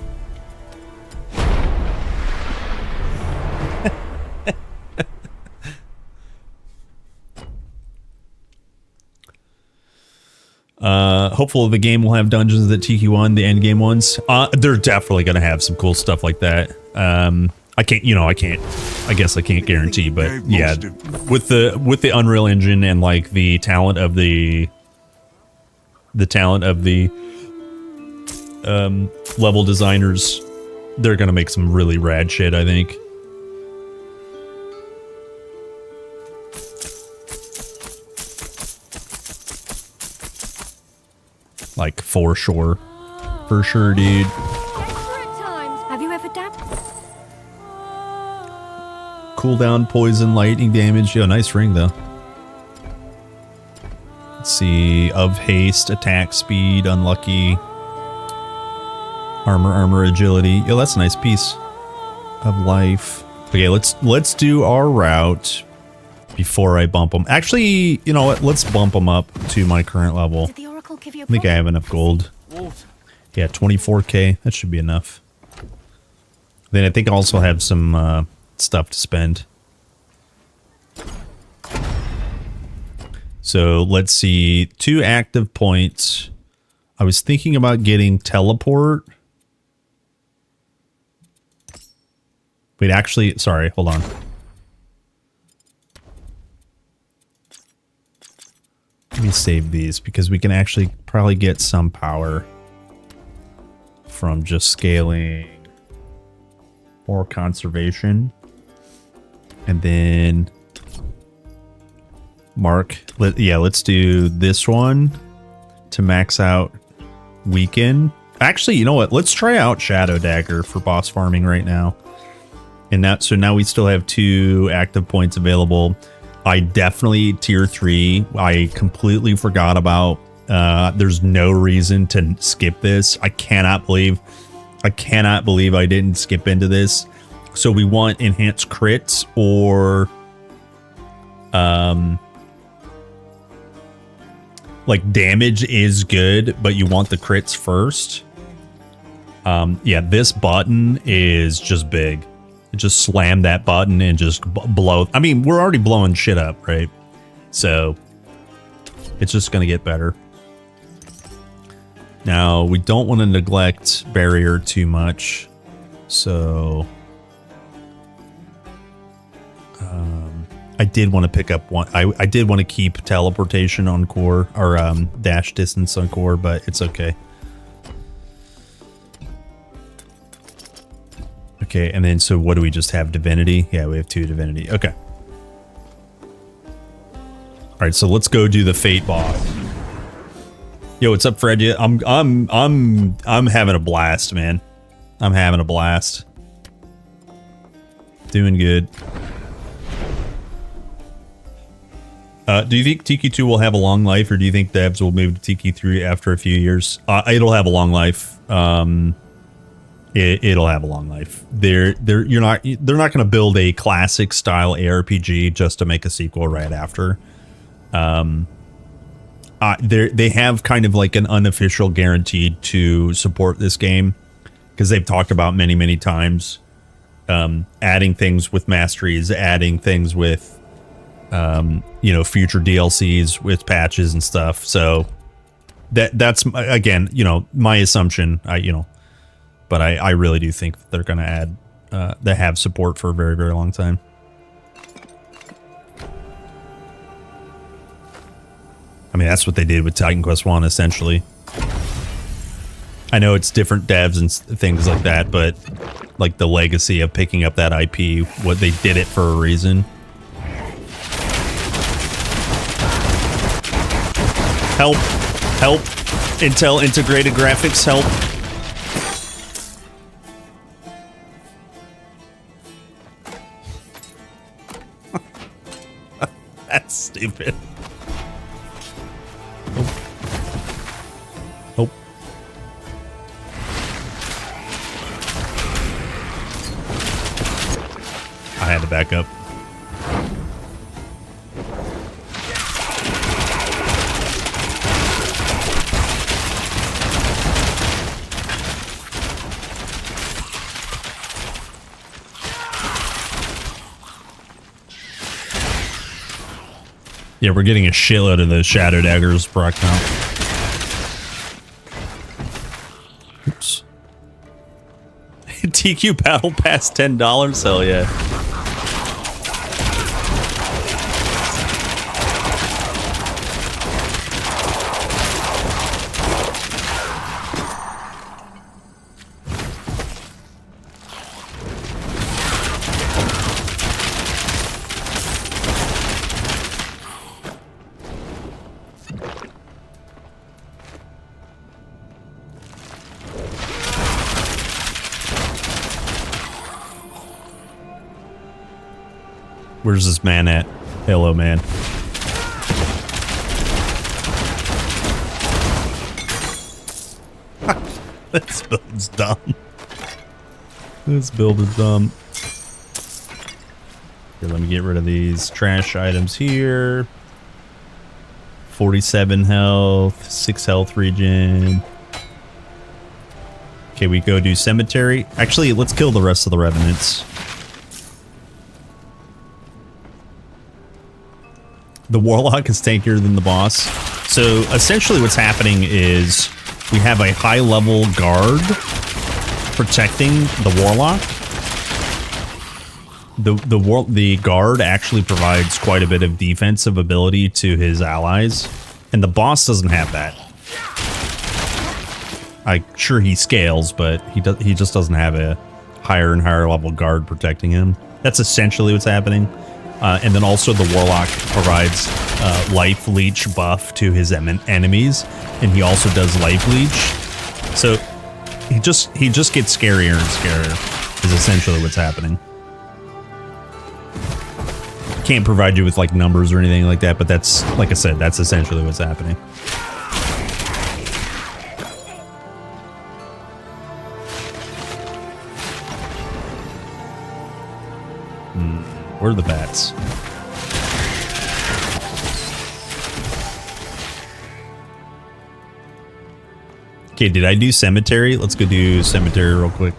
Hopefully the game will have dungeons that TQ1, the end game ones. They're definitely going to have some cool stuff like that. I guess I can't guarantee, but yeah, with the Unreal Engine and like the talent of the level designers, they're going to make some really rad shit, I think. Like, for sure, dude. Have you ever dabbed? Cooldown, poison, lightning damage. Yo, nice ring though. Let's see. Of haste, attack speed, unlucky. Armor, agility. Yo, that's a nice piece of life. Okay, let's do our route before I bump them. Actually, you know what? Let's bump them up to my current level. I think I have enough gold. Yeah, 24k. That should be enough. Then I think I also have some stuff to spend. So let's see. 2 active points. I was thinking about getting teleport. Wait, actually, sorry, hold on. Let me save these because we can actually probably get some power from just scaling or conservation. And then mark. Let's do this one to max out weaken. Actually, you know what? Let's try out Shadow Dagger for boss farming right now. And so now we still have 2 active points available. I definitely tier 3. I completely forgot about There's no reason to skip this. I cannot believe I didn't skip into this. So we want enhanced crits or like damage is good, but you want the crits first. Yeah, this button is just big. Just slam that button and just blow. I mean, we're already blowing shit up, right? So it's just going to get better. Now, we don't want to neglect barrier too much. So I did want to pick up one. I did want to keep teleportation on core, or dash distance on core, but it's okay. Okay, and then so what do we just have? Divinity? Yeah, we have 2 divinity. Okay. All right, so let's go do the Fate boss. Yo, what's up, Fred? Yeah, I'm having a blast, man. I'm having a blast. Doing good. Do you think TQ2 will have a long life, or do you think devs will move to TQ3 after a few years? It'll have a long life. It'll have a long life. They're not going to build a classic style ARPG just to make a sequel right after. They have kind of like an unofficial guarantee to support this game, because they've talked about many times adding things with masteries, adding things with future DLCs with patches and stuff. So that's again, my assumption. But I really do think that they're going to add, they have support for a very, very long time. I mean, that's what they did with Titan Quest 1, essentially. I know it's different devs and things like that, but like the legacy of picking up that IP, what they did it for a reason. Help. Intel integrated graphics, help. That's stupid. Oh. I had to back up. Yeah, we're getting a shitload of those Shadow Daggers proc now. Oops. TQ Battle Pass $10? Hell yeah. Where's this man at? Hello, man. This build's dumb. This build is dumb. Here, let me get rid of these trash items here. 47 health, 6 health regen. Okay, we go do cemetery. Actually, let's kill the rest of the revenants. The warlock is tankier than the boss. So essentially what's happening is we have a high level guard protecting the warlock. The guard actually provides quite a bit of defensive ability to his allies, and the boss doesn't have that. I'm sure he scales, but he just doesn't have a higher and higher level guard protecting him. That's essentially what's happening. And then also the warlock provides life leech buff to his enemies, and he also does life leech. So he just gets scarier and scarier is essentially what's happening. Can't provide you with like numbers or anything like that, but that's, like I said, that's essentially what's happening. Where are the bats? Okay, did I do cemetery? Let's go do cemetery real quick.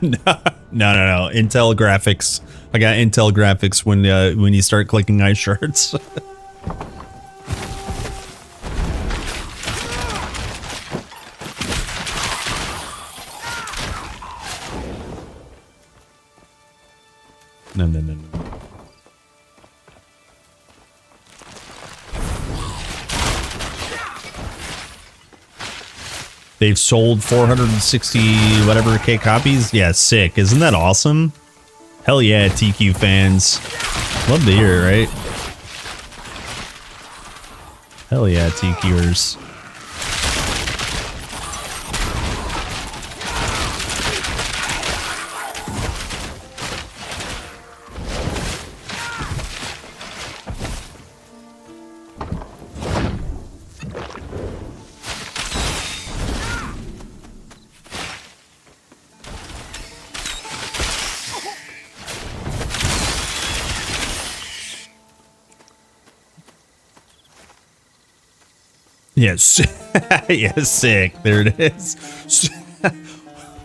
No. Intel graphics. I got Intel graphics when you start clicking ice shards. No. They've sold 460 whatever K copies. Yeah, sick. Isn't that awesome? Hell yeah, TQ fans. Love to hear it, right? Hell yeah, TQers. Yes. Yes, sick. There it is.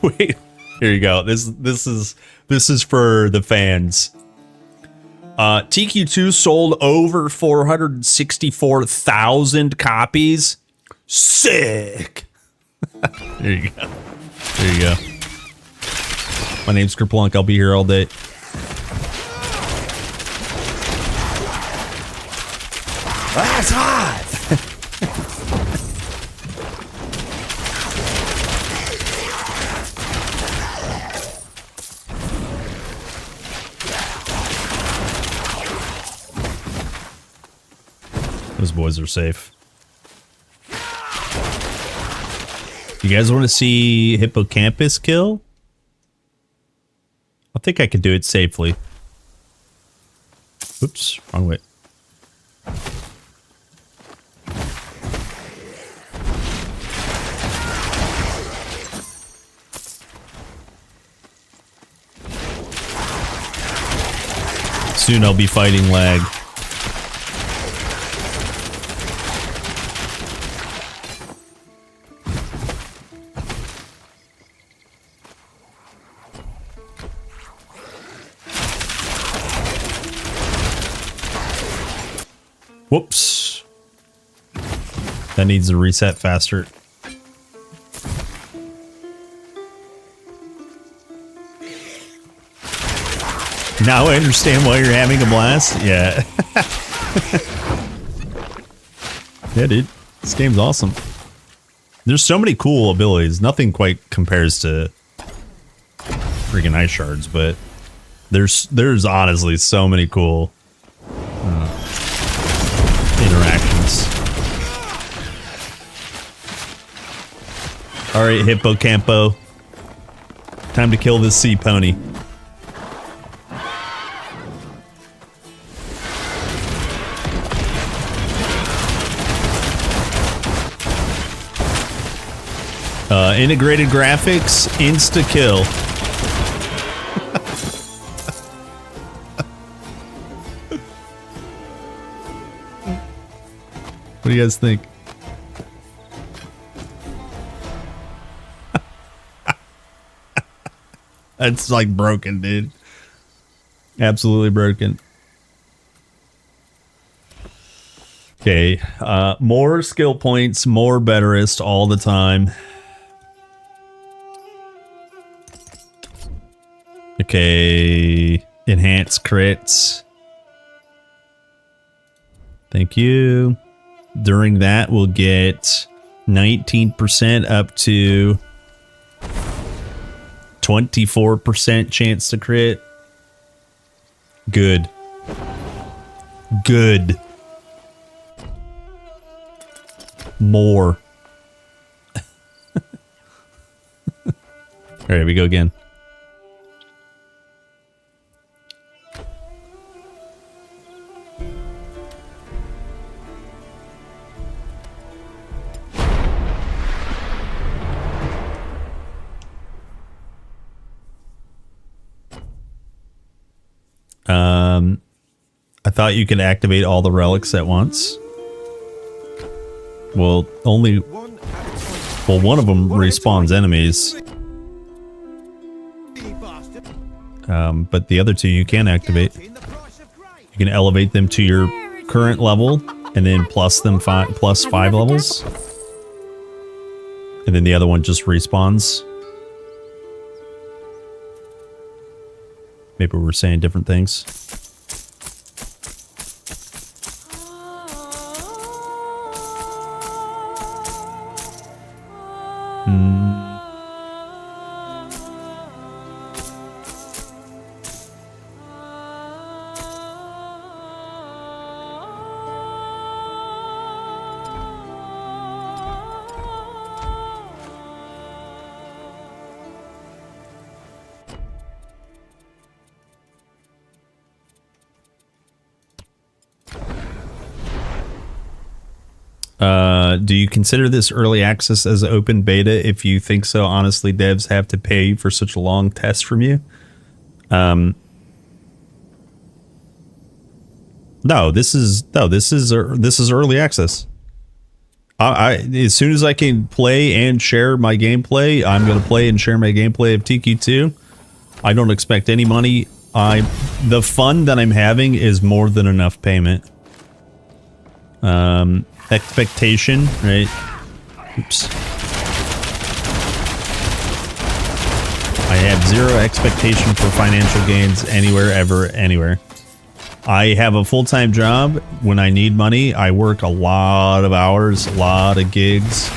Wait. Here you go. This is for the fans. TQ2 sold over 464,000 copies. Sick. There you go. There you go. My name's Kerplunk. I'll be here all day. That's hot. Those boys are safe. You guys want to see Hippocampus kill? I think I could do it safely. Oops, wrong way. Soon I'll be fighting lag. Whoops. That needs to reset faster. Now I understand why you're having a blast. Yeah. Yeah, dude. This game's awesome. There's so many cool abilities. Nothing quite compares to freaking ice shards, but there's honestly so many cool interactions. All right, Hippocampo. Time to kill this sea pony. Integrated graphics, insta kill. What do you guys think? That's like broken, dude. Absolutely broken. Okay, more skill points, more betterist all the time. Okay, enhance crits. Thank you. During that, we'll get 19% up to 24% chance to crit. Good. Good. More. All right, here we go again. I thought you could activate all the relics at once. Well, only... Well, one of them respawns enemies. But the other two you can activate. You can elevate them to your current level, and then plus 5 levels. And then the other one just respawns. Maybe we're saying different things. Do you consider this early access as open beta? If you think so, honestly, devs have to pay for such a long test from you. No, this is early access. As soon as I can play and share my gameplay, I'm going to play and share my gameplay of TQ2. I don't expect any money. The fun that I'm having is more than enough payment. Expectation, right? Oops. I have zero expectation for financial gains anywhere, ever, anywhere. I have a full-time job. When I need money, I work a lot of hours, a lot of gigs.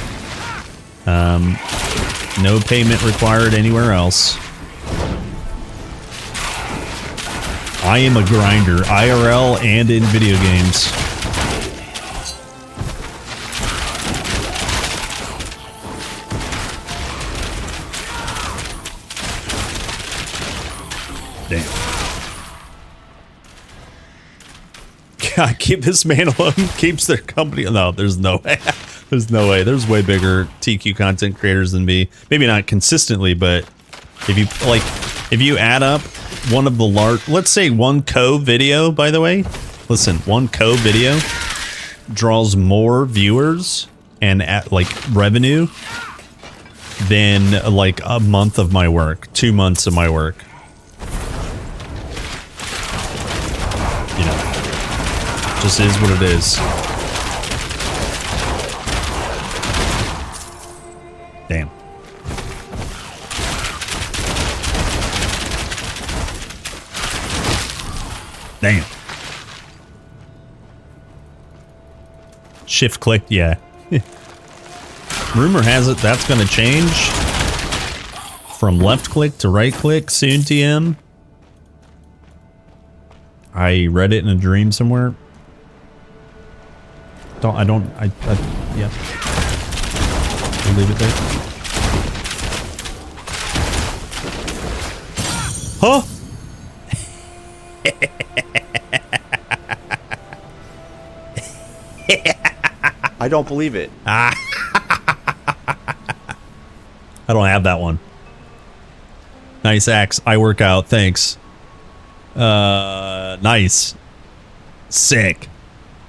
No payment required anywhere else. I am a grinder, IRL and in video games. Damn. God, keep this man alone. Keeps their company. No, there's no way. There's no way. There's way bigger TQ content creators than me. Maybe not consistently, but if you add up one of the large, let's say one co video, by the way, listen, one co video draws more viewers and revenue than like a month of my work, 2 months of my work. You know, just is what it is. Damn. Damn. Shift click, yeah. Rumor has it that's going to change from left click to right click soon, TM. I read it in a dream somewhere. Yeah. We'll leave it there. Huh? I don't believe it. I don't have that one. Nice axe. I work out. Thanks. Nice. Sick.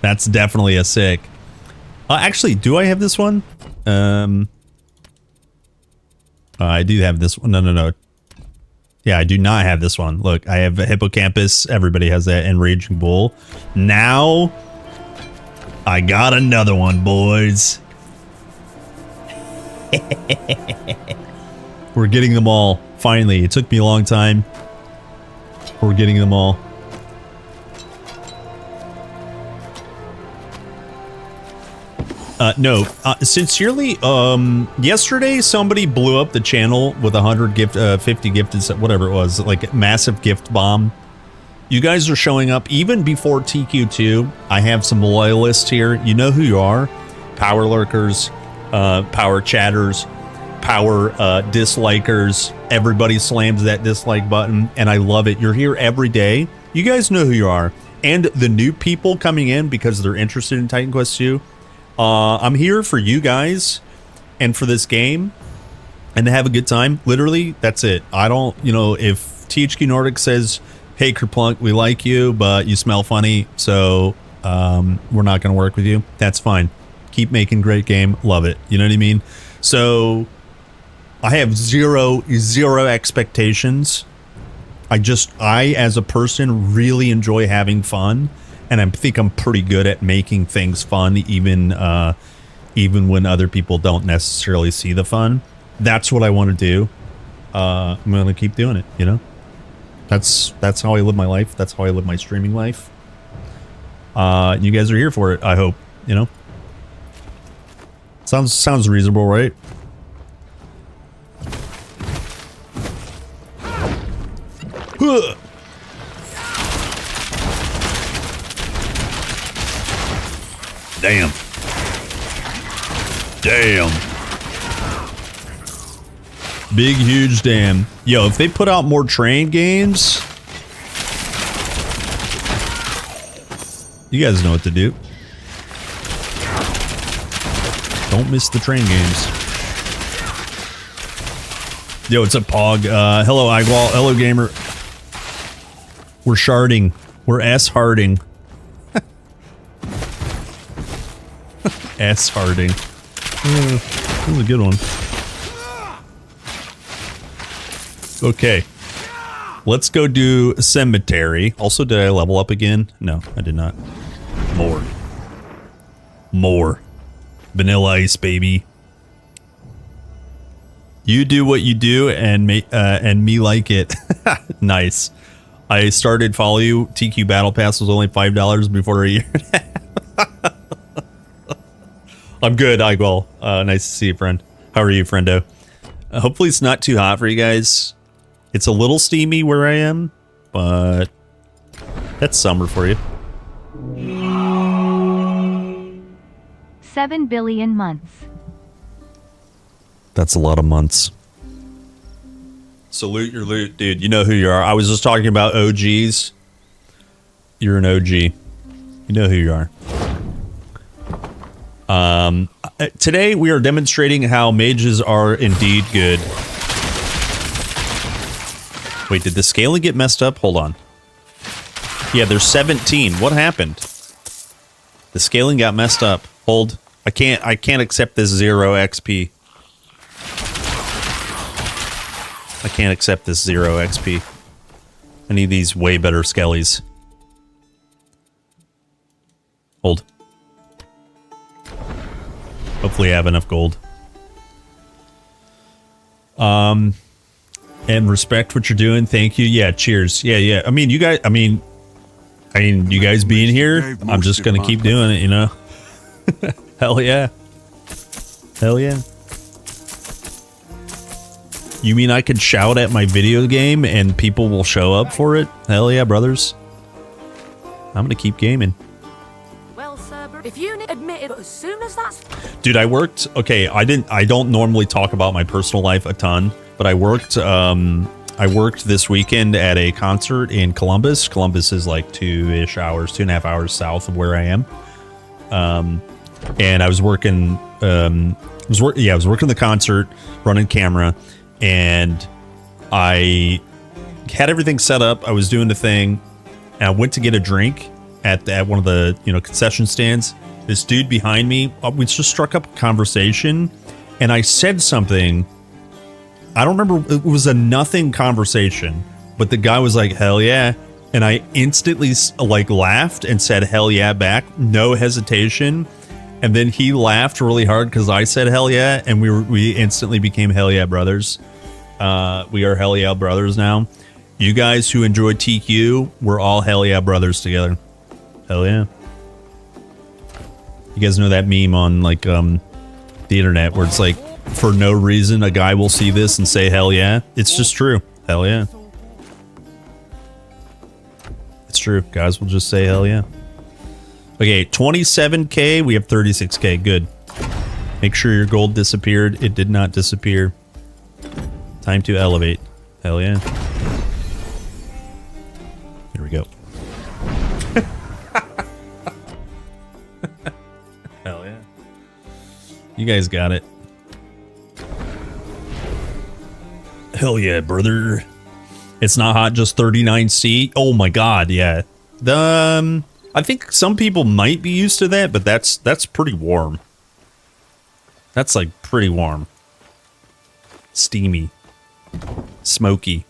That's definitely a sick. Actually, do I have this one? I do have this one. No. Yeah, I do not have this one. Look, I have a hippocampus. Everybody has that. And Raging Bull. Now, I got another one, boys. We're getting them all. Finally, it took me a long time. We're getting them all. No, sincerely, yesterday somebody blew up the channel with 50 gifted, whatever it was, like massive gift bomb. You guys are showing up even before TQ2. I have some loyalists here. You know who you are. Power lurkers, power chatters, power dislikers. Everybody slams that dislike button, and I love it. You're here every day. You guys know who you are. And the new people coming in because they're interested in Titan Quest 2. I'm here for you guys and for this game and to have a good time. Literally, that's it. I don't, if THQ Nordic says hey, Kerplunk, we like you, but you smell funny, so we're not going to work with you. That's fine. Keep making great game. Love it. You know what I mean? So I have zero expectations. I, as a person, really enjoy having fun, and I think I'm pretty good at making things fun, even when other people don't necessarily see the fun. That's what I want to do. I'm going to keep doing it, you know? That's how I live my life. That's how I live my streaming life. You guys are here for it, I hope, you know? Sounds reasonable, right? Damn. Big, huge damn. Yo, if they put out more train games, you guys know what to do. Don't miss the train games. Yo, what's up, Pog? Hello, Igwal. Hello, gamer. We're sharding. We're S-harding. S-harding. That was a good one. Okay. Let's go do cemetery. Also, did I level up again? No, I did not. More. Vanilla Ice, baby. You do what you do and me like it. Nice. I started follow you. TQ Battle Pass was only $5 before a year. I'm good, Igwell. Nice to see you, friend. How are you, friendo? Hopefully it's not too hot for you guys. It's a little steamy where I am, but that's summer for you. 7 billion months. That's a lot of months. Salute your loot, dude. You know who you are. I was just talking about OGs. You're an OG. You know who you are. Today we are demonstrating how mages are indeed good. Wait, did the scaling get messed up? Hold on. Yeah, there's 17. What happened? The scaling got messed up. Hold. I can't accept this 0 XP. I can't accept this 0 XP. I need these way better skellies. Hold. Hopefully I have enough gold. And respect what you're doing. Thank you. Yeah, cheers. Yeah. I mean, you guys, you guys being here, I'm just gonna keep doing it, you know? Hell yeah. Hell yeah. You mean I could shout at my video game and people will show up for it? Hell yeah, brothers. I'm gonna keep gaming. Well, sir, if you admit it as soon as that's... Dude, I worked... Okay, I don't normally talk about my personal life a ton, but I worked this weekend at a concert in Columbus. Columbus is like 2.5 hours south of where I am. And I was working... I was working the concert, running camera, and I had everything set up. I was doing the thing, and I went to get a drink at one of the concession stands. This dude behind me, we just struck up a conversation, and I said something. I don't remember. It was a nothing conversation, but the guy was like, "Hell yeah!" And I instantly like laughed and said, "Hell yeah!" back, no hesitation. And then he laughed really hard because I said hell yeah, and we instantly became hell yeah brothers. We are hell yeah brothers now. You guys who enjoy TQ, we're all hell yeah brothers together. Hell yeah. You guys know that meme on like the internet where it's like, for no reason a guy will see this and say hell yeah? It's just true. Hell yeah. It's true. Guys will just say hell yeah. Okay, 27k, we have 36k, good. Make sure your gold disappeared. It did not disappear. Time to elevate. Hell yeah. Here we go. Hell yeah. You guys got it. Hell yeah, brother. It's not hot, just 39C. Oh my god, yeah. I think some people might be used to that, but that's pretty warm. That's like pretty warm. Steamy. Smoky.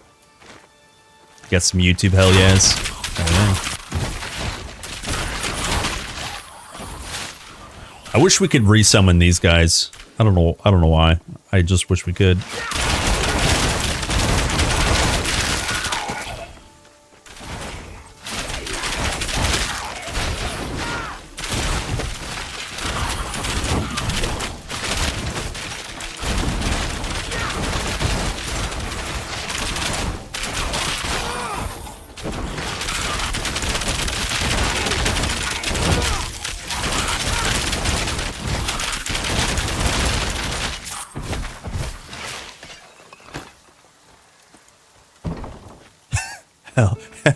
Got some YouTube hell yes. Oh, yeah. I wish we could resummon these guys. I don't know why. I just wish we could.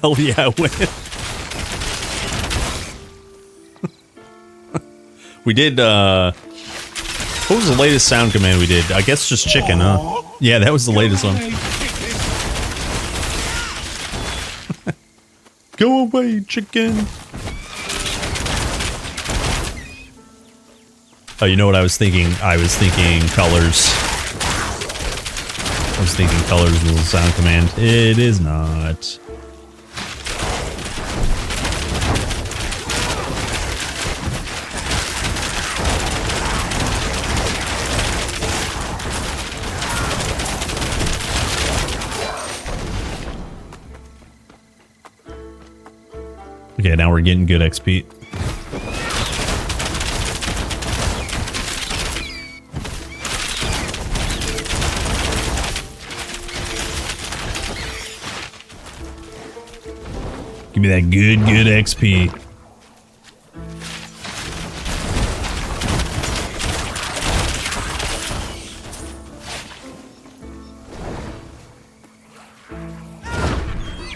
Hell yeah, win. We did, what was the latest sound command we did? I guess just chicken, huh? Yeah, that was the latest one. Go away, chicken. Oh, you know what I was thinking? I was thinking colors. I was thinking colors was a sound command. It is not. Okay, now we're getting good XP. Give me that good XP.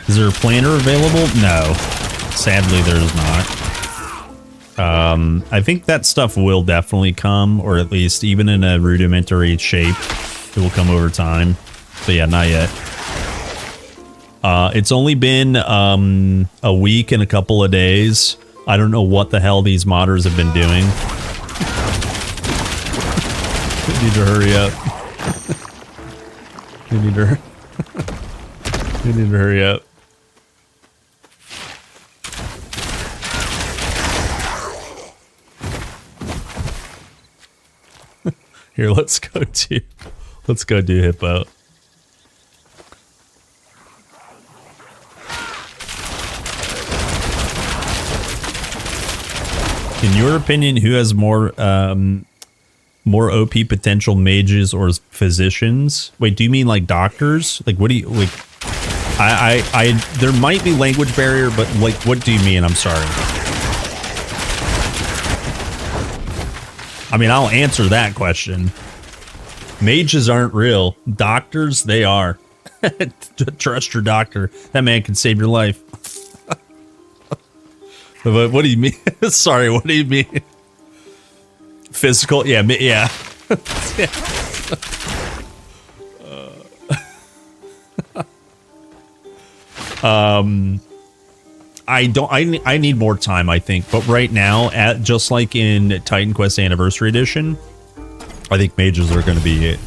Is there a planner available? No. Sadly, there's not. I think that stuff will definitely come, or at least even in a rudimentary shape, it will come over time. But yeah, not yet. It's only been a week and a couple of days. I don't know what the hell these modders have been doing. They need to hurry up. They need to hurry up. Here, let's go do Hippo. In your opinion, who has more OP potential, mages or physicians? Wait, do you mean like doctors? Like, what do you like? There might be language barrier, but like, what do you mean? I'm sorry. I mean, I'll answer that question. Mages aren't real. Doctors, they are. Trust your doctor. That man can save your life. But what do you mean? Sorry, what do you mean? Physical? Yeah, yeah. I need more time, I think. But right now, just like in Titan Quest Anniversary Edition, I think mages are going to be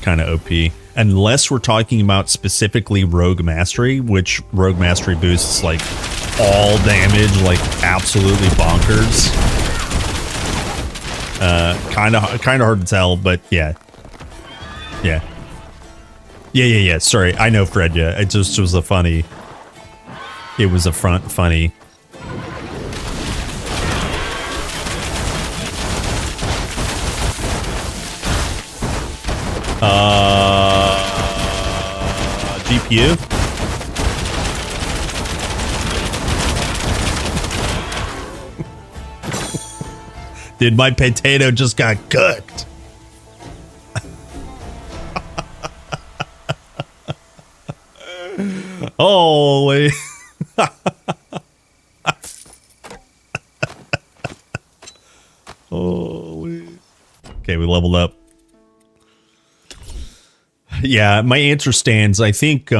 kind of OP. Unless we're talking about specifically Rogue Mastery, which Rogue Mastery boosts like all damage, like absolutely bonkers. Kind of hard to tell, but yeah. Yeah. Sorry, I know Fred. Yeah, it just was a funny. It was a funny. GPU. Dude, my potato just got cooked. Holy. Holy. Okay, we leveled up. Yeah, my answer stands. I think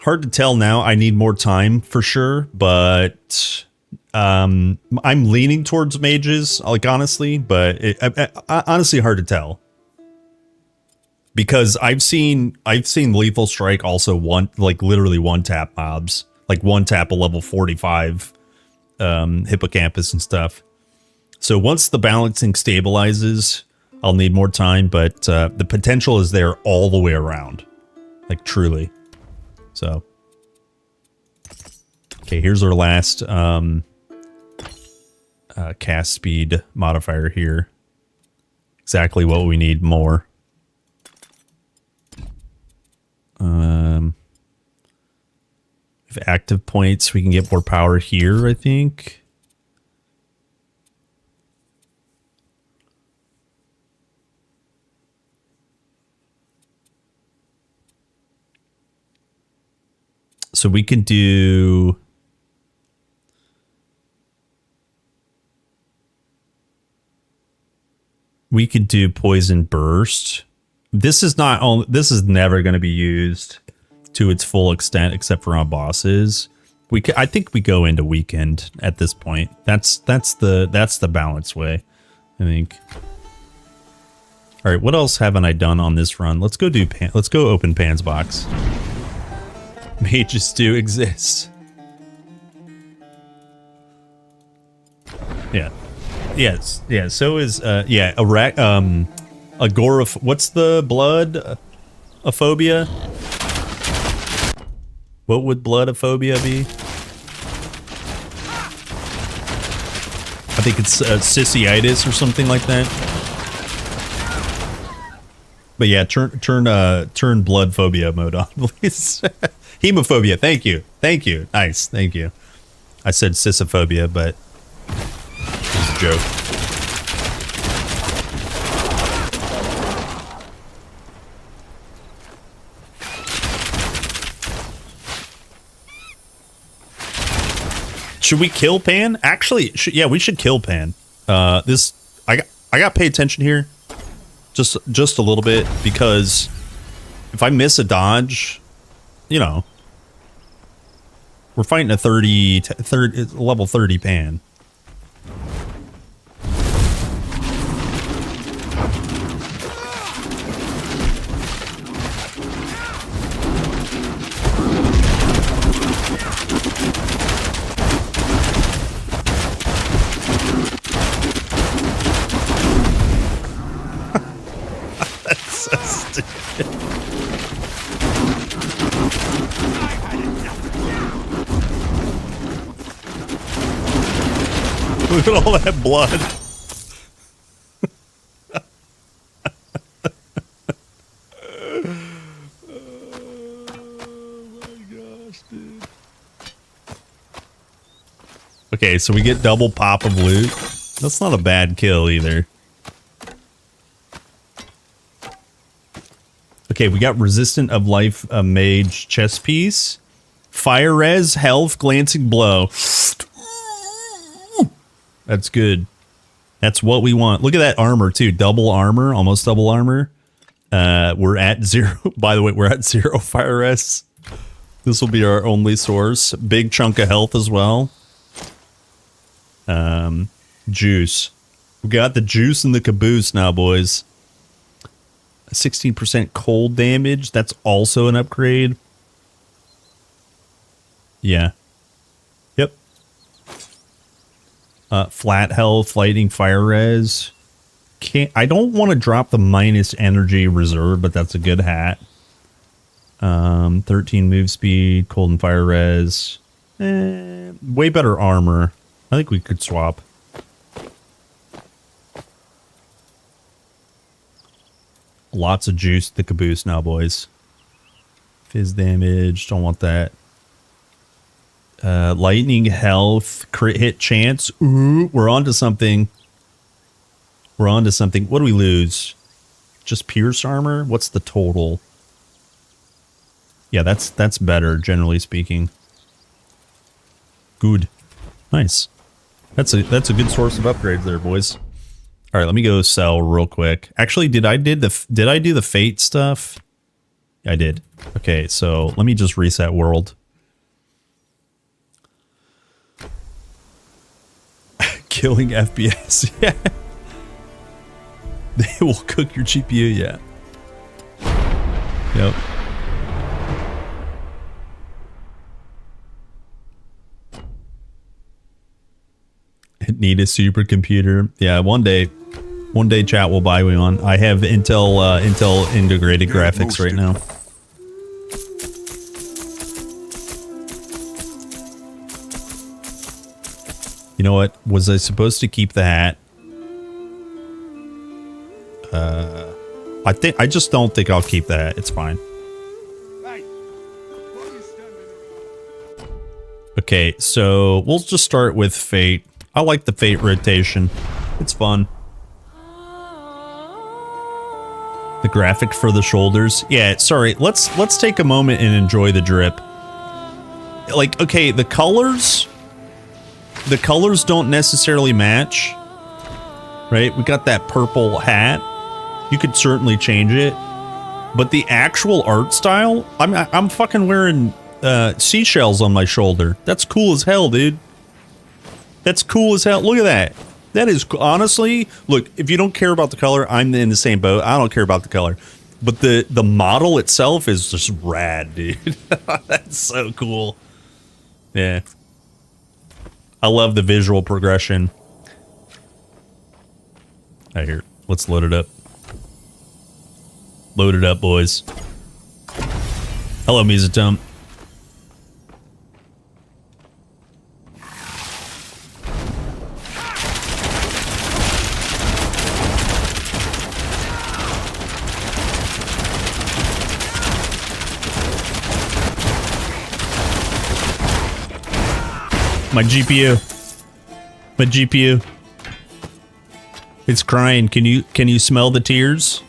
Hard to tell now. I need more time for sure, but I'm leaning towards mages, like honestly, but honestly hard to tell. Because I've seen Lethal Strike also literally one tap mobs, like one tap a level 45 hippocampus and stuff. So once the balancing stabilizes, I'll need more time, but the potential is there all the way around, like truly. So, okay, here's our last cast speed modifier here. Exactly what we need more. If active points, we can get more power here, I think. So we can do... We could do Poison Burst. This is never going to be used to its full extent, except for on bosses. I think we go into Weekend at this point. That's the balanced way, I think. All right, what else haven't I done on this run? Let's go open Pan's box. Mages do exist. Yeah. Yes. Yeah. So is agoraph. What's the blood? Aphobia. What would bloodophobia be? I think it's cystitis or something like that. But yeah, turn blood phobia mode on, please. Hemophobia. Thank you. Thank you. Nice. Thank you. I said cystophobia, but it was a joke. Should we kill Pan? Actually, yeah, we should kill Pan. I got to pay attention here, just a little bit, because if I miss a dodge, you know, we're fighting a level 30 Pan. Look at all that blood. Oh my gosh, dude. Okay, so we get double pop of loot. That's not a bad kill either. Okay, we got Resistant of Life, a mage chest piece. Fire res, health, glancing blow. That's good. That's what we want. Look at that armor too. Double armor, almost double armor. We're at 0. By the way, we're at 0 fire res. This will be our only source. Big chunk of health as well. Juice. We got the juice in the caboose now, boys. 16% cold damage. That's also an upgrade. Yeah. Yep. Flat health, lightning, fire res. I don't want to drop the minus energy reserve, but that's a good hat. 13 move speed, cold and fire res. Way better armor. I think we could swap. Lots of juice to the caboose now, boys. Fizz damage, don't want that. Lightning health, crit hit chance. Ooh, we're on to something. We're on to something. What do we lose? Just pierce armor? What's the total? Yeah, that's better, generally speaking. Good. Nice. That's a good source of upgrades there, boys. All right, let me go sell real quick. Actually, did I do the fate stuff? I did. Okay, so let me just reset world. Killing FPS, yeah. They will cook your GPU, yeah. Yep. Need a supercomputer. Yeah, one day chat will buy me one. I have Intel integrated graphics right now. You know what? Was I supposed to keep the hat? I just don't think I'll keep the hat. It's fine. Okay, so we'll just start with Fate. I like the Fate rotation. It's fun. The graphic for the shoulders. Yeah, sorry. Let's take a moment and enjoy the drip. Like, okay, the colors don't necessarily match. Right? We got that purple hat. You could certainly change it. But the actual art style, I'm fucking wearing seashells on my shoulder. That's cool as hell, dude. That's cool as hell. Look at that. That is, honestly, look, if you don't care about the color, I'm in the same boat. I don't care about the color. But the model itself is just rad, dude. That's so cool. Yeah. I love the visual progression. Right here. Let's load it up. Load it up, boys. Hello, Mesotome. My GPU. My GPU. It's crying. Can you smell the tears?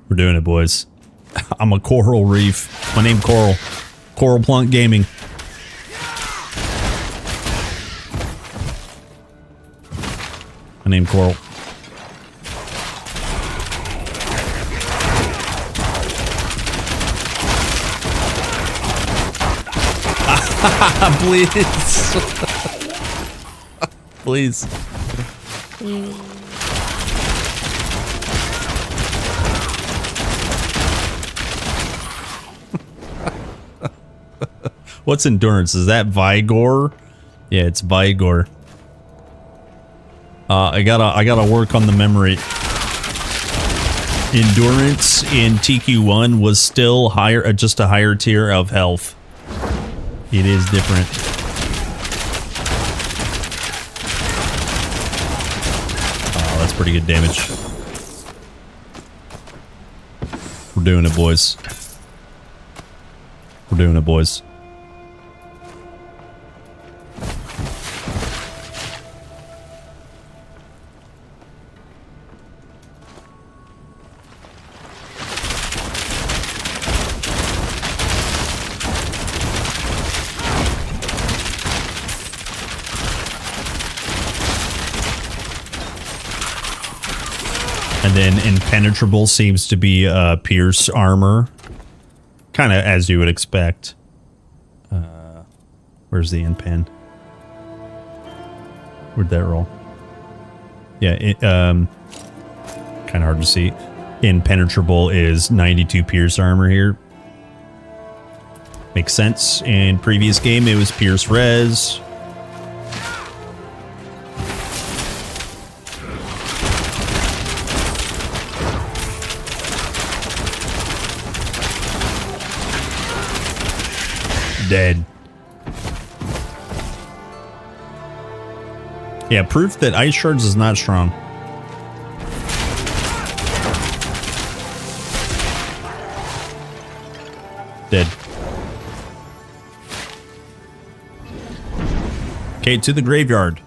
We're doing it, boys. I'm a coral reef. My name Coral. Coral Plunk Gaming. My name Coral. Please. Please. What's endurance? Is that Vigor? Yeah, it's Vigor. I gotta work on the memory. Endurance in TQ1 was still higher, just a higher tier of health. It is different. Oh, that's pretty good damage. We're doing it, boys. We're doing it, boys. And then impenetrable seems to be pierce armor. Kind of as you would expect. Where's the impen? Where'd that roll? Yeah, kind of hard to see. Impenetrable is 92 pierce armor here. Makes sense. In previous game, it was pierce res. Dead. Yeah, proof that ice shards is not strong. Dead. Okay, to the graveyard.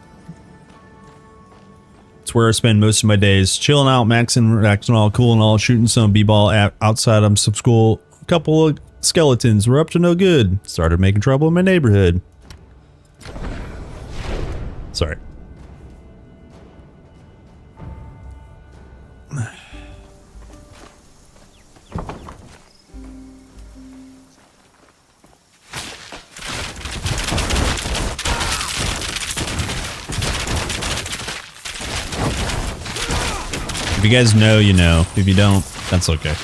It's where I spend most of my days. Chilling out, maxing all, cool and all, shooting some b-ball outside of some school. A couple of skeletons were up to no good. Started making trouble in my neighborhood. Sorry. If you guys know, you know. If you don't, that's okay.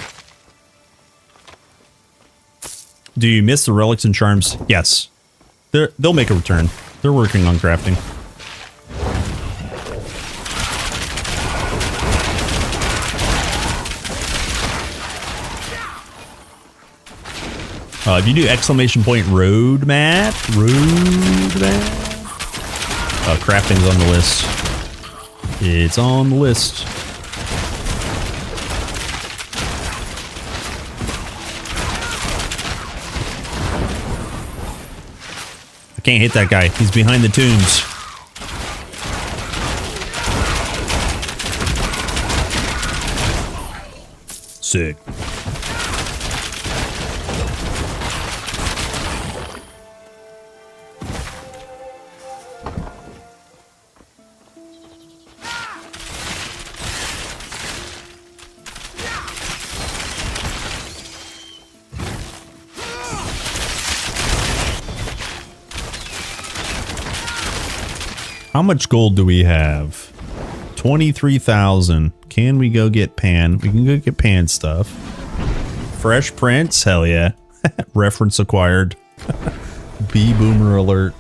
Do you miss the relics and charms? Yes. They'll make a return. They're working on crafting. If you do exclamation point roadmap, crafting's on the list. It's on the list. I can't hit that guy. He's behind the tombs. Sick. How much gold do we have? 23,000. Can we go get pan? We can go get pan stuff. Fresh prints? Hell yeah. Reference acquired. Bee boomer alert.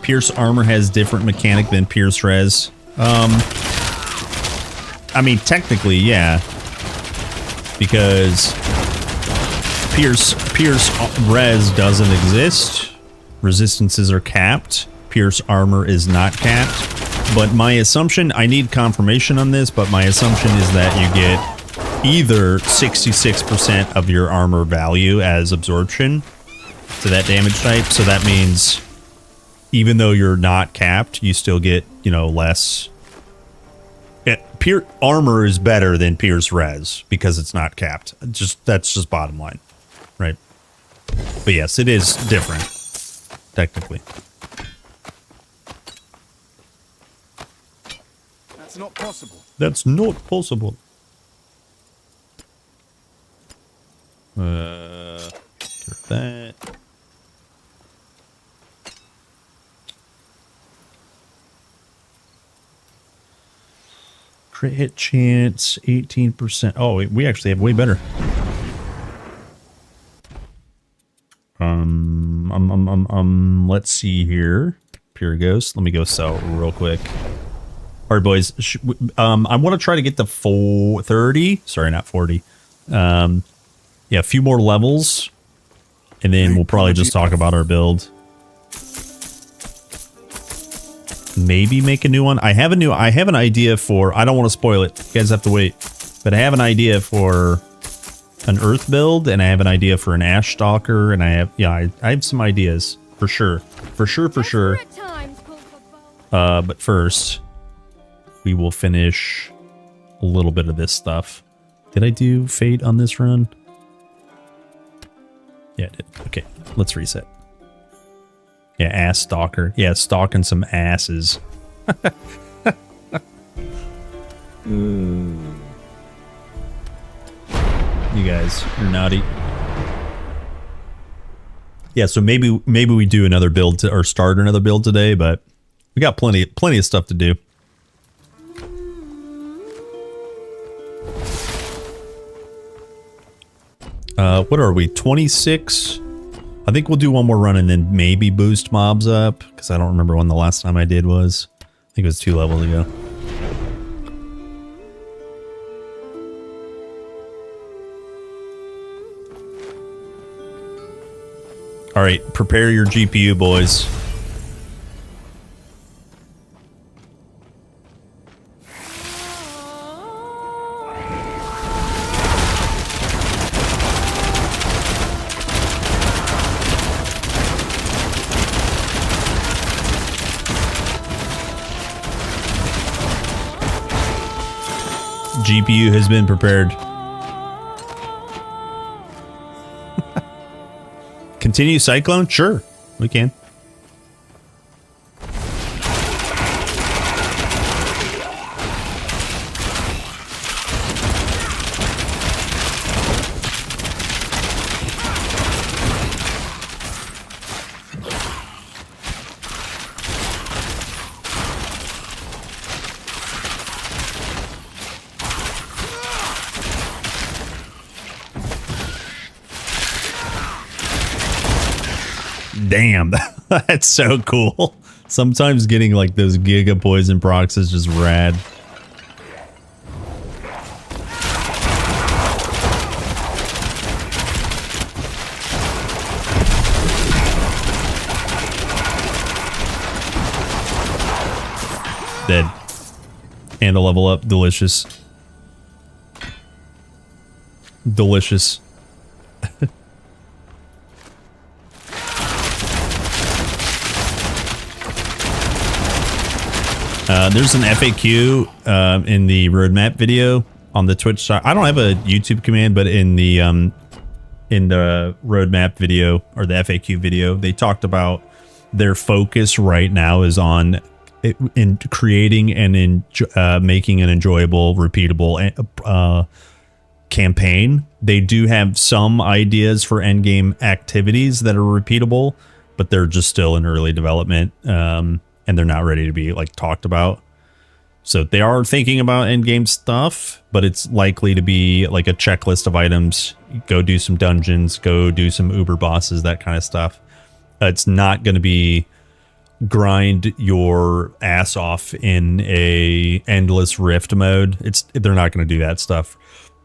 Pierce armor has different mechanic than Pierce res. I mean, technically, yeah. Because Pierce res doesn't exist. Resistances are capped. Pierce armor is not capped. But my assumption, I need confirmation on this, but my assumption is that you get either 66% of your armor value as absorption to that damage type. So that means even though you're not capped, you still get, you know, less. Pierce armor is better than Pierce res because it's not capped. That's just bottom line. Right. But yes, it is different, technically. That's not possible. That's not possible. That. Crit hit chance, 18%. Oh, we actually have way better. Let's see here. Pure Ghost. Let me go sell real quick. All right, boys. I want to try to get to 30. Sorry, not 40. Yeah, a few more levels, and then we'll probably just talk about our build. Maybe make a new one. I have an idea for. I don't want to spoil it. You guys have to wait. But I have an idea for an Earth build, and I have an idea for an Ash Stalker, and I have some ideas for sure. For sure. But first, we will finish a little bit of this stuff. Did I do Fate on this run? Yeah, I did. Okay, let's reset. Yeah, Ass Stalker. Yeah, stalking some asses. You guys, you're naughty. Yeah, so maybe we do another build or start another build today, but we got plenty of stuff to do. What are we? 26? I think we'll do one more run and then maybe boost mobs up, because I don't remember when the last time I did was. I think it was 2 levels ago. All right, prepare your GPU, boys. GPU has been prepared. Continue Cyclone? Sure, we can. Damn, that's so cool. Sometimes getting like those Giga Poison procs is just rad. Dead. And a level up. Delicious. Delicious. There's an FAQ in the roadmap video on the Twitch side. I don't have a YouTube command, but in the roadmap video or the FAQ video, they talked about their focus right now is on in creating and in making an enjoyable, repeatable campaign. They do have some ideas for endgame activities that are repeatable, but they're just still in early development. And they're not ready to be like talked about. So they are thinking about endgame stuff, but it's likely to be like a checklist of items. Go do some dungeons, go do some Uber bosses, that kind of stuff. It's not going to be grind your ass off in a endless rift mode. They're not going to do that stuff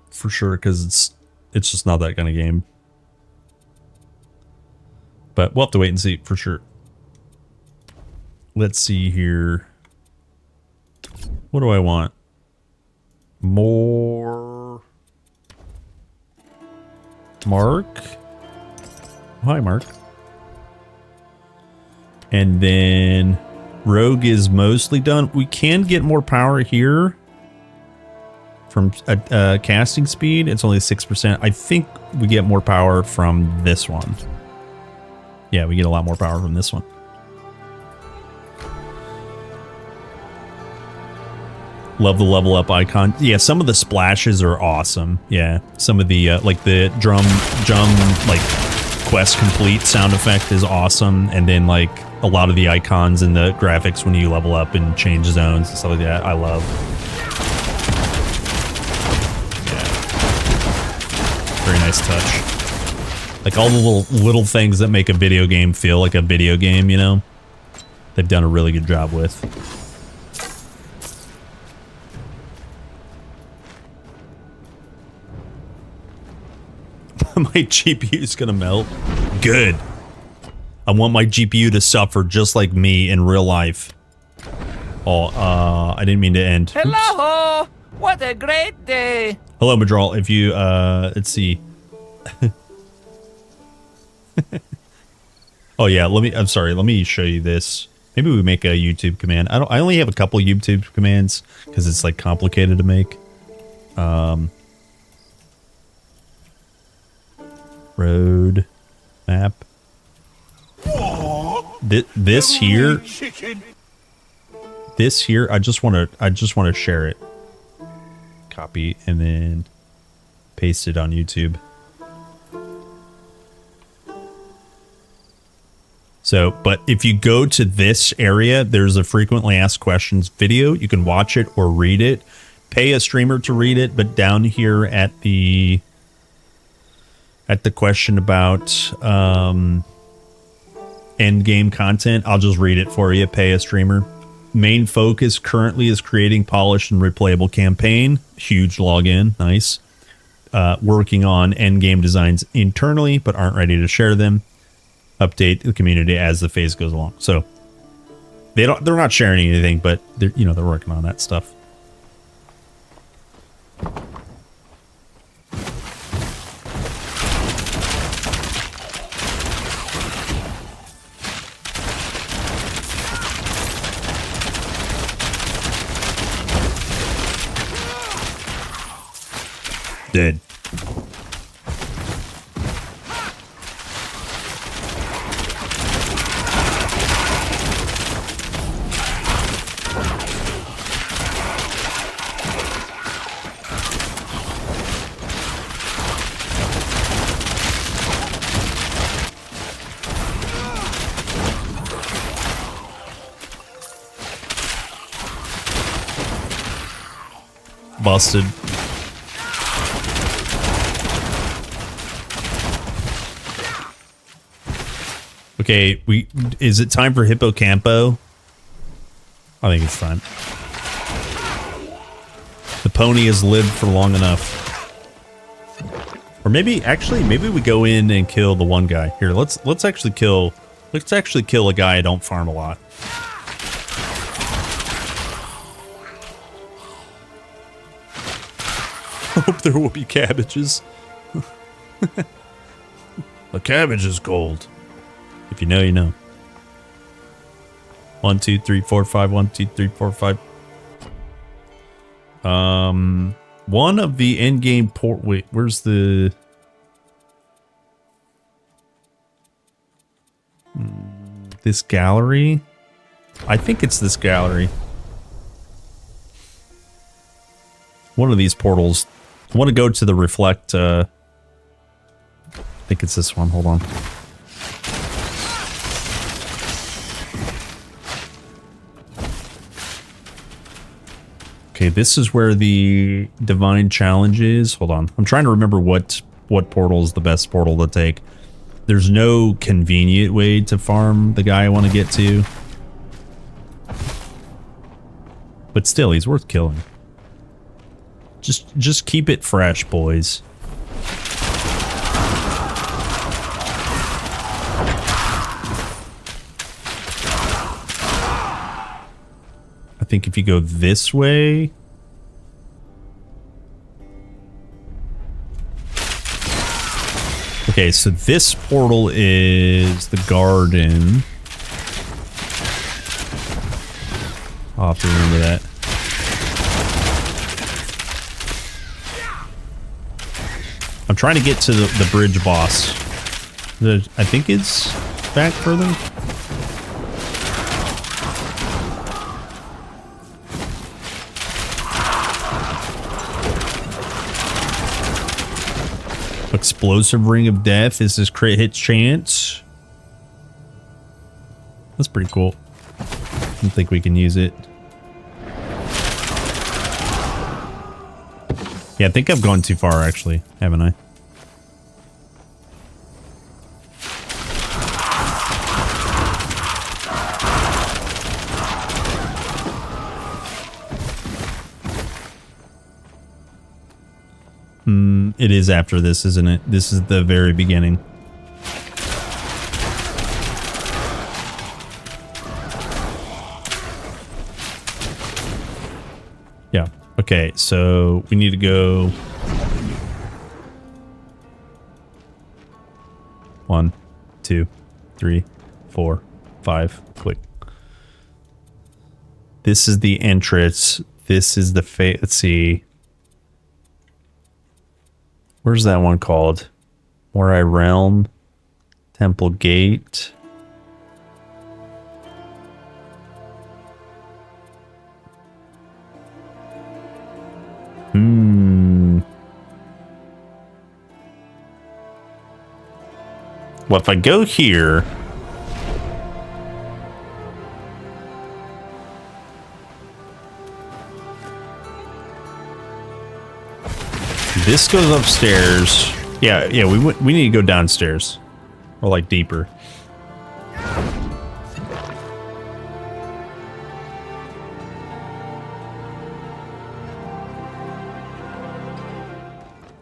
for sure, because it's just not that kind of game. But we'll have to wait and see for sure. Let's see here. What do I want? More. Mark. Hi, Mark. And then Rogue is mostly done. We can get more power here from casting speed. It's only 6%. I think we get more power from this one. Yeah, we get a lot more power from this one. Love the level up icon. Yeah, some of the splashes are awesome. Yeah, some of the like the drum like quest complete sound effect is awesome, and then like a lot of the icons and the graphics when you level up and change zones and stuff like that, I love. Yeah, very nice touch. Like all the little things that make a video game feel like a video game, you know, they've done a really good job with. My GPU is gonna melt. Good. I want my GPU to suffer just like me in real life. Oh, I didn't mean to end. Hello! What a great day! Hello, Madral. If you, let's see. Oh yeah, I'm sorry, let me show you this. Maybe we make a YouTube command. I only have a couple YouTube commands because it's like complicated to make. Road map. This here. I just want to share it. Copy and then paste it on YouTube. So, but if you go to this area, there's a frequently asked questions video. You can watch it or read it. Pay a streamer to read it, but down here at the question about end game content, I'll just read it for you. Pay a streamer. Main focus currently is creating polished and replayable campaign. Huge login. Nice. Working on end game designs internally, but aren't ready to share them. Update the community as the phase goes along. So they're not sharing anything, but they're working on that stuff. Dead. Busted. Okay, is it time for Hippocampo? I think it's time. The pony has lived for long enough. Or maybe we go in and kill the one guy. Here, let's actually kill a guy I don't farm a lot. I hope there will be cabbages. The cabbage is gold. If you know, you know. 1, 2, 3, 4, 5. 1, 2, 3, 4, 5. One of the end game port. Wait, where's the? This gallery? I think it's this gallery. One of these portals. I want to go to the reflect. I think it's this one. Hold on. Okay, this is where the divine challenge is. Hold on. I'm trying to remember what portal is the best portal to take. There's no convenient way to farm the guy I want to get to. But still, he's worth killing. Just keep it fresh, boys. I think if you go this way... Okay, so this portal is the garden. I'll have to remember that. I'm trying to get to the bridge boss. I think it's back further. Explosive Ring of Death is this crit hit chance. That's pretty cool. I don't think we can use it. Yeah, I think I've gone too far, actually, haven't I? It is after this, isn't it? This is the very beginning. Yeah. Okay, so we need to go 1, 2, 3, 4, 5. Click. This is the entrance. This is the let's see. Where's that one called? Morai Realm, Temple Gate. Well, if I go here, this goes upstairs. Yeah, we need to go downstairs. Or like deeper.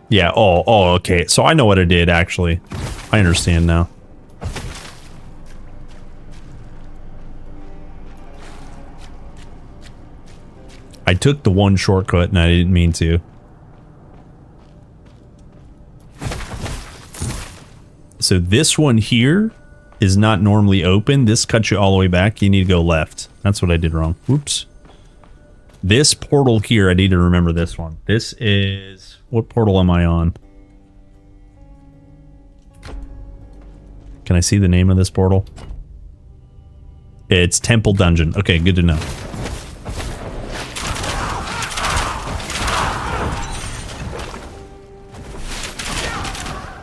Yeah, oh, okay. So I know what I did, actually. I understand now. I took the one shortcut and I didn't mean to. So this one here is not normally open. This cuts you all the way back. You need to go left. That's what I did wrong. Whoops. This portal here, I need to remember this one. This is... What portal am I on? Can I see the name of this portal? It's Temple Dungeon. Okay, good to know.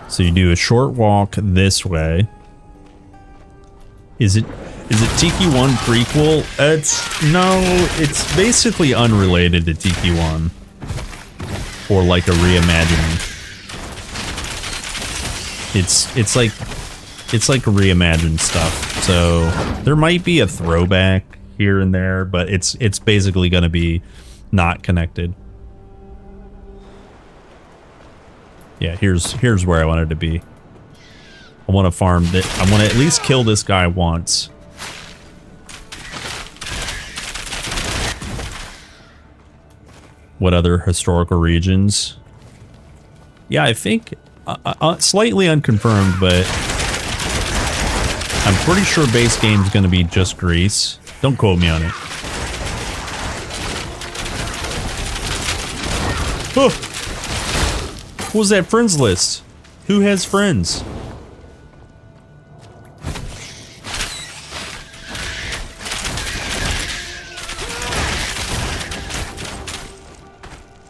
So you do a short walk this way. Is it Tiki 1 prequel? It's basically unrelated to Tiki 1. Or like a reimagining. It's like reimagined stuff. So there might be a throwback here and there, but it's basically gonna be not connected. Yeah, here's where I wanted to be. I want to farm that. I want to at least kill this guy once. What other historical regions? Yeah, I think slightly unconfirmed, but I'm pretty sure base game's going to be just Greece. Don't quote me on it. Oh. What was that friends list? Who has friends?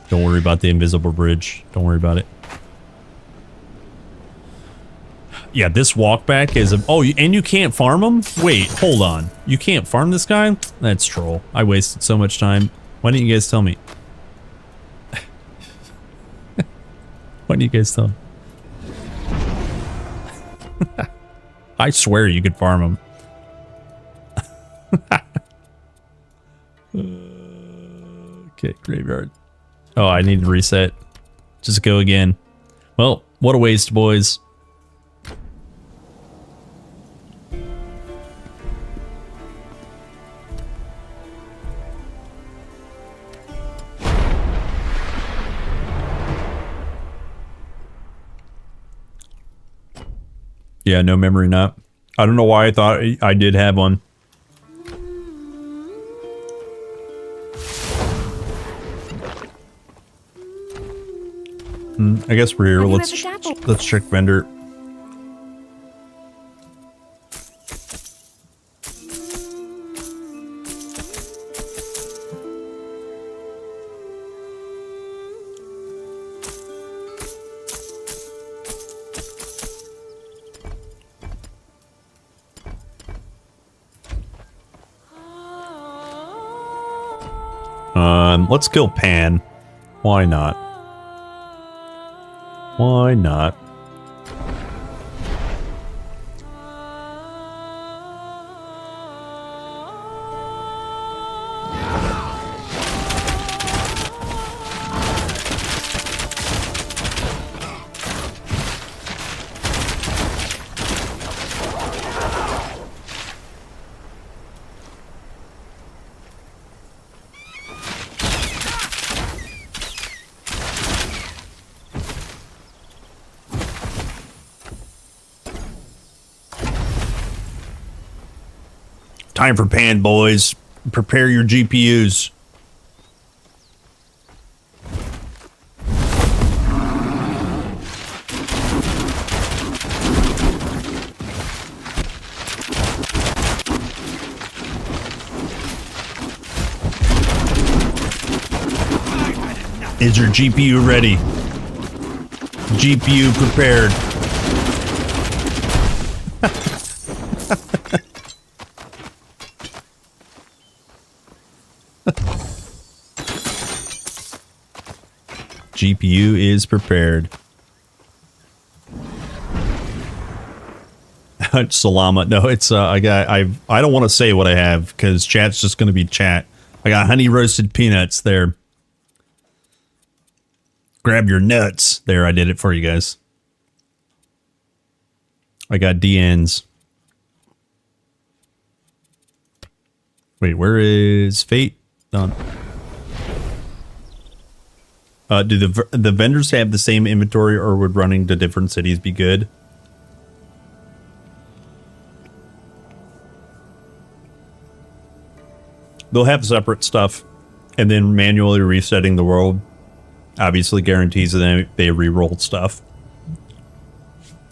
Don't worry about the invisible bridge. Don't worry about it. Yeah, this walk back is a... Oh, and you can't farm him? Wait, hold on. You can't farm this guy? That's troll. I wasted so much time. Why didn't you guys tell me? Why didn't you guys tell me? I swear you could farm him. Okay, graveyard. Oh, I need to reset. Just go again. Well, what a waste, boys. Yeah, no memory nut. I don't know why I thought I did have one. I guess we're here. Let's check vendor. Let's kill Pan. Why not? Why not? Time for Pan, boys. Prepare your GPUs. Is your GPU ready? GPU prepared. GPU is prepared. Salama. No, it's I don't want to say what I have because chat's just going to be chat. I got honey roasted peanuts there. Grab your nuts. There, I did it for you guys. I got DNs. Wait, where is Fate? Done. Do the vendors have the same inventory, or would running to different cities be good? They'll have separate stuff, and then manually resetting the world obviously guarantees that they re-roll stuff.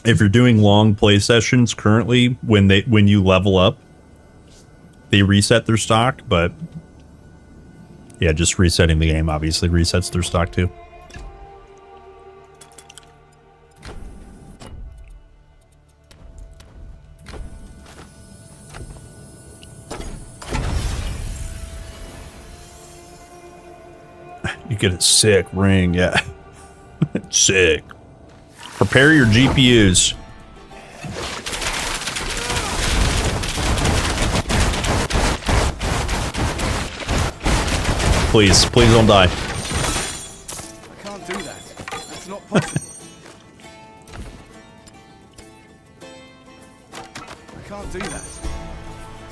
If you're doing long play sessions currently, when you level up, they reset their stock, but yeah, just resetting the game obviously resets their stock too. You get a sick ring, yeah. Sick. Prepare your GPUs. Please don't die. I can't do that. That's not possible. I can't do that.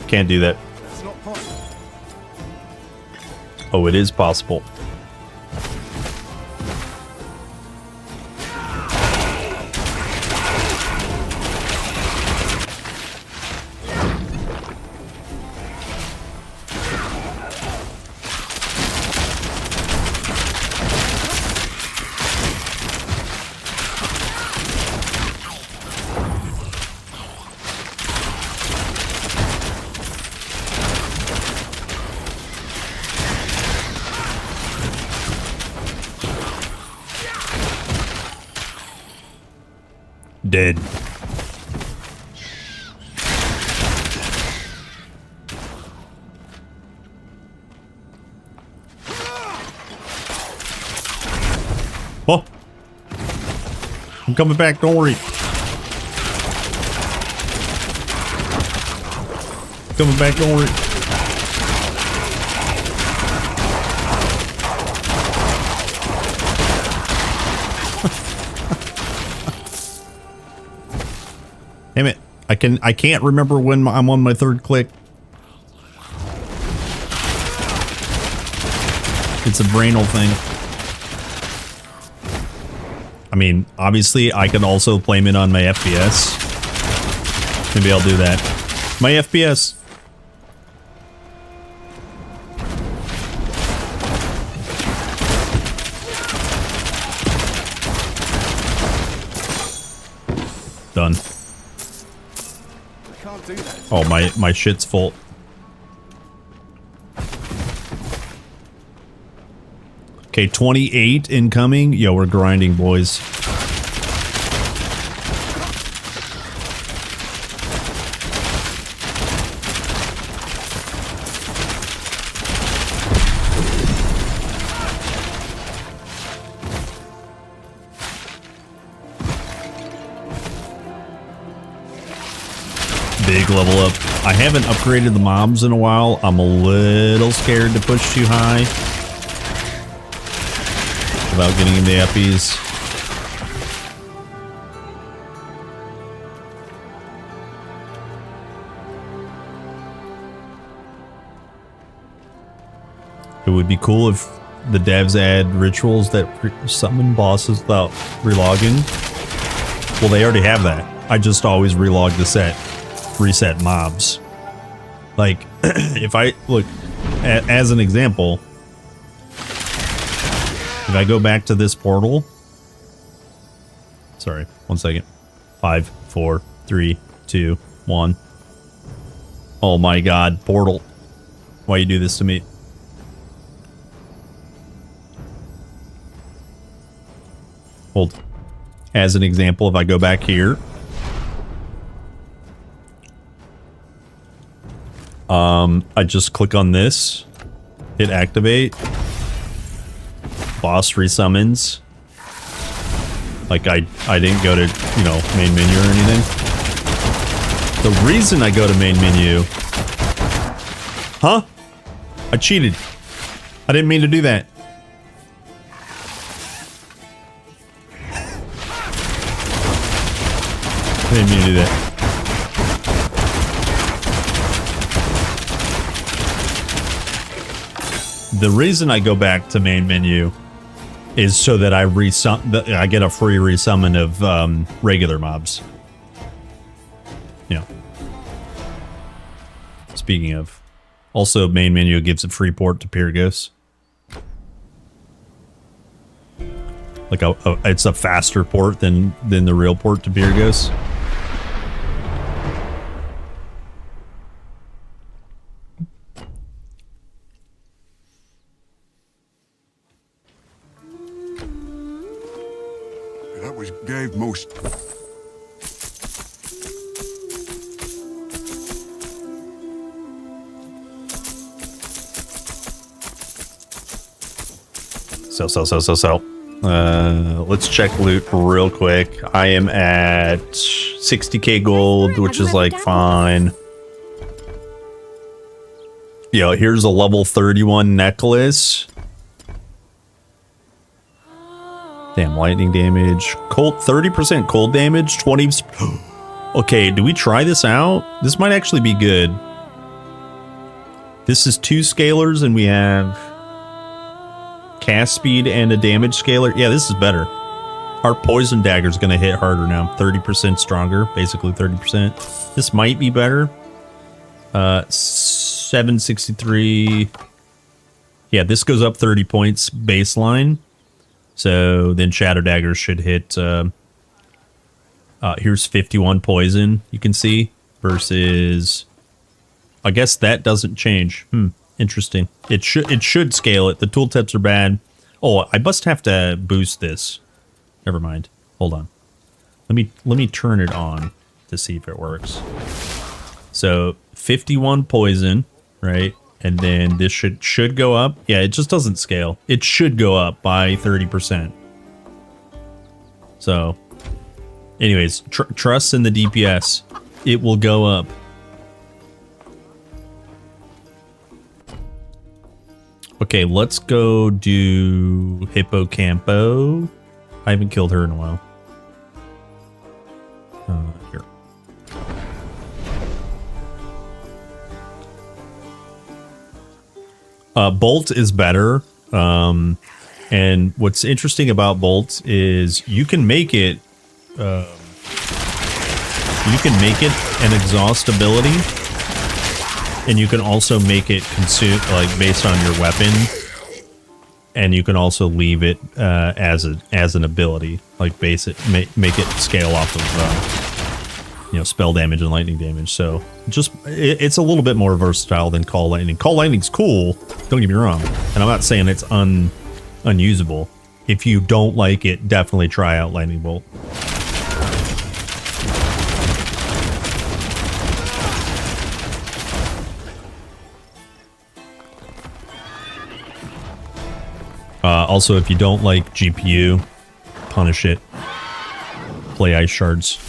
Can't do that. That's not possible. Oh, it is possible. Dead. Oh, I'm coming back. Don't worry. Coming back. Don't worry. Damn it. I can't remember when I'm on my third click. It's a brainal thing. I mean, obviously I can also blame it on my FPS. Maybe I'll do that. My FPS. Done. Oh, my shit's full. Okay, 28 incoming. Yo, we're grinding, boys. Big level up. I haven't upgraded the mobs in a while. I'm a little scared to push too high without getting into eppies. It would be cool if the devs add rituals that summon bosses without relogging. Well, they already have that. I just always relog the set. Reset mobs. Like, if I look as an example, if I go back to this portal, sorry, 1 second. 5, 4, 3, 2, 1. Oh my god, portal. Why you do this to me? Hold. As an example, if I go back here, I just click on this, hit activate, boss resummons. Like I didn't go to, you know, main menu or anything. The reason I go to main menu, huh? I cheated. I didn't mean to do that. I didn't mean to do that. The reason I go back to main menu is so that I get a free resummon of regular mobs. Yeah. Speaking of, also main menu gives a free port to Pyrgos. Like it's a faster port than the real port to Burgos. That was gave most. Sell. Let's check loot real quick. I am at 60k gold, which is like fine. Yo, here's a level 31 necklace. Damn, lightning damage. Cold, 30% cold damage, 20. Okay, do we try this out? This might actually be good. This is 2 scalars and we have cast speed and a damage scalar. Yeah, this is better. Our poison dagger is going to hit harder now. 30% stronger, basically 30%. This might be better. 763. Yeah, this goes up 30 points baseline. So then Shadow Daggers should hit. Here's 51 poison, you can see, versus. I guess that doesn't change. Interesting. It should scale it. The tooltips are bad. Oh, I must have to boost this. Never mind. Hold on. Let me turn it on to see if it works. So 51 poison, right? And then this should go up. Yeah, it just doesn't scale. It should go up by 30%. So, anyways, trust in the DPS. It will go up. Okay, let's go do Hippocampo. I haven't killed her in a while. Here. Bolt is better. And what's interesting about Bolt is you can make it an exhaust ability, and you can also make it consume, like, based on your weapon, and you can also leave it as an ability, like make it scale off of spell damage and lightning damage. So just it's a little bit more versatile than Call Lightning. Call Lightning's cool, don't get me wrong, and I'm not saying it's unusable. If you don't like it, definitely try out Lightning Bolt. Also, if you don't like GPU, punish it. Play Ice Shards.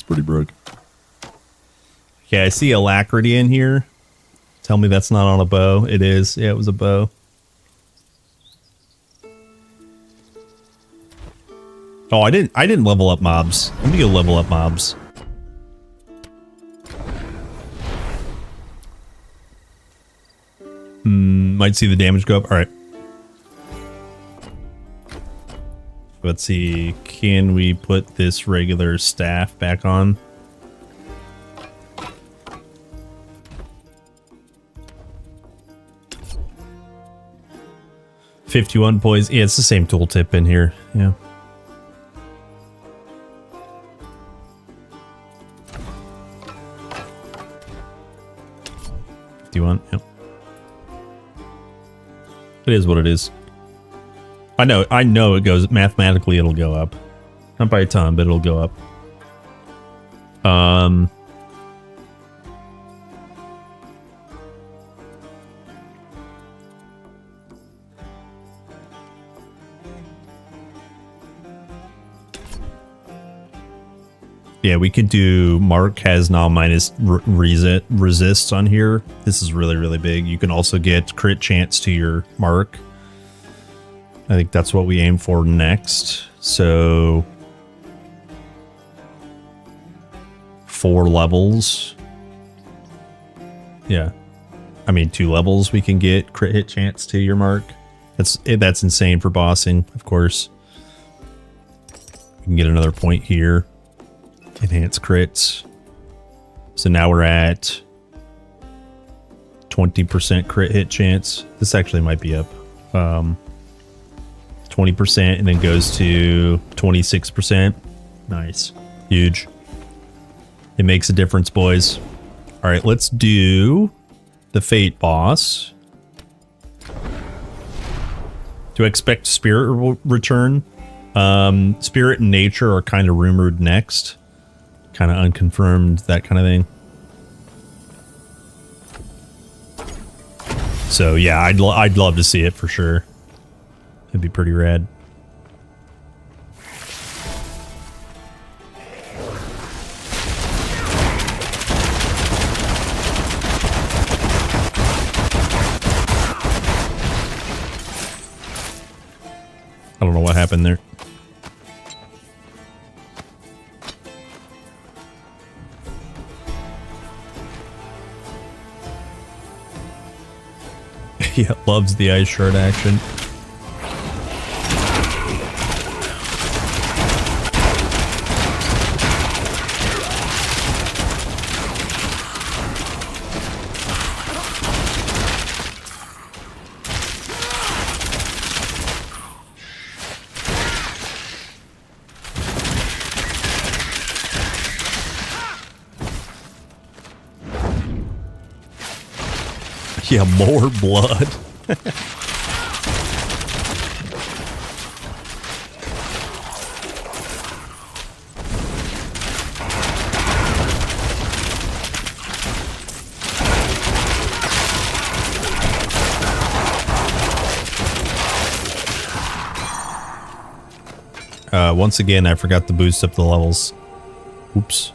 Pretty broke. Okay, I see Alacrity in here. Tell me that's not on a bow. It is. Yeah, it was a bow. Oh, I didn't level up mobs. Let me go level up mobs. Might see the damage go up. All right. Let's see, can we put this regular staff back on? $51 poison. Yeah, it's the same tooltip in here. Yeah. $51. Yep. It is what it is. I know it goes mathematically, it'll go up. Not by a ton, but it'll go up. Yeah, we could do Mark has now minus resists on here. This is really, really big. You can also get crit chance to your Mark. I think that's what we aim for next. So 4 levels. Yeah. I mean, 2 levels we can get crit hit chance to your mark. That's insane for bossing, of course. We can get another point here. Enhance crits. So now we're at 20% crit hit chance. This actually might be up. 20% and then goes to 26%. Nice. Huge. It makes a difference, boys. All right, let's do the Fate boss. Do I expect Spirit will return? Spirit and Nature are kind of rumored next. Kind of unconfirmed, that kind of thing. So yeah, I'd love to see it for sure. It'd be pretty rad. I don't know what happened there. Yeah, loves the ice shard action. Yeah, more blood. Once again, I forgot to boost up the levels. Oops.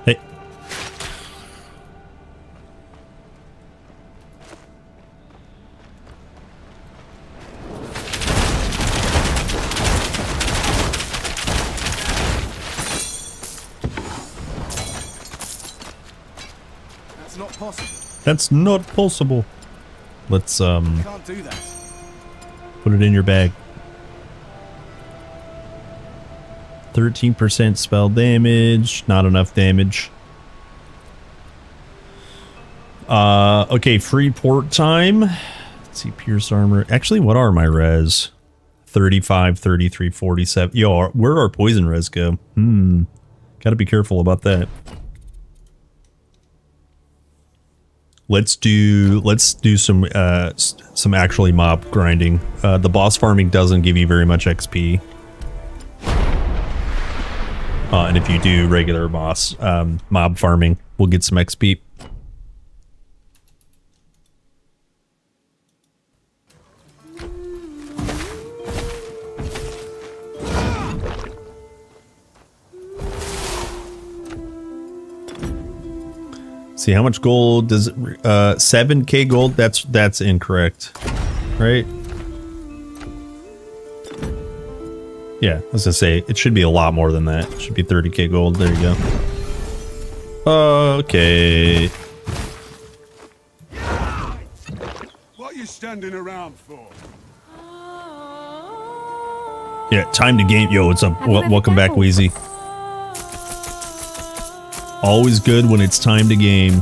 Hey. That's not possible. That's not possible. Let's Can't do that. put it in your bag. 13% spell damage, not enough damage. Okay, free port time. Let's see, pierce armor. Actually, what are my res? 35, 33, 47. Yo, where our poison res go? Gotta be careful about that. Let's do some actually mob grinding. The boss farming doesn't give you very much XP. And if you do regular boss mob farming, we'll get some XP. See, how much gold does it? 7k gold? That's incorrect, right? Yeah, I was gonna say, it should be a lot more than that. It should be 30k gold. There you go. Okay. What are you standing around for? Yeah, time to game. Yo, what's up? Welcome back, Wheezy. Always good when it's time to game.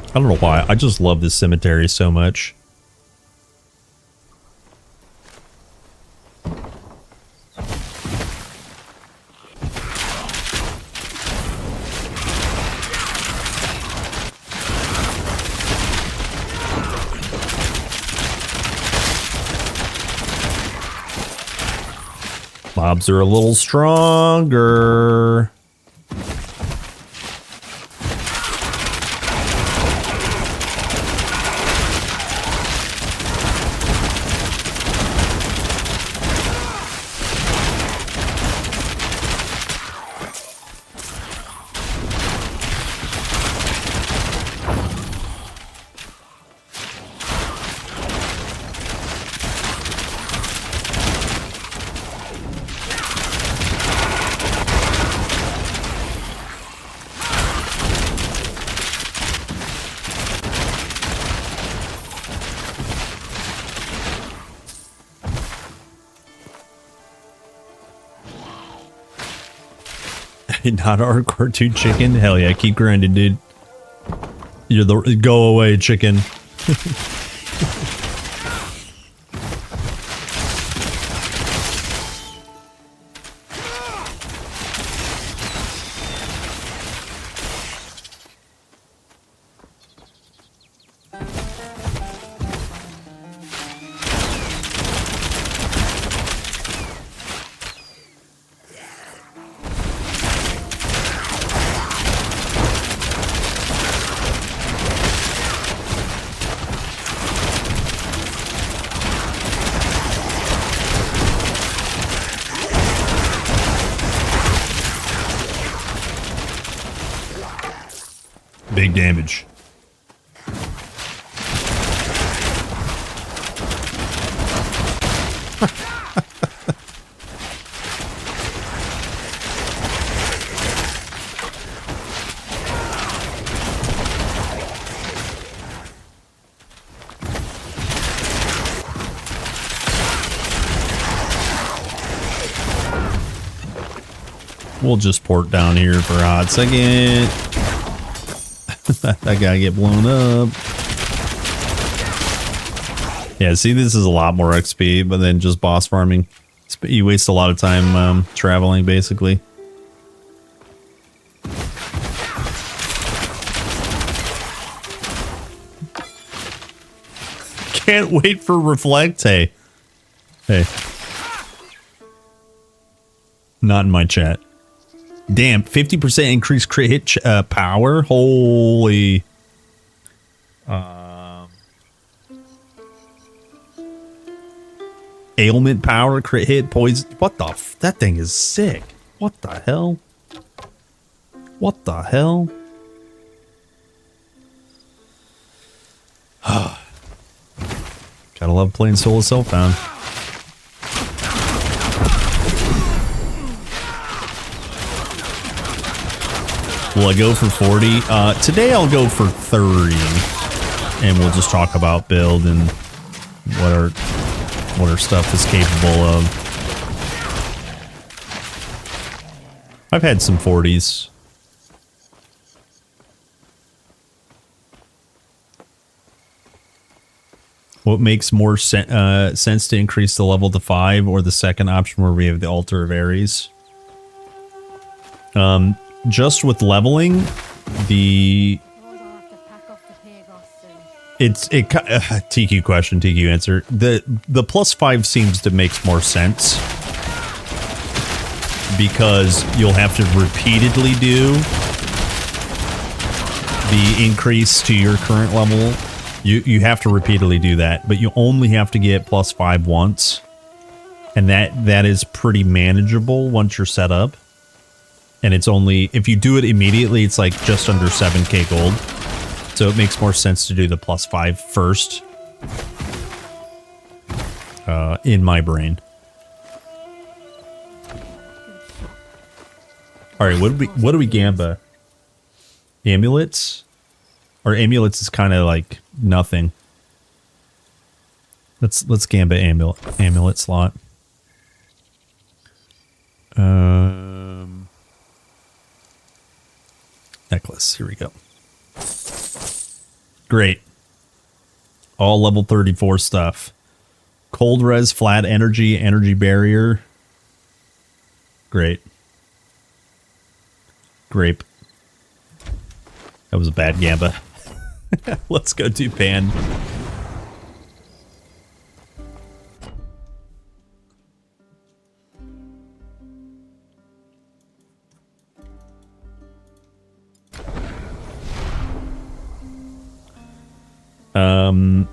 I don't know why. I just love this cemetery so much. Mobs are a little stronger. Not hardcore 2 chicken? Hell yeah, keep grinding, dude. You're the go away chicken. Big damage. We'll just port down here for a hot second. That guy get blown up. Yeah, see, this is a lot more XP, but then just boss farming. You waste a lot of time traveling, basically. Can't wait for Reflect. Hey. Hey. Not in my chat. Damn, 50% increased crit hit power. Holy. Ailment power, crit hit, poison. What the f? That thing is sick. What the hell? What the hell? Gotta love playing solo Self-Bound. Will I go for 40? Today I'll go for 30. And we'll just talk about build and what our stuff is capable of. I've had some 40s. What makes more sense to increase the level to 5 or the second option where we have the Altar of Ares? Just with leveling, TQ question, TQ answer. The plus 5 seems to make more sense because you'll have to repeatedly do the increase to your current level. You have to repeatedly do that, but you only have to get plus 5 once, and that is pretty manageable once you're set up. And it's only, if you do it immediately, it's like just under 7k gold. So it makes more sense to do the plus 5 first. In my brain. Alright, what do we gamba? Amulets? Or amulets is kind of like nothing. Let's gamba amulet slot. Necklace. Here we go. Great. All level 34 stuff. Cold res, flat energy, energy barrier. Great. Grape. That was a bad gamba. Let's go do pan.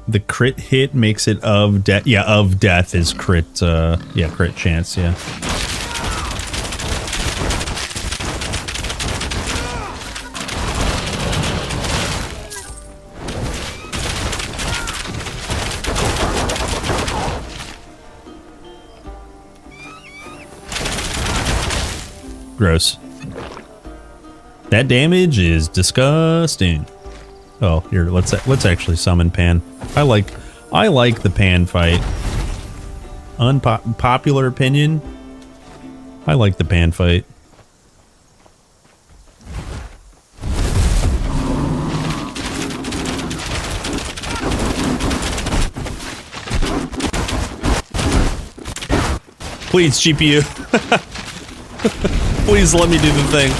The crit hit makes it of death. Yeah, of death is crit. Yeah, crit chance. Yeah. Gross. That damage is disgusting. Oh, here, let's actually summon Pan. I like the Pan fight. Unpopular opinion. I like the Pan fight. Please, GPU. Please let me do the thing.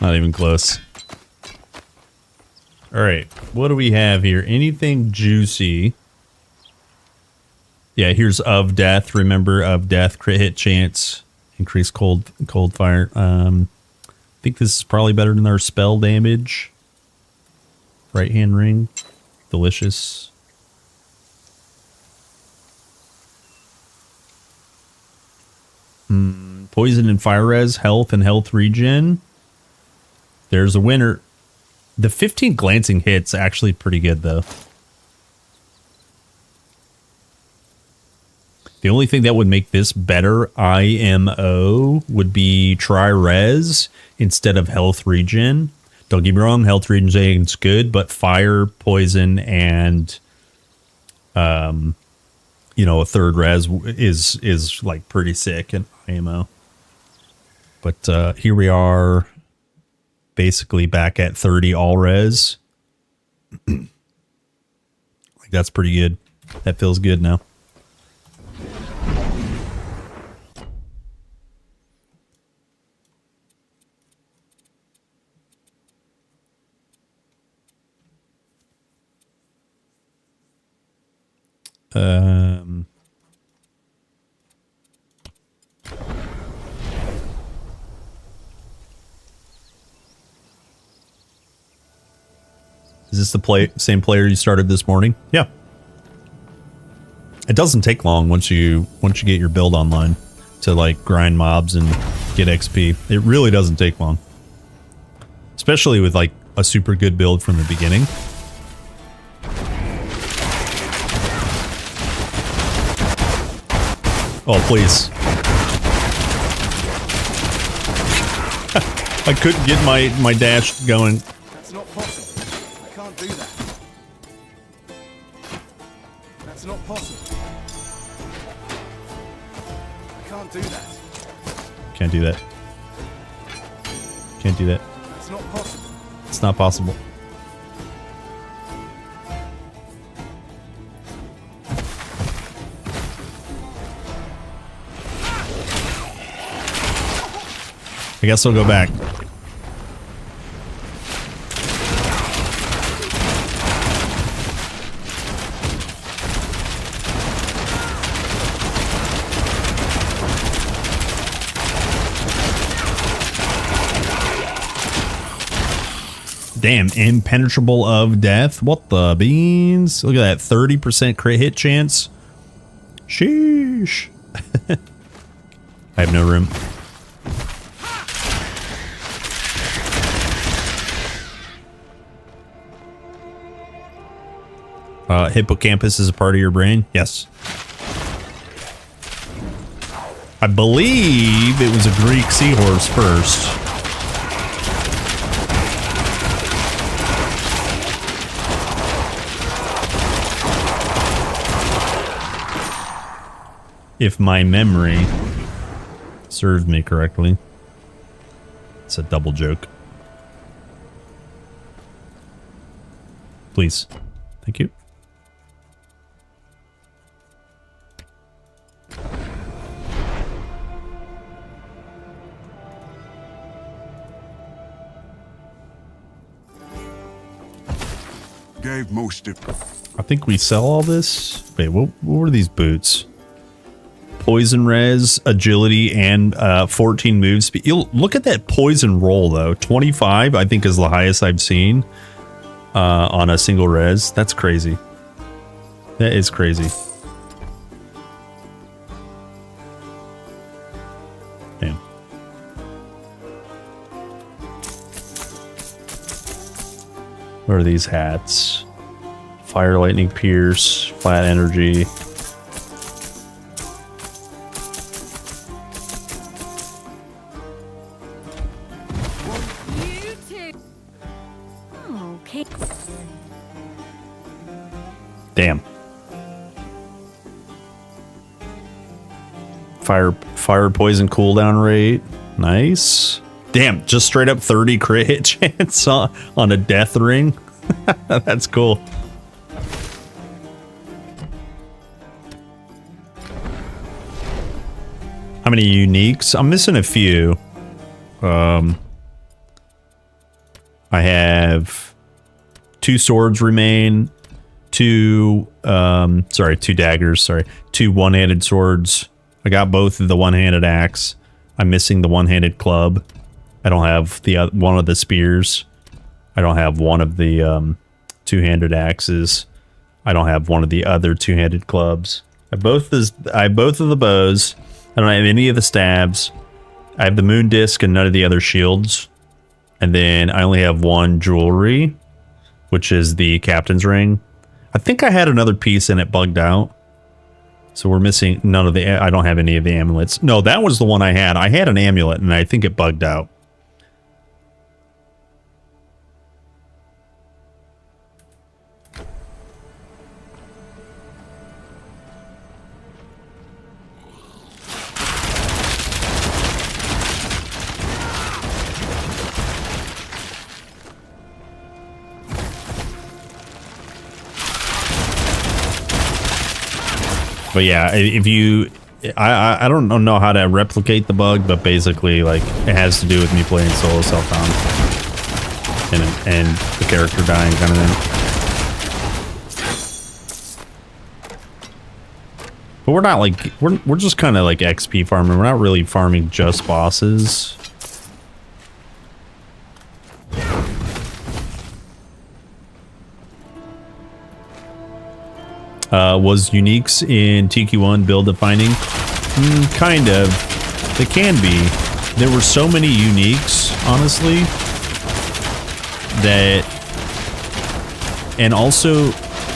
Not even close. Alright, what do we have here? Anything juicy? Yeah, here's Of Death. Remember, Of Death, crit hit chance, increase cold fire. I think this is probably better than our spell damage. Right hand ring. Delicious. Poison and fire res, health and health regen. There's a winner. The 15 glancing hits actually pretty good though. The only thing that would make this better IMO would be try res instead of health regen. Don't get me wrong, health regen is good, but fire, poison, and you know, a third res is like pretty sick in IMO. But here we are, basically back at 30 all res. Like that's pretty good. That feels good now. Is this the same player you started this morning? Yeah. It doesn't take long once you get your build online to like grind mobs and get XP. It really doesn't take long. Especially with like a super good build from the beginning. Oh, please. I couldn't get my dash going. That's not possible. I can't do that. That's not possible. I can't do that. Can't do that. Can't do that. That's not possible. It's not possible. I guess I'll go back. Damn, impenetrable of death. What the beans? Look at that 30% crit hit chance. Sheesh. I have no room. Hippocampus is a part of your brain? Yes. I believe it was a Greek seahorse first. If my memory serves me correctly. It's a double joke. Please. Thank you. Gave most of. I think we sell all this. Wait, what were these boots? Poison res, agility, and 14 move speed. Look at that poison roll though. 25, I think, is the highest I've seen on a single res. That's crazy. That is crazy. Damn. What are these hats? Fire, lightning, pierce, flat energy. Okay. Damn. Fire poison cooldown rate. Nice. Damn, just straight up 30 crit hit chance on a death ring. That's cool. How many uniques? I'm missing a few. I have 2 swords remain, 2 daggers, 2 one-handed swords. I got both of the one-handed axe. I'm missing the one-handed club. I don't have the one of the spears. I don't have one of the two-handed axes. I don't have one of the other two-handed clubs. I have both of the bows. I don't have any of the stabs. I have the moon disc and none of the other shields. And then I only have one jewelry, which is the captain's ring. I think I had another piece and it bugged out. So we're missing none of the... I don't have any of the amulets. No, that was the one I had. I had an amulet and I think it bugged out. But yeah, if you... I don't know how to replicate the bug, but basically, like, it has to do with me playing solo self-found. And the character dying kind of thing. But we're not like... We're just kind of like XP farming. We're not really farming just bosses. Was uniques in TQ1 build defining? Kind of. They can be. There were so many uniques, honestly, that... And also,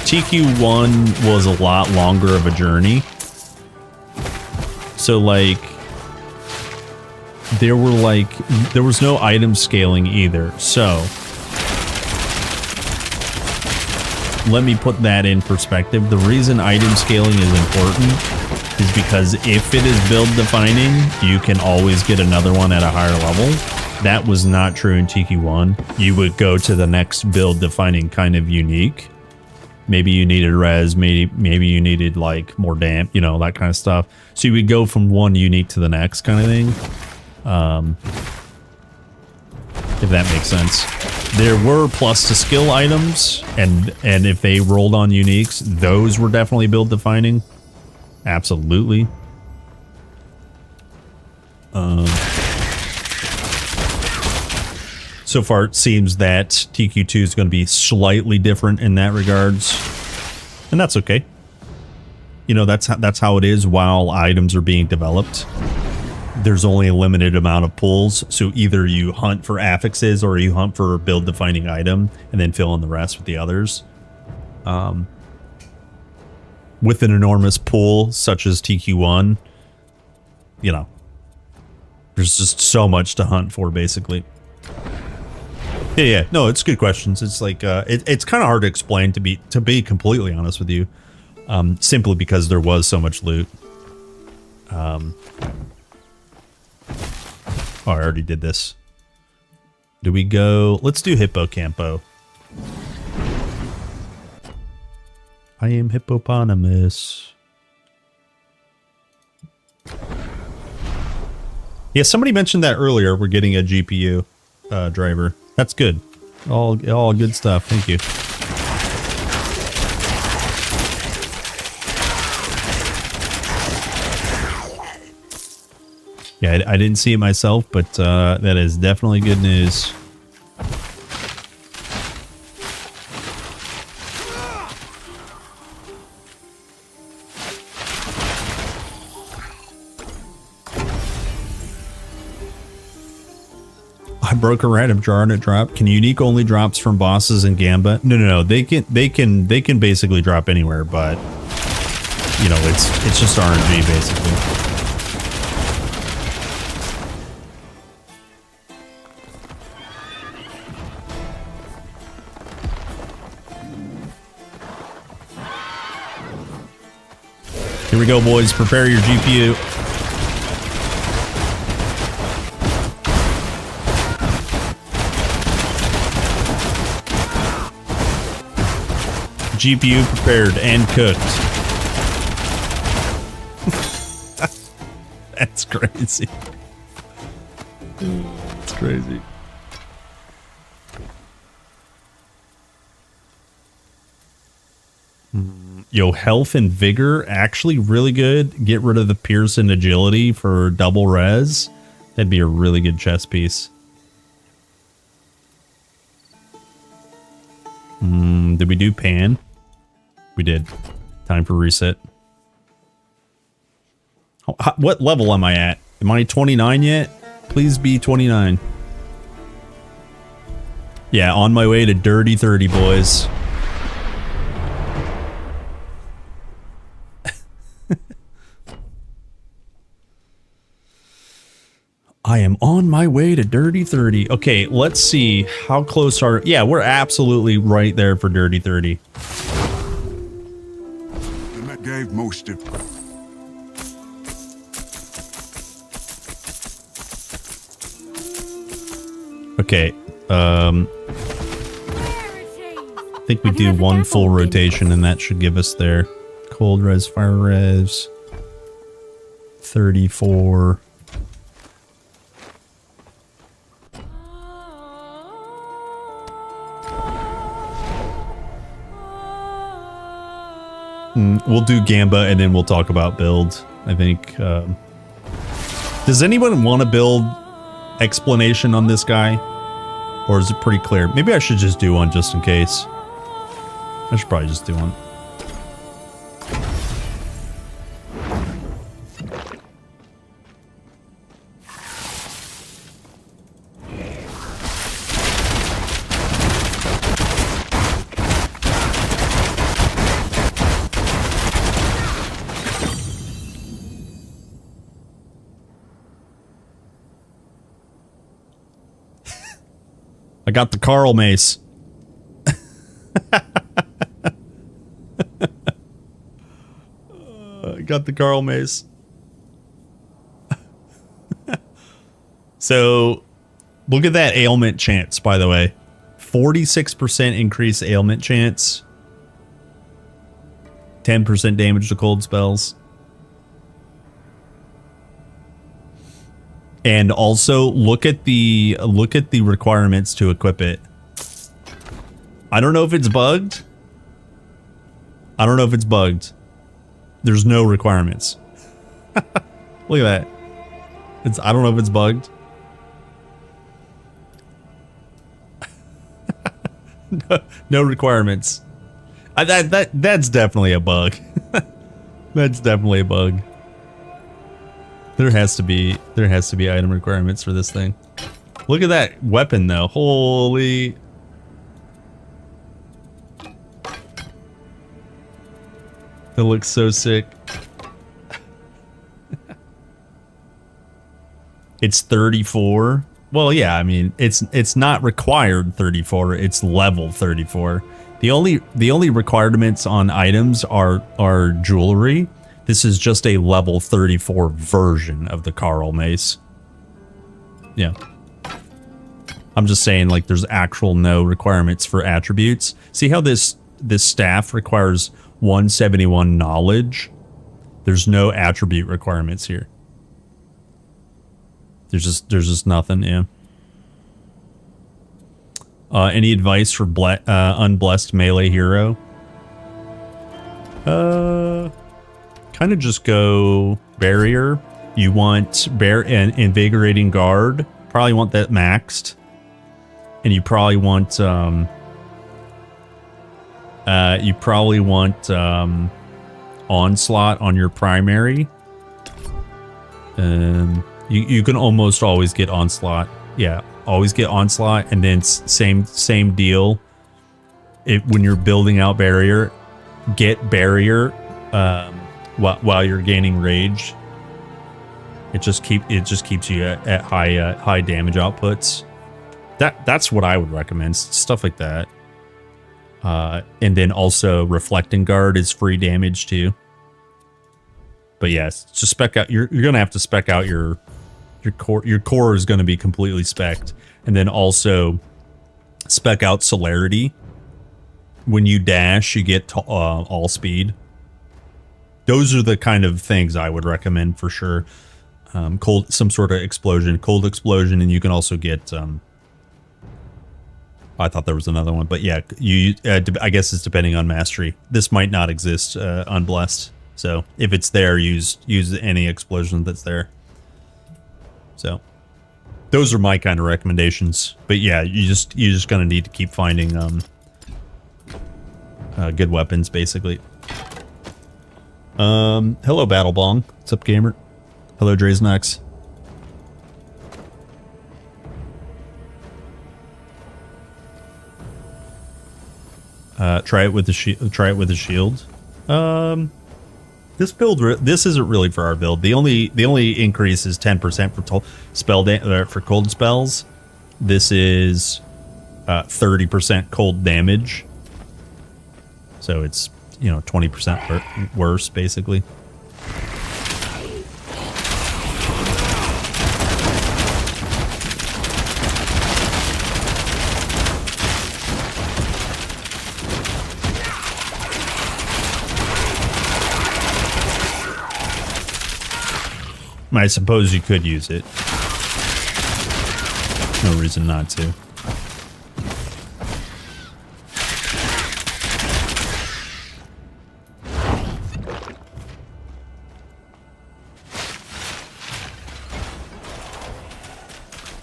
TQ1 was a lot longer of a journey. So, like... There was no item scaling either, so... Let me put that in perspective. The reason item scaling is important is because if it is build defining, you can always get another one at a higher level. That was not true in TQ1. You would go to the next build defining kind of unique. Maybe you needed res, maybe you needed like more damp, you know, that kind of stuff. So you would go from one unique to the next kind of thing. If that makes sense. There were plus to skill items, and if they rolled on uniques, those were definitely build defining. Absolutely. So far, it seems that TQ2 is going to be slightly different in that regards, and that's okay. You know, that's how it is while items are being developed. There's only a limited amount of pulls, so either you hunt for affixes or you hunt for a build-defining item and then fill in the rest with the others. With an enormous pool, such as TQ1, you know, there's just so much to hunt for, basically. Yeah, no, it's good questions. It's like, it's kind of hard to explain, to be completely honest with you, simply because there was so much loot. Oh, I already did this. Do we go... Let's do Hippocampo. I am hippopotamus. Yeah, somebody mentioned that earlier. We're getting a GPU driver. That's good. All good stuff. Thank you. Yeah, I didn't see it myself, but that is definitely good news. I broke a random jar and it dropped. Can unique only drops from bosses and Gambit? No. They can basically drop anywhere, but you know, it's just RNG basically. Here we go, boys. Prepare your GPU. GPU prepared and cooked. That's crazy. It's crazy. Yo, health and vigor, actually really good. Get rid of the Pierce and agility for double res. That'd be a really good chess piece. Did we do pan? We did. Time for reset. What level am I at? Am I 29 yet? Please be 29. Yeah, on my way to Dirty 30, boys. I am on my way to Dirty 30. Okay, let's see. How close are... Yeah, we're absolutely right there for Dirty 30. The gave most of... Okay, I think we do one full rotation and that should give us there. Cold res, fire res. 34... We'll do Gamba and then we'll talk about build, I think. Does anyone want to build explanation on this guy? Or is it pretty clear? Maybe I should just do one just in case. I should probably just do one. I got the Carl mace. I got the Carl mace. So, look at that ailment chance, by the way. 46% increased ailment chance. 10% damage to cold spells. And also look at the requirements to equip it. I don't know if it's bugged. There's no requirements. Look at that. I don't know if it's bugged. No requirements. That's definitely a bug. That's definitely a bug. There has to be item requirements for this thing. Look at that weapon though. Holy. It looks so sick. It's 34. Well, yeah, I mean, it's not required 34, it's level 34. The only requirements on items are jewelry. This is just a level 34 version of the Carl mace. Yeah. I'm just saying, like, there's actual no requirements for attributes. See how this staff requires 171 knowledge? There's no attribute requirements here. There's just nothing, yeah. Any advice for unblessed melee hero? Kind of just go barrier. You want and invigorating guard. Probably want that maxed. And you probably want onslaught on your primary. You can almost always get onslaught. Yeah, always get onslaught, and then same deal. When you're building out barrier, get barrier while you're gaining rage. It just keeps you at high damage outputs. That's what I would recommend, stuff like that. And then also reflecting guard is free damage too. But yes, just spec out. You're gonna have to spec out your core. Your core is gonna be completely spec'd, and then also spec out celerity. when you dash, you get all speed. Those are the kind of things I would recommend for sure. Some sort of explosion, cold explosion, and you can also get. I thought there was another one, but yeah, I guess it's depending on mastery. This might not exist unblessed, so if it's there, use any explosion that's there. So, those are my kind of recommendations. But yeah, you're just gonna need to keep finding good weapons, basically. Hello, Battlebong. What's up, gamer? Hello, Draznox. Try it with the shield. This build, this isn't really for our build. The only increase is 10% for for cold spells. This is 30% cold damage. So it's 20% worse, basically. I suppose you could use it. No reason not to.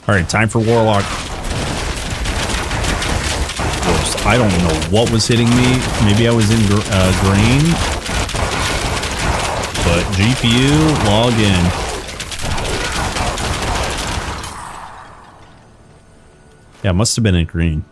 Alright, time for Warlock. I don't know what was hitting me. Maybe I was in green. But GPU, log in. Yeah, it must have been in green.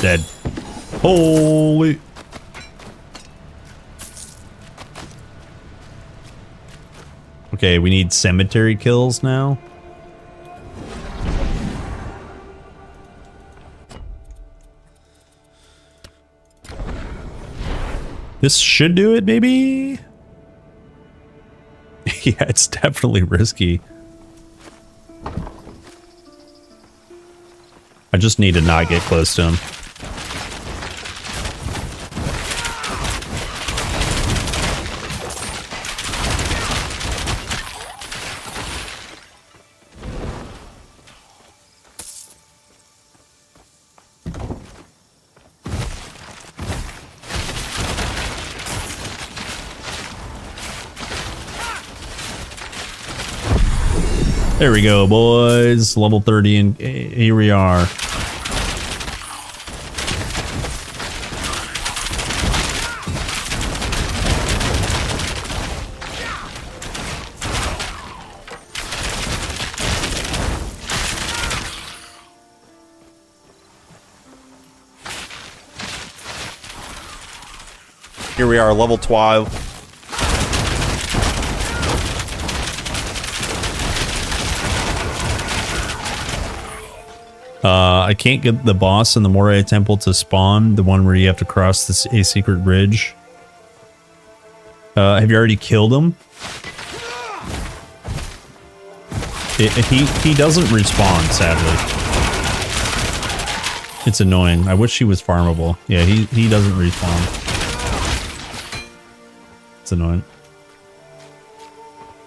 Dead. Holy... Okay, we need cemetery kills now. This should do it, maybe? Yeah, it's definitely risky. I just need to not get close to him. There we go, boys. Level 30, and here we are. Here we are, level 12. I can't get the boss in the Moray Temple to spawn, the one where you have to cross a secret bridge. Have you already killed him? He doesn't respawn, sadly. It's annoying. I wish he was farmable. Yeah, he doesn't respawn. It's annoying.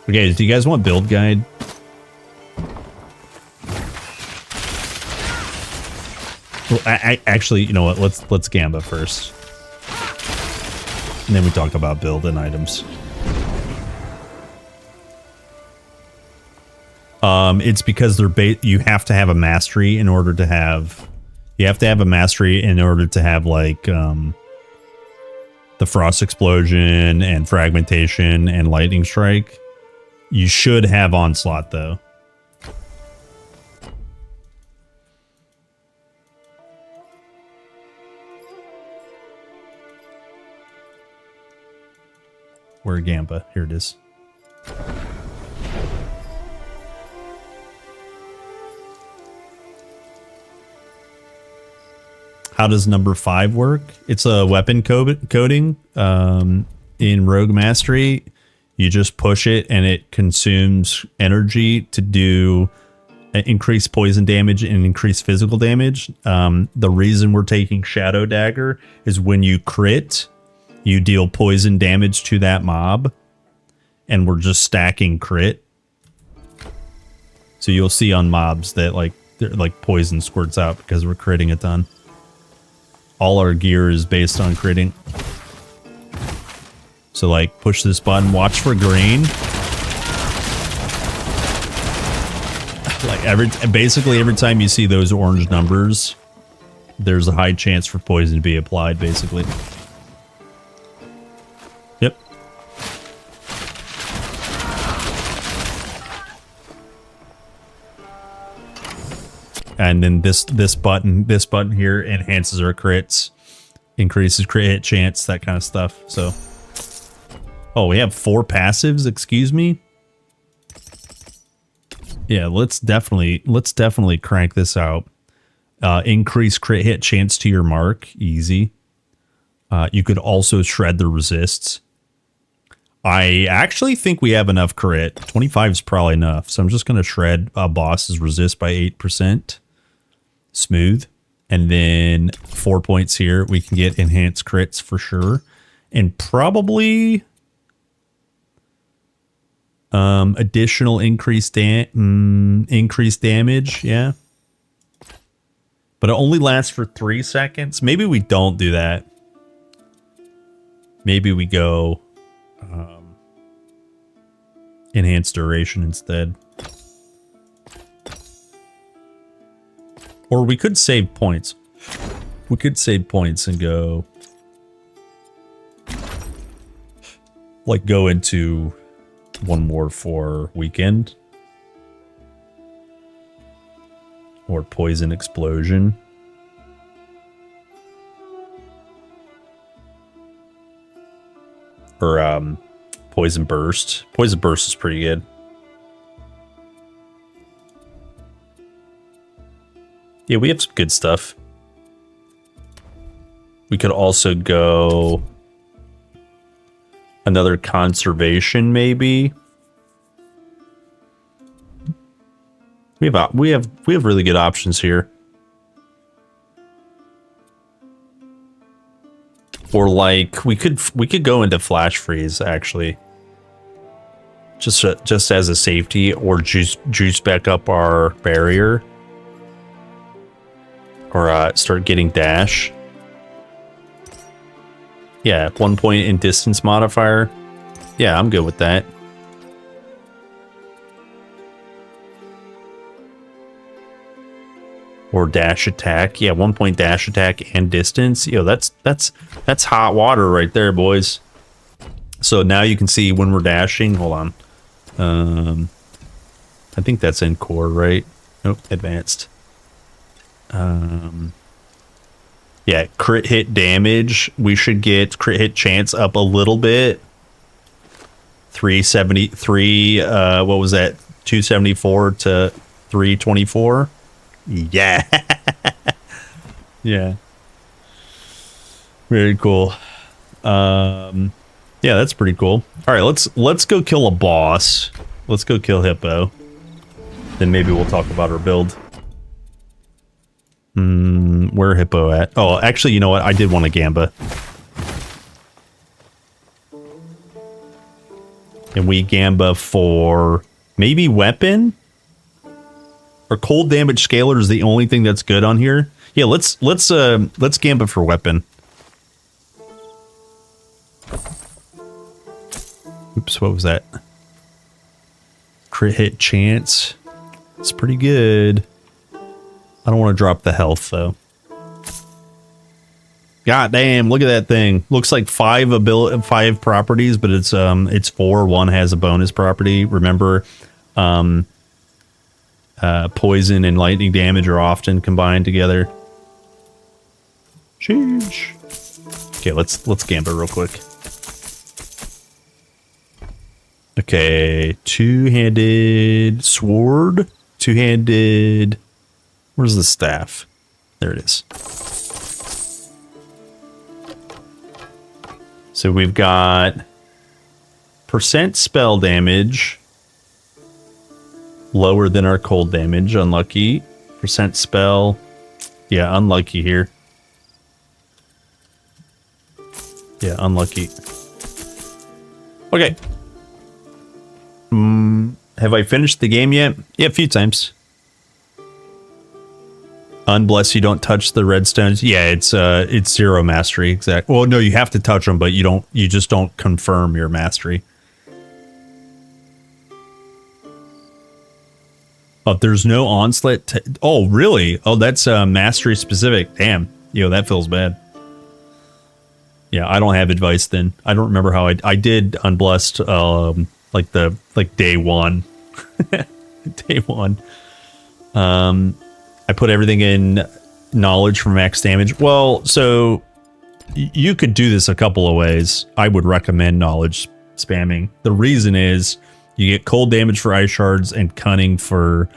Okay, do you guys want build guide? Well, actually, you know what? Let's Gamba first, and then we talk about build and items. It's because they're you have to have a mastery in order to have. You have to have a mastery in order to have like the frost explosion and fragmentation and lightning strike. You should have onslaught though. Where Gamba? Here it is. How does number 5 work? It's a weapon coding. In Rogue Mastery, you just push it and it consumes energy to do increase poison damage and increase physical damage. The reason we're taking Shadow Dagger is when you crit, you deal poison damage to that mob, and we're just stacking crit. So you'll see on mobs that like poison squirts out because we're critting a ton. All our gear is based on critting. So like push this button, watch for green. Like basically every time you see those orange numbers, there's a high chance for poison to be applied, basically. Yep. And then this button here enhances our crits, increases crit hit chance, that kind of stuff. So, oh, we have 4 passives. Excuse me. Yeah, let's definitely crank this out. Increase crit hit chance to your mark, easy. You could also shred the resists. I actually think we have enough crit. 25 is probably enough, so I'm just going to shred boss's resist by 8%. Smooth. And then 4 points here. We can get enhanced crits for sure. And probably additional increased damage, yeah. But it only lasts for 3 seconds. Maybe we don't do that. Maybe we go enhanced duration instead. Or we could save points. We could save points and go like go into one more for weekend or poison explosion. Or poison burst. Poison burst is pretty good. Yeah, we have some good stuff. We could also go another conservation, maybe. We have really good options here. Or like we could go into flash freeze actually. Just as a safety, or juice back up our barrier. Or start getting dash. Yeah, 1 point in distance modifier. Yeah, I'm good with that. Or dash attack. Yeah, 1 point dash attack and distance. Yo, that's hot water right there, boys. So now you can see when we're dashing. Hold on. I think that's in core, right? Nope, advanced. Yeah, crit hit damage. We should get crit hit chance up a little bit. 373, what was that? 274 to 324. Yeah. Yeah. Very cool. Yeah, that's pretty cool. All right, let's go kill a boss. Let's go kill Hippo. Then maybe we'll talk about our build. Where Hippo at? Oh, actually, you know what? I did want a Gamba. And we Gamba for maybe weapon? Or cold damage scaler is the only thing that's good on here. Yeah, let's Gamba for weapon. Oops, what was that? Crit hit chance. It's pretty good. I don't want to drop the health though. God damn, look at that thing. Looks like 5 properties, but it's 4. One has a bonus property. Remember, poison and lightning damage are often combined together. Sheesh. Okay, let's Gamba real quick. Okay, two-handed sword, two-handed. Where's the staff? There it is. So we've got percent spell damage. Lower than our cold damage. Unlucky. Percent spell. Yeah, unlucky here. Yeah, unlucky. Okay. Have I finished the game yet? Yeah, a few times. Unbless you don't touch the redstones. Yeah, it's 0 mastery. Exact. Well, no, you have to touch them, but you just don't confirm your mastery. Oh, there's no onslaught. Oh, really? Oh, that's mastery specific. Damn. Yo, that feels bad. Yeah, I don't have advice then. I don't remember how I did unblessed like day one. Day one. I put everything in knowledge for max damage. Well, so you could do this a couple of ways. I would recommend knowledge spamming. The reason is you get cold damage for ice shards and cunning for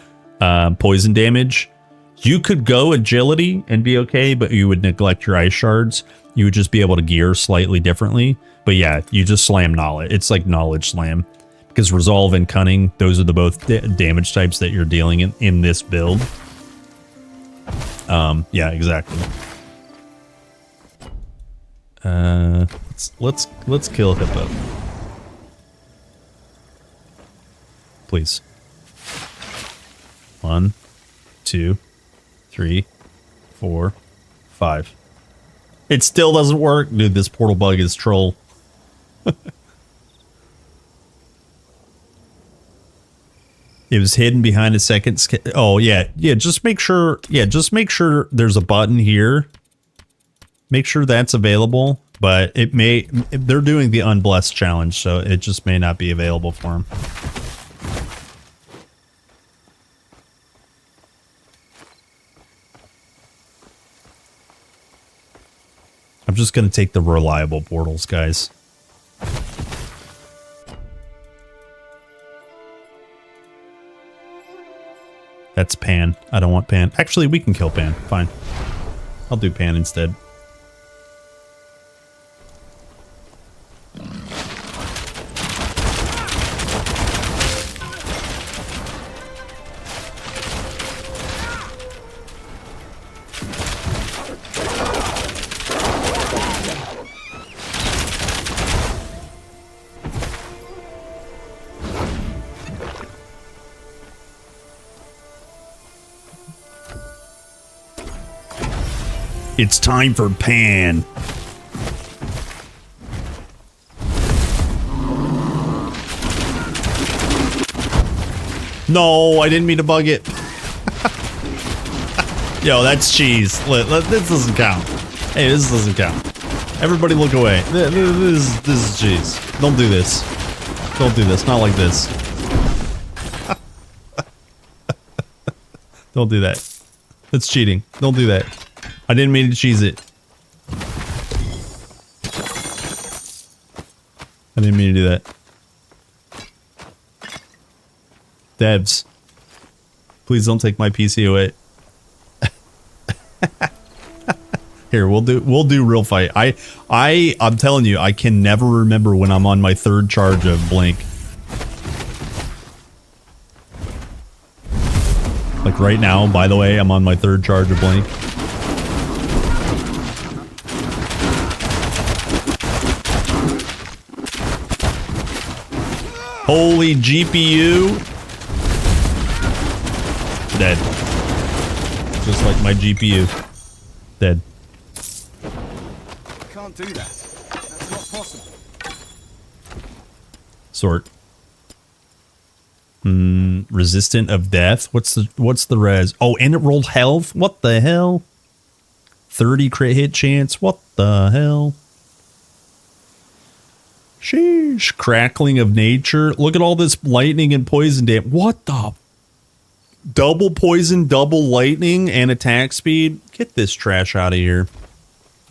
poison damage. You could go agility and be okay, but you would neglect your ice shards. You would just be able to gear slightly differently. But yeah, you just slam knowledge. It's like knowledge slam. Because resolve and cunning, those are the both damage types that you're dealing in this build. Yeah, exactly. Let's kill Hippo. Please. 1, 2, 3, 4, 5. It still doesn't work. Dude, this portal bug is troll. It was hidden behind a second. Oh, yeah. Yeah, just make sure. Yeah, just make sure there's a button here. Make sure that's available. But it may. They're doing the Unblessed challenge, so it just may not be available for them. I'm just going to take the reliable portals, guys. That's Pan. I don't want Pan. Actually, we can kill Pan. Fine. I'll do Pan instead. It's time for Pan. No, I didn't mean to bug it. Yo, that's cheese. This doesn't count. Hey, this doesn't count. Everybody look away. This is cheese. Don't do this. Don't do this. Not like this. Don't do that. That's cheating. Don't do that. I didn't mean to cheese it. I didn't mean to do that. Devs, please don't take my PC away. Here, we'll do real fight. I'm telling you, I can never remember when I'm on my third charge of Blink. Like right now, by the way, I'm on my third charge of Blink. Holy GPU. Dead. Just like my GPU. Dead. I can't do that. That's not possible. Sort. Resistant of death. What's the res? Oh, and it rolled health. What the hell? 30 crit hit chance. What the hell? Sheesh. Crackling of nature. Look at all this lightning and poison damage. What the? Double poison, double lightning, and attack speed? Get this trash out of here.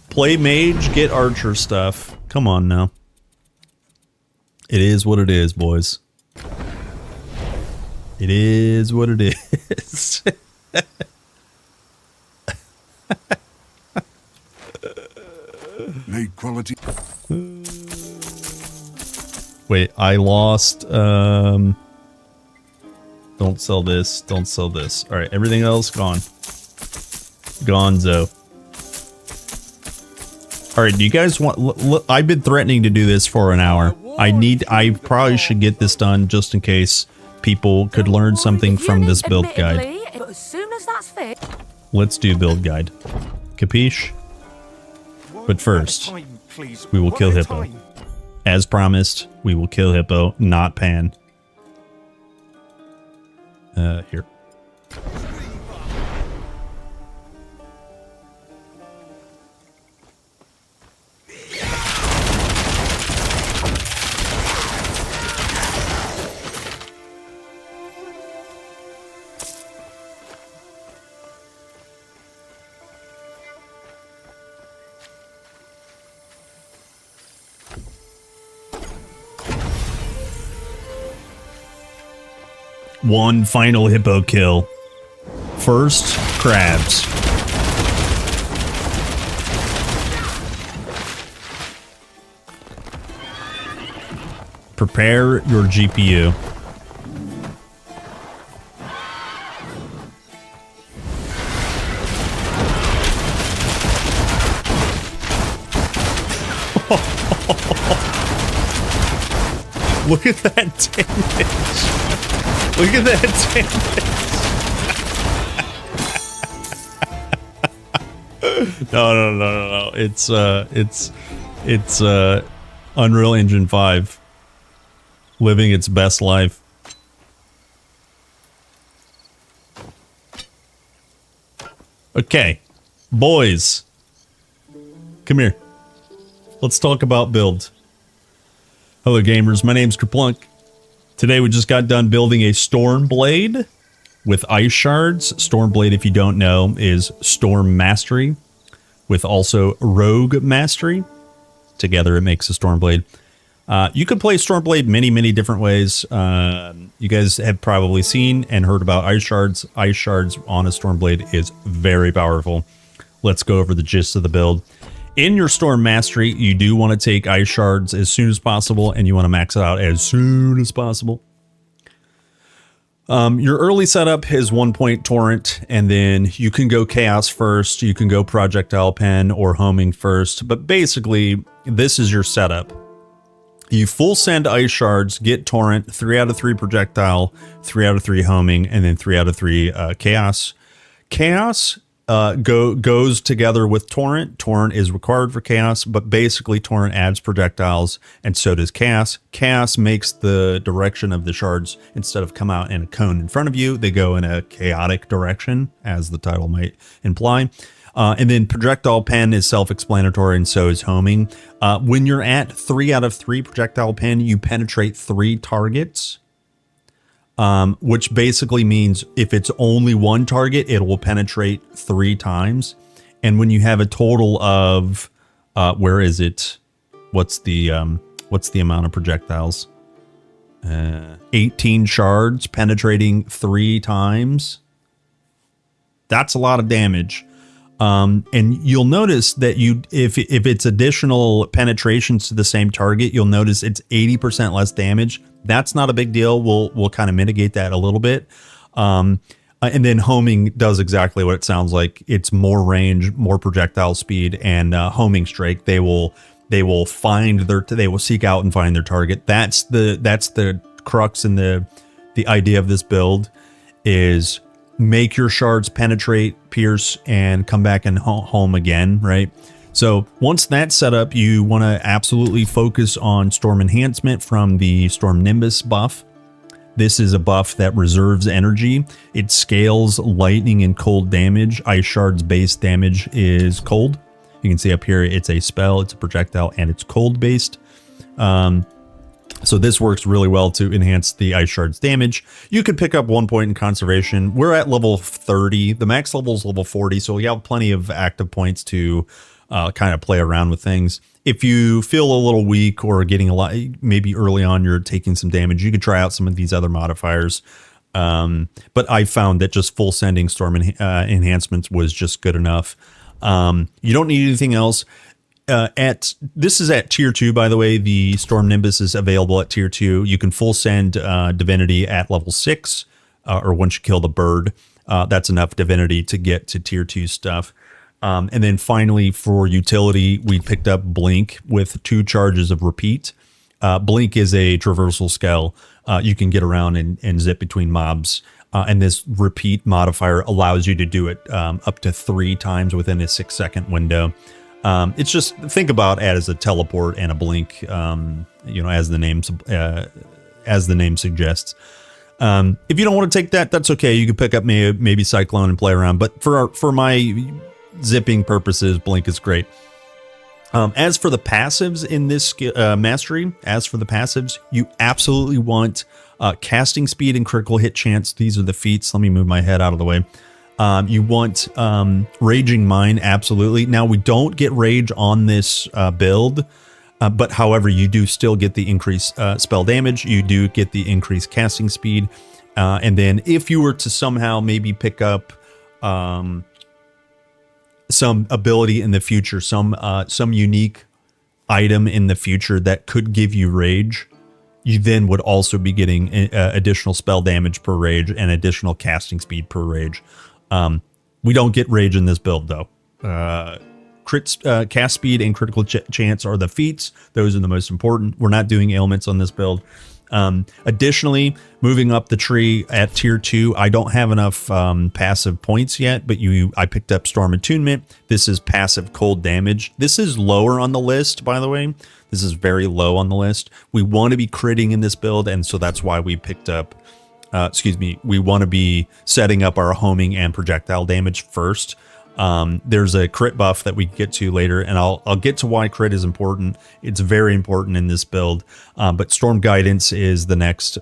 Play mage, get archer stuff. Come on now. It is what it is, boys. It is what it is. Late quality. Wait, I lost. Don't sell this. Don't sell this. All right, everything else gone. Gonzo. All right, do you guys want? Look, I've been threatening to do this for an hour. I probably should get this done just in case people could learn something from this build guide. But as soon as that's fit, Let's do build guide. Capiche? But first, we will kill Hippo. As promised, we will kill Hippo, not Pan. Here. One final Hippo kill. First, crabs. Prepare your GPU. Look at that damage. Look at that damage. No. It's Unreal Engine 5 living its best life. Okay, boys, come here. Let's talk about build. Hello gamers, my name's Kerplunk. Today we just got done building a Stormblade with ice shards. Stormblade, if you don't know, is Storm Mastery with also Rogue Mastery. Together it makes a Stormblade. You could play Stormblade many different ways. You guys have probably seen and heard about ice shards. Ice shards on a Stormblade is very powerful. Let's go over the gist of the build. In your Storm Mastery, you do want to take ice shards as soon as possible, and you want to max it out as soon as possible. Your early setup is 1 point torrent, and then you can go chaos first, you can go projectile pen or homing first, but basically this is your setup. You full send ice shards, get torrent, 3 out of 3 projectile, 3 out of 3 homing, and then 3 out of 3 chaos. Chaos goes together with torrent. Torrent is required for chaos, but basically torrent adds projectiles, and so does chaos. Chaos makes the direction of the shards, instead of come out in a cone in front of you, they go in a chaotic direction, as the title might imply. And then projectile pen is self-explanatory, and so is homing. When you're at 3 out of 3 projectile pen, you penetrate 3 targets. Which basically means if it's only 1 target, it will penetrate 3 times. And when you have a total of, where is it? What's the amount of projectiles? 18 shards penetrating 3 times. That's a lot of damage. And you'll notice that if it's additional penetrations to the same target, you'll notice it's 80% less damage. That's not a big deal. We'll kind of mitigate that a little bit. And then homing does exactly what it sounds like. It's more range, more projectile speed, and homing strike. They will seek out and find their target. That's the crux and the idea of this build is make your shards penetrate, pierce, and come back and home again, right? So once that's set up, you want to absolutely focus on Storm Enhancement from the Storm Nimbus buff. This is a buff that reserves energy. It scales lightning and cold damage. Ice Shard's base damage is cold. You can see up here, it's a spell, it's a projectile, and it's cold based. So this works really well to enhance the Ice Shard's damage. You could pick up 1 point in conservation. We're at level 30. The max level is level 40, so you have plenty of active points to kind of play around with things. If you feel a little weak or getting a lot, maybe early on you're taking some damage, you could try out some of these other modifiers. But I found that just full sending Storm enhancements was just good enough. You don't need anything else. This is at tier 2, by the way. The Storm Nimbus is available at tier 2. You can full send divinity at level 6, or once you kill the bird. That's enough divinity to get to tier 2 stuff. And then finally, for utility, we picked up Blink with 2 charges of repeat. Blink is a traversal spell. You can get around and zip between mobs. And this repeat modifier allows you to do it up to 3 times within a 6-second window. It's just, think about it as a teleport and a blink, as the name suggests. If you don't want to take that, that's okay. You can pick up maybe Cyclone and play around. But for my zipping purposes, blink is great. As for the passives in this mastery, you absolutely want casting speed and critical hit chance. These are the feats. Let me move my head out of the way. You want Raging Mind, absolutely. Now, we don't get Rage on this build, but however, you do still get the increased spell damage. You do get the increased casting speed. And then if you were to somehow maybe pick up some ability in the future, some unique item in the future that could give you Rage, you then would also be getting additional spell damage per Rage and additional casting speed per Rage. We don't get Rage in this build, though. Cast speed and critical chance are the feats. Those are the most important. We're not doing ailments on this build. Additionally, moving up the tree at tier 2, I don't have enough passive points yet, but I picked up Storm Attunement. This is passive cold damage. This is lower on the list, by the way. This is very low on the list. We want to be critting in this build, and so that's why we picked up, we want to be setting up our homing and projectile damage first. There's a crit buff that we get to later, and I'll get to why crit is important. It's very important in this build. But Storm Guidance is the next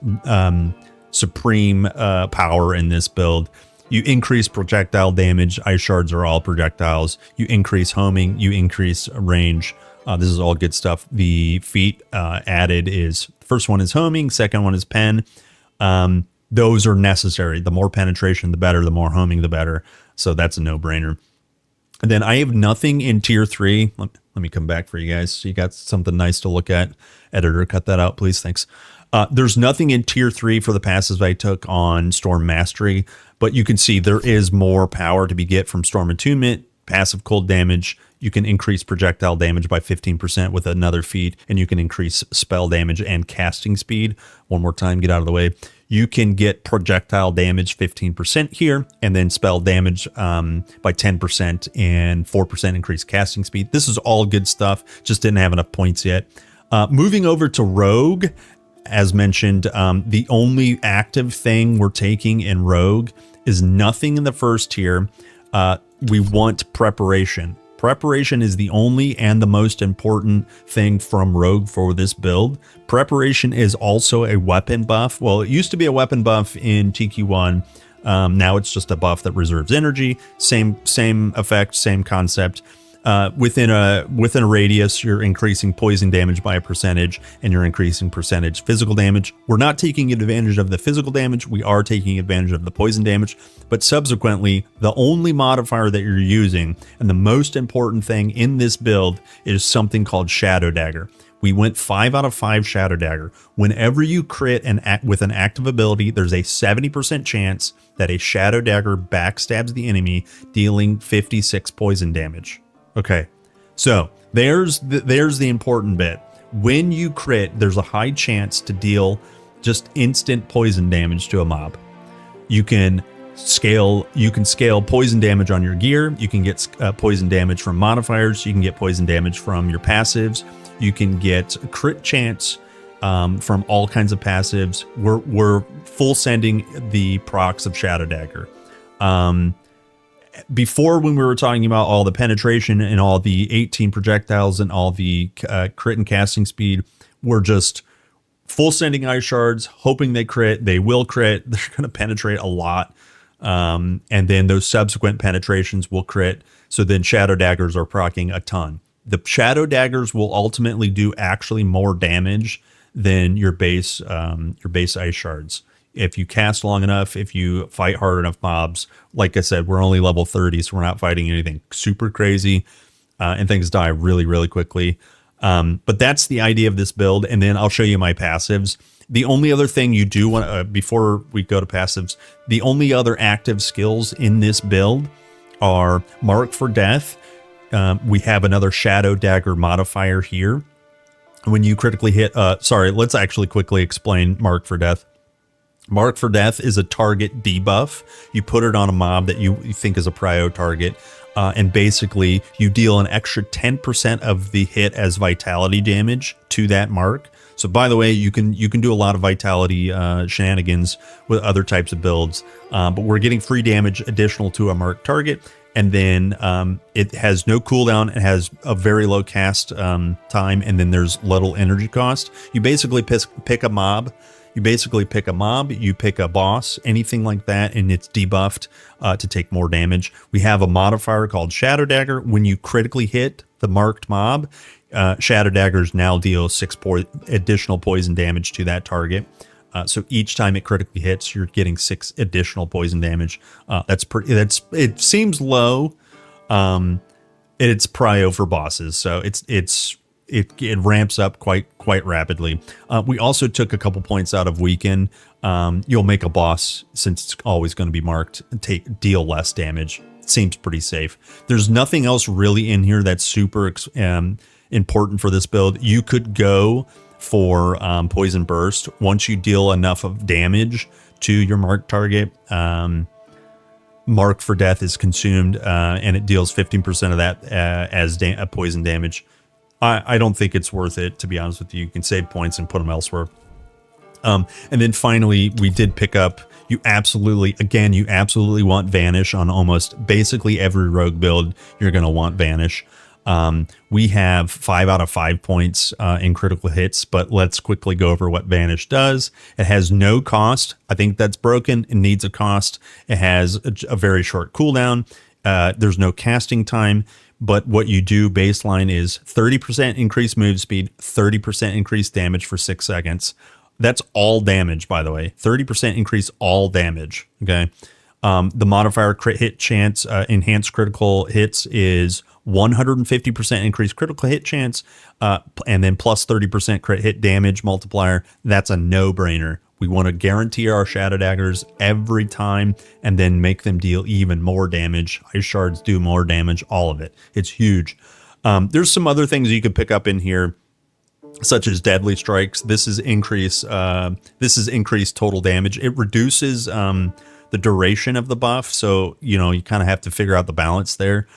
supreme power in this build. You increase projectile damage. Ice shards are all projectiles. You increase homing. You increase range. This is all good stuff. The feat added is, first one is homing, second one is pen. Those are necessary. The more penetration, the better. The more homing, the better. So that's a no-brainer. And then I have nothing in tier 3. Let me come back for you guys. So you got something nice to look at. Editor, cut that out, please. Thanks. There's nothing in tier 3 for the passives I took on Storm Mastery, but you can see there is more power to be get from Storm Attunement, passive cold damage. You can increase projectile damage by 15% with another feat, and you can increase spell damage and casting speed. One more time, get out of the way. You can get projectile damage 15% here, and then spell damage by 10% and 4% increased casting speed. This is all good stuff. Just didn't have enough points yet. Moving over to Rogue, as mentioned, the only active thing we're taking in Rogue is nothing in the first tier. We want Preparation. Preparation is the only and the most important thing from Rogue for this build. Preparation is also a weapon buff. Well, it used to be a weapon buff in TQ1. Now it's just a buff that reserves energy. Same effect, same concept. Within a radius, you're increasing poison damage by a percentage, and you're increasing percentage physical damage. We're not taking advantage of the physical damage. We are taking advantage of the poison damage. But subsequently, the only modifier that you're using, and the most important thing in this build, is something called Shadow Dagger. We went 5 out of 5 Shadow Dagger. Whenever you crit with an active ability, there's a 70% chance that a Shadow Dagger backstabs the enemy, dealing 56 poison damage. Okay, so there's the important bit. When you crit, there's a high chance to deal just instant poison damage to a mob. You can scale poison damage on your gear. You can get poison damage from modifiers. You can get poison damage from your passives. You can get a crit chance from all kinds of passives. We're full sending the procs of Shadow Dagger. Before, when we were talking about all the penetration and all the 18 projectiles and all the crit and casting speed, we're just full sending ice shards, hoping they crit. They will crit. They're going to penetrate a lot. And then those subsequent penetrations will crit. So then Shadow Daggers are proccing a ton. The Shadow Daggers will ultimately do actually more damage than your base ice shards. If you cast long enough, if you fight hard enough mobs, like I said, we're only level 30, so we're not fighting anything super crazy. and things die really, really quickly. But that's the idea of this build. And then I'll show you my passives. The only other thing you do want before we go to passives, the only other active skills in this build are Mark for Death. We have another Shadow Dagger modifier here. When you critically hit, sorry, let's actually quickly explain Mark for Death. Mark for Death is a target debuff. You put it on a mob that you think is a prio target, and basically you deal an extra 10% of the hit as vitality damage to that mark. So by the way, you can do a lot of vitality shenanigans with other types of builds, but we're getting free damage additional to a marked target. And then it has no cooldown. It has a very low cast time, and then there's little energy cost. You basically pick a mob. You pick a boss, anything like that, and it's debuffed to take more damage. We have a modifier called Shadow Dagger. When you critically hit the marked mob, Shadow Daggers now deal 6 additional poison damage to that target. So each time it critically hits, you're getting 6 additional poison damage. It seems low. It's prio for bosses, so it ramps up quite rapidly. We also took a couple points out of weaken. You'll make a boss, since it's always going to be marked, deal less damage. It seems pretty safe. There's nothing else really in here that's super important for this build. You could go for Poison Burst. Once you deal enough of damage to your marked target, Mark for Death is consumed, and it deals 15% of that as poison damage. I don't think it's worth it, to be honest with you. You can save points and put them elsewhere. And then finally, we did pick up, you absolutely want Vanish on almost basically every rogue build. You're going to want Vanish. We have 5 out of 5 points in critical hits, but let's quickly go over what Vanish does. It has no cost. I think that's broken. It needs a cost. It has a very short cooldown. There's no casting time, but what you do baseline is 30% increased move speed, 30% increased damage for 6 seconds. That's all damage, by the way. 30% increase all damage. Okay. The modifier crit hit chance, enhanced critical hits is 150% increased critical hit chance, and then plus 30% crit hit damage multiplier. That's a no-brainer. We want to guarantee our Shadow Daggers every time and then make them deal even more damage. Ice Shards do more damage, all of it. It's huge. There's some other things you could pick up in here, such as Deadly Strikes. This is increased total damage. It reduces the duration of the buff, so you kind of have to figure out the balance there.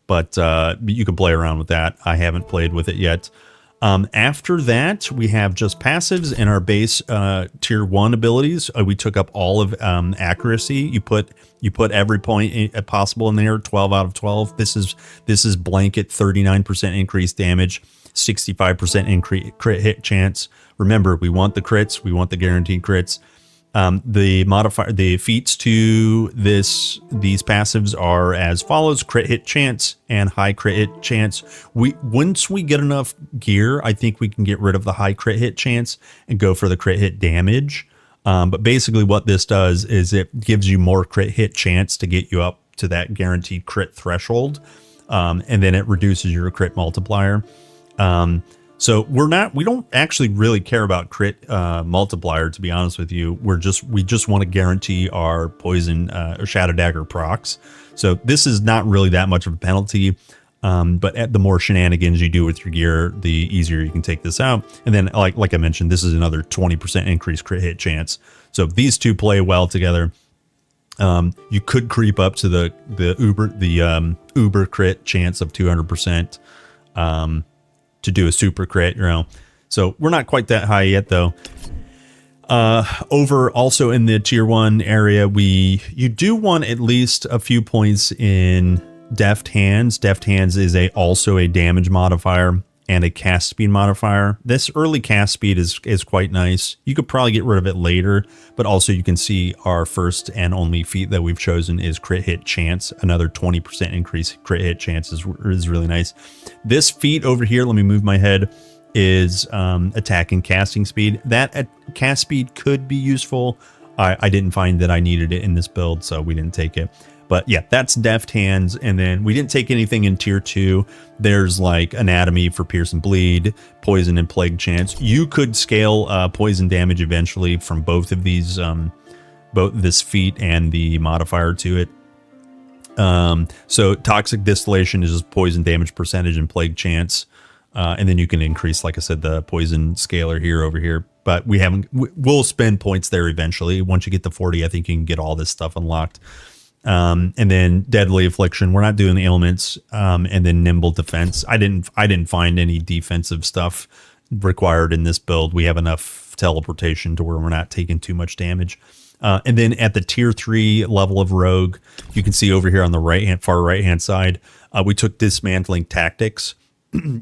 But you can play around with that. I haven't played with it yet. After that, we have just passives and our base tier 1 abilities. We took up all of accuracy. You put every point possible in there. 12 out of 12. This is blanket 39% increased damage, 65% increase crit hit chance. Remember, we want the crits. We want the guaranteed crits. The feats to these passives are as follows: crit hit chance and high crit hit chance. Once we get enough gear, I think we can get rid of the high crit hit chance and go for the crit hit damage. But basically what this does is it gives you more crit hit chance to get you up to that guaranteed crit threshold. And then it reduces your crit multiplier. So we don't actually really care about crit multiplier, to be honest with you. We just want to guarantee our poison or Shadow Dagger procs. So this is not really that much of a penalty, but the more shenanigans you do with your gear, the easier you can take this out. And then, like I mentioned, this is another 20% increased crit hit chance. So if these two play well together, you could creep up to the uber crit chance of 200%. To do a super crit, so we're not quite that high yet, though. Over also in the tier 1 area, you do want at least a few points in Deft Hands. Deft Hands is also a damage modifier and a cast speed modifier. This early cast speed is quite nice. You could probably get rid of it later, but also you can see our first and only feat that we've chosen is crit hit chance. Another 20% increase crit hit chance is really nice. This feat over here, let me move my head, is attack and casting speed. That cast speed could be useful. I didn't find that I needed it in this build, so we didn't take it. But yeah, that's Deft Hands. And then we didn't take anything in tier 2. There's like Anatomy for Pierce and Bleed, Poison and Plague Chance. You could scale poison damage eventually from both of these, both this feat and the modifier to it. So Toxic Distillation is just poison damage percentage and Plague Chance. And then you can increase, like I said, the poison scaler here over here. But we'll spend points there eventually. Once you get to 40, I think you can get all this stuff unlocked. And then Deadly Affliction. We're not doing the ailments. And then Nimble Defense. I didn't find any defensive stuff required in this build. We have enough teleportation to where we're not taking too much damage. And then at the tier 3 level of Rogue, you can see over here on the far right hand side, we took Dismantling Tactics.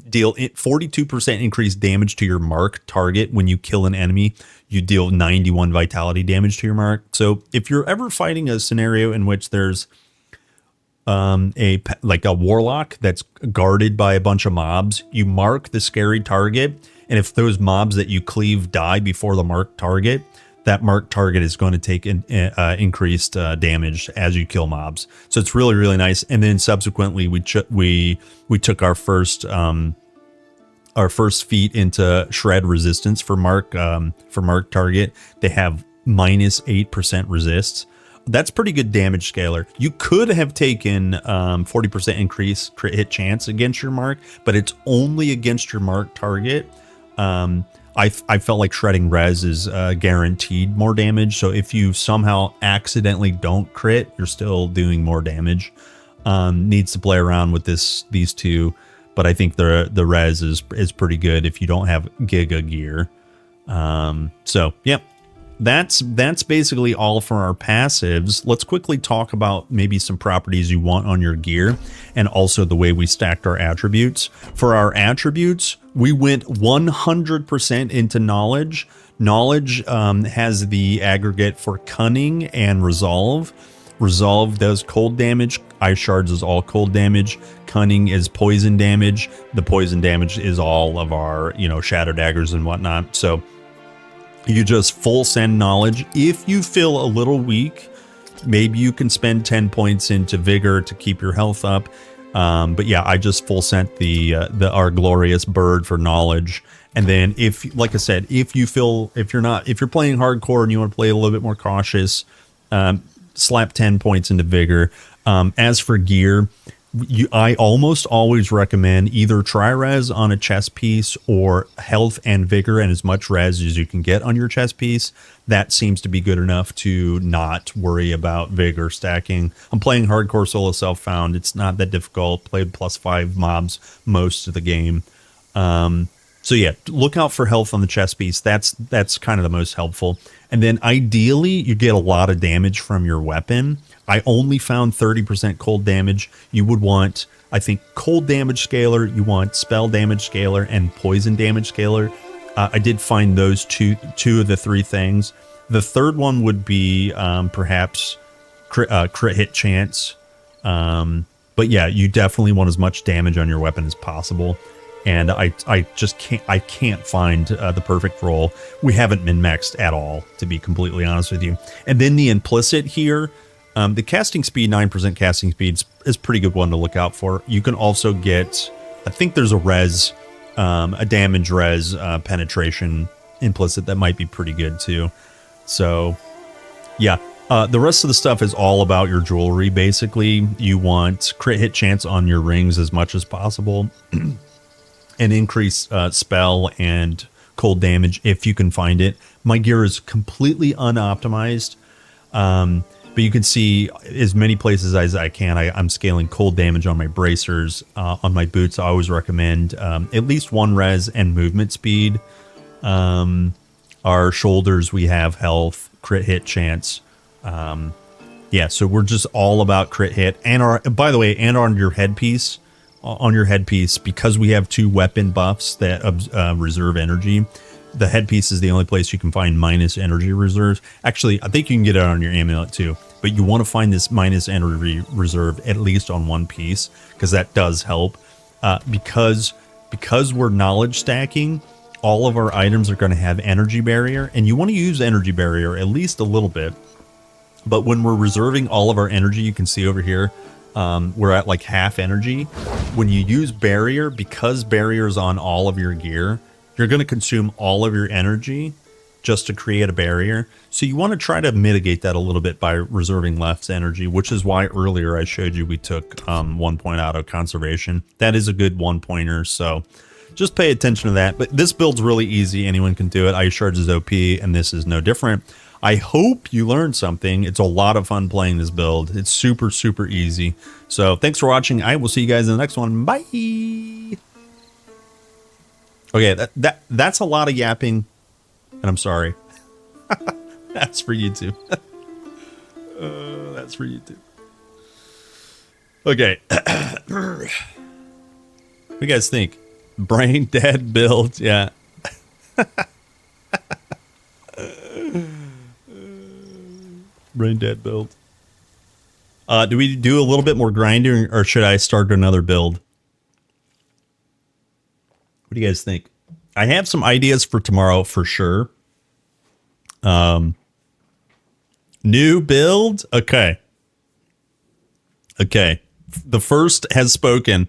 Deal 42% increased damage to your mark target when you kill an enemy. You deal 91 vitality damage to your mark. So if you're ever fighting a scenario in which there's a warlock that's guarded by a bunch of mobs, you mark the scary target, and if those mobs that you cleave die before the marked target, that marked target is going to take increased damage as you kill mobs. So it's really, really nice. And then subsequently, we took our first feat into Shred Resistance for mark target. They have -8% resists. That's pretty good damage scaler. You could have taken 40% increase crit hit chance against your mark, but it's only against your mark target. I felt like Shredding Res is guaranteed more damage. So if you somehow accidentally don't crit, you're still doing more damage. Needs to play around with these two, but I think the Res is pretty good if you don't have Giga gear. So yeah, that's basically all for our passives. Let's quickly talk about maybe some properties you want on your gear and also the way we stacked our attributes. For our attributes, we went 100% into Knowledge. Knowledge has the aggregate for Cunning and Resolve. Resolve does cold damage. Ice Shards is all cold damage. Cunning is poison damage. The poison damage is all of our, Shadow Daggers and whatnot. So you just full send Knowledge. If you feel a little weak, maybe you can spend 10 points into Vigor to keep your health up. But yeah, I just full sent our Glorious Bird for Knowledge. And then like I said, if you're playing hardcore and you want to play a little bit more cautious, slap 10 points into Vigor. As for gear, I almost always recommend either Tri-Res on a chest piece or Health and Vigor and as much res as you can get on your chest piece. That seems to be good enough to not worry about Vigor stacking. I'm playing hardcore solo self-found. It's not that difficult. Played +5 mobs most of the game. So yeah, look out for health on the chest piece. That's kind of the most helpful. And then ideally, you get a lot of damage from your weapon. I only found 30% cold damage. You would want, I think, cold damage scaler. You want spell damage scaler and poison damage scaler. I did find those two of the three things. The third one would be perhaps crit hit chance. But yeah, you definitely want as much damage on your weapon as possible. And I just can't find the perfect roll. We haven't min-maxed at all, to be completely honest with you. And then the implicit here, the casting speed, 9% casting speed is pretty good one to look out for. You can also get, I think there's a damage res penetration implicit that might be pretty good too. So yeah, the rest of the stuff is all about your jewelry. Basically, you want crit hit chance on your rings as much as possible. And increase spell and cold damage if you can find it. My gear is completely unoptimized, but you can see as many places as I can. I'm scaling cold damage on my bracers. On my boots, I always recommend at least 1 res and movement speed. Our shoulders, we have health, crit hit chance. Yeah, so we're just all about crit hit. And by the way, and on your headpiece. On your headpiece, because we have 2 weapon buffs that reserve energy, the headpiece is the only place you can find minus energy reserves. Actually, I think you can get it on your amulet too, but you want to find this minus energy reserve at least on one piece, because that does help. Because we're knowledge stacking, all of our items are going to have energy barrier, and you want to use energy barrier at least a little bit. But when we're reserving all of our energy, you can see over here, we're at like half energy. When you use barrier, because barrier's on all of your gear, you're going to consume all of your energy just to create a barrier. So you want to try to mitigate that a little bit by reserving less energy, which is why earlier I showed you we took 1 point auto conservation. That is a good 1-pointer, so just pay attention to that. But this build's really easy. Anyone can do it. Ice Shards is OP, and this is no different. I hope you learned something. It's a lot of fun playing this build. It's super, super easy. So thanks for watching. I will see you guys in the next one. Bye. Okay, that's a lot of yapping, and I'm sorry. That's for YouTube. That's for YouTube. Okay. What do you guys think? Brain dead build, yeah. Brain dead build. Do we do a little bit more grinding, or should I start another build? What do you guys think? I have some ideas for tomorrow for sure. New build? Okay. Okay. The first has spoken.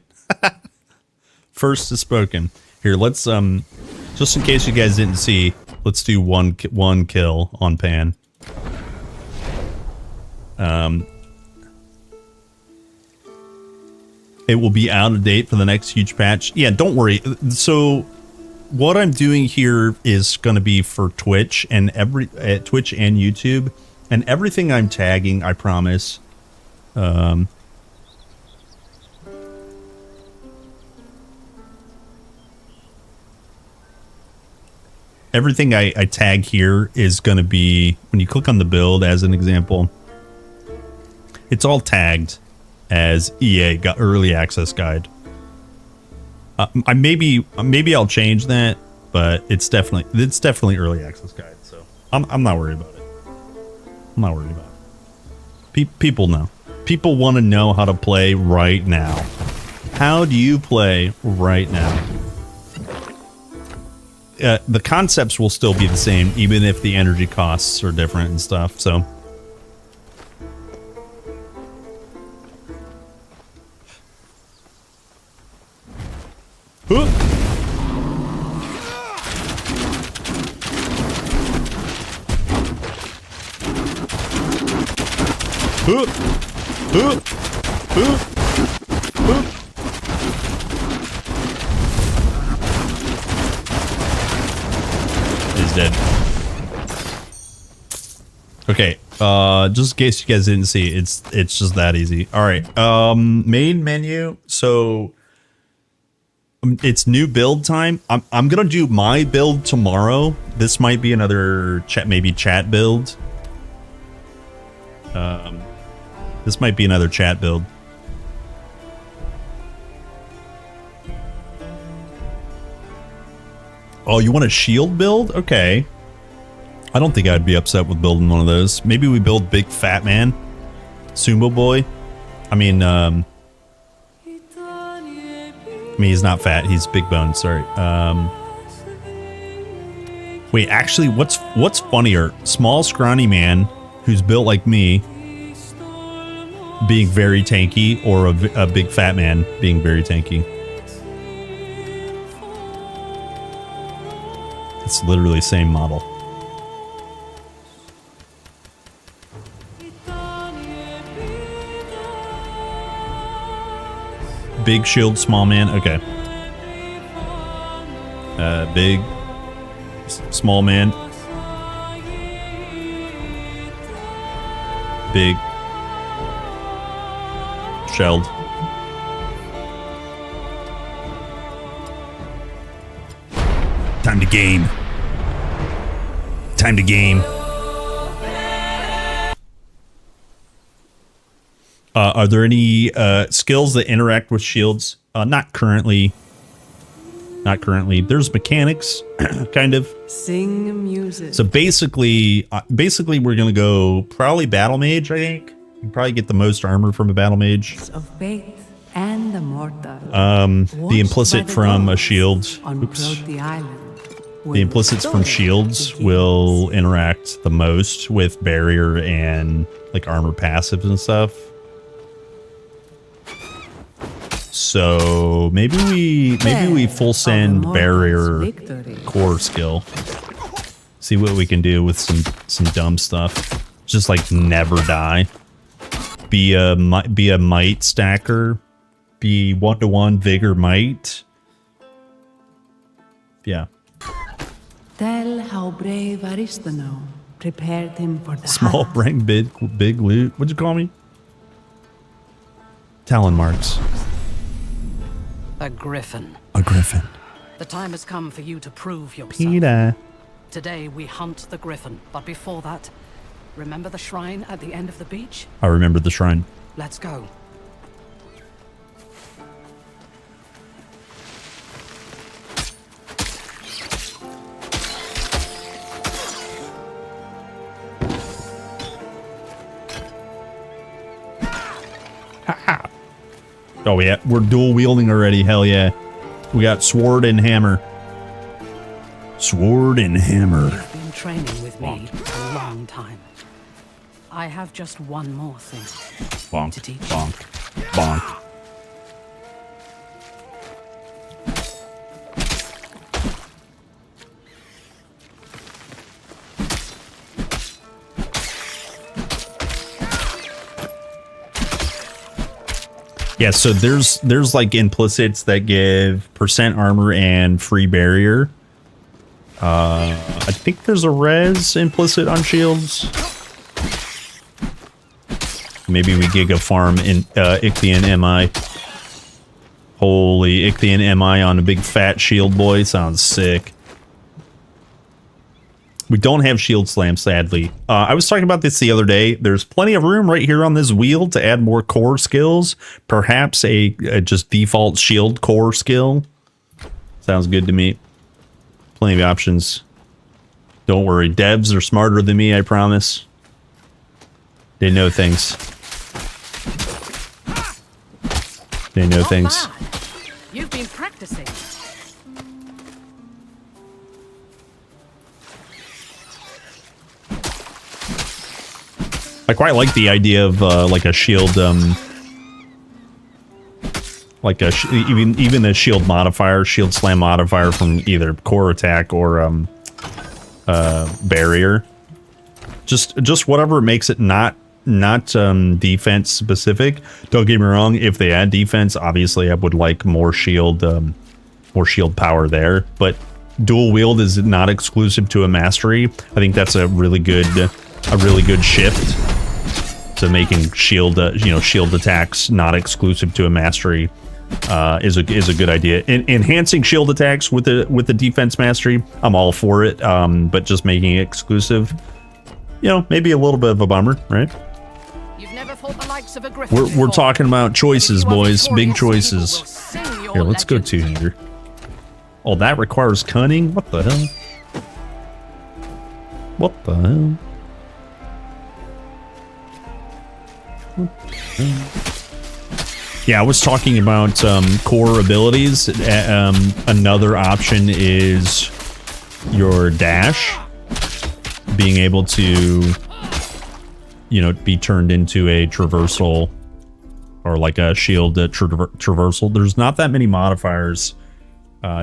First has spoken. Here, let's just in case you guys didn't see, let's do one kill on Pan. It will be out of date for the next huge patch. Yeah, don't worry. So what I'm doing here is going to be for Twitch and Twitch and YouTube, and everything I'm tagging, I promise. Everything I tag here is going to be, when you click on the build as an example, it's all tagged as EA got early access guide. Maybe I'll change that, but it's definitely early access guide. So I'm not worried about it. I'm not worried about it. People know. People want to know how to play right now. How do you play right now? The concepts will still be the same, even if the energy costs are different and stuff. So. Huh. Huh. Huh. Huh. Huh. He's dead. Okay, just in case you guys didn't see, it's just that easy. All right, main menu. So it's new build time. I'm gonna do my build tomorrow. This might be another chat build. This might be another chat build. Oh, you want a shield build? Okay. I don't think I'd be upset with building one of those. Maybe we build Big Fat Man. Sumo Boy. I mean, he's not fat. He's big boned. Sorry. Wait, actually, what's funnier? Small, scrawny man who's built like me being very tanky, or a big fat man being very tanky? It's literally the same model. Big shield, small man. Okay. Big, small man. Big, shelled. Time to game. Time to game. Are there any skills that interact with shields? Not currently. Not currently. There's mechanics, kind of. Sing music. So basically we're gonna go probably battle mage. I think you can probably get the most armor from a battle mage. Of faith and the mortal. The implicit from a shield. On Oops. the island. The implicits from shields will interact the most with barrier and like armor passives and stuff. So maybe we full send barrier core skill. See what we can do with some dumb stuff. Just like never die. Be a might stacker. Be 1-to-1 vigor might. Yeah. Tell how brave Aristano prepared him for the Small brain, big loot. What'd you call me? Talon marks. A griffin. A griffin. The time has come for you to prove yourself. Peter. Today we hunt the griffin, but before that, remember the shrine at the end of the beach? I remember the shrine. Let's go. Oh yeah, we're dual wielding already. Hell yeah. We got sword and hammer. Sword and hammer. You've been training with me a long time. I have just one more thing Bonk, to teach. bonk, bonk. Yeah, so there's like implicits that give % armor and free barrier. I think there's a res implicit on shields. Maybe we giga farm in Ichthian MI. Holy Ichthian MI on a big fat shield boy. Sounds sick. We don't have shield slam, sadly. I was talking about this the other day. There's plenty of room right here on this wheel to add more core skills. Perhaps a just default shield core skill. Sounds good to me. Plenty of options. Don't worry, devs are smarter than me, I promise. They know things. They know things. You've been practicing. I quite like the idea of like a shield, like a even a shield modifier, shield slam modifier from either core attack or barrier. Just whatever makes it not defense specific. Don't get me wrong. If they add defense, obviously I would like more shield power there. But dual wield is not exclusive to a mastery. I think that's a really good shift to making shield shield attacks not exclusive to a mastery. Is a good idea. Enhancing shield attacks with the defense mastery, I'm all for it. But just making it exclusive, maybe a little bit of a bummer, right? You've never fought the likes of a griffin We're talking about choices, boys. Big choices. Here, let's go to here. Oh, that requires cunning? What the hell? What the hell? Yeah, I was talking about core abilities. Another option is your dash. Being able to, be turned into a traversal or like a shield traversal. There's not that many modifiers,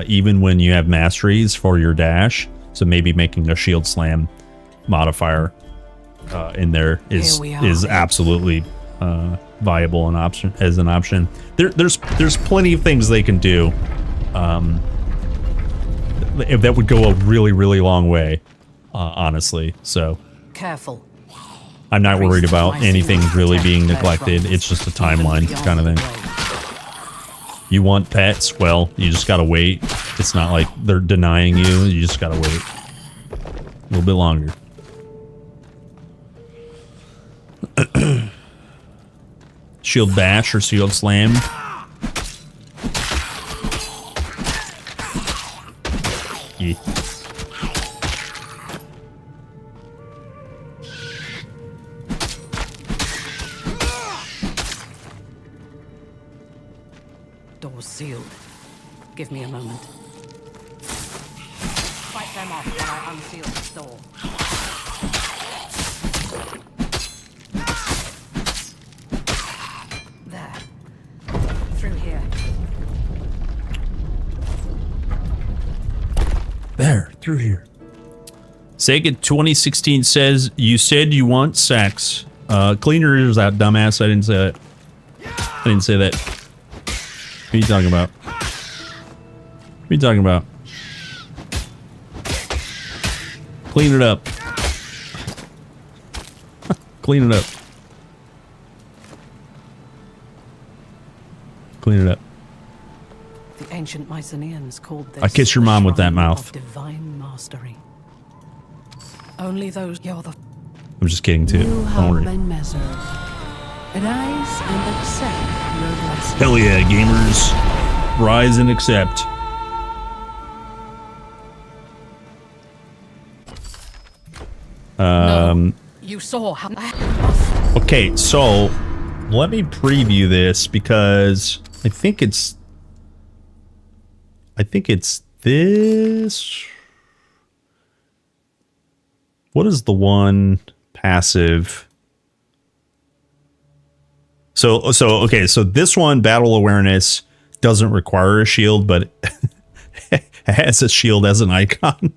even when you have masteries for your dash. So maybe making a shield slam modifier in there is absolutely viable an option. There's plenty of things they can do. If that would go a really long way, honestly. So careful. I'm not worried about anything really being neglected. It's just a timeline kind of thing. You want pets? Well, you just gotta wait. It's not like they're denying you. You just gotta wait a little bit longer. Shield bash or shield slam. Yeah. Door's sealed. Give me a moment. Fight them off while I unseal the door. There. Through here. There, through here. Sega 2016 says, you said you want sex. Clean your ears out, dumbass. I didn't say that. I didn't say that. What are you talking about? What are you talking about? Clean it up. Clean it up. Clean it up. The ancient Mycenaeans called this I kiss your mom with that mouth. of divine mastery. Only those you're the I'm just kidding too. You Don't have worry. been measured. Rise and accept your blessing. Hell yeah, gamers. Rise and accept. you saw how Okay, so let me preview this because I think it's this. What is the one passive? So okay, so this one, battle awareness, doesn't require a shield, but it has a shield as an icon.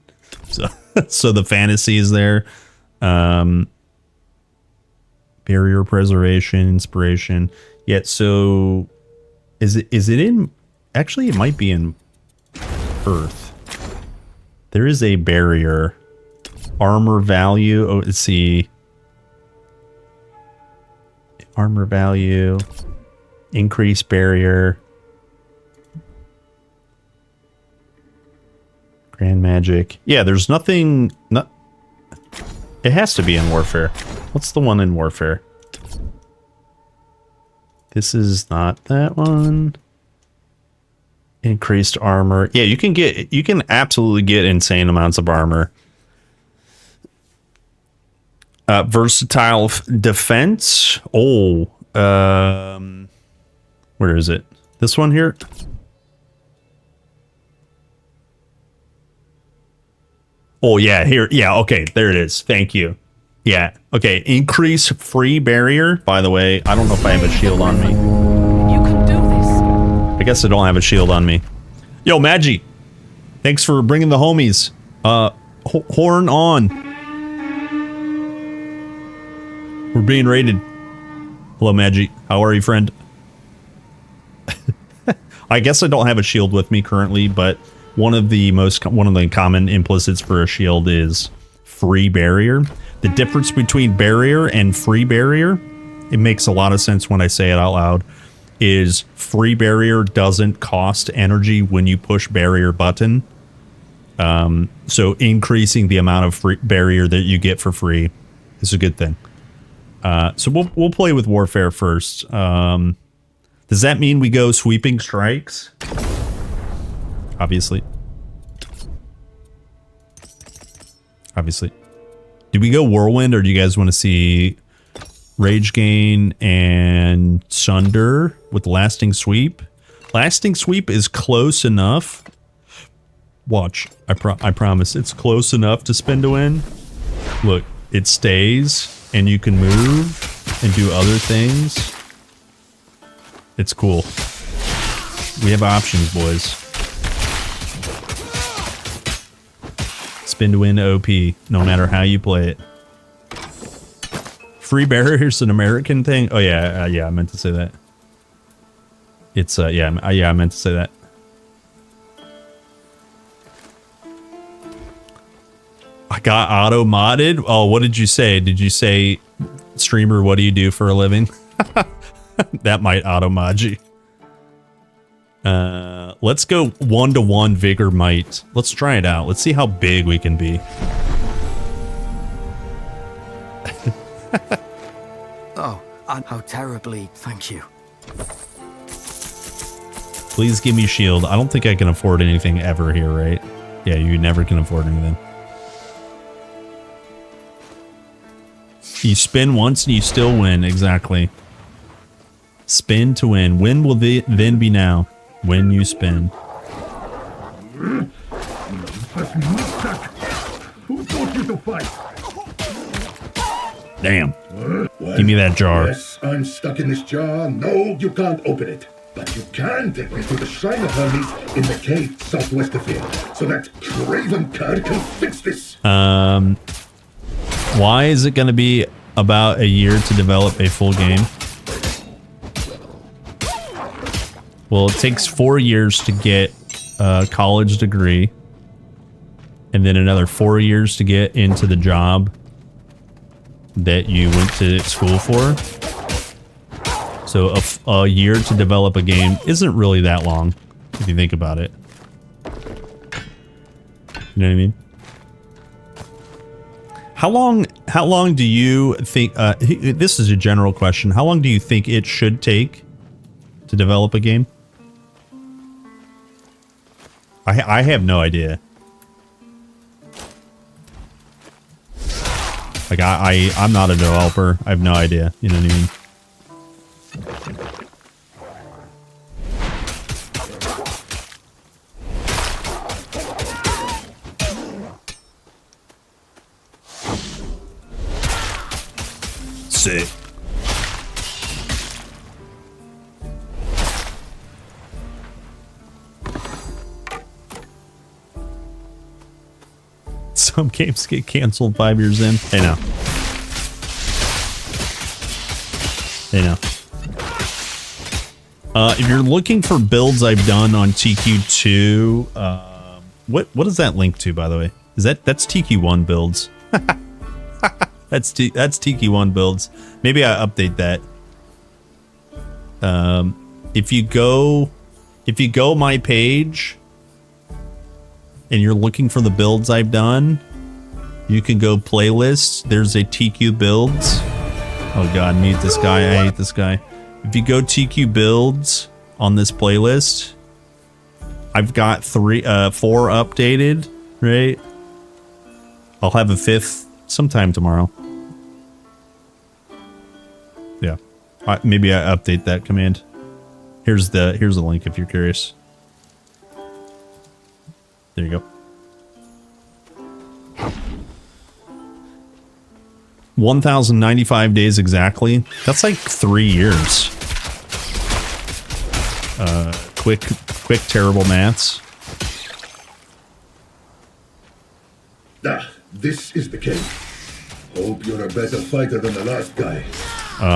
So the fantasy is there. Barrier preservation, inspiration. Yet so is it in, actually it might be in Earth. There is a barrier. Armor value. Oh, let's see. Armor value. Increase barrier. Grand magic. Yeah, there's nothing. It has to be in Warfare. What's the one in Warfare? This is not that one. Increased armor. Yeah, you can absolutely get insane amounts of armor. Versatile defense. Oh, where is it? This one here? Oh, yeah, here. Yeah, okay, there it is. Thank you. Yeah, okay. Increase free barrier. By the way, I don't know if I have a shield on me. you can do this. I guess I don't have a shield on me. Yo, Magi. Thanks for bringing the homies. Horn on. We're being raided. Hello, Magi. How are you, friend? I guess I don't have a shield with me currently, but one of the common implicits for a shield is free barrier. The difference between barrier and free barrier, it makes a lot of sense when I say it out loud, is free barrier doesn't cost energy when you push barrier button. So increasing the amount of free barrier that you get for free is a good thing. So we'll play with Warfare first. Does that mean we go sweeping strikes? Obviously. Do we go Whirlwind, or do you guys want to see Rage Gain and Sunder with Lasting Sweep? Lasting Sweep is close enough. Watch. I promise. It's close enough to spin to win. Look, it stays, and you can move and do other things. It's cool. We have options, boys. Spin to win OP, no matter how you play it. Free barrier's an American thing? Oh yeah, yeah, I meant to say that. It's, yeah, I meant to say that. I got auto-modded? Oh, what did you say? Did you say, streamer, what do you do for a living? That might auto-mod you. Let's go 1-to-1 Vigor Might. Let's try it out. Let's see how big we can be. Oh, how terribly, thank you. Please give me shield. I don't think I can afford anything ever here, right? Yeah, you never can afford anything. You spin once and you still win. Exactly. Spin to win. When will then be now? When you spin. Who taught you to fight? Damn. Give me that jar. Yes, I'm stuck in this jar. No, you can't open it. But you can take me to the Shrine of Hermes in the cave southwest of here, so that craven cur can fix this. Why is it going to be about a year to develop a full game? Well, it takes 4 years to get a college degree, and then another 4 years to get into the job that you went to school for. So a year to develop a game isn't really that long, if you think about it. You know what I mean? How long do you think, this is a general question, how long do you think it should take to develop a game? I have no idea. Like, I'm not a developer. I have no idea. You know what I mean? Sick. Some games get canceled 5 years in. I know. I know. If you're looking for builds I've done on TQ2, what is that linked to, by the way? That's TQ1 builds? That's TQ1 builds. Maybe I update that. If you go my page and you're looking for the builds I've done, you can go playlists. There's a TQ builds. Oh god, mute this guy. I hate this guy. If you go TQ builds on this playlist, I've got 4 updated, right? I'll have a 5th sometime tomorrow. Yeah. Maybe I update that command. Here's the link if you're curious. There you go. 1,095 days exactly. That's like 3 years. Quick, terrible maths. This is the cave. Hope you're a better fighter than the last guy.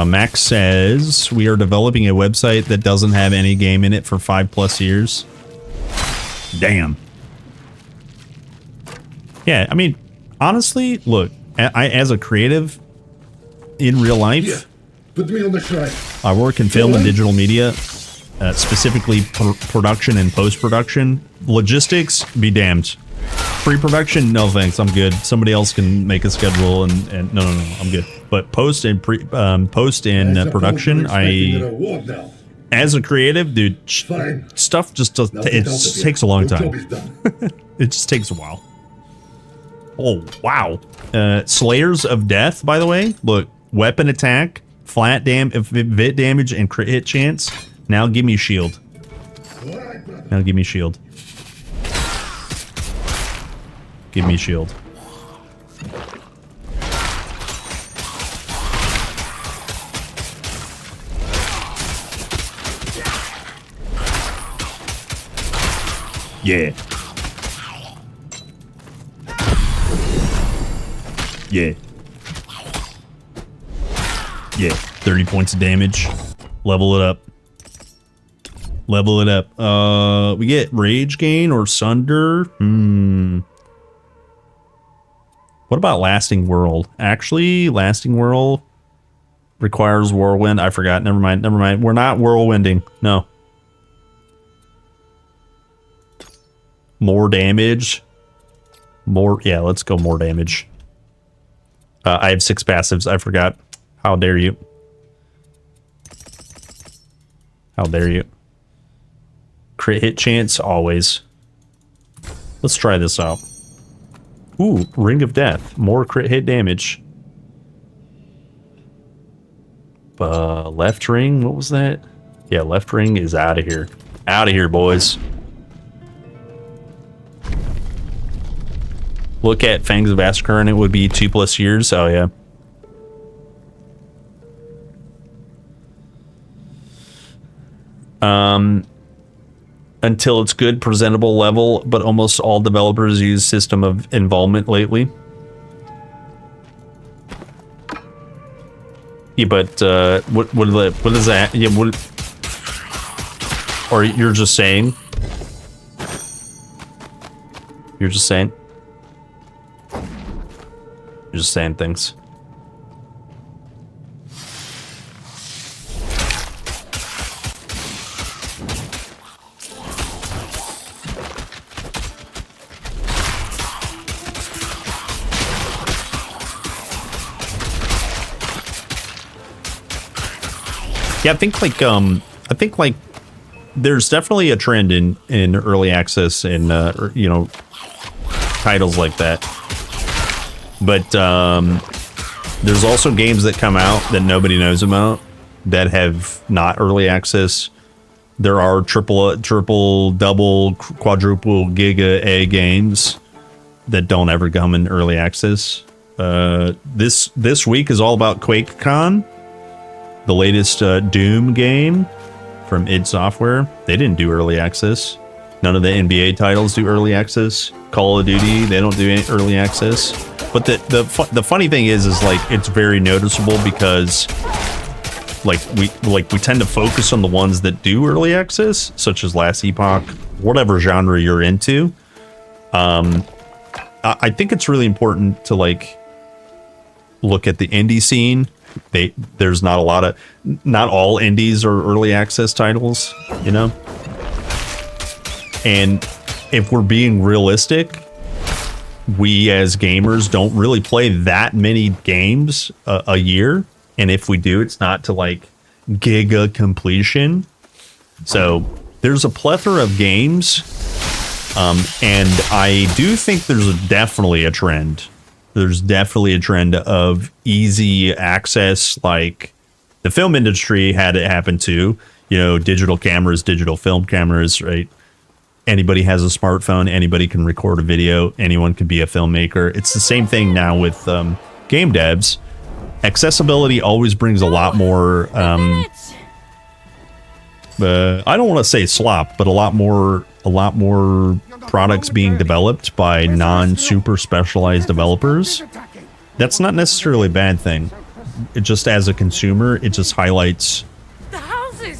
Max says, we are developing a website that doesn't have any game in it for 5+ years. Damn. Yeah, I mean, honestly, look, as a creative in real life, put me on the shrine. I work in film and digital media, specifically production and post-production. Logistics, be damned. Pre-production, no thanks, I'm good. Somebody else can make a schedule and no, I'm good. But post and production, as a creative, dude, stuff just does, it just takes a long time. It just takes a while. Oh, wow. Slayers of Death, by the way. Look, weapon attack, flat vit damage, and crit hit chance. Now give me shield. Now give me shield. Give me shield. Yeah. Yeah. Yeah. 30 points of damage. Level it up. Level it up. We get rage gain or sunder. What about lasting whirl? Actually, lasting whirl requires whirlwind. I forgot. Never mind. Never mind. We're not whirlwinding. No. More damage. More. Yeah, let's go more damage. I have 6 passives. I forgot. How dare you? How dare you? Crit hit chance, always. Let's try this out. Ooh, Ring of Death. More crit hit damage. Left ring, what was that? Yeah, left ring is out of here. Out of here, boys. look at Fangs of Askr and it would be 2+ years. Oh yeah. Until it's good, presentable level, but almost all developers use system of involvement lately. Yeah, but what is that? Yeah, what? Or you're just saying? You're just saying? You're just saying things. Yeah, I think like there's definitely a trend in early access and you know, titles like that. But there's also games that come out that nobody knows about that have not early access. There are triple, double, quadruple giga A games that don't ever come in early access. This week is all about QuakeCon. The latest Doom game from id Software. They didn't do early access. None of the NBA titles do early access. Call of Duty, they don't do early access. But the funny thing is like it's very noticeable because like we tend to focus on the ones that do early access, such as Last Epoch, whatever genre you're into. I think it's really important to like look at the indie scene. There's not all indies are early access titles, you know? And if we're being realistic, we as gamers don't really play that many games a year. And if we do, it's not to like giga completion. So there's a plethora of games. And I do think there's definitely a trend. There's definitely a trend of easy access, like the film industry had it happen too. You know, digital cameras, digital film cameras, right? Anybody has a smartphone. Anybody can record a video. Anyone can be a filmmaker. It's the same thing now with game devs. Accessibility always brings a lot more. I don't want to say slop, but a lot more products being developed by non-super specialized developers. That's not necessarily a bad thing. It just, as a consumer, it just highlights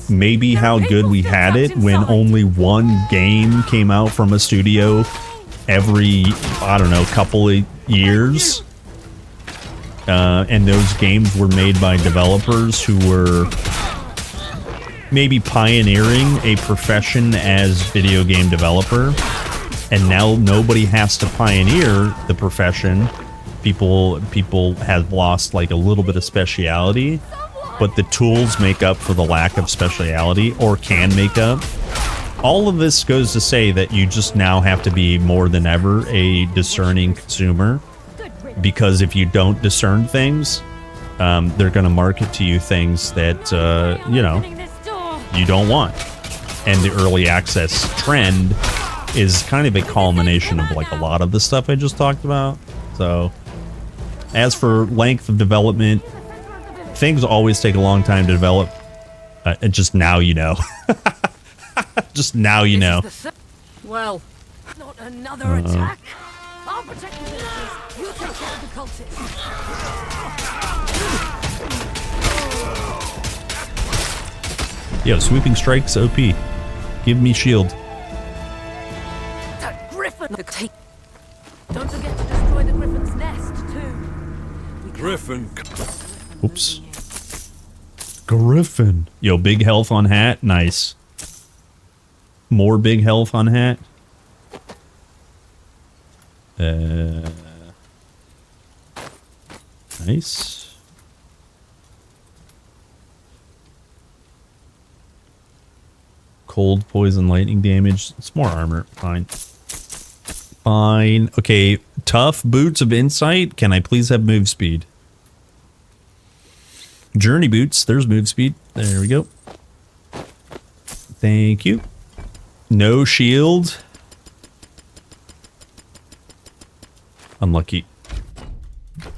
maybe how good we had it when only one game came out from a studio every, I don't know, couple of years. And those games were made by developers who were maybe pioneering a profession as video game developer. And now nobody has to pioneer the profession. People have lost like a little bit of speciality, but the tools make up for the lack of speciality, or can make up. All of this goes to say that you just now have to be more than ever a discerning consumer, because if you don't discern things, they're going to market to you things that you know, you don't want. And the early access trend is kind of a culmination of like a lot of the stuff I just talked about. So as for length of development, things always take a long time to develop. And just now you know. Just now you know. Well, not another attack. I'll protect the villagers. You take care of the cultists. Yo, sweeping strikes OP. Give me shield. That griffin. Don't forget to destroy the griffin's nest too. Griffin. Oops. Griffin. Yo, big health on hat. Nice. More big health on hat. Nice. Cold, poison, lightning damage. It's more armor. Fine. Fine. Okay. Tough boots of insight. Can I please have move speed? Journey boots. There's move speed. There we go. Thank you. No shield. Unlucky.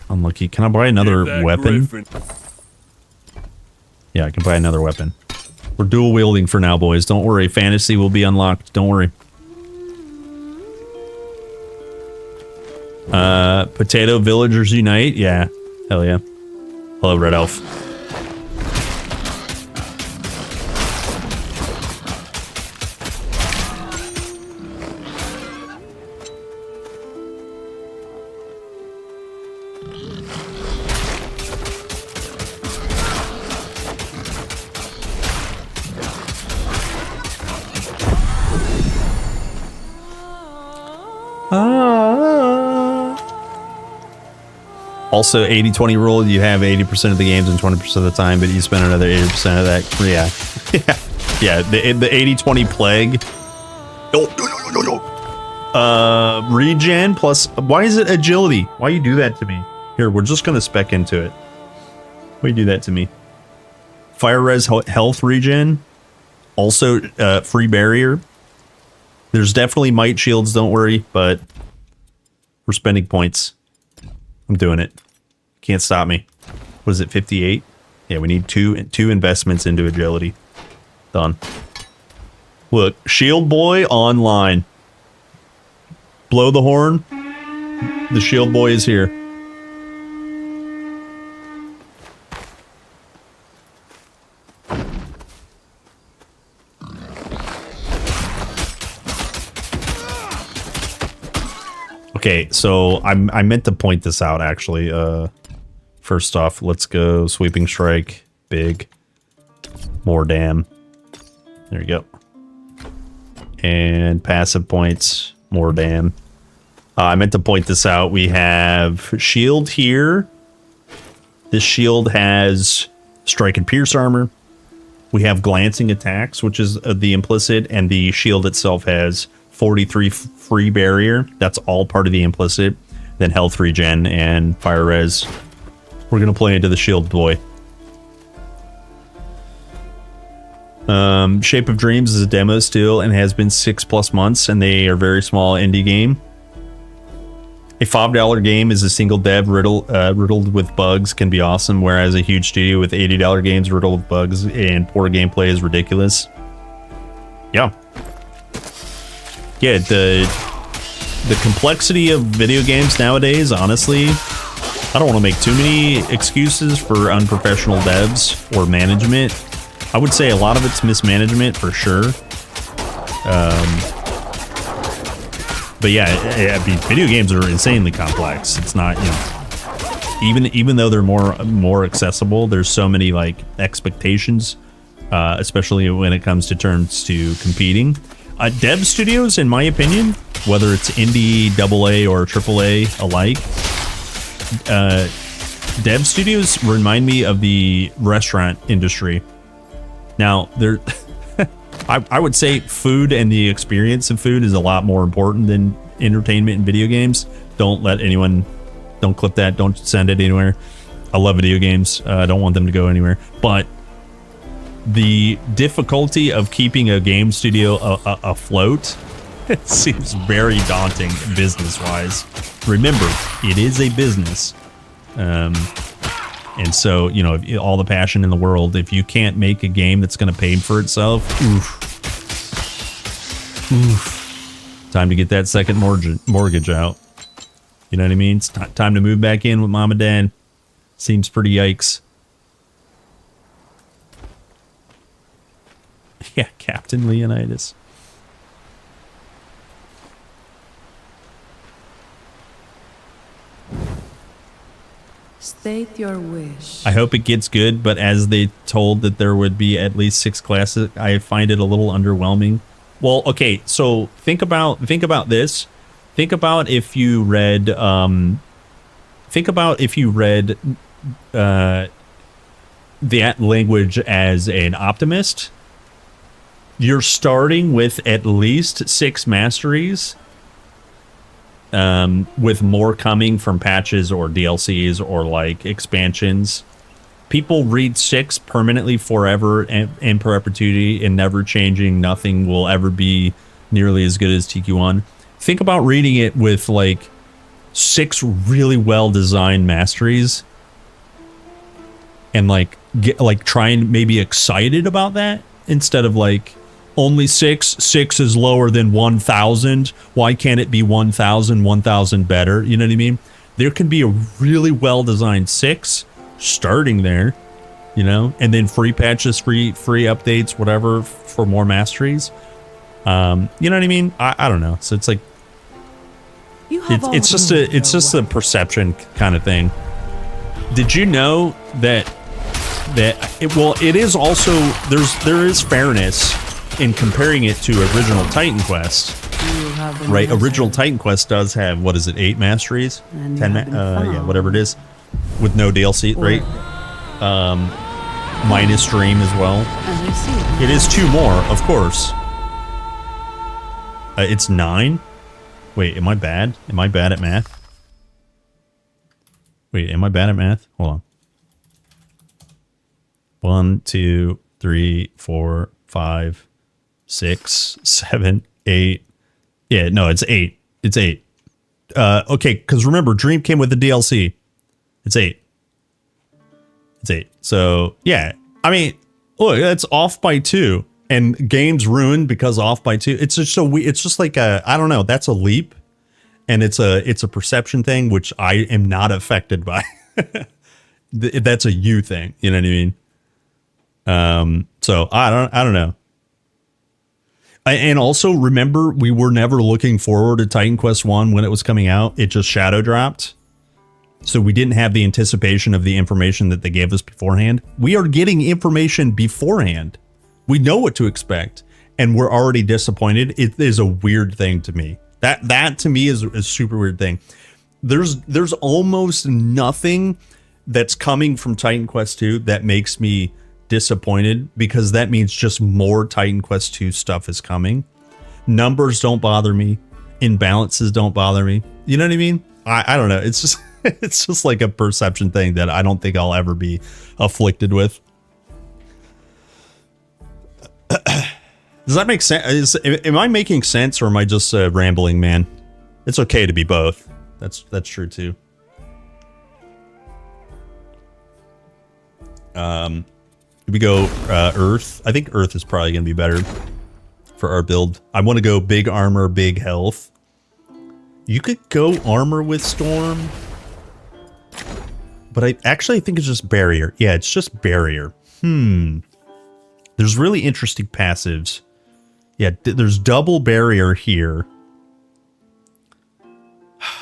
Unlucky. Can I buy another weapon? Yeah, I can buy another weapon. We're dual wielding for now, boys. Don't worry. Fantasy will be unlocked. Don't worry. Potato Villagers Unite. Yeah. Hell yeah. Hello, Red Elf. Also, 80-20 rule, you have 80% of the games in 20% of the time, but you spend another 80% of that. Yeah. Yeah, the 80-20 plague. Regen plus... Why is it agility? Why you do that to me? Here, we're just going to spec into it. Why you do that to me? Fire res health regen. Also, free barrier. There's definitely might shields, don't worry, but we're spending points. I'm doing it. Can't stop me. What is it, 58? Yeah, we need two investments into agility. Done. Look, Shield Boy online. Blow the horn. The Shield Boy is here. Okay, so I meant to point this out, actually. First off, let's go Sweeping Strike, big, more dam. There you go. And passive points, more dam. I meant to point this out. We have shield here. This shield has strike and pierce armor. We have glancing attacks, which is the implicit, and the shield itself has 43 free barrier. That's all part of the implicit. Then health regen and fire res. We're gonna play into the Shield Boy. Shape of Dreams is a demo still and has been 6+ months, and they are very small indie game. A $5 game is a single dev riddled with bugs can be awesome, whereas a huge studio with $80 games riddled with bugs and poor gameplay is ridiculous. Yeah. Yeah, the complexity of video games nowadays, honestly, I don't want to make too many excuses for unprofessional devs or management. I would say a lot of it's mismanagement for sure. But yeah, I mean, video games are insanely complex. It's not, you know, even though they're more accessible, there's so many like expectations, especially when it comes to terms to competing. Dev studios, in my opinion, whether it's indie, AA, or AAA alike, dev studios remind me of the restaurant industry. Now, I would say food and the experience of food is a lot more important than entertainment in video games. Don't clip that, don't send it anywhere. I love video games. I don't want them to go anywhere. But the difficulty of keeping a game studio afloat, it seems very daunting business-wise. Remember, it is a business. And so, you know, all the passion in the world, if you can't make a game that's going to pay for itself, oof. Time to get that second mortgage out. You know what I mean? It's time to move back in with mom and dad. Seems pretty yikes. Yeah, Captain Leonidas. State your wish. I hope it gets good, but as they told that there would be at least 6 classes, I find it a little underwhelming. Well, okay, so think about this. Think about if you read that language as an optimist. You're starting with at least 6 masteries, with more coming from patches or DLCs or like expansions. People read 6 permanently forever and in perpetuity and never changing. Nothing will ever be nearly as good as TQ1. Think about reading it with like 6 really well-designed masteries and like try and maybe excited about that instead of like only 6 is lower than 1,000. Why can't it be 1,000 better? You know what I mean? There can be a really well-designed 6 starting there, you know, and then free patches, free updates, whatever, for more masteries. You know what I mean? I don't know. So it's like it's just a perception kind of thing. Did you know that it is also there is fairness in comparing it to original Titan Quest, right? Original Titan Quest does have, what is it, 8 masteries, 10 yeah, whatever it is, with no DLC, right? Minus Dream as well. It is 2 more, of course. It's 9. Wait, am I bad? Am I bad at math? Wait, am I bad at math? Hold on. 1, 2, 3, 4, 5, 6, 7, 8. Yeah, no, it's 8. It's 8. Okay, because remember, Dream came with the DLC. It's 8. It's 8. So, yeah. I mean, look, that's off by 2. And games ruined because off by 2. It's just so it's just like I don't know. That's a leap, and it's a perception thing, which I am not affected by. That's a you thing. You know what I mean? So I don't know. And also remember, we were never looking forward to Titan Quest 1 when it was coming out. It just shadow dropped. So we didn't have the anticipation of the information that they gave us beforehand. We are getting information beforehand. We know what to expect, and we're already disappointed. It is a weird thing to me. That to me is a super weird thing. There's almost nothing that's coming from Titan Quest 2 that makes me disappointed, because that means just more Titan Quest 2 stuff is coming. Numbers don't bother me. Imbalances don't bother me. You know what I mean? I don't know. It's just it's just like a perception thing that I don't think I'll ever be afflicted with. Does that make sense? Am I making sense, or am I just rambling, man? It's okay to be both. That's true too. We go Earth. I think Earth is probably going to be better for our build. I want to go big armor, big health. You could go armor with Storm, but I think it's just barrier. Yeah, it's just barrier. There's really interesting passives. Yeah, there's double barrier here.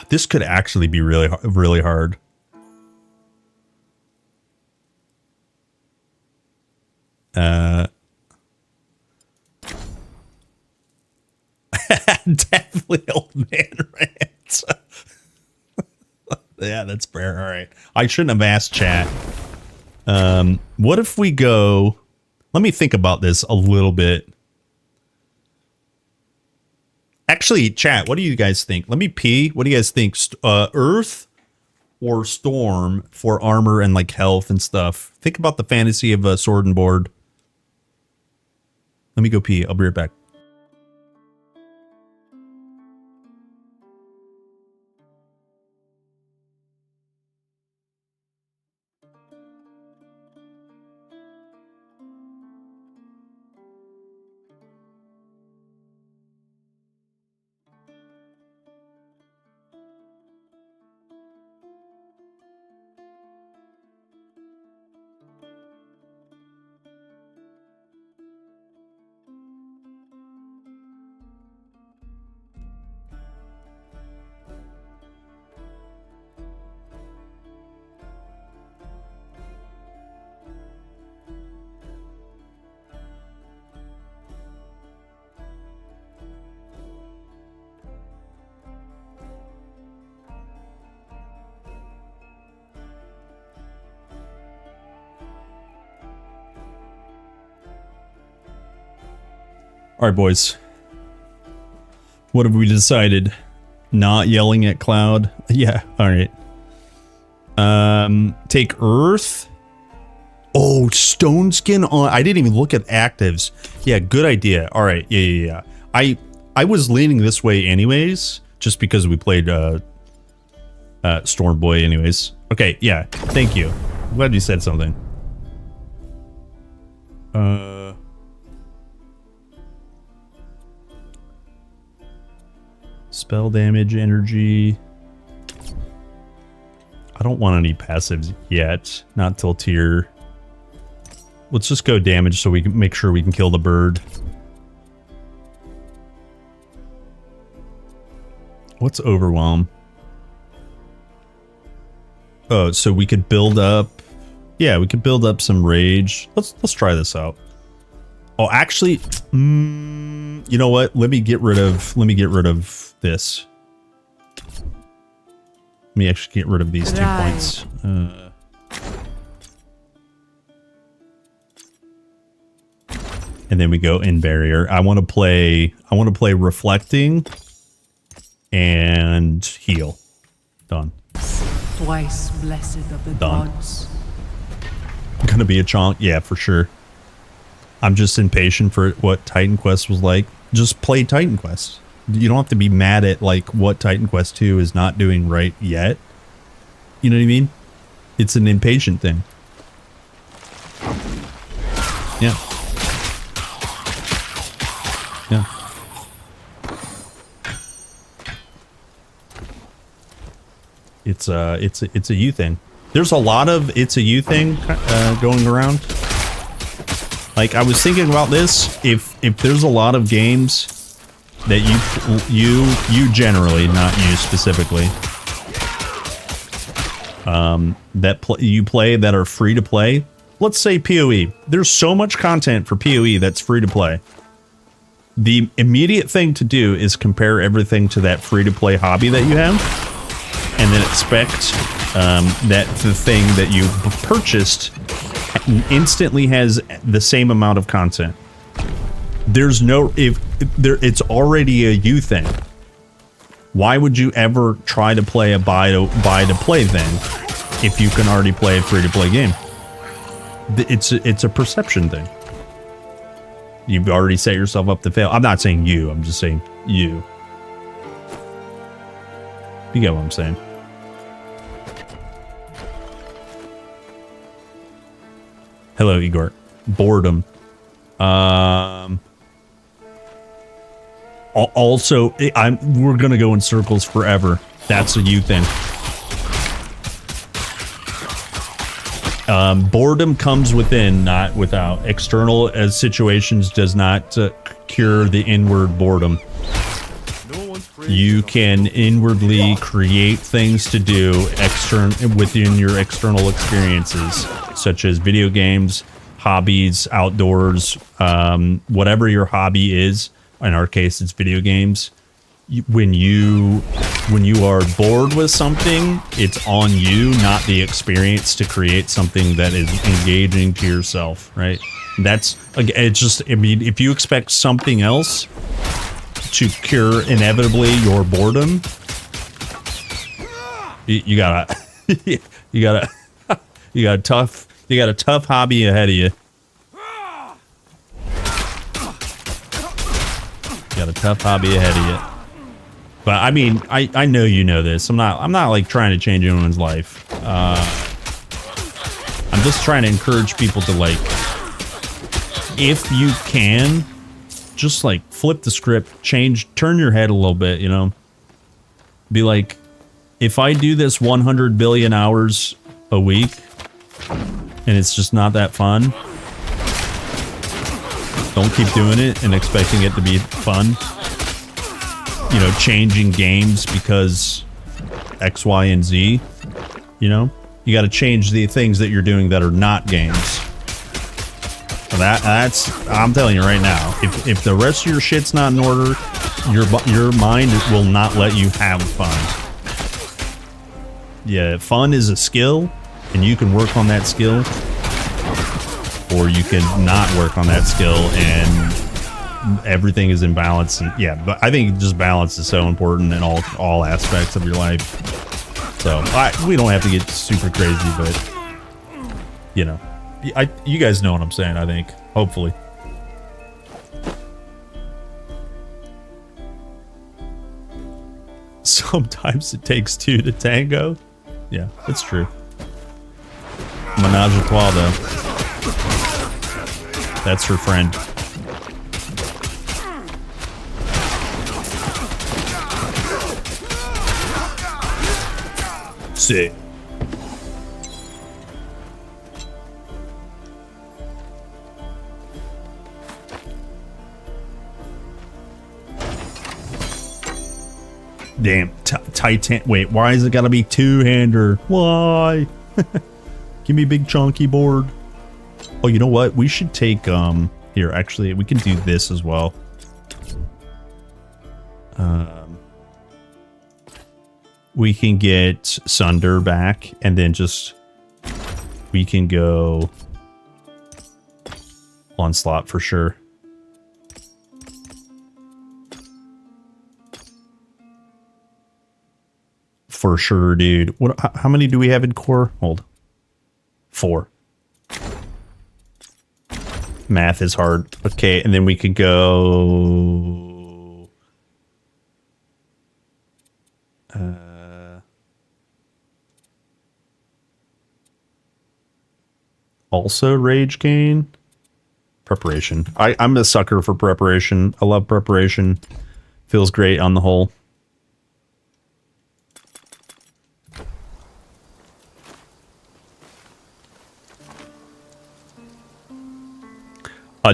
This could actually be really hard. Definitely old man rants. Yeah, that's fair. All right. I shouldn't have asked chat. What if we go... Let me think about this a little bit. Actually, chat, what do you guys think? Let me pee. What do you guys think? Earth or Storm for armor and like health and stuff? Think about the fantasy of a sword and board. Let me go pee. I'll be right back. All right, boys. What have we decided? Not yelling at Cloud? Yeah, all right. Take Earth. Oh, Stone Skin on. I didn't even look at actives. Yeah, good idea. All right, yeah. I was leaning this way anyways, just because we played Stormblade anyways. Okay, yeah, thank you. I'm glad you said something. Spell damage, energy. I don't want any passives yet. Not till tier. Let's just go damage so we can make sure we can kill the bird. What's overwhelm? Oh, so we could build up. Yeah, we could build up some rage. Let's try this out. Oh, actually, you know what? Let me get rid of this. Let me actually get rid of these 2 points. And then we go in barrier. I want to play reflecting and heal. Done. Twice blessed of the Done. gods. Gonna be a chonk, yeah, for sure. I'm just impatient for what Titan Quest was like. Just play Titan Quest. You don't have to be mad at like what Titan Quest 2 is not doing right yet. You know what I mean? It's an impatient thing. Yeah. Yeah. It's a you thing. There's a lot of it's a you thing going around. Like I was thinking about this, if there's a lot of games that you generally, not you specifically, that you play that are free to play. Let's say PoE. There's so much content for PoE that's free to play. The immediate thing to do is compare everything to that free to play hobby that you have, and then expect that the thing that you purchased instantly has the same amount of content. There's no it's already a you thing. Why would you ever try to play a buy to play thing if you can already play a free to play game? It's a perception thing. You've already set yourself up to fail. I'm not saying you, I'm just saying you. You get what I'm saying? Hello, Igor. Boredom. Also, we're gonna go in circles forever. That's a you thing. Boredom comes within, not without. External situations does not cure the inward boredom. You can inwardly create things to do within your external experiences, such as video games, hobbies, outdoors, whatever your hobby is. In our case, it's video games. When you are bored with something, it's on you, not the experience, to create something that is engaging to yourself, right? That's, it's just, I mean, if you expect something else to cure inevitably your boredom, you got a tough hobby ahead of you. Got a tough hobby ahead of you. But I mean, I know you know this. I'm not like trying to change anyone's life. I'm just trying to encourage people to, like, if you can, just like flip the script, turn your head a little bit, you know? Be like, if I do this 100 billion hours a week and it's just not that fun, don't keep doing it and expecting it to be fun. You know, changing games because X, Y, and Z, you know? You got to change the things that you're doing that are not games. That's, I'm telling you right now, if the rest of your shit's not in order, your mind will not let you have fun. Yeah, fun is a skill, and you can work on that skill, or you can not work on that skill, and everything is in balance. And yeah, but I think just balance is so important in all aspects of your life. So we don't have to get super crazy, but you know, you guys know what I'm saying, I think, hopefully. Sometimes it takes two to tango. Yeah, that's true. Menage a trois, though. That's her friend. Sick. Damn, Titan. Wait, why is it gotta be two-hander? Why? Give me a big chunky board. Oh, you know what? We should take, here, actually, we can do this as well. We can get Sunder back, and then just, we can go Onslaught for sure. For sure, dude. What? How many do we have in core? Hold. 4. Math is hard. Okay, and then we could go... also rage gain? Preparation. I'm a sucker for preparation. I love preparation. Feels great on the whole.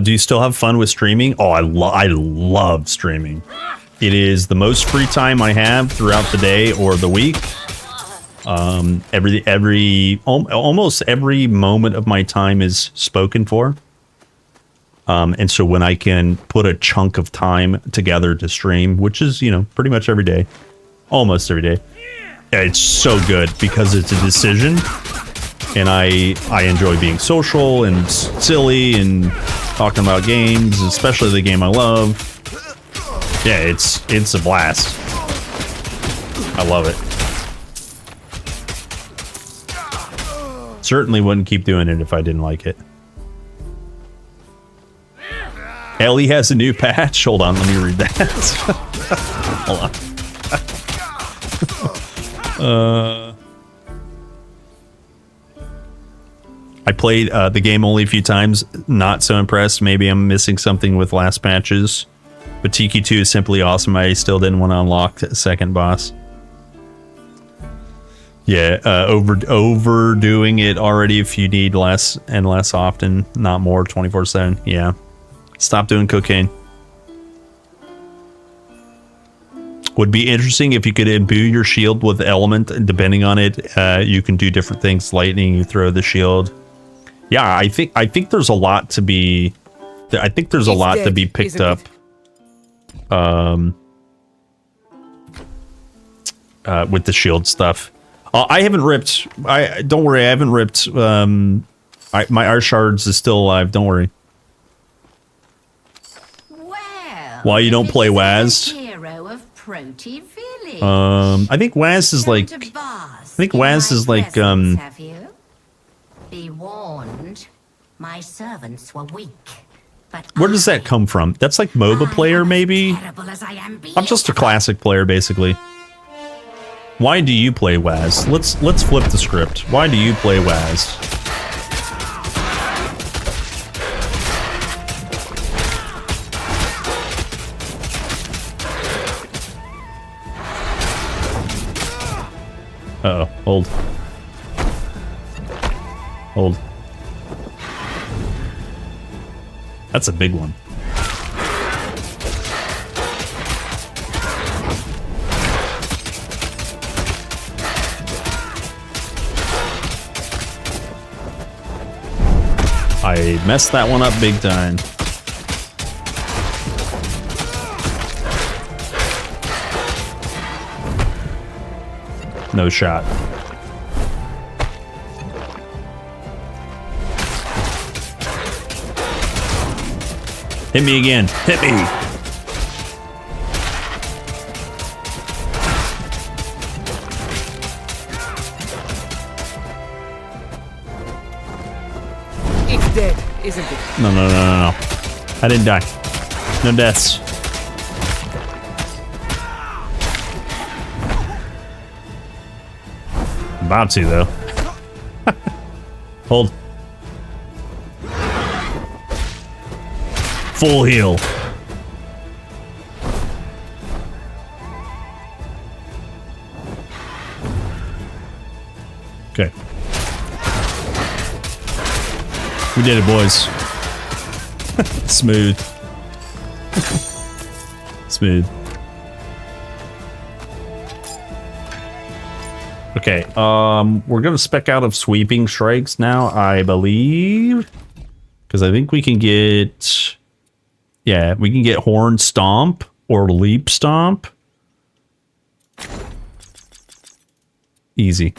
Do you still have fun with streaming? Oh, I love streaming. It is the most free time I have throughout the day or the week. Almost every moment of my time is spoken for. And so when I can put a chunk of time together to stream, which is, you know, pretty much every day, almost every day, it's so good because it's a decision. And I enjoy being social and silly and talking about games, especially the game I love. Yeah, it's a blast. I love it. Certainly wouldn't keep doing it if I didn't like it. Ellie has a new patch. Hold on, let me read that. Hold on. I played the game only a few times. Not so impressed. Maybe I'm missing something with last patches. But TQ2 is simply awesome. I still didn't want to unlock the second boss. Yeah, overdoing it already if you need less and less often, not more 24/7. Yeah. Stop doing cocaine. Would be interesting if you could imbue your shield with element, and depending on it, you can do different things. Lightning, you throw the shield. Yeah, I think there's a lot to be. I think there's a lot to be picked up. With the shield stuff. I haven't ripped. Don't worry. I haven't ripped. My Art Shards is still alive. Don't worry. Well, why you don't play Waz? Hero of Proti Village. I think Waz is like. Have you? Be warned, my servants were weak. But Where does that come from? That's like MOBA player, maybe? I'm just a classic player, basically. Why do you play Waz? Let's flip the script. Why do you play Waz? Uh-oh. Hold. Hold. That's a big one. I messed that one up big time. No shot. Hit me again. Hit me. It's dead, isn't it? No. I didn't die. No deaths. I'm about to, though. Hold. Full heal. Okay. We did it, boys. Smooth. Smooth. Okay, we're gonna spec out of sweeping strikes now, I believe. Because I think we can get... Yeah, we can get Horn Stomp or Leap Stomp. Easy.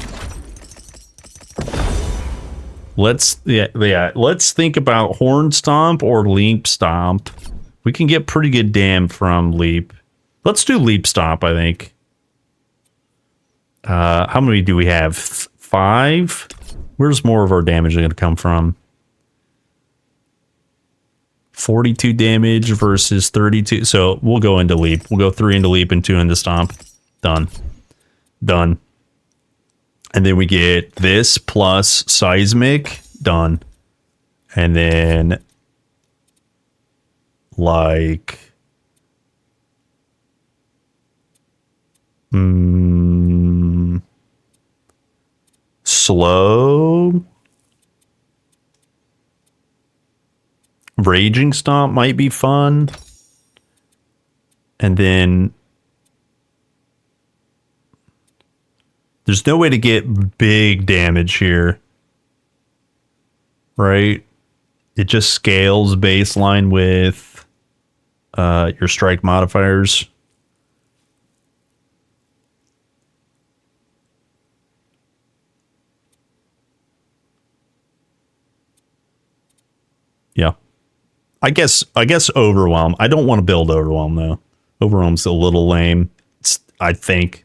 Let's think about Horn Stomp or Leap Stomp. We can get pretty good dam from Leap. Let's do Leap Stomp, I think. How many do we have? 5? Where's more of our damage going to come from? 42 damage versus 32. So we'll go into Leap. We'll go 3 into Leap and 2 into Stomp. Done. Done. And then we get this plus Seismic. Done. And then like slow. Raging Stomp might be fun. And then there's no way to get big damage here. Right? It just scales baseline with your strike modifiers. Yeah. I guess Overwhelm. I don't want to build Overwhelm though. Overwhelm's a little lame, I think.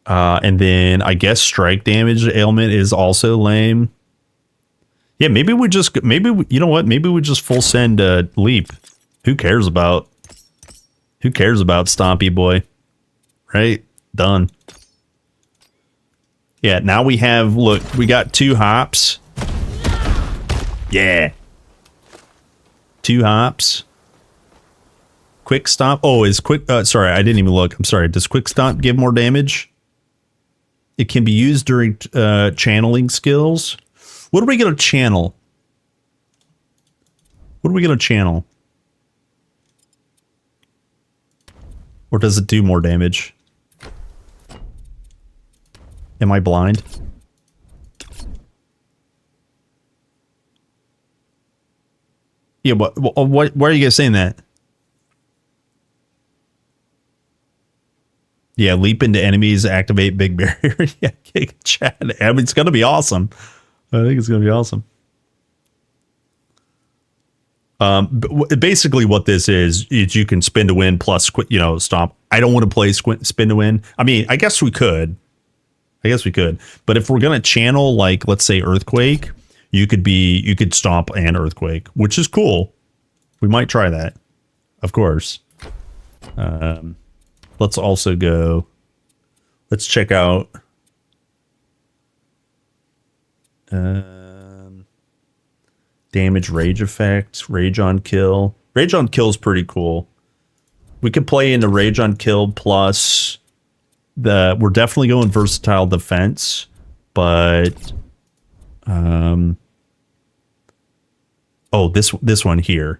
And then I guess strike damage ailment is also lame. Yeah, maybe we just you know what? Maybe we just full send Leap. Who cares about Stompy Boy? Right? Done. Yeah, now we have, look, we got 2 hops. Yeah. 2 hops. Quick Stomp. Oh, is quick, sorry, I didn't even look. I'm sorry. Does Quick Stomp give more damage? It can be used during channeling skills. What are we going to channel? What are we going to channel? Or does it do more damage? Am I blind? Yeah, why are you guys saying that? Yeah, leap into enemies, activate big barrier. Yeah, chat. I mean, it's going to be awesome. I think it's going to be awesome. Basically what this is you can spin to win plus, stomp. I don't want to play spin to win. I mean, I guess we could. But if we're going to channel, like, let's say Earthquake, you could stomp and Earthquake, which is cool. We might try that. Of course. Let's also go. Let's check out. Damage rage effect, rage on kill. Rage on kill is pretty cool. We could play into rage on kill plus we're definitely going versatile defense, but oh, this one here.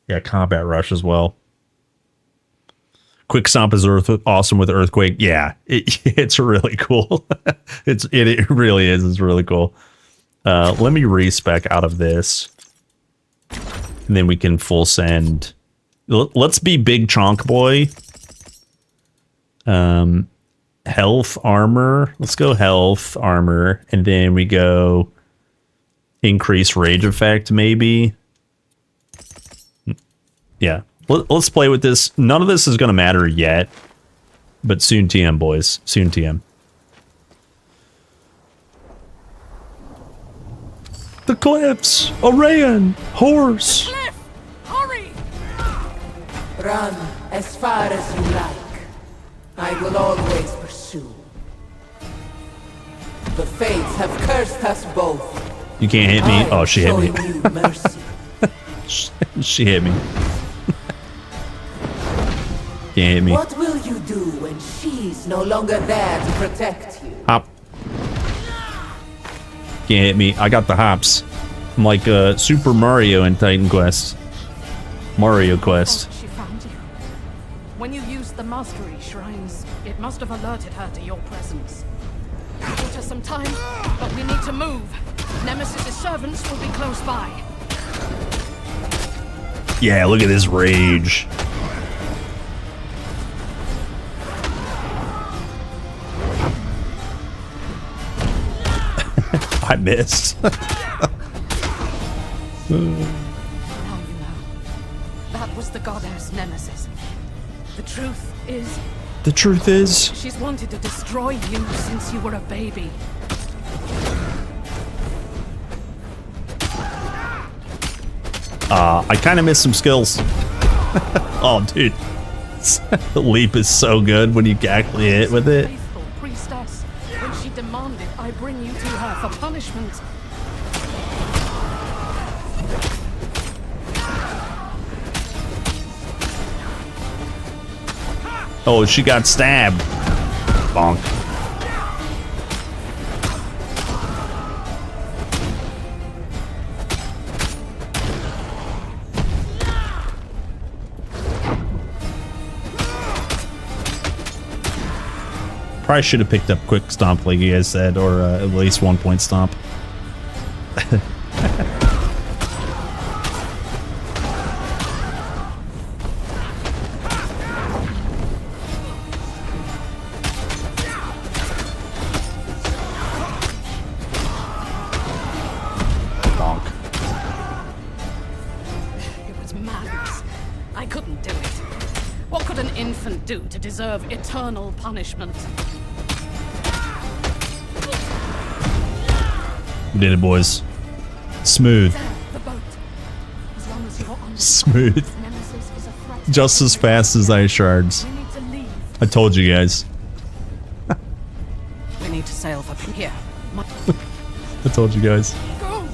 Yeah, combat rush as well. Quick Stomp is awesome with Earthquake. Yeah, it's really cool. It really is. It's really cool. Let me respec out of this, and then we can full send. Let's be Big Chonk Boy. Health armor. Let's go health armor, and then we go increase rage effect. Maybe. Yeah. Let's play with this. None of this is going to matter yet, but soon TM, boys. Soon TM. The cliffs! Orion! Horse! Cliff! Hurry! Run as far as you like. I will always pursue. The fates have cursed us both. You can't hit me. Oh, she hit me. You mercy. She hit me. Can't hit me. What will you do when she's no longer there to protect you? Hop. Can't hit me. I got the hops. I'm like Super Mario in Titan Quest. Mario Quest. She found you. When you used the mastery shrines, it must have alerted her to your presence. It took us some time, but we need to move. Nemesis' servants will be close by. Yeah, look at this rage. I missed. Now you know. That was the goddess Nemesis. The truth is... The truth is... she's wanted to destroy you since you were a baby. I kind of missed some skills. Oh, dude. The leap is so good when you actually hit with it. Faithful priestess, when she demanded I bring you to her for punishment. Oh, she got stabbed. Bonk. Probably should have picked up quick stomp like you guys said, or at least 1 point stomp. It was madness. I couldn't do it. What could an infant do to deserve eternal punishment? We did it, boys. Smooth. The boat. As long as you're on Smooth. Nemesis is a threat. Just as fast as ice shards. We need to leave. I told you guys. We need to sail for here. I told you guys. Go.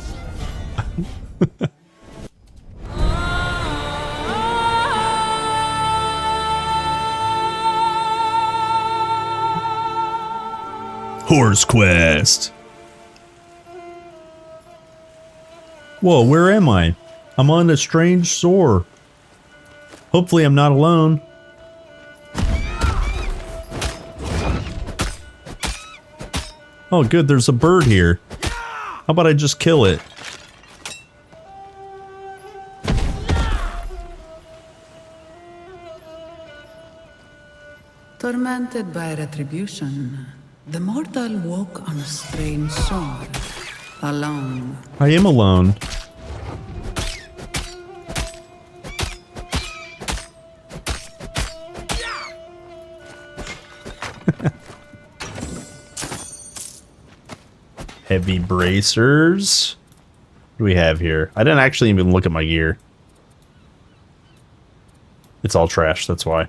Horse Quest. Whoa, where am I? I'm on a strange shore. Hopefully I'm not alone. Oh good, there's a bird here. How about I just kill it? Tormented by retribution, the mortal woke on a strange shore, alone. I am alone. Heavy bracers. What do we have here? I didn't actually even look at my gear. It's all trash, that's why.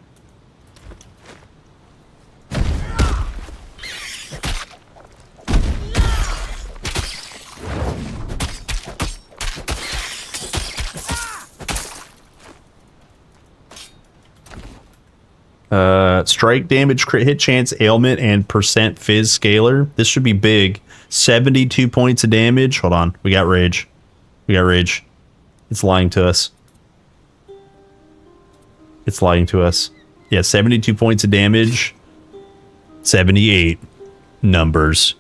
Strike damage, crit hit chance, ailment, and percent fizz scalar. This should be big. 72 points of damage. Hold on. We got rage. We got rage. It's lying to us. It's lying to us. Yeah, 72 points of damage. 78 numbers.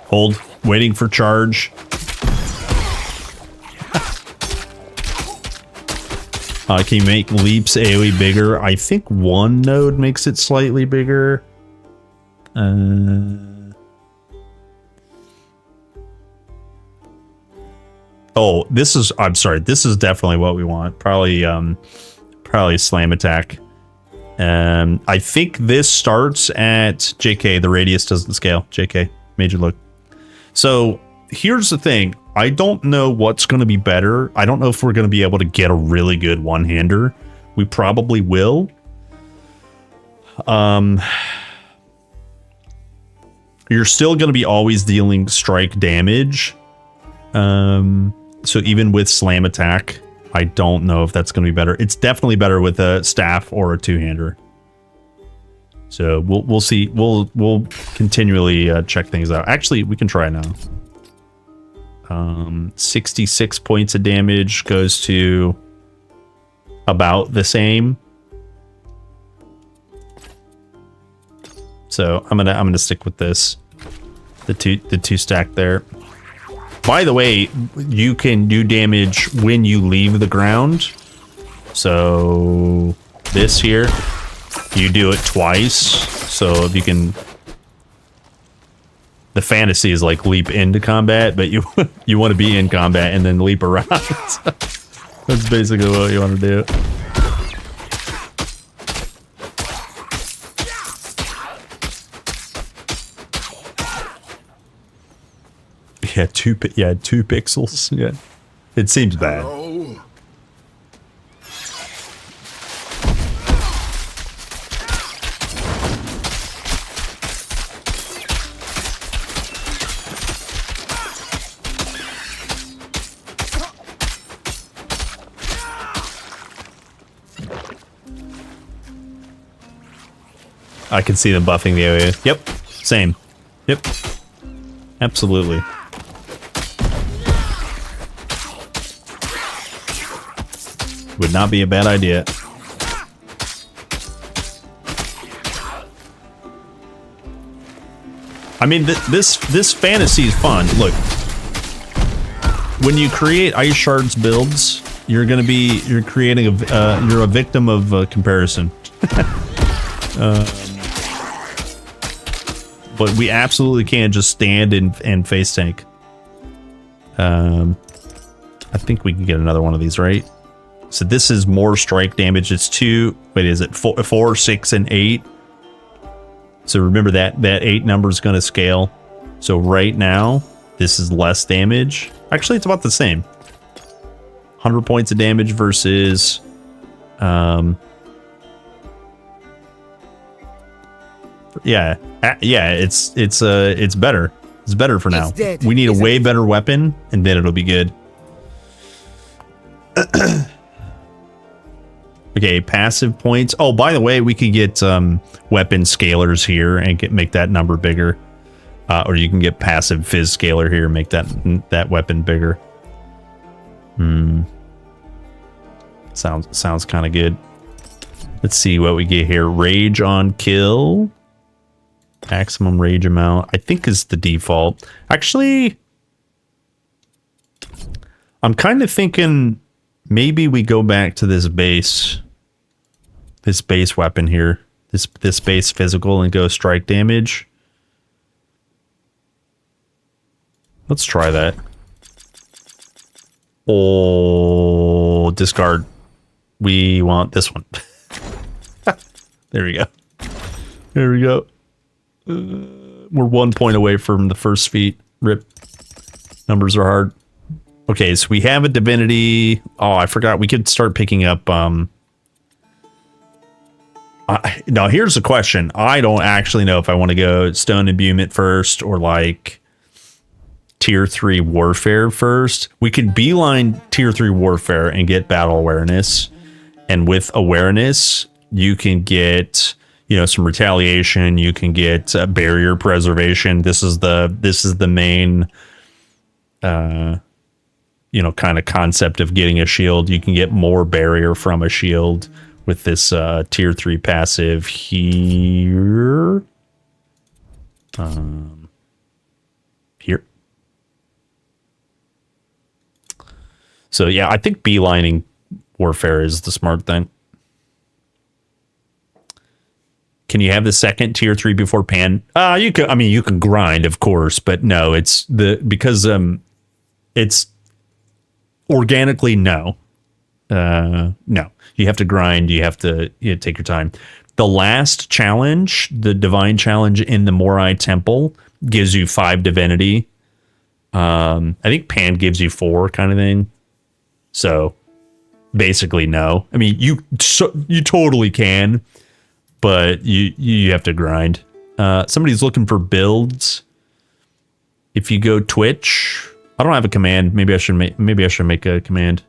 Hold. Waiting for charge. Can you make leaps AoE bigger? I think one node makes it slightly bigger. Oh, this is... I'm sorry. This is definitely what we want. Probably slam attack. I think this starts at JK. The radius doesn't scale. JK, major look. So here's the thing. I don't know what's going to be better. I don't know if we're going to be able to get a really good one-hander. We probably will. You're still going to be always dealing strike damage. So even with slam attack, I don't know if that's going to be better. It's definitely better with a staff or a two-hander. So we'll see. We'll continually check things out. Actually, we can try now. 66 points of damage goes to about the same. So I'm gonna stick with this. The two stack there. By the way, you can do damage when you leave the ground. So this here, you do it twice. So if you can, the fantasy is like leap into combat, but you want to be in combat and then leap around. So that's basically what you want to do. Yeah, two pixels. Yeah, it seems bad. Hello? I can see them buffing the area. Yep, same. Yep, absolutely. Would not be a bad idea. I mean, this fantasy is fun. Look, when you create Ice Shards builds, you're creating you're a victim of comparison. But we absolutely can't just stand and face tank. I think we can get another one of these, right? So this is more strike damage. It's 2. Wait, is it 4, 6, and 8? So remember that 8 number is going to scale. So right now, this is less damage. Actually, it's about the same. 100 points of damage versus... yeah, it's better. It's better for now. We need a way better weapon, and then it'll be good. Okay, passive points. Oh, by the way, we could get weapon scalers here and make that number bigger. Or you can get passive fizz scaler here and make that weapon bigger. Sounds kind of good. Let's see what we get here. Rage on kill. Maximum rage amount, I think, is the default. Actually, I'm kind of thinking maybe we go back to this base weapon here. This base physical and go strike damage. Let's try that. Oh, discard. We want this one. There we go. There we go. We're 1 point away from the first feat. Rip. Numbers are hard. Okay, so we have a divinity. Oh, I forgot. We could start picking up... now, here's the question. I don't actually know if I want to go Stone Imbuement first or, like, Tier 3 Warfare first. We could beeline Tier 3 Warfare and get Battle Awareness. And with Awareness, you can get... some retaliation. You can get barrier preservation. This is the main, kind of concept of getting a shield. You can get more barrier from a shield with this tier 3 passive here. Here. So yeah, I think beelining warfare is the smart thing. Can you have the second tier 3 before pan? You can. I mean, you can grind, of course, but no, it's organically no. No, you have to grind. You have to take your time. The last challenge, the divine challenge in the Morai Temple, gives you 5 divinity. I think Pan gives you 4, kind of thing. So basically, no. I mean, you totally can, but you have to grind. Somebody's looking for builds. If you go Twitch, I don't have a command. Maybe I should make a command.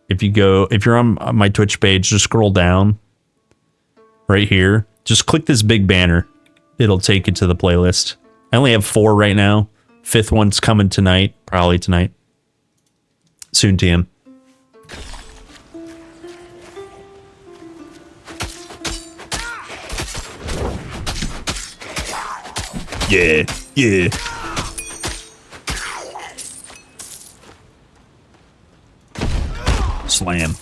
If you're on my Twitch page, just scroll down right here. Just click this big banner. It'll take you to the playlist. I only have 4 right now. 5th one's coming tonight, probably tonight. Soon, TM. Yeah. Slam.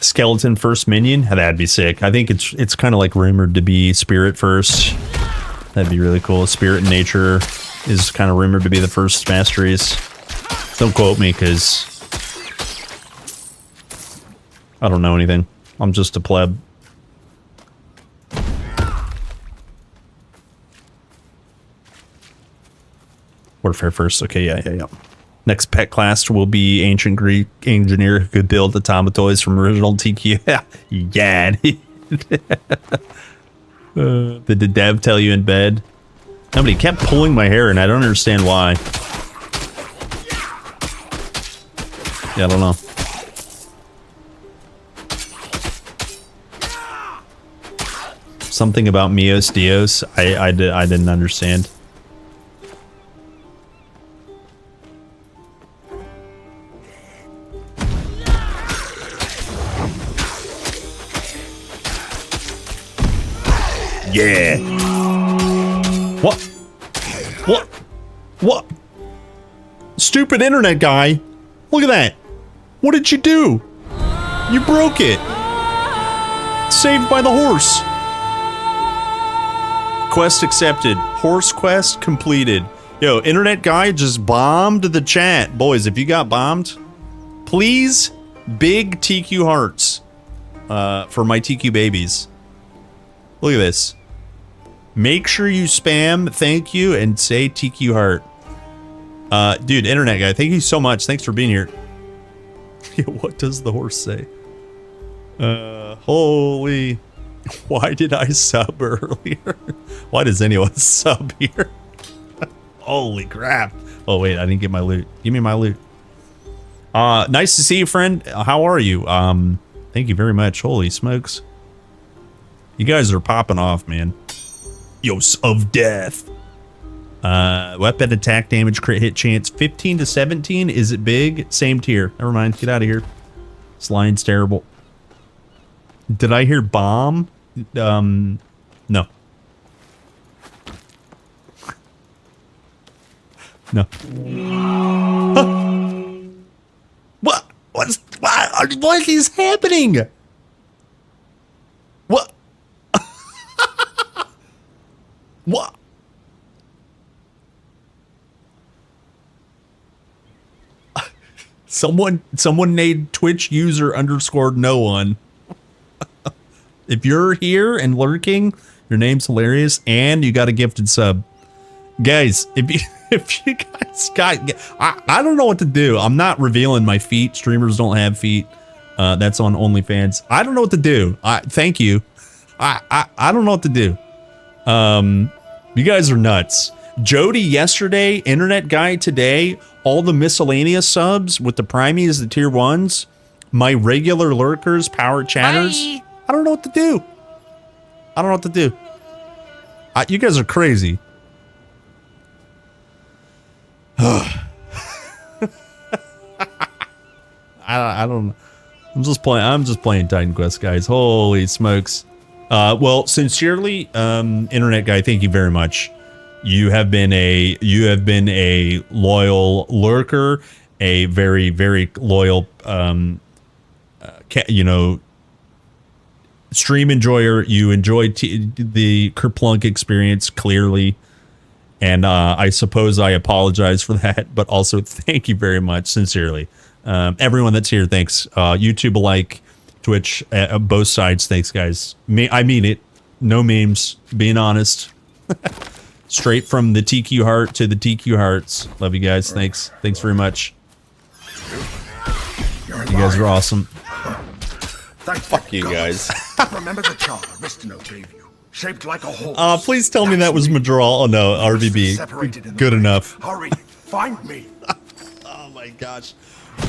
Skeleton first minion? That'd be sick. I think it's kind of like rumored to be Spirit first. That'd be really cool. Spirit in Nature is kind of rumored to be the first masteries. Don't quote me, because I don't know anything. I'm just a pleb. Warfare first. Okay, yeah. Next pet class will be Ancient Greek Engineer who could build automatoys from original TQ. Yeah. Did the dev tell you in bed? Somebody kept pulling my hair and I don't understand why. Yeah, I don't know. Something about Mios Dios. I didn't understand. Yeah. What? Stupid internet guy. Look at that. What did you do? You broke it. Saved by the horse. Quest accepted. Horse quest completed. Yo, internet guy just bombed the chat. Boys, if you got bombed, please, big TQ hearts for my TQ babies. Look at this. Make sure you spam thank you and say TQ heart. Dude, internet guy, thank you so much. Thanks for being here. What does the horse say? Holy. Why did I sub earlier? Why does anyone sub here? Holy crap. Oh, wait, I didn't get my loot. Give me my loot. Nice to see you, friend. How are you? Thank you very much. Holy smokes. You guys are popping off, man. Yos of death. Weapon attack damage, crit hit chance 15 to 17. Is it big? Same tier. Never mind. Get out of here. This line's terrible. Did I hear bomb? No. No. What? What is happening? What? What? Someone named Twitch user _no one. If you're here and lurking, your name's hilarious, and you got a gifted sub. Guys, if you guys got, I don't know what to do. I'm not revealing my feet. Streamers don't have feet. That's on OnlyFans. I don't know what to do. Thank you. I don't know what to do. You guys are nuts. Jody yesterday, internet guy today, all the miscellaneous subs with the primies, the tier 1s, my regular lurkers, power chatters. Bye. I don't know what to do. I don't know what to do. You guys are crazy. I don't know. I'm just playing Titan Quest, guys. Holy smokes. Well, sincerely, internet guy, thank you very much. You have been a loyal lurker, a very, very loyal, stream enjoyer. You enjoyed the Kerplunk experience clearly, and I suppose I apologize for that, but also thank you very much, sincerely. Everyone that's here, thanks. YouTube alike. Twitch, both sides. Thanks, guys. I mean it. No memes. Being honest. Straight from the TQ heart to the TQ hearts. Love you guys. Thanks. Thanks very much. You guys are awesome. Fuck you guys. Remember the charm Ristino gave you? Shaped like a horse. Please tell me that was Madral. Oh no, RVB. Good enough. Hurry, find me. Oh my gosh.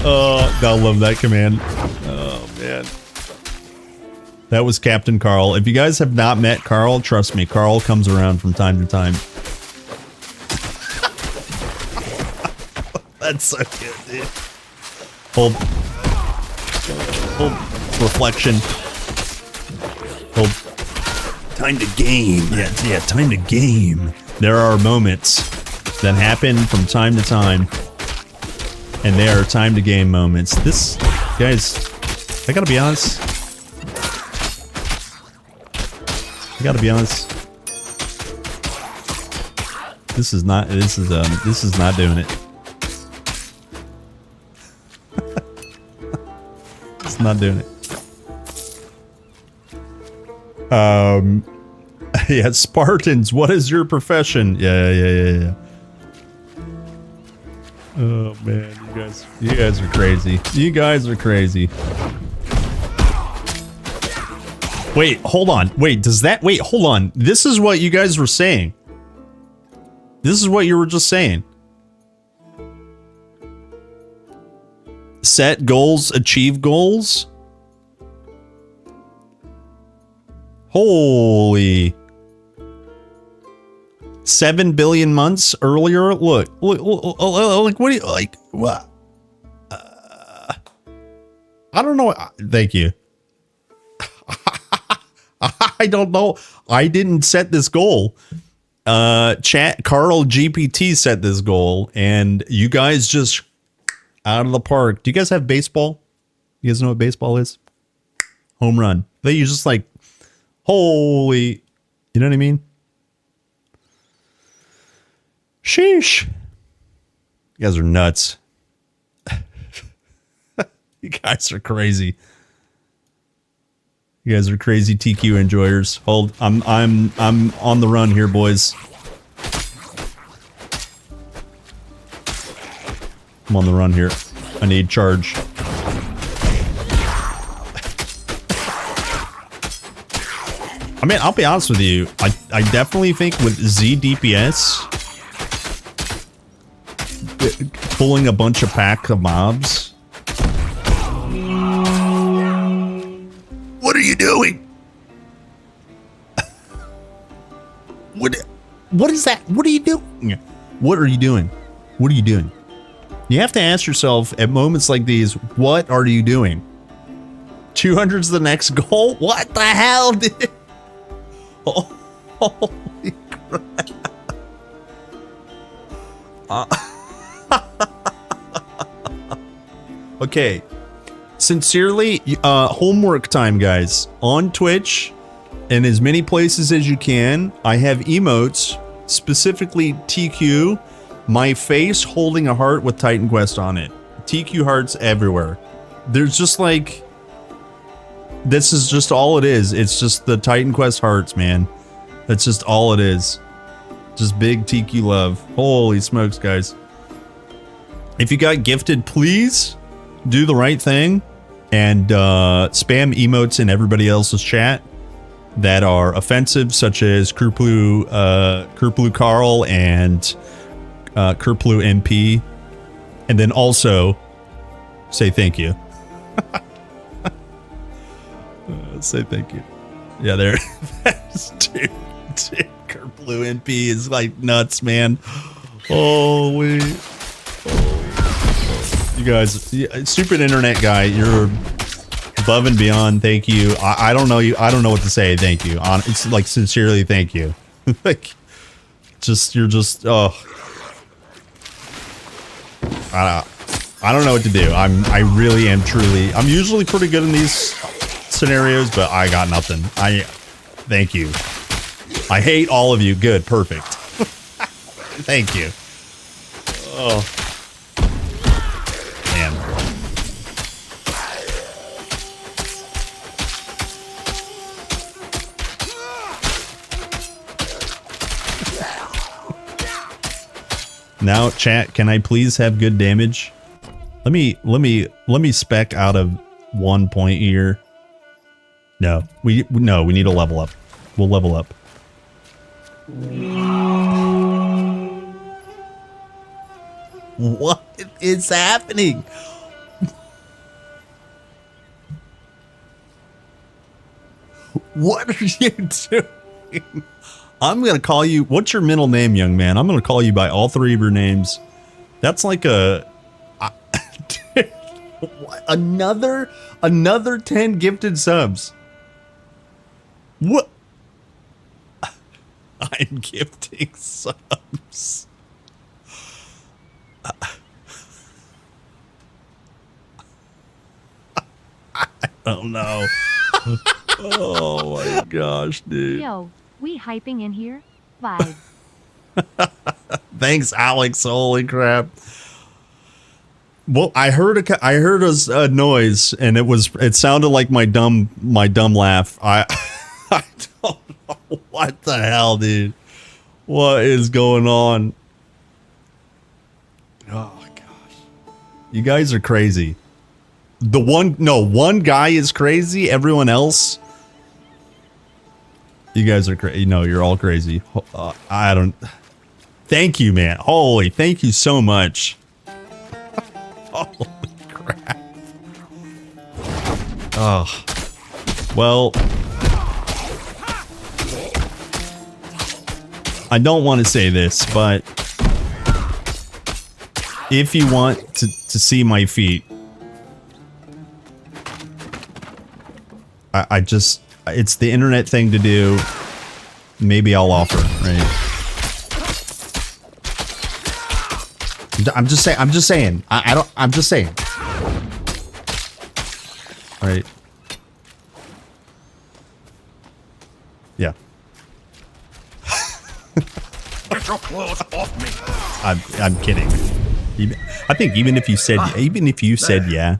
Oh, I love that command. Oh man. That was Captain Carl. If you guys have not met Carl, trust me, Carl comes around from time to time. That's so good, dude. Hold. Reflection. Hold. Time to game. Yeah, time to game. There are moments that happen from time to time, and they are time to game moments. This, guys, I gotta be honest. This is not doing it. It's not doing it. Yeah, Spartans, what is your profession? Yeah. Oh man, you guys are crazy. You guys are crazy. Wait, hold on. Wait, hold on. This is what you guys were saying. This is what you were just saying. Set goals, achieve goals. Holy. 7 billion months earlier. Look, like, what do you, like, what? I don't know. Thank you. I don't know. I didn't set this goal. Chat Carl GPT set this goal, and you guys just out of the park. Do you guys have baseball? You guys know what baseball is? Home run. They just like, holy, you know what I mean? Sheesh. You guys are nuts. You guys are crazy. You guys are crazy TQ enjoyers. Hold, I'm on the run here, boys. I'm on the run here. I need charge. I mean, I'll be honest with you. I definitely think with Z DPS, pulling a bunch of pack of mobs. What are you doing? What is that? What are you doing? What are you doing? What are you doing? You have to ask yourself at moments like these, what are you doing? 200's the next goal? What the hell, dude? Oh, holy crap. Okay. Sincerely, homework time, guys. On Twitch, in as many places as you can, I have emotes, specifically TQ, my face holding a heart with Titan Quest on it. TQ hearts everywhere. There's just like, this is just all it is. It's just the Titan Quest hearts, man. That's just all it is. Just big TQ love. Holy smokes, guys. If you got gifted, please do the right thing and spam emotes in everybody else's chat that are offensive, such as Kerplu Carl and Kerplu MP, and then also say thank you. Say thank you. Yeah, there. Dude, Kerplu MP is like nuts, man. Holy. You guys, stupid internet guy, you're above and beyond. Thank you. I don't know you. I don't know what to say. Thank you. It's like sincerely, thank you. Like, you're just. Oh, I don't know what to do. I really am truly. I'm usually pretty good in these scenarios, but I got nothing. Thank you. I hate all of you. Good. Perfect. Thank you. Oh. Man. Now, chat, can I please have good damage? Let me spec out of 1 point here. No, we need to level up. We'll level up. What is happening? What are you doing? I'm going to call you... What's your middle name, young man? I'm going to call you by all three of your names. That's like a... another 10 gifted subs. What? I'm gifting subs. I don't know. Oh my gosh, dude. Yo, we hyping in here? Vibe. Thanks, Alex. Holy crap. Well, I heard a noise, and it sounded like my dumb laugh. I don't know what the hell, dude. What is going on? Oh my gosh. You guys are crazy. One guy is crazy. Everyone else, you guys are crazy. No, you're all crazy. I don't. Thank you, man. Holy, thank you so much. Holy crap. Oh. Well, I don't want to say this, but if you want to see my feet, I just, it's the internet thing to do. Maybe I'll offer, right? I'm just saying. I'm just saying. All right. Yeah. Get your claws off me. I'm kidding. I think even if you said yeah,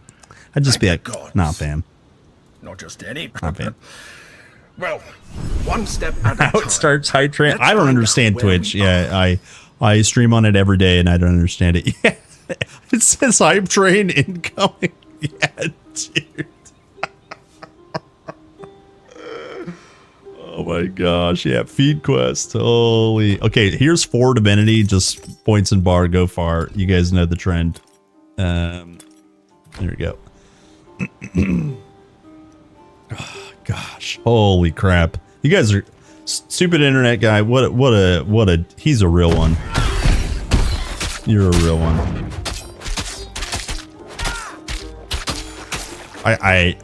I'd just be like, nah, fam. Not just any. Not fam. Well, one step at a How time. it starts high train. I don't understand Twitch. Yeah, I stream on it every day and I don't understand it. Yeah. It says hype train incoming. Yeah, dude. Oh my gosh. Yeah, feed quest. Holy. Okay, here's 4 divinity. Just points and bar. Go far. You guys know the trend. There we go. Oh, gosh. Holy crap. You guys are stupid internet guy. What a he's a real one. You're a real one. I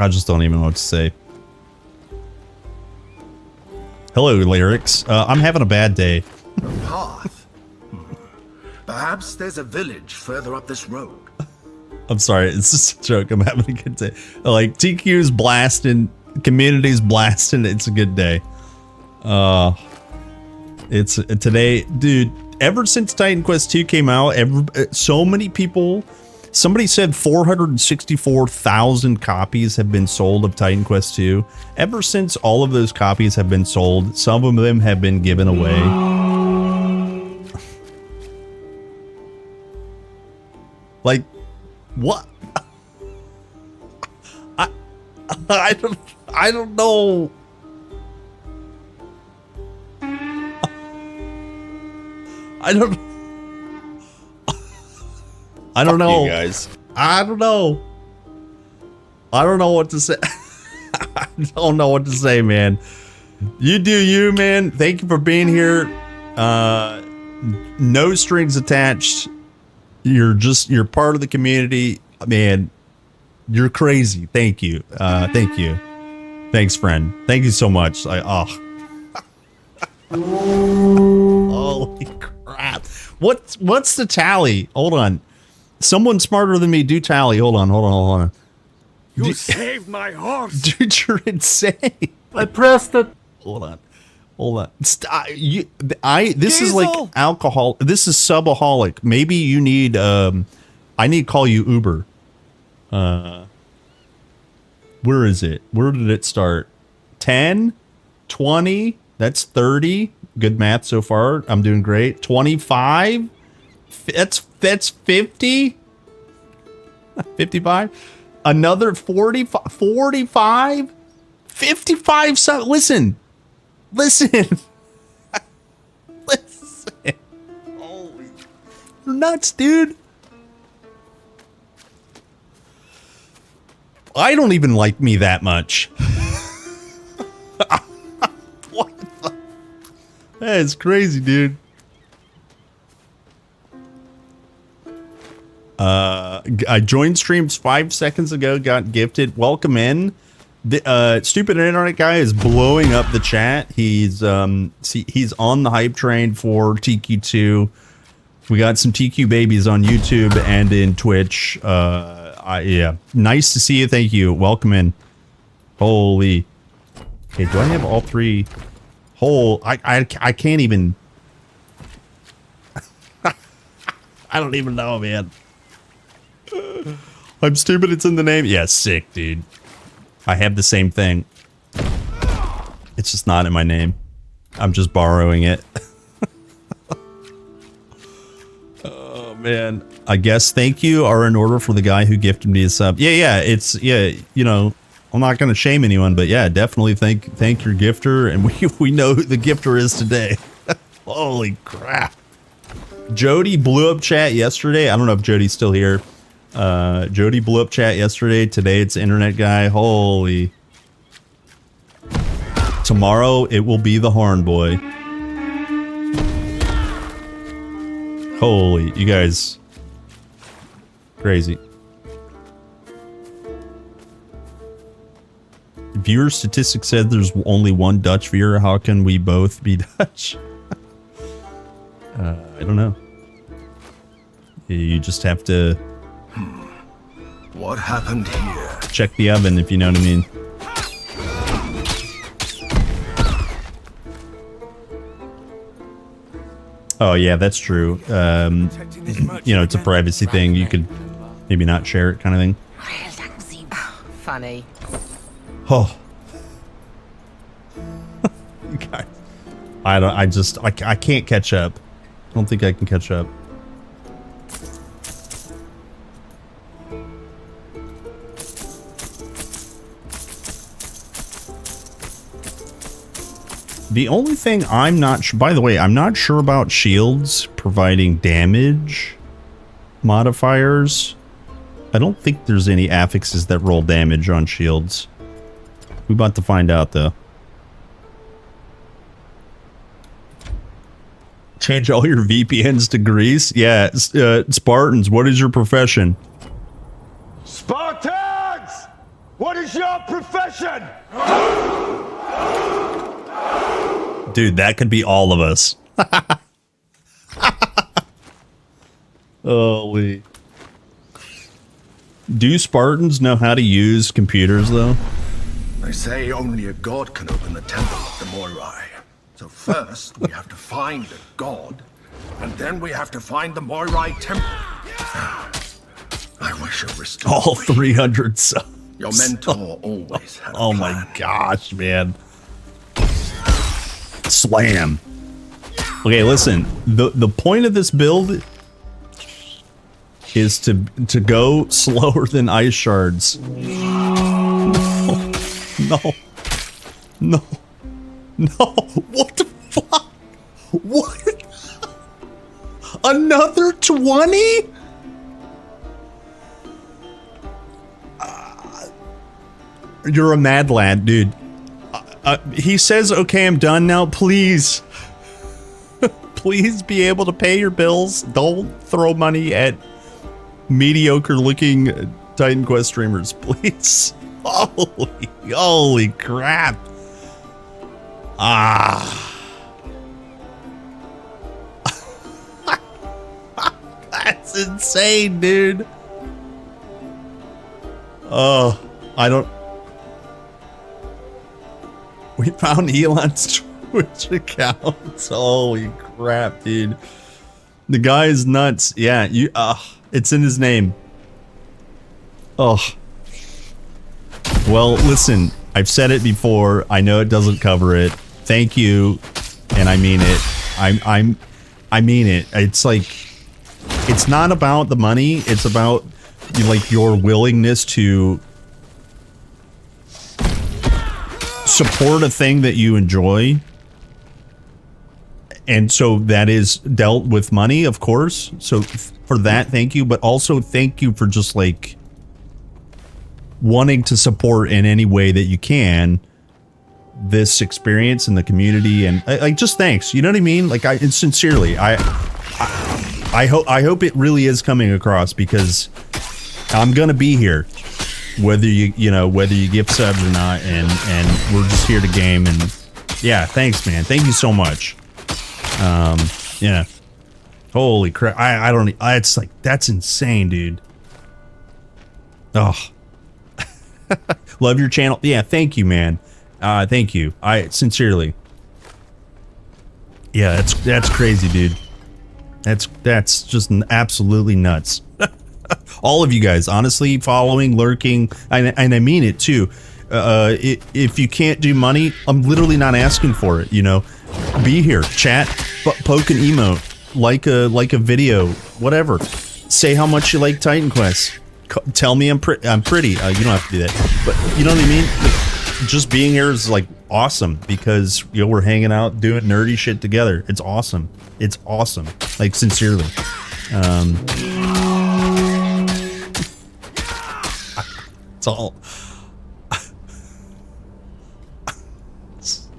just don't even know what to say. Hello, lyrics. I'm having a bad day. A path? Perhaps there's a village further up this road. I'm sorry, it's just a joke. I'm having a good day. Like, TQ's blasting, community's blasting. It's a good day. It's today, dude. Ever since Titan Quest 2 came out, so many people. Somebody said 464,000 copies have been sold of Titan Quest 2. Ever since all of those copies have been sold, some of them have been given away. Like, what? I don't know. I don't know. You guys. I don't know. I don't know what to say. I don't know what to say, man. You do you, man. Thank you for being here. No strings attached. You're part of the community, man. You're crazy. Thank you. Thank you. Thanks, friend. Thank you so much. Holy crap. What's the tally? Hold on. Someone smarter than me do tally. Hold on. You saved my horse. Dude, you're insane. I pressed it. Hold on. This is like alcohol. This is subaholic. Maybe you need I need to call you Uber. Where is it? Where did it start? 10, 20, that's 30. Good math so far. I'm doing great. 25? That's 50? 55? Another 45? 45? 55 sub. Listen. Listen. Holy. You're nuts, dude. I don't even like me that much. What the? That is crazy, dude. I joined streams 5 seconds ago, got gifted. Welcome in. The stupid internet guy is blowing up the chat. He's he's on the hype train for TQ2. We got some TQ babies on YouTube and in Twitch. Yeah, nice to see you. Thank you. Welcome in. Holy. Okay, do I have all three? I can't even. I don't even know, man. I'm stupid. It's in the name. Yeah, sick, dude. I have the same thing. It's just not in my name. I'm just borrowing it. Oh, man. I guess thank you are in order for the guy who gifted me a sub. Yeah, you know, I'm not going to shame anyone, but yeah, definitely thank your gifter. And we know who the gifter is today. Holy crap. Jody blew up chat yesterday. I don't know if Jody's still here. Jody blew up chat yesterday. Today it's internet guy. Holy. Tomorrow it will be the Horn Boy. Holy, you guys. Crazy. Viewer statistics said there's only one Dutch viewer. How can we both be Dutch? I don't know. You just have to... What happened here? Check the oven, if you know what I mean. Oh, yeah, that's true. You know, it's a privacy thing. You could maybe not share it kind of thing. Funny. Oh. You guys. I can't catch up. I don't think I can catch up. The only thing I'm not sure, by the way, I'm not sure about shields providing damage modifiers. I don't think there's any affixes that roll damage on shields. We're about to find out, though. Change all your VPNs to Greece? Yeah, Spartans, what is your profession? Spartans! What is your profession? Dude, that could be all of us. Holy. Do Spartans know how to use computers, though? They say only a god can open the temple of the Moirai. So first, we have to find a god, and then we have to find the Moirai temple. I wish I restored all 300 subs. Your mentor always had a Oh my gosh, man. Slam. Okay, listen. The point of this build is to go slower than ice shards. No. No. No. What the fuck? What? Another 20? You're a mad lad, dude. He says, okay, I'm done now. Please. Please be able to pay your bills. Don't throw money at mediocre looking Titan Quest streamers, please. Holy crap. That's insane, dude. Oh, I don't... We found Elon's Twitch account. Holy crap, dude. The guy is nuts. Yeah, it's in his name. Oh. Well, listen, I've said it before. I know it doesn't cover it. Thank you. and I mean it. I mean it. It's like, it's not about the money. It's about like your willingness to support a thing that you enjoy. And so that is dealt with money, of course. So for that, thank you. But also thank you for just like wanting to support in any way that you can this experience in the community, and like just thanks. You know what I mean? Like sincerely, I hope it really is coming across, because I'm gonna be here whether whether you give subs or not, and we're just here to game. And yeah, thanks, man. Thank you so much. Yeah. Holy crap. I don't, it's like, that's insane, dude. Oh. Love your channel. Yeah, thank you, man. Thank you. Sincerely. Yeah, that's crazy, dude. That's just absolutely nuts. All of you guys, honestly, following, lurking, and I mean it too. If you can't do money, I'm literally not asking for it, Be here, chat, poke an emote, like a video, whatever. Say how much you like Titan Quest. Tell me I'm pretty. You don't have to do that, but you know what I mean. Like, just being here is like awesome, because we're hanging out doing nerdy shit together. It's awesome. It's awesome. Like sincerely. It's all.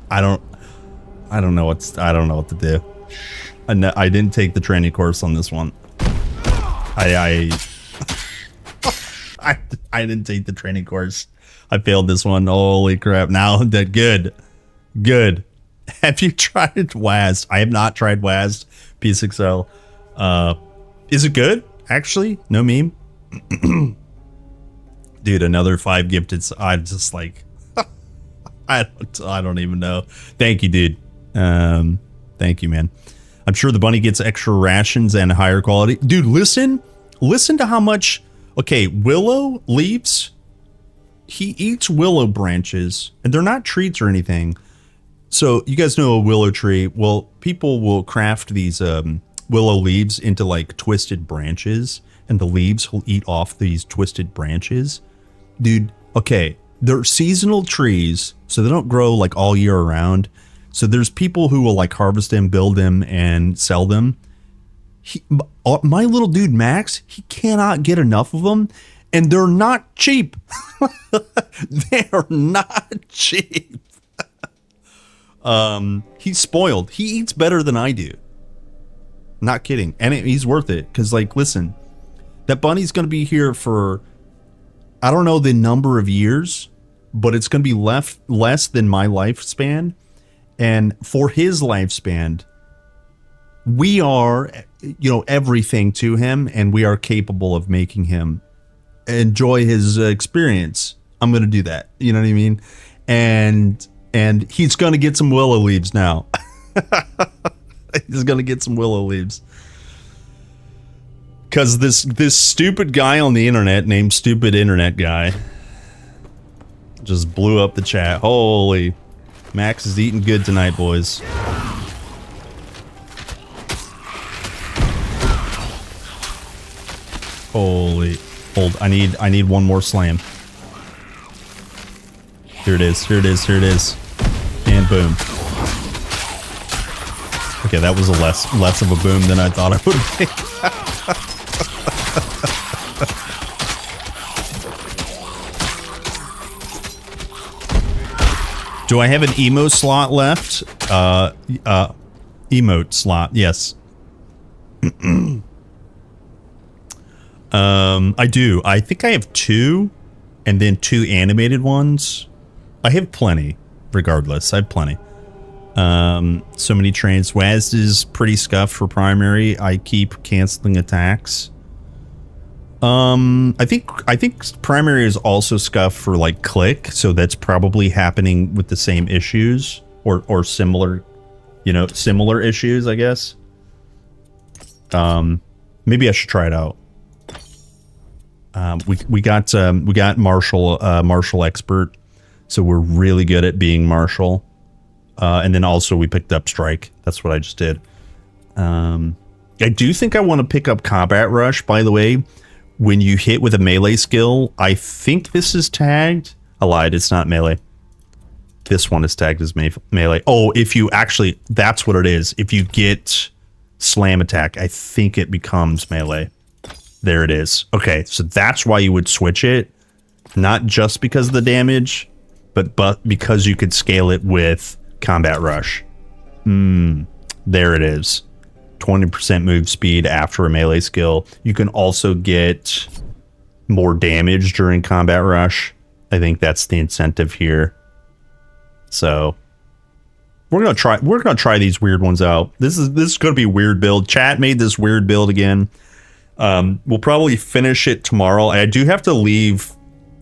I don't know what to do. I didn't take the training course on this one. I didn't take the training course. I failed this one. Holy crap. Now that good. Have you tried WASD? I have not tried WASD P6L. Is it good? Actually, no meme. Dude, another 5 gifted. I just like, I don't even know. Thank you, dude. Thank you, man. I'm sure the bunny gets extra rations and higher quality. Dude, listen to how much. Okay, willow leaves. He eats willow branches, and they're not treats or anything. So you guys know a willow tree. Well, people will craft these willow leaves into like twisted branches, and the leaves will eat off these twisted branches. Dude, okay, they're seasonal trees, so they don't grow like all year around. So there's people who will like harvest them, build them, and sell them. My little dude Max, he cannot get enough of them, and they're not cheap. They're not cheap. He's spoiled. He eats better than I do. Not kidding. And he's worth it, because like, listen, that bunny's going to be here for, I don't know the number of years, but it's going to be less than my lifespan. And for his lifespan, we are, everything to him, and we are capable of making him enjoy his experience. I'm going to do that. You know what I mean? And he's going to get some willow leaves now. He's going to get some willow leaves. Because this stupid guy on the internet named Stupid Internet Guy just blew up the chat. Holy, Max is eating good tonight, boys. Holy, hold, I need one more slam. Here it is, here it is, here it is. And boom. Okay, that was a less of a boom than I thought it would be. Do I have an emo slot left? Emote slot, yes. I do. I think I have 2, and then 2 animated ones. I have plenty, regardless. I have plenty. So many trains. WASD is pretty scuffed for primary. I keep canceling attacks. I think primary is also scuffed for like click, so that's probably happening with the same issues or similar, similar issues, I guess. Maybe I should try it out. We got Marshall Expert, so we're really good at being Marshall. And then also we picked up Strike. That's what I just did. I do think I want to pick up Combat Rush, by the way. When you hit with a melee skill, I think this is tagged. I lied, it's not melee. This one is tagged as melee. Oh, if you actually, that's what it is. If you get slam attack, I think it becomes melee. There it is. Okay, so that's why you would switch it. Not just because of the damage, but because you could scale it with Combat Rush. There it is. 20% move speed after a melee skill. You can also get more damage during Combat Rush. I think that's the incentive here. So we're gonna try these weird ones out. This is gonna be a weird build. Chat made this weird build again. We'll probably finish it tomorrow. I do have to leave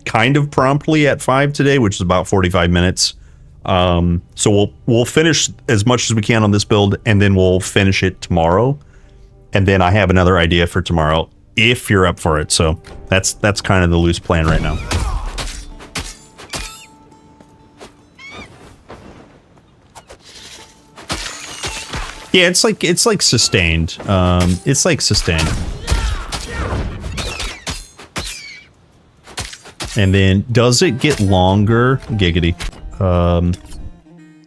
kind of promptly at 5 today, which is about 45 minutes. So we'll finish as much as we can on this build, and then we'll finish it tomorrow. And then I have another idea for tomorrow if you're up for it. So that's kind of the loose plan right now. Yeah, it's like sustained. It's like sustained. And then does it get longer? Giggity.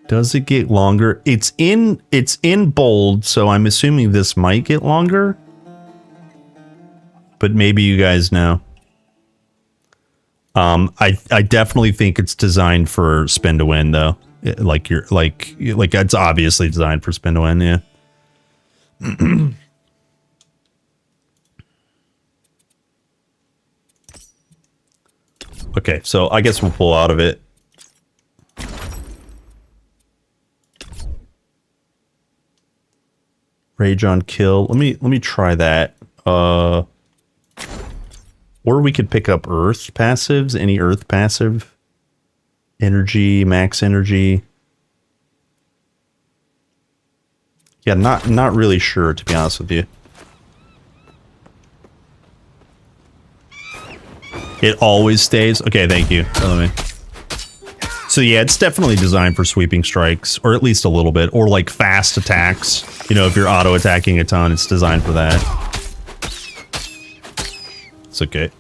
Does it get longer? It's in bold, so I'm assuming this might get longer. But maybe you guys know. I definitely think it's designed for spin to win though. Like it's obviously designed for spin to win, yeah. Okay, so I guess we'll pull out of it. Rage on kill. Let me try that. Or we could pick up Earth passives. Any Earth passive? Energy, max energy. Yeah, not really sure, to be honest with you. It always stays. Okay, thank you. So yeah, it's definitely designed for sweeping strikes, or at least a little bit, or like fast attacks. You know, if you're auto attacking a ton, it's designed for that. It's okay.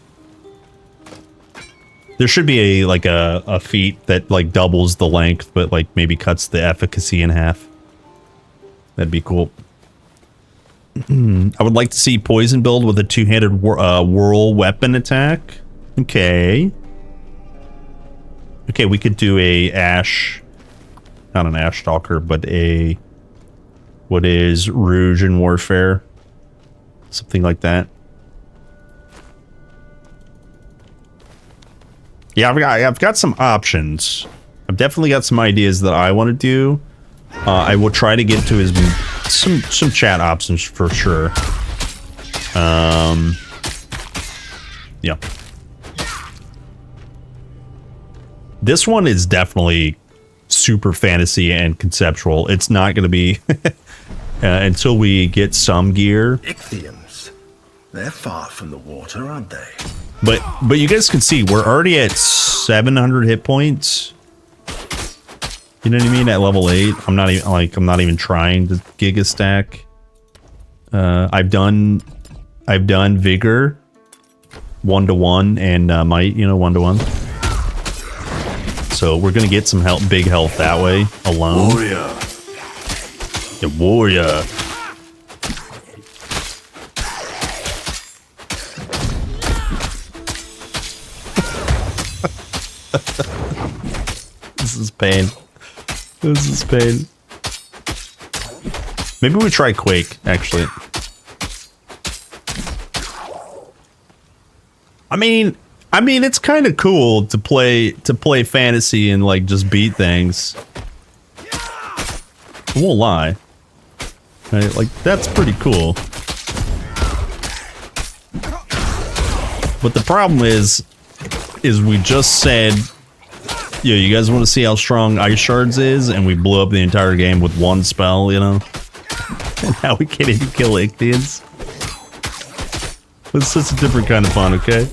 There should be a feat that like doubles the length, but like maybe cuts the efficacy in half. That'd be cool. I would like to see poison build with a two-handed whirl weapon attack. Okay. Okay, we could do a Ash, not an Ash Stalker, but a, what is Rouge in Warfare? Something like that. Yeah, I've got some options. I've definitely got some ideas that I want to do. I will try to get to some chat options for sure. Yeah. This one is definitely super fantasy and conceptual. It's not going to be until we get some gear. Ichthyans. They're far from the water, aren't they? But you guys can see we're already at 700 hit points. You know what I mean? At level 8, I'm not even trying to giga stack. I've done vigor 1-to-1 and might, 1-to-1. So we're gonna get some big health that way alone. Warrior. The warrior. This is pain. This is pain. Maybe we try Quake, actually. I mean, it's kind of cool to play fantasy and like just beat things. I won't lie. Right? Like that's pretty cool. But the problem is we just said, yo, you guys want to see how strong Ice Shards is, and we blew up the entire game with one spell, you know? And now we can't even kill Ichthyans. It's just a different kind of fun, okay?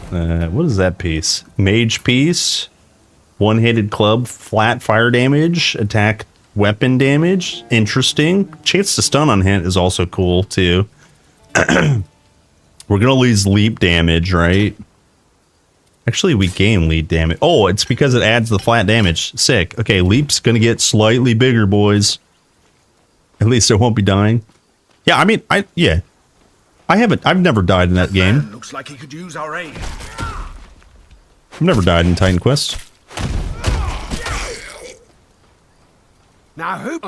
What is that piece? Mage piece. One-handed club, flat fire damage, attack weapon damage. Interesting. Chance to stun on hit is also cool, too. We're going to lose leap damage, right? Actually, we gain leap damage. Oh, it's because it adds the flat damage. Sick. Okay, leap's going to get slightly bigger, boys. At least it won't be dying. Yeah, I mean, I've never died in that game. Looks like he could use our aid. I've never died in Titan Quest. Now who?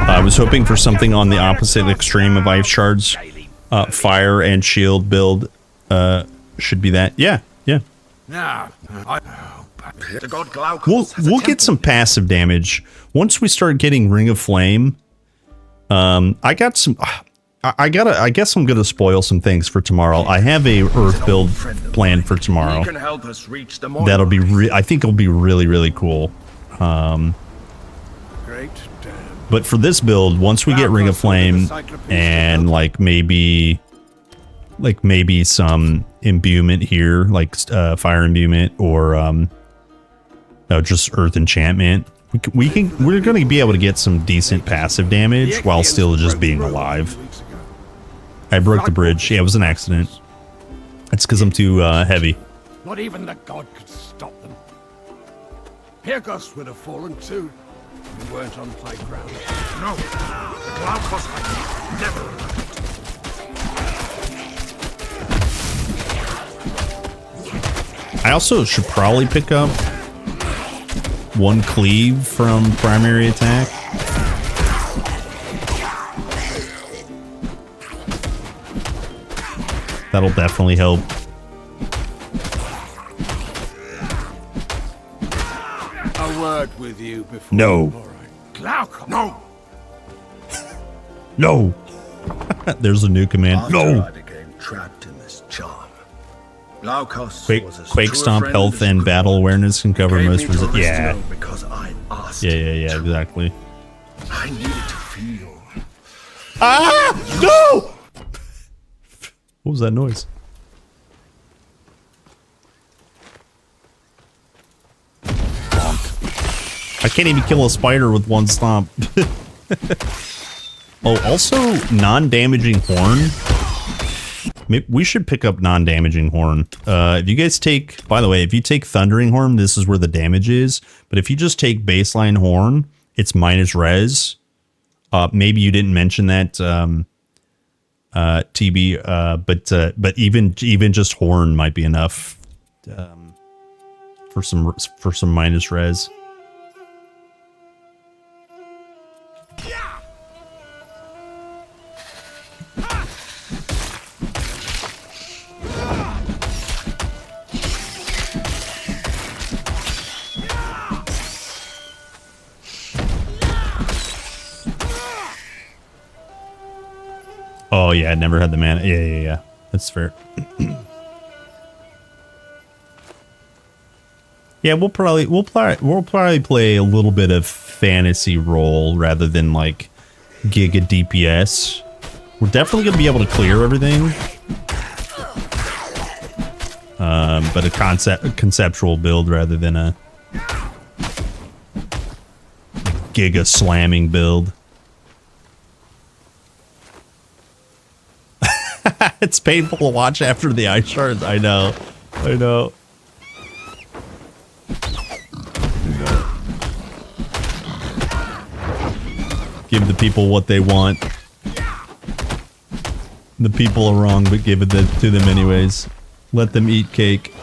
I was hoping for something on the opposite extreme of ice shards. Fire and shield build should be that. Yeah. Now, We'll get some passive damage once we start getting Ring of Flame. I got some. I guess I'm gonna spoil some things for tomorrow. I have a Earth build planned for tomorrow. That'll be. I think it'll be really cool. But for this build, once we get Ring of Flame and like maybe some imbuement here, like fire imbuement or just earth enchantment, we're going to be able to get some decent passive damage while still just being alive. I broke the bridge. Yeah, it was an accident. It's because I'm too heavy. Not even the god could stop them. Pyrgos would have fallen too. We weren't on playground. No, the Glaukos I never allowed. I also should probably pick up one cleave from primary attack. That'll definitely help. A word with you before. No. Glaukos. No. No. There's a new command. No. I became trapped in this charm. Glaukos Quake Stomp, health, and battle awareness can cover most resist. Yeah. Because I asked. Yeah, exactly. I needed to feel. Ah! No! What was that noise? I can't even kill a spider with one stomp. Oh, also non-damaging horn. Maybe we should pick up non-damaging horn. If you guys take, by the way, if you take thundering horn, this is where the damage is. But if you just take baseline horn, it's minus res. Maybe you didn't mention that, TB. But even just horn might be enough for some minus res. Oh yeah, I never had the mana. Yeah. That's fair. Yeah, we'll probably play a little bit of fantasy role rather than like giga DPS. We're definitely gonna be able to clear everything. But a conceptual build rather than a giga slamming build. It's painful to watch after the ice shards. I know. Give the people what they want. The people are wrong, but give it to them anyways. Let them eat cake.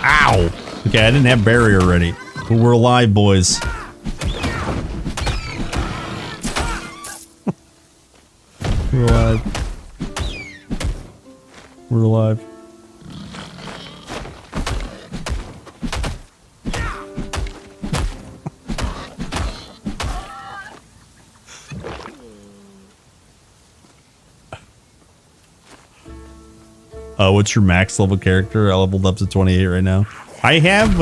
Ow! Okay, I didn't have barrier ready. But we're alive, boys. We're alive. We're alive. What's your max level character? I leveled up to 28 right now. I have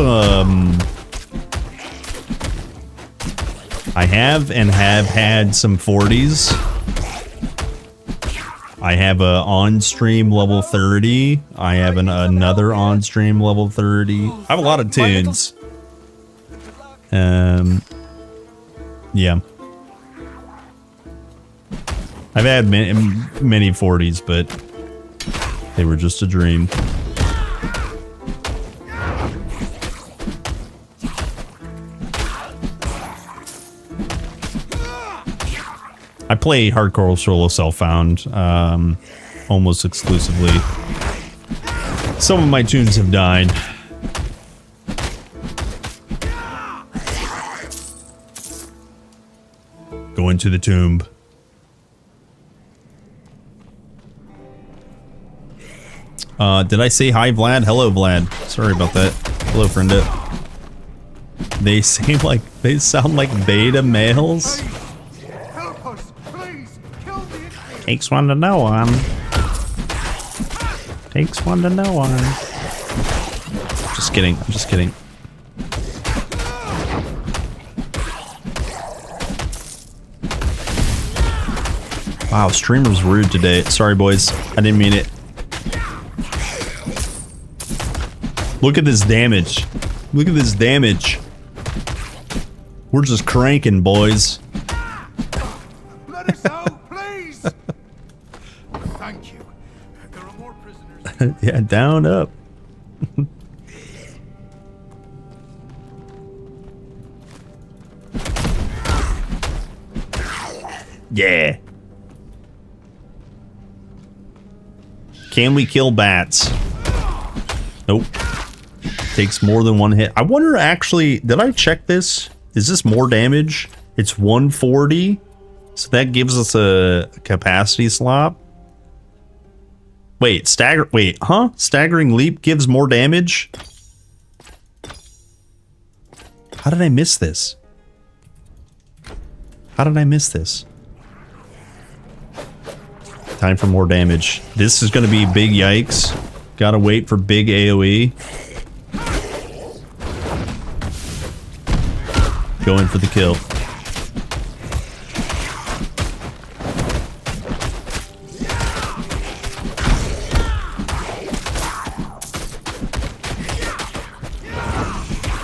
and have had some 40s. I have a on-stream level 30. I have another on-stream level 30. I have a lot of tunes. Yeah. I've had many 40s, but they were just a dream. I play hardcore solo self-found almost exclusively. Some of my tunes have died. Go into the tomb. Did I say hi, Vlad? Hello, Vlad. Sorry about that. Hello, friendo. They sound like beta males. Takes one to know one. Takes one to know one. Just kidding. I'm just kidding. Wow, streamer's rude today. Sorry, boys. I didn't mean it. Look at this damage. Look at this damage. We're just cranking, boys. Let us out, please! Thank you. There are more prisoners. Yeah, down, up. Yeah. Can we kill bats? Nope. Takes more than one hit. I wonder, actually, did I check this? Is this more damage? It's 140. So that gives us a capacity slot. Wait, Staggering leap gives more damage? How did I miss this? How did I miss this? Time for more damage. This is going to be big yikes. Gotta wait for big AoE. Going for the kill.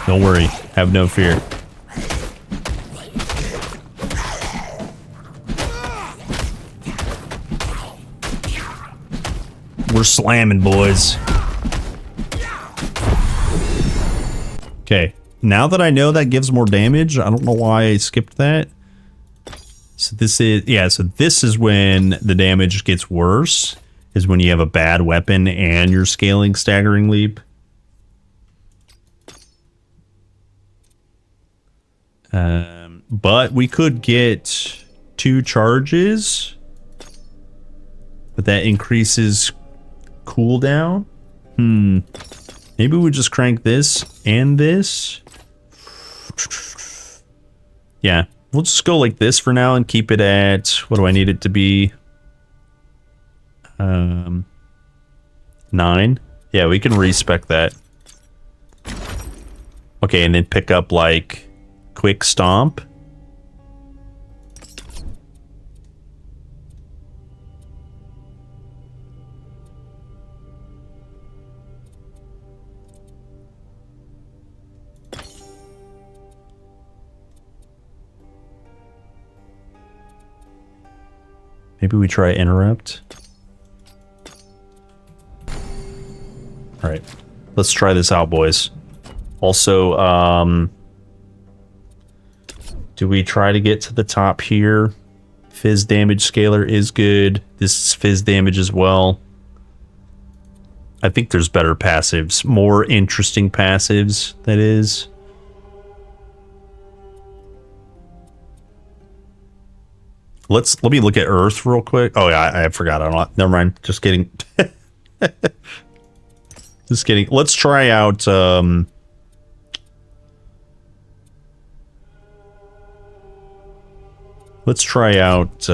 Don't worry. Have no fear. We're slamming, boys. Okay. Now that I know that gives more damage, I don't know why I skipped that. So this is, yeah, so this is when the damage gets worse, is when you have a bad weapon and you're scaling Staggering Leap. But we could get 2 charges, but that increases cooldown. Maybe we just crank this and this. Yeah, we'll just go like this for now and keep it at, what do I need it to be? 9. Yeah, we can respec that. Okay, and then pick up like Quick Stomp. Maybe we try Interrupt. Alright. Let's try this out, boys. Also, do we try to get to the top here? Fizz damage scaler is good. This is fizz damage as well. I think there's better passives. More interesting passives, that is. Let me look at Earth real quick. Oh yeah, I forgot. I don't. Never mind. Just kidding. Just kidding. Let's try out. Let's try out.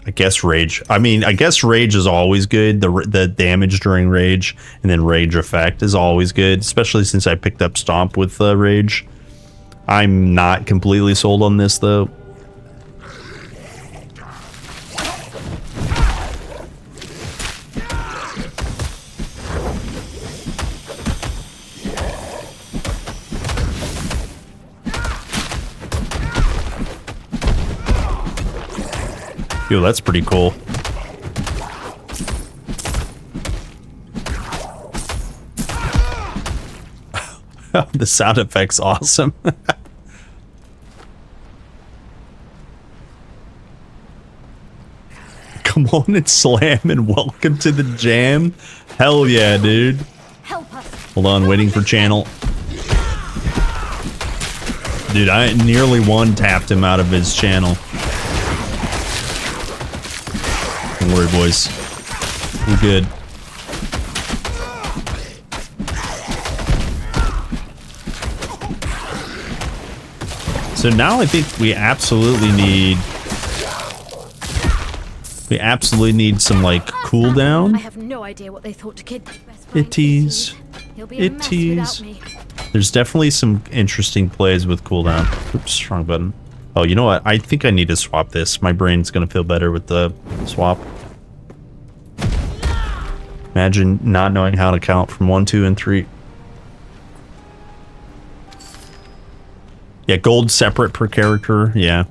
I guess rage. I mean, I guess rage is always good. The damage during rage and then rage effect is always good, especially since I picked up Stomp with rage. I'm not completely sold on this though. Yo, that's pretty cool. The sound effect's awesome. Come on and slam and welcome to the jam. Hell yeah, dude. Hold on, waiting for channel. Dude, I nearly one-tapped him out of his channel. Don't worry, boys. We're good. So now I think we absolutely need some like cooldown. I have no idea what they thought to kid. Itties. There's definitely some interesting plays with cooldown. Oops, wrong button. Oh, you know what? I think I need to swap this. My brain's gonna feel better with the swap. Imagine not knowing how to count from 1, 2, and 3. Yeah, gold separate per character. Yeah.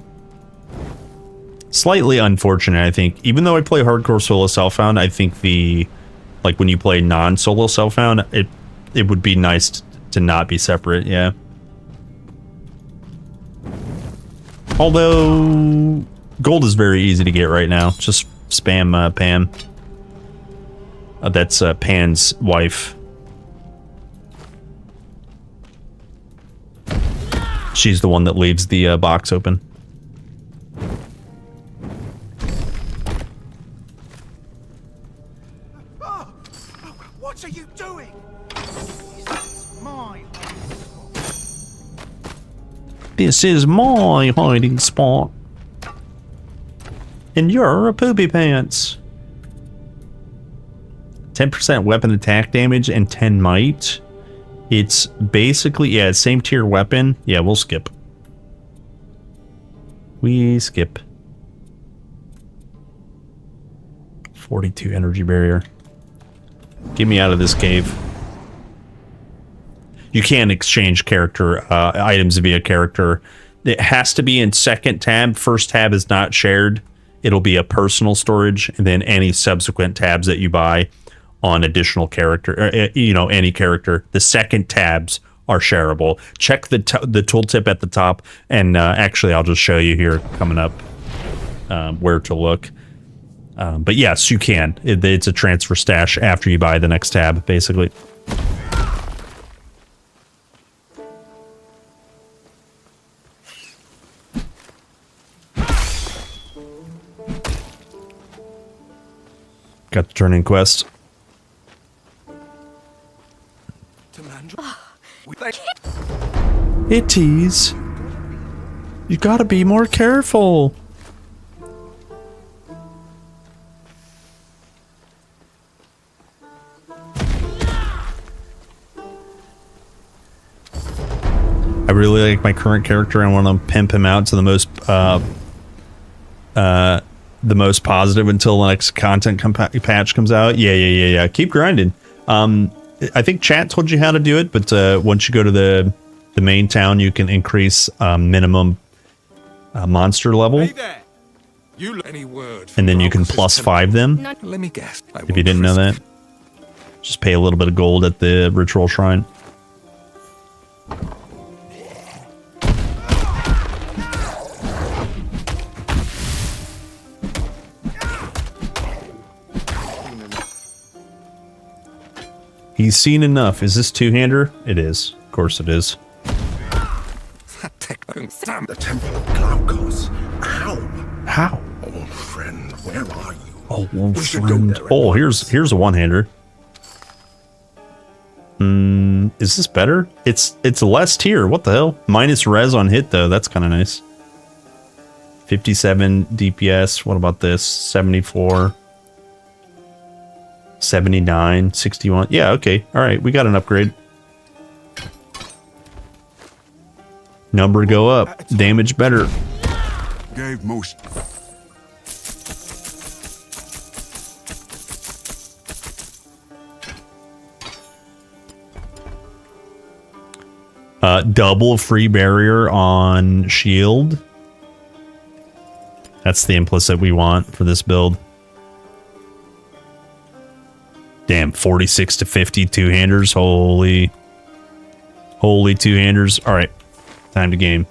Slightly unfortunate, I think. Even though I play hardcore solo self-found, I think like when you play non-solo self-found, it would be nice to not be separate. Yeah. Although gold is very easy to get right now. Just spam Pam. That's Pan's wife. She's the one that leaves the box open. What are you doing? This is my hiding spot. And you're a poopy pants. 10% weapon attack damage and 10 might. It's basically, yeah, same tier weapon. Yeah, we'll skip. We skip. 42 energy barrier. Get me out of this cave. You can't exchange character items via character. It has to be in second tab. First tab is not shared. It'll be a personal storage, and then any subsequent tabs that you buy on additional character, any character, the second tabs are shareable. Check the tooltip at the top, and actually I'll just show you here coming up where to look. But yes, you can. It's a transfer stash after you buy the next tab, basically. Got the turn-in quest. Itties. You gotta be more careful. I really like my current character. I want to pimp him out to the most positive until the next content patch comes out. Yeah. Keep grinding. I think chat told you how to do it, but once you go to the main town, you can increase minimum monster level, and then you can +5 them. Let me guess. If you didn't know that, just pay a little bit of gold at the ritual shrine. He's seen enough. Is this two-hander? It is. Of course it is. The Temple of Glaukos. How? Old friend, where are you? Oh, old friend. Oh, here's a one-hander. Is this better? It's less tier. What the hell? Minus res on hit though. That's kind of nice. 57 DPS. What about this? 74. 79, 61. Yeah, okay. All right, we got an upgrade. Number go up. Damage better. Gave most. Double free barrier on shield. That's the implicit we want for this build. Damn, 46 to 50 two-handers. Holy two-handers. All right, time to game.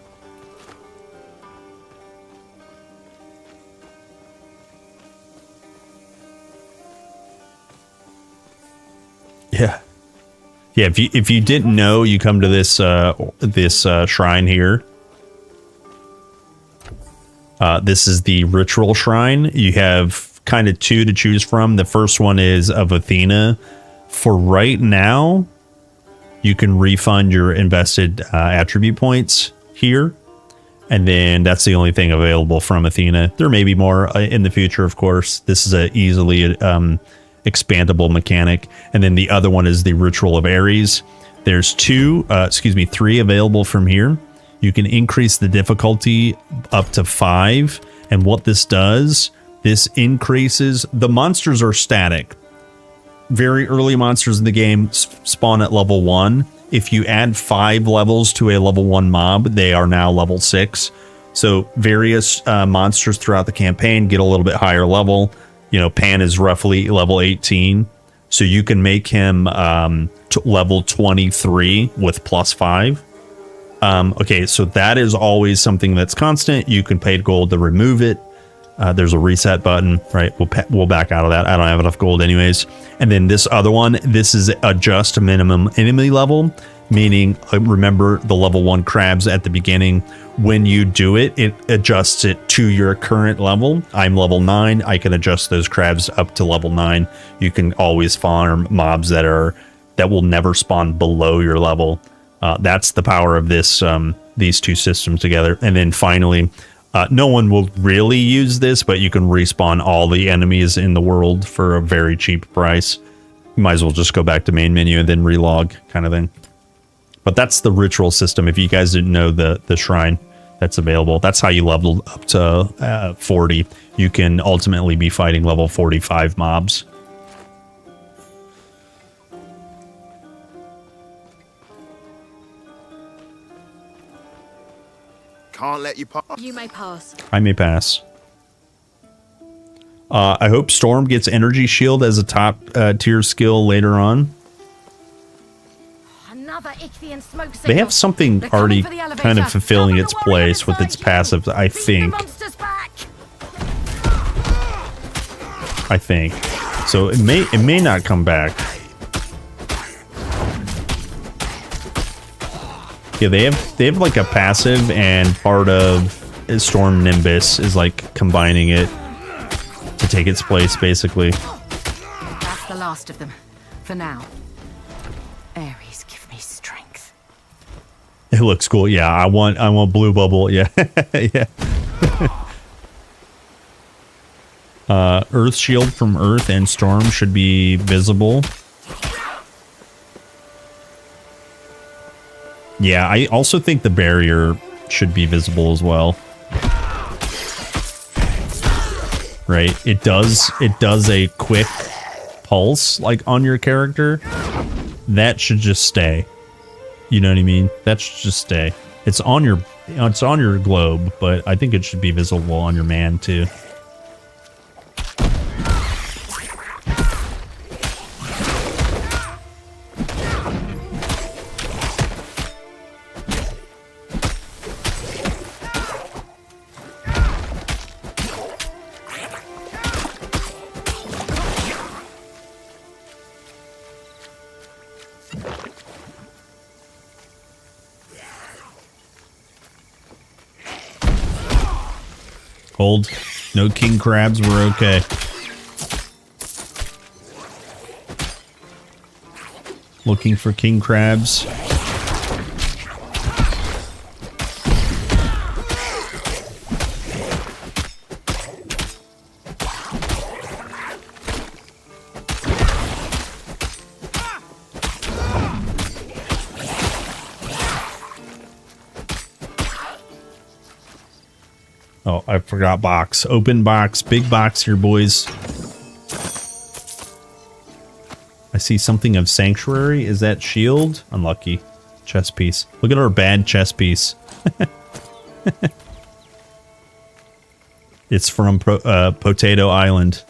Yeah. Yeah, if you didn't know, you come to this shrine here. This is the ritual shrine. You have kind of two to choose from. The first one is of Athena. For right now, you can refund your invested attribute points here. And then that's the only thing available from Athena. There may be more in the future, of course. This is a easily expandable mechanic. And then the other one is the Ritual of Ares. There's three available from here. You can increase the difficulty up to 5. And what this does, this increases, the monsters are static. Very early monsters in the game spawn at level 1. If you add 5 levels to a level 1 mob, they are now level 6. So various monsters throughout the campaign get a little bit higher level. You know, Pan is roughly level 18. So you can make him level 23 with plus 5. Okay, so that is always something that's constant. You can pay gold to remove it. There's a reset button, right? We'll back out of that. I don't have enough gold anyways. And then this other one, this is adjust minimum enemy level, meaning remember the level 1 crabs at the beginning. When you do it, it adjusts it to your current level. I'm level 9. I can adjust those crabs up to level 9. You can always farm mobs that will never spawn below your level. That's the power of this these two systems together. And then finally, no one will really use this, but you can respawn all the enemies in the world for a very cheap price. You might as well just go back to main menu and then relog kind of thing. But that's the ritual system. If you guys didn't know the shrine that's available, that's how you level up to 40. You can ultimately be fighting level 45 mobs. Can't let you pass. You may pass. I may pass. I hope Storm gets Energy Shield as a top tier skill later on. Another Ichthian smoke signal. They have something already kind of fulfilling its place with its passive, I think. So it may not come back. Yeah, they have like a passive, and part of Storm Nimbus is like combining it to take its place, basically. That's the last of them, for now. Ares, give me strength. It looks cool. Yeah, I want blue bubble. Yeah, yeah. Earth shield from Earth and Storm should be visible. Yeah, I also think the barrier should be visible as well. Right? It does a quick pulse like on your character. That should just stay. You know what I mean? That should just stay. It's on your globe, but I think it should be visible on your man too. Hold. No king crabs, we're okay. Looking for king crabs. Oh, I forgot box. Open box. Big box here, boys. I see something of Sanctuary. Is that shield? Unlucky. Chess piece. Look at our bad chess piece. It's from Potato Island.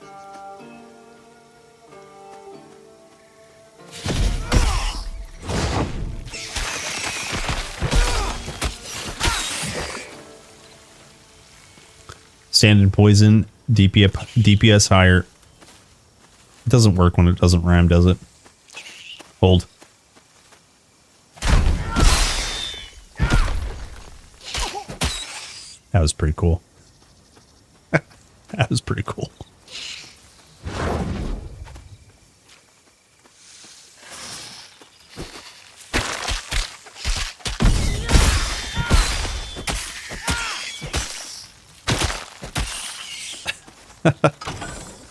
Stand-in poison, DPS higher. It doesn't work when it doesn't ram, does it? Hold. That was pretty cool. That was pretty cool.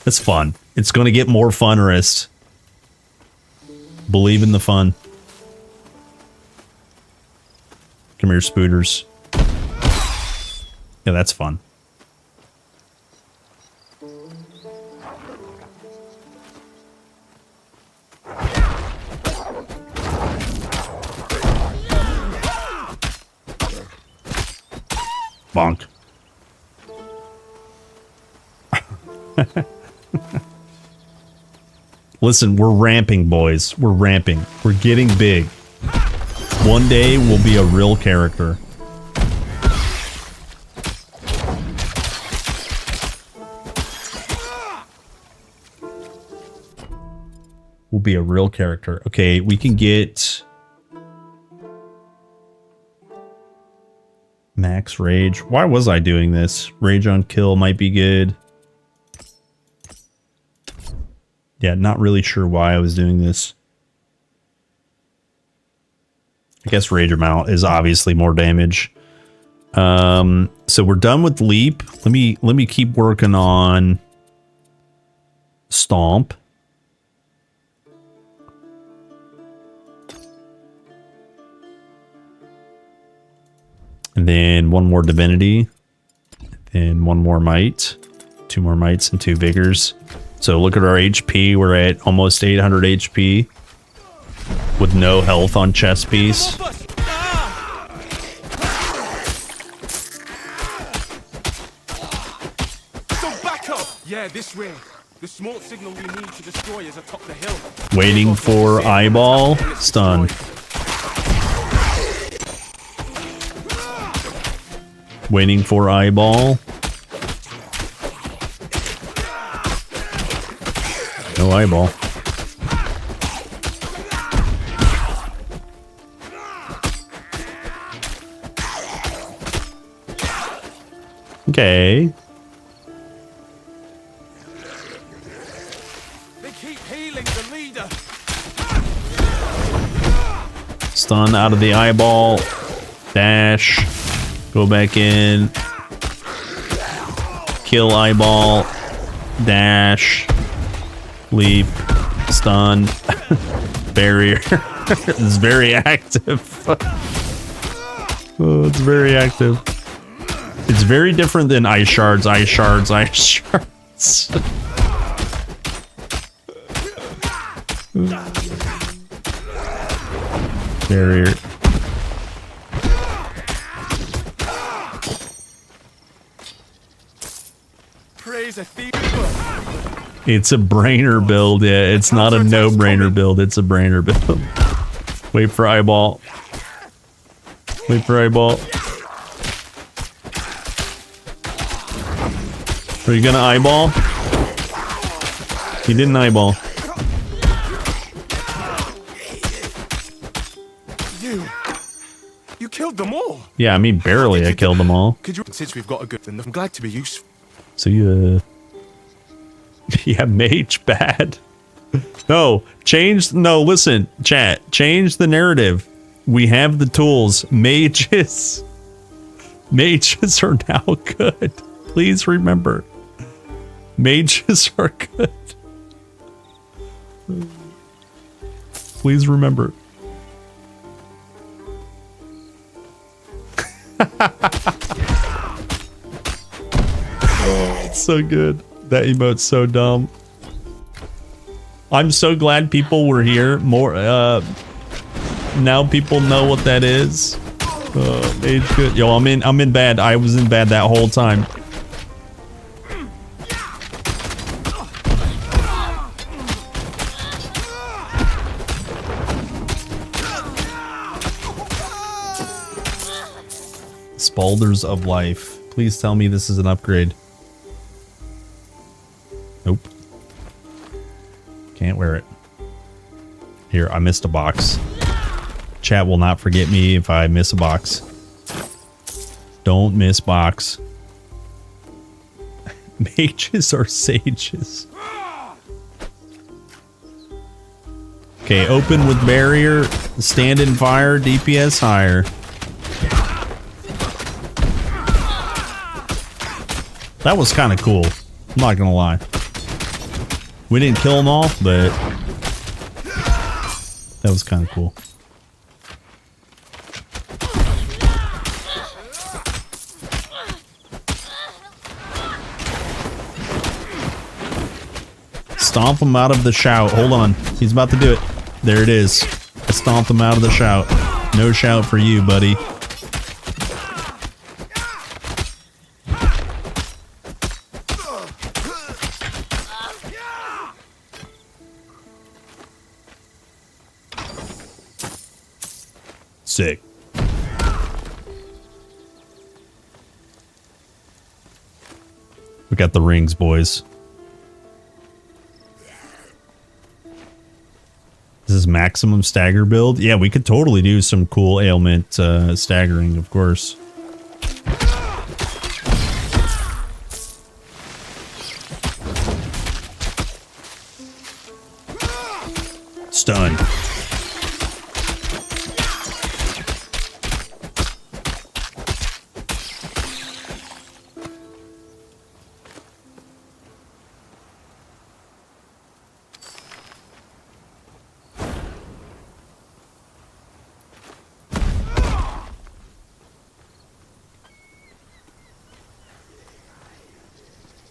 It's fun. It's going to get more funnerist. Believe in the fun. Come here, spooters. Yeah, that's fun. Bonk. Listen, we're ramping, boys. We're ramping. We're getting big. One day we'll be a real character. We'll be a real character. Okay, we can get max rage. Why was I doing this? Rage on kill might be good. Yeah, not really sure why I was doing this. I guess rage amount is obviously more damage. So we're done with leap. Let me keep working on stomp. And then one more divinity. And one more might. 2 more mights and 2 vigors. So look at our HP. We're at almost 800 HP. With no health on chest piece. So back up! Yeah, this way. The smoke signal we need to destroy is atop the hill. Waiting for eyeball. Stun. Waiting for eyeball. No eyeball. Okay. They keep healing the leader. Stun out of the eyeball. Dash. Go back in. Kill eyeball. Dash. Leap. Stun. Barrier. It's very active. Oh, it's very active. It's very different than ice shards, ice shards, ice shards. Barrier. Praise a thief. It's a brainer build, yeah. It's not a no-brainer build, it's a brainer build. Wait for eyeball. Wait for eyeball. Are you gonna eyeball? He didn't eyeball. You killed them all. Yeah, I mean, barely I killed them all. Could you, since we've got a good, I'm glad to be useful. So you, yeah, mage bad. No, listen, chat, change the narrative. We have the tools. Mages are now good. Please remember. Mages are good. Please remember. It's so good. That emote's so dumb. I'm so glad people were here. More now people know what that is. Age good. Yo, I'm in bad. I was in bad that whole time. Spalders of Life. Please tell me this is an upgrade. Nope. Can't wear it. Here, I missed a box. Chat will not forget me if I miss a box. Don't miss box. Mages or sages? Okay, open with barrier, stand in fire, DPS higher. That was kind of cool. I'm not gonna lie. We didn't kill them all, but that was kind of cool. Stomp him out of the shout. Hold on. He's about to do it. There it is. I stomped him out of the shout. No shout for you, buddy. Sick. We got the rings, boys. This is maximum stagger build. Yeah, we could totally do some cool ailment staggering, of course. Stun.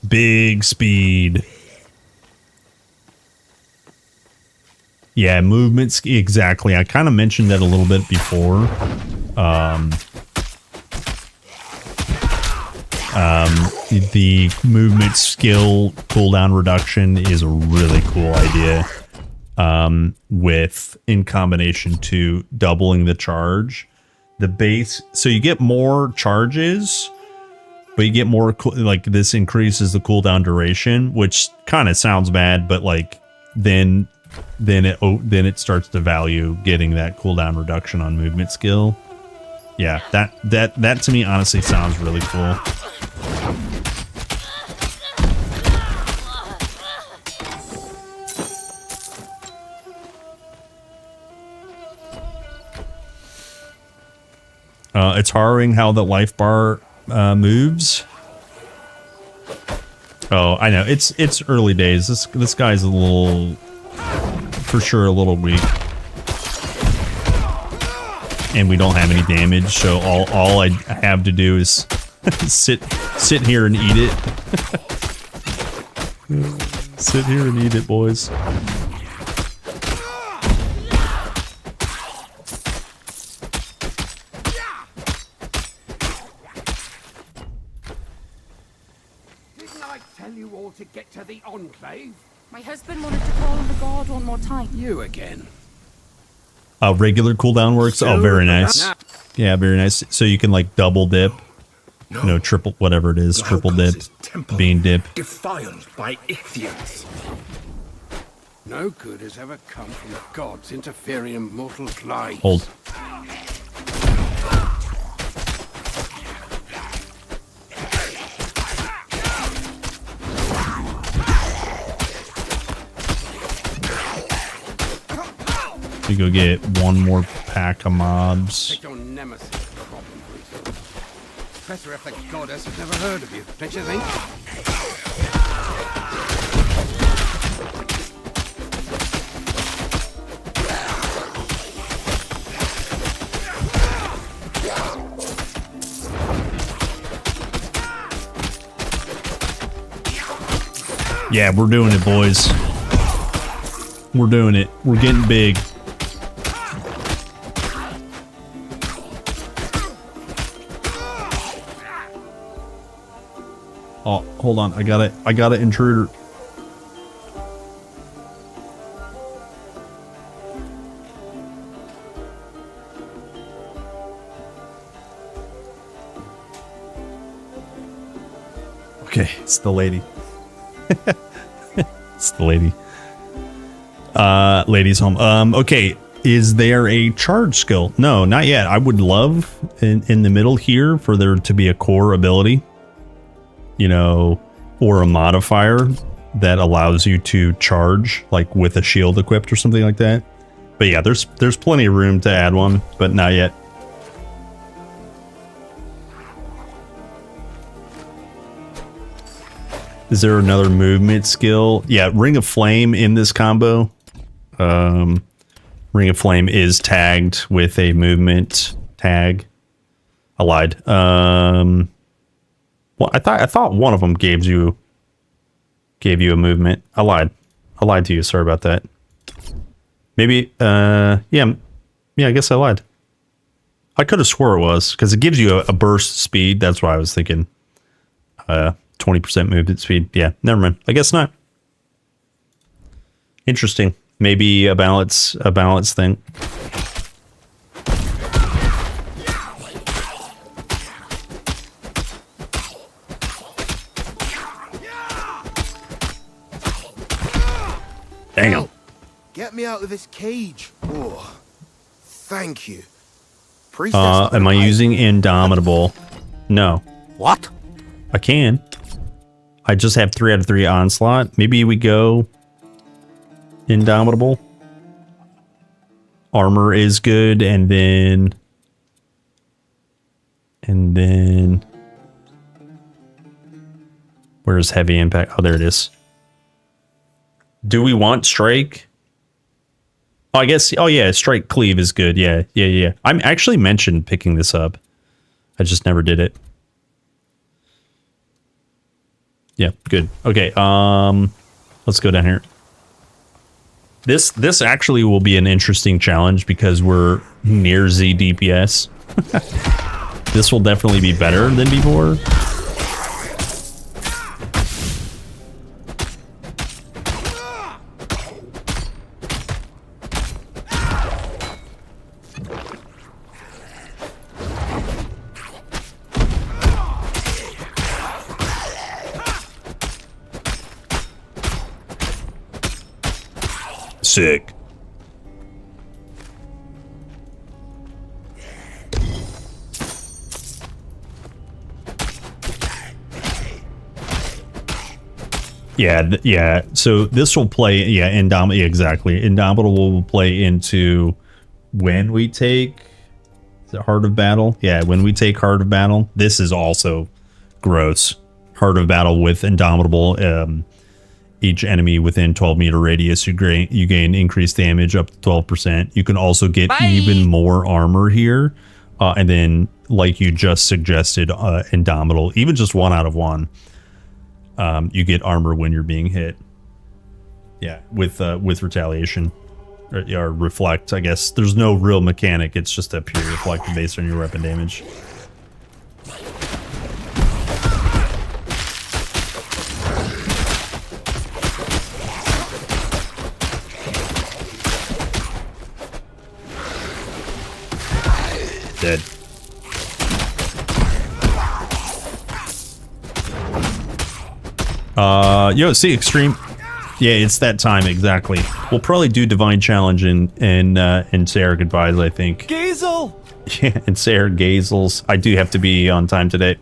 Big speed. Yeah, movements. Exactly. I kind of mentioned that a little bit before. The movement skill cooldown reduction is a really cool idea. With in combination to doubling the charge, the base. So you get more charges, but you get more, like, this increases the cooldown duration, which kind of sounds bad, but like then it starts to value getting that cooldown reduction on movement skill. Yeah, that to me honestly sounds really cool. It's harrowing how the life bar moves. Oh, I know. It's early days. This guy's a little, for sure, a little weak. And we don't have any damage, so all I have to do is sit here and eat it. Sit here and eat it, boys. To get to the Enclave? My husband wanted to call on the guard one more time. You again. Regular cooldown works. Oh, very nice. Yeah, very nice. So you can like double dip. No, triple, whatever it is. Triple dip. Bean dip. Defiled by Ichthyans. No good has ever come from the gods interfering in mortals' lives. Hold. We go get one more pack of mobs. Take your nemesis problem. Better if the goddess has never heard of you, don't you think? Yeah, we're doing it, boys. We're doing it. We're getting big. Oh, hold on. I got it. I got an intruder. Okay, it's the lady. It's the lady. Lady's home. Okay. Is there a charge skill? No, not yet. I would love in the middle here for there to be a core ability, you know, or a modifier that allows you to charge like with a shield equipped or something like that. But yeah, there's plenty of room to add one, but not yet. Is there another movement skill? Yeah, Ring of Flame in this combo. Ring of Flame is tagged with a movement tag. I lied. Well, I thought one of them gave you a movement. I lied to you. Sorry about that. Maybe. Yeah. I guess I lied. I could have swore it was because it gives you a burst speed. That's why I was thinking. 20% movement speed. Yeah, never mind. I guess not. Interesting. Maybe a balance thing. Damn. Get me out of this cage. Oh, thank you. Am I using Indomitable? No. What? I can. I just have 3 out of 3 onslaught. Maybe we go Indomitable. Armor is good, and then where's heavy impact? Oh, there it is. Do we want strike? Oh, I guess. Oh yeah, strike cleave is good. Yeah. I'm actually mentioned picking this up. I just never did it. Yeah, good. Okay, let's go down here. This actually will be an interesting challenge because we're near Z DPS. This will definitely be better than before. Sick. Yeah. So this will play. Yeah, Indomitable. Exactly. Indomitable will play into when we take the Heart of Battle. Yeah, when we take Heart of Battle. This is also gross. Heart of Battle with Indomitable. Each enemy within 12-meter radius, you gain increased damage up to 12%. You can also get even more armor here. And then, like you just suggested, Indomitable, even just 1 out of 1, you get armor when you're being hit. Yeah, with retaliation. Or reflect, I guess. There's no real mechanic. It's just a pure reflect based on your weapon damage. Dead. See, extreme. Yeah, it's that time exactly. We'll probably do Divine Challenge and Sarah Goodbyes, I think. Gazel! Yeah, and Sarah Gazels. I do have to be on time today.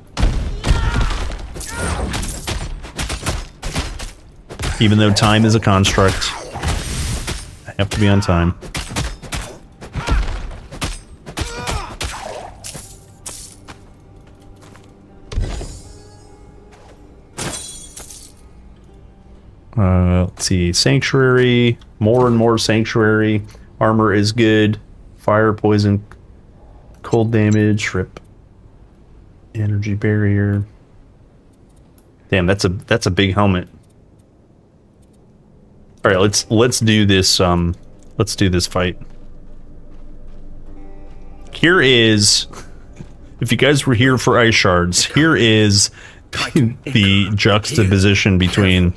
Even though time is a construct, I have to be on time. Let's see. Sanctuary. More and more Sanctuary. Armor is good. Fire, poison, cold damage, rip. Energy barrier. Damn, that's a big helmet. All right, let's do this. Let's do this fight. Here is, if you guys were here for ice shards, here is the juxtaposition between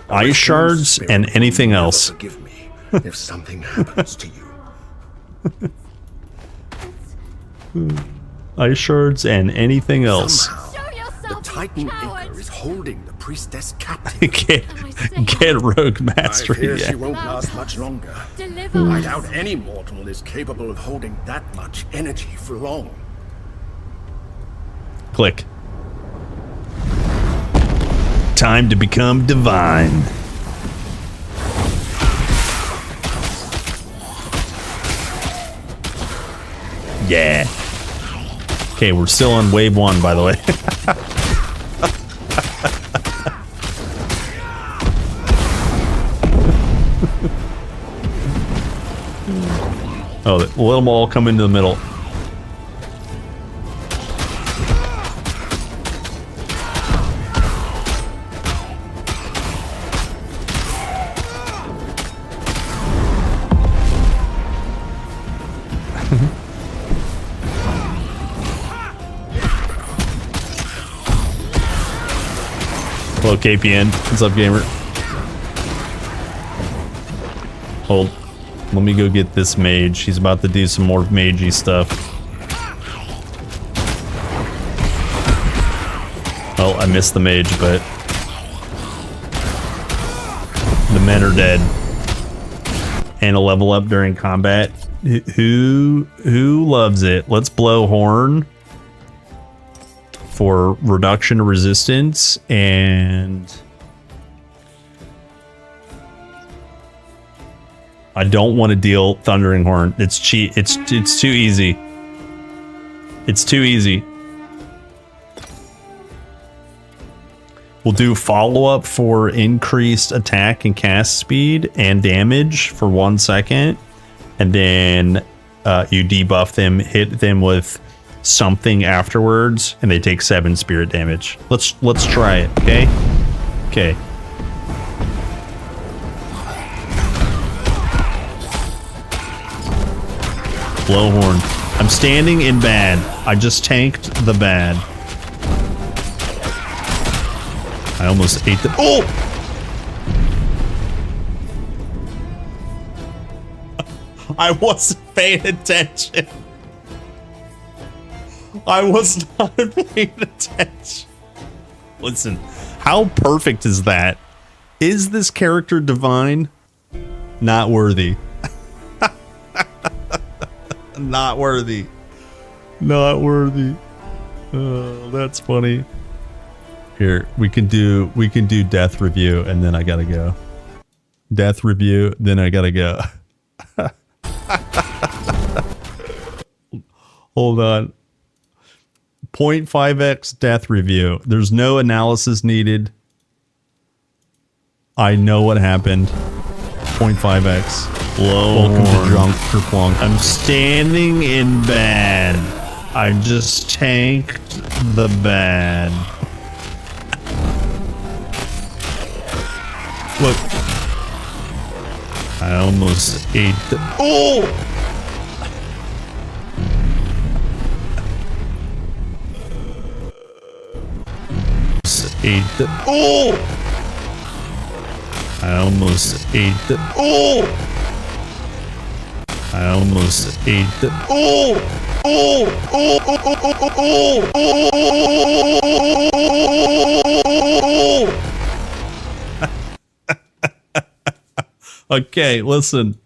ice shards and anything else. Forgive me if something happens to you. Ice shards and anything else. Somehow, the Titan Inca is holding the priestess captive. Get Rogue Mastery. I fear she won't last much longer. I doubt any mortal is capable of holding that much energy for long. Click. Time to become divine. Yeah. Okay, we're still on wave 1, by the way. Oh, let them all come into the middle. Hello, KPN. What's up, gamer? Hold. Let me go get this mage. He's about to do some more magey stuff. Well, I missed the mage, but the men are dead. And a level up during combat. Who loves it? Let's blow horn for reduction of resistance and I don't want to deal Thundering Horn. It's cheat. It's too easy. It's too easy. We'll do follow-up for increased attack and cast speed and damage for 1 second. And then you debuff them, hit them with something afterwards, and they take 7 spirit damage. Let's try it, okay? Okay. Blowhorn. I'm standing in bad. I just tanked the bad. I almost ate the... Oh! I wasn't paying attention. I was not paying attention. Listen, how perfect is that? Is this character divine? Not worthy. Not worthy. Not worthy. Oh, that's funny. Here, we can do death review and then I gotta go. Death review, then I gotta go. Hold on. 0.5x death review. There's no analysis needed. I know what happened. 0.5x. Welcome to Drunk Kerplunk. I'm standing in bad. I just tanked the bad. Look. I almost ate the... Oh! Ate the... Oh! I almost ate the... Oh! I almost ate the... Oh! Oh! Oh! Oh! Oh! Oh! Okay, listen.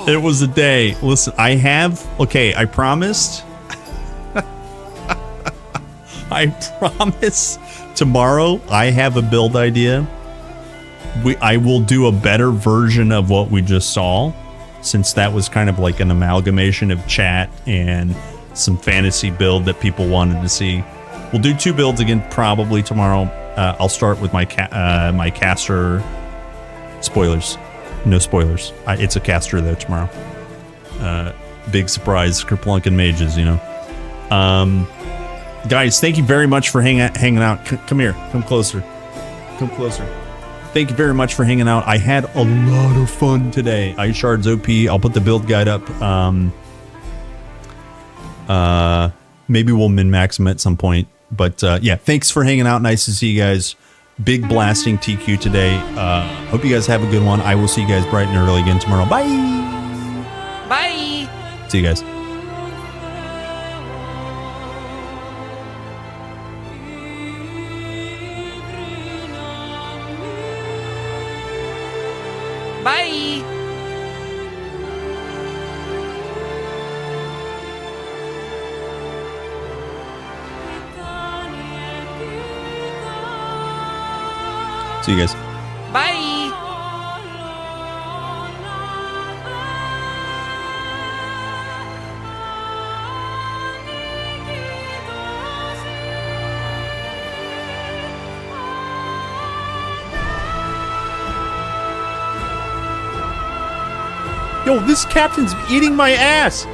It was a day. Listen, I have... Okay, I promised... I promise tomorrow I have a build idea. I will do a better version of what we just saw, since that was kind of like an amalgamation of chat and some fantasy build that people wanted to see. We'll do 2 builds again probably tomorrow. I'll start with my caster. Spoilers. No spoilers. It's a caster though tomorrow. Big surprise. Kerplunk and mages, you know. Guys, thank you very much for hanging out. Come here. Come closer. Come closer. Thank you very much for hanging out. I had a lot of fun today. Ice Shards OP. I'll put the build guide up. Maybe we'll min-max them at some point. But yeah, thanks for hanging out. Nice to see you guys. Big blasting TQ today. Hope you guys have a good one. I will see you guys bright and early again tomorrow. Bye. Bye. See you guys. Bye. See you guys. Bye. Yo, this captain's eating my ass.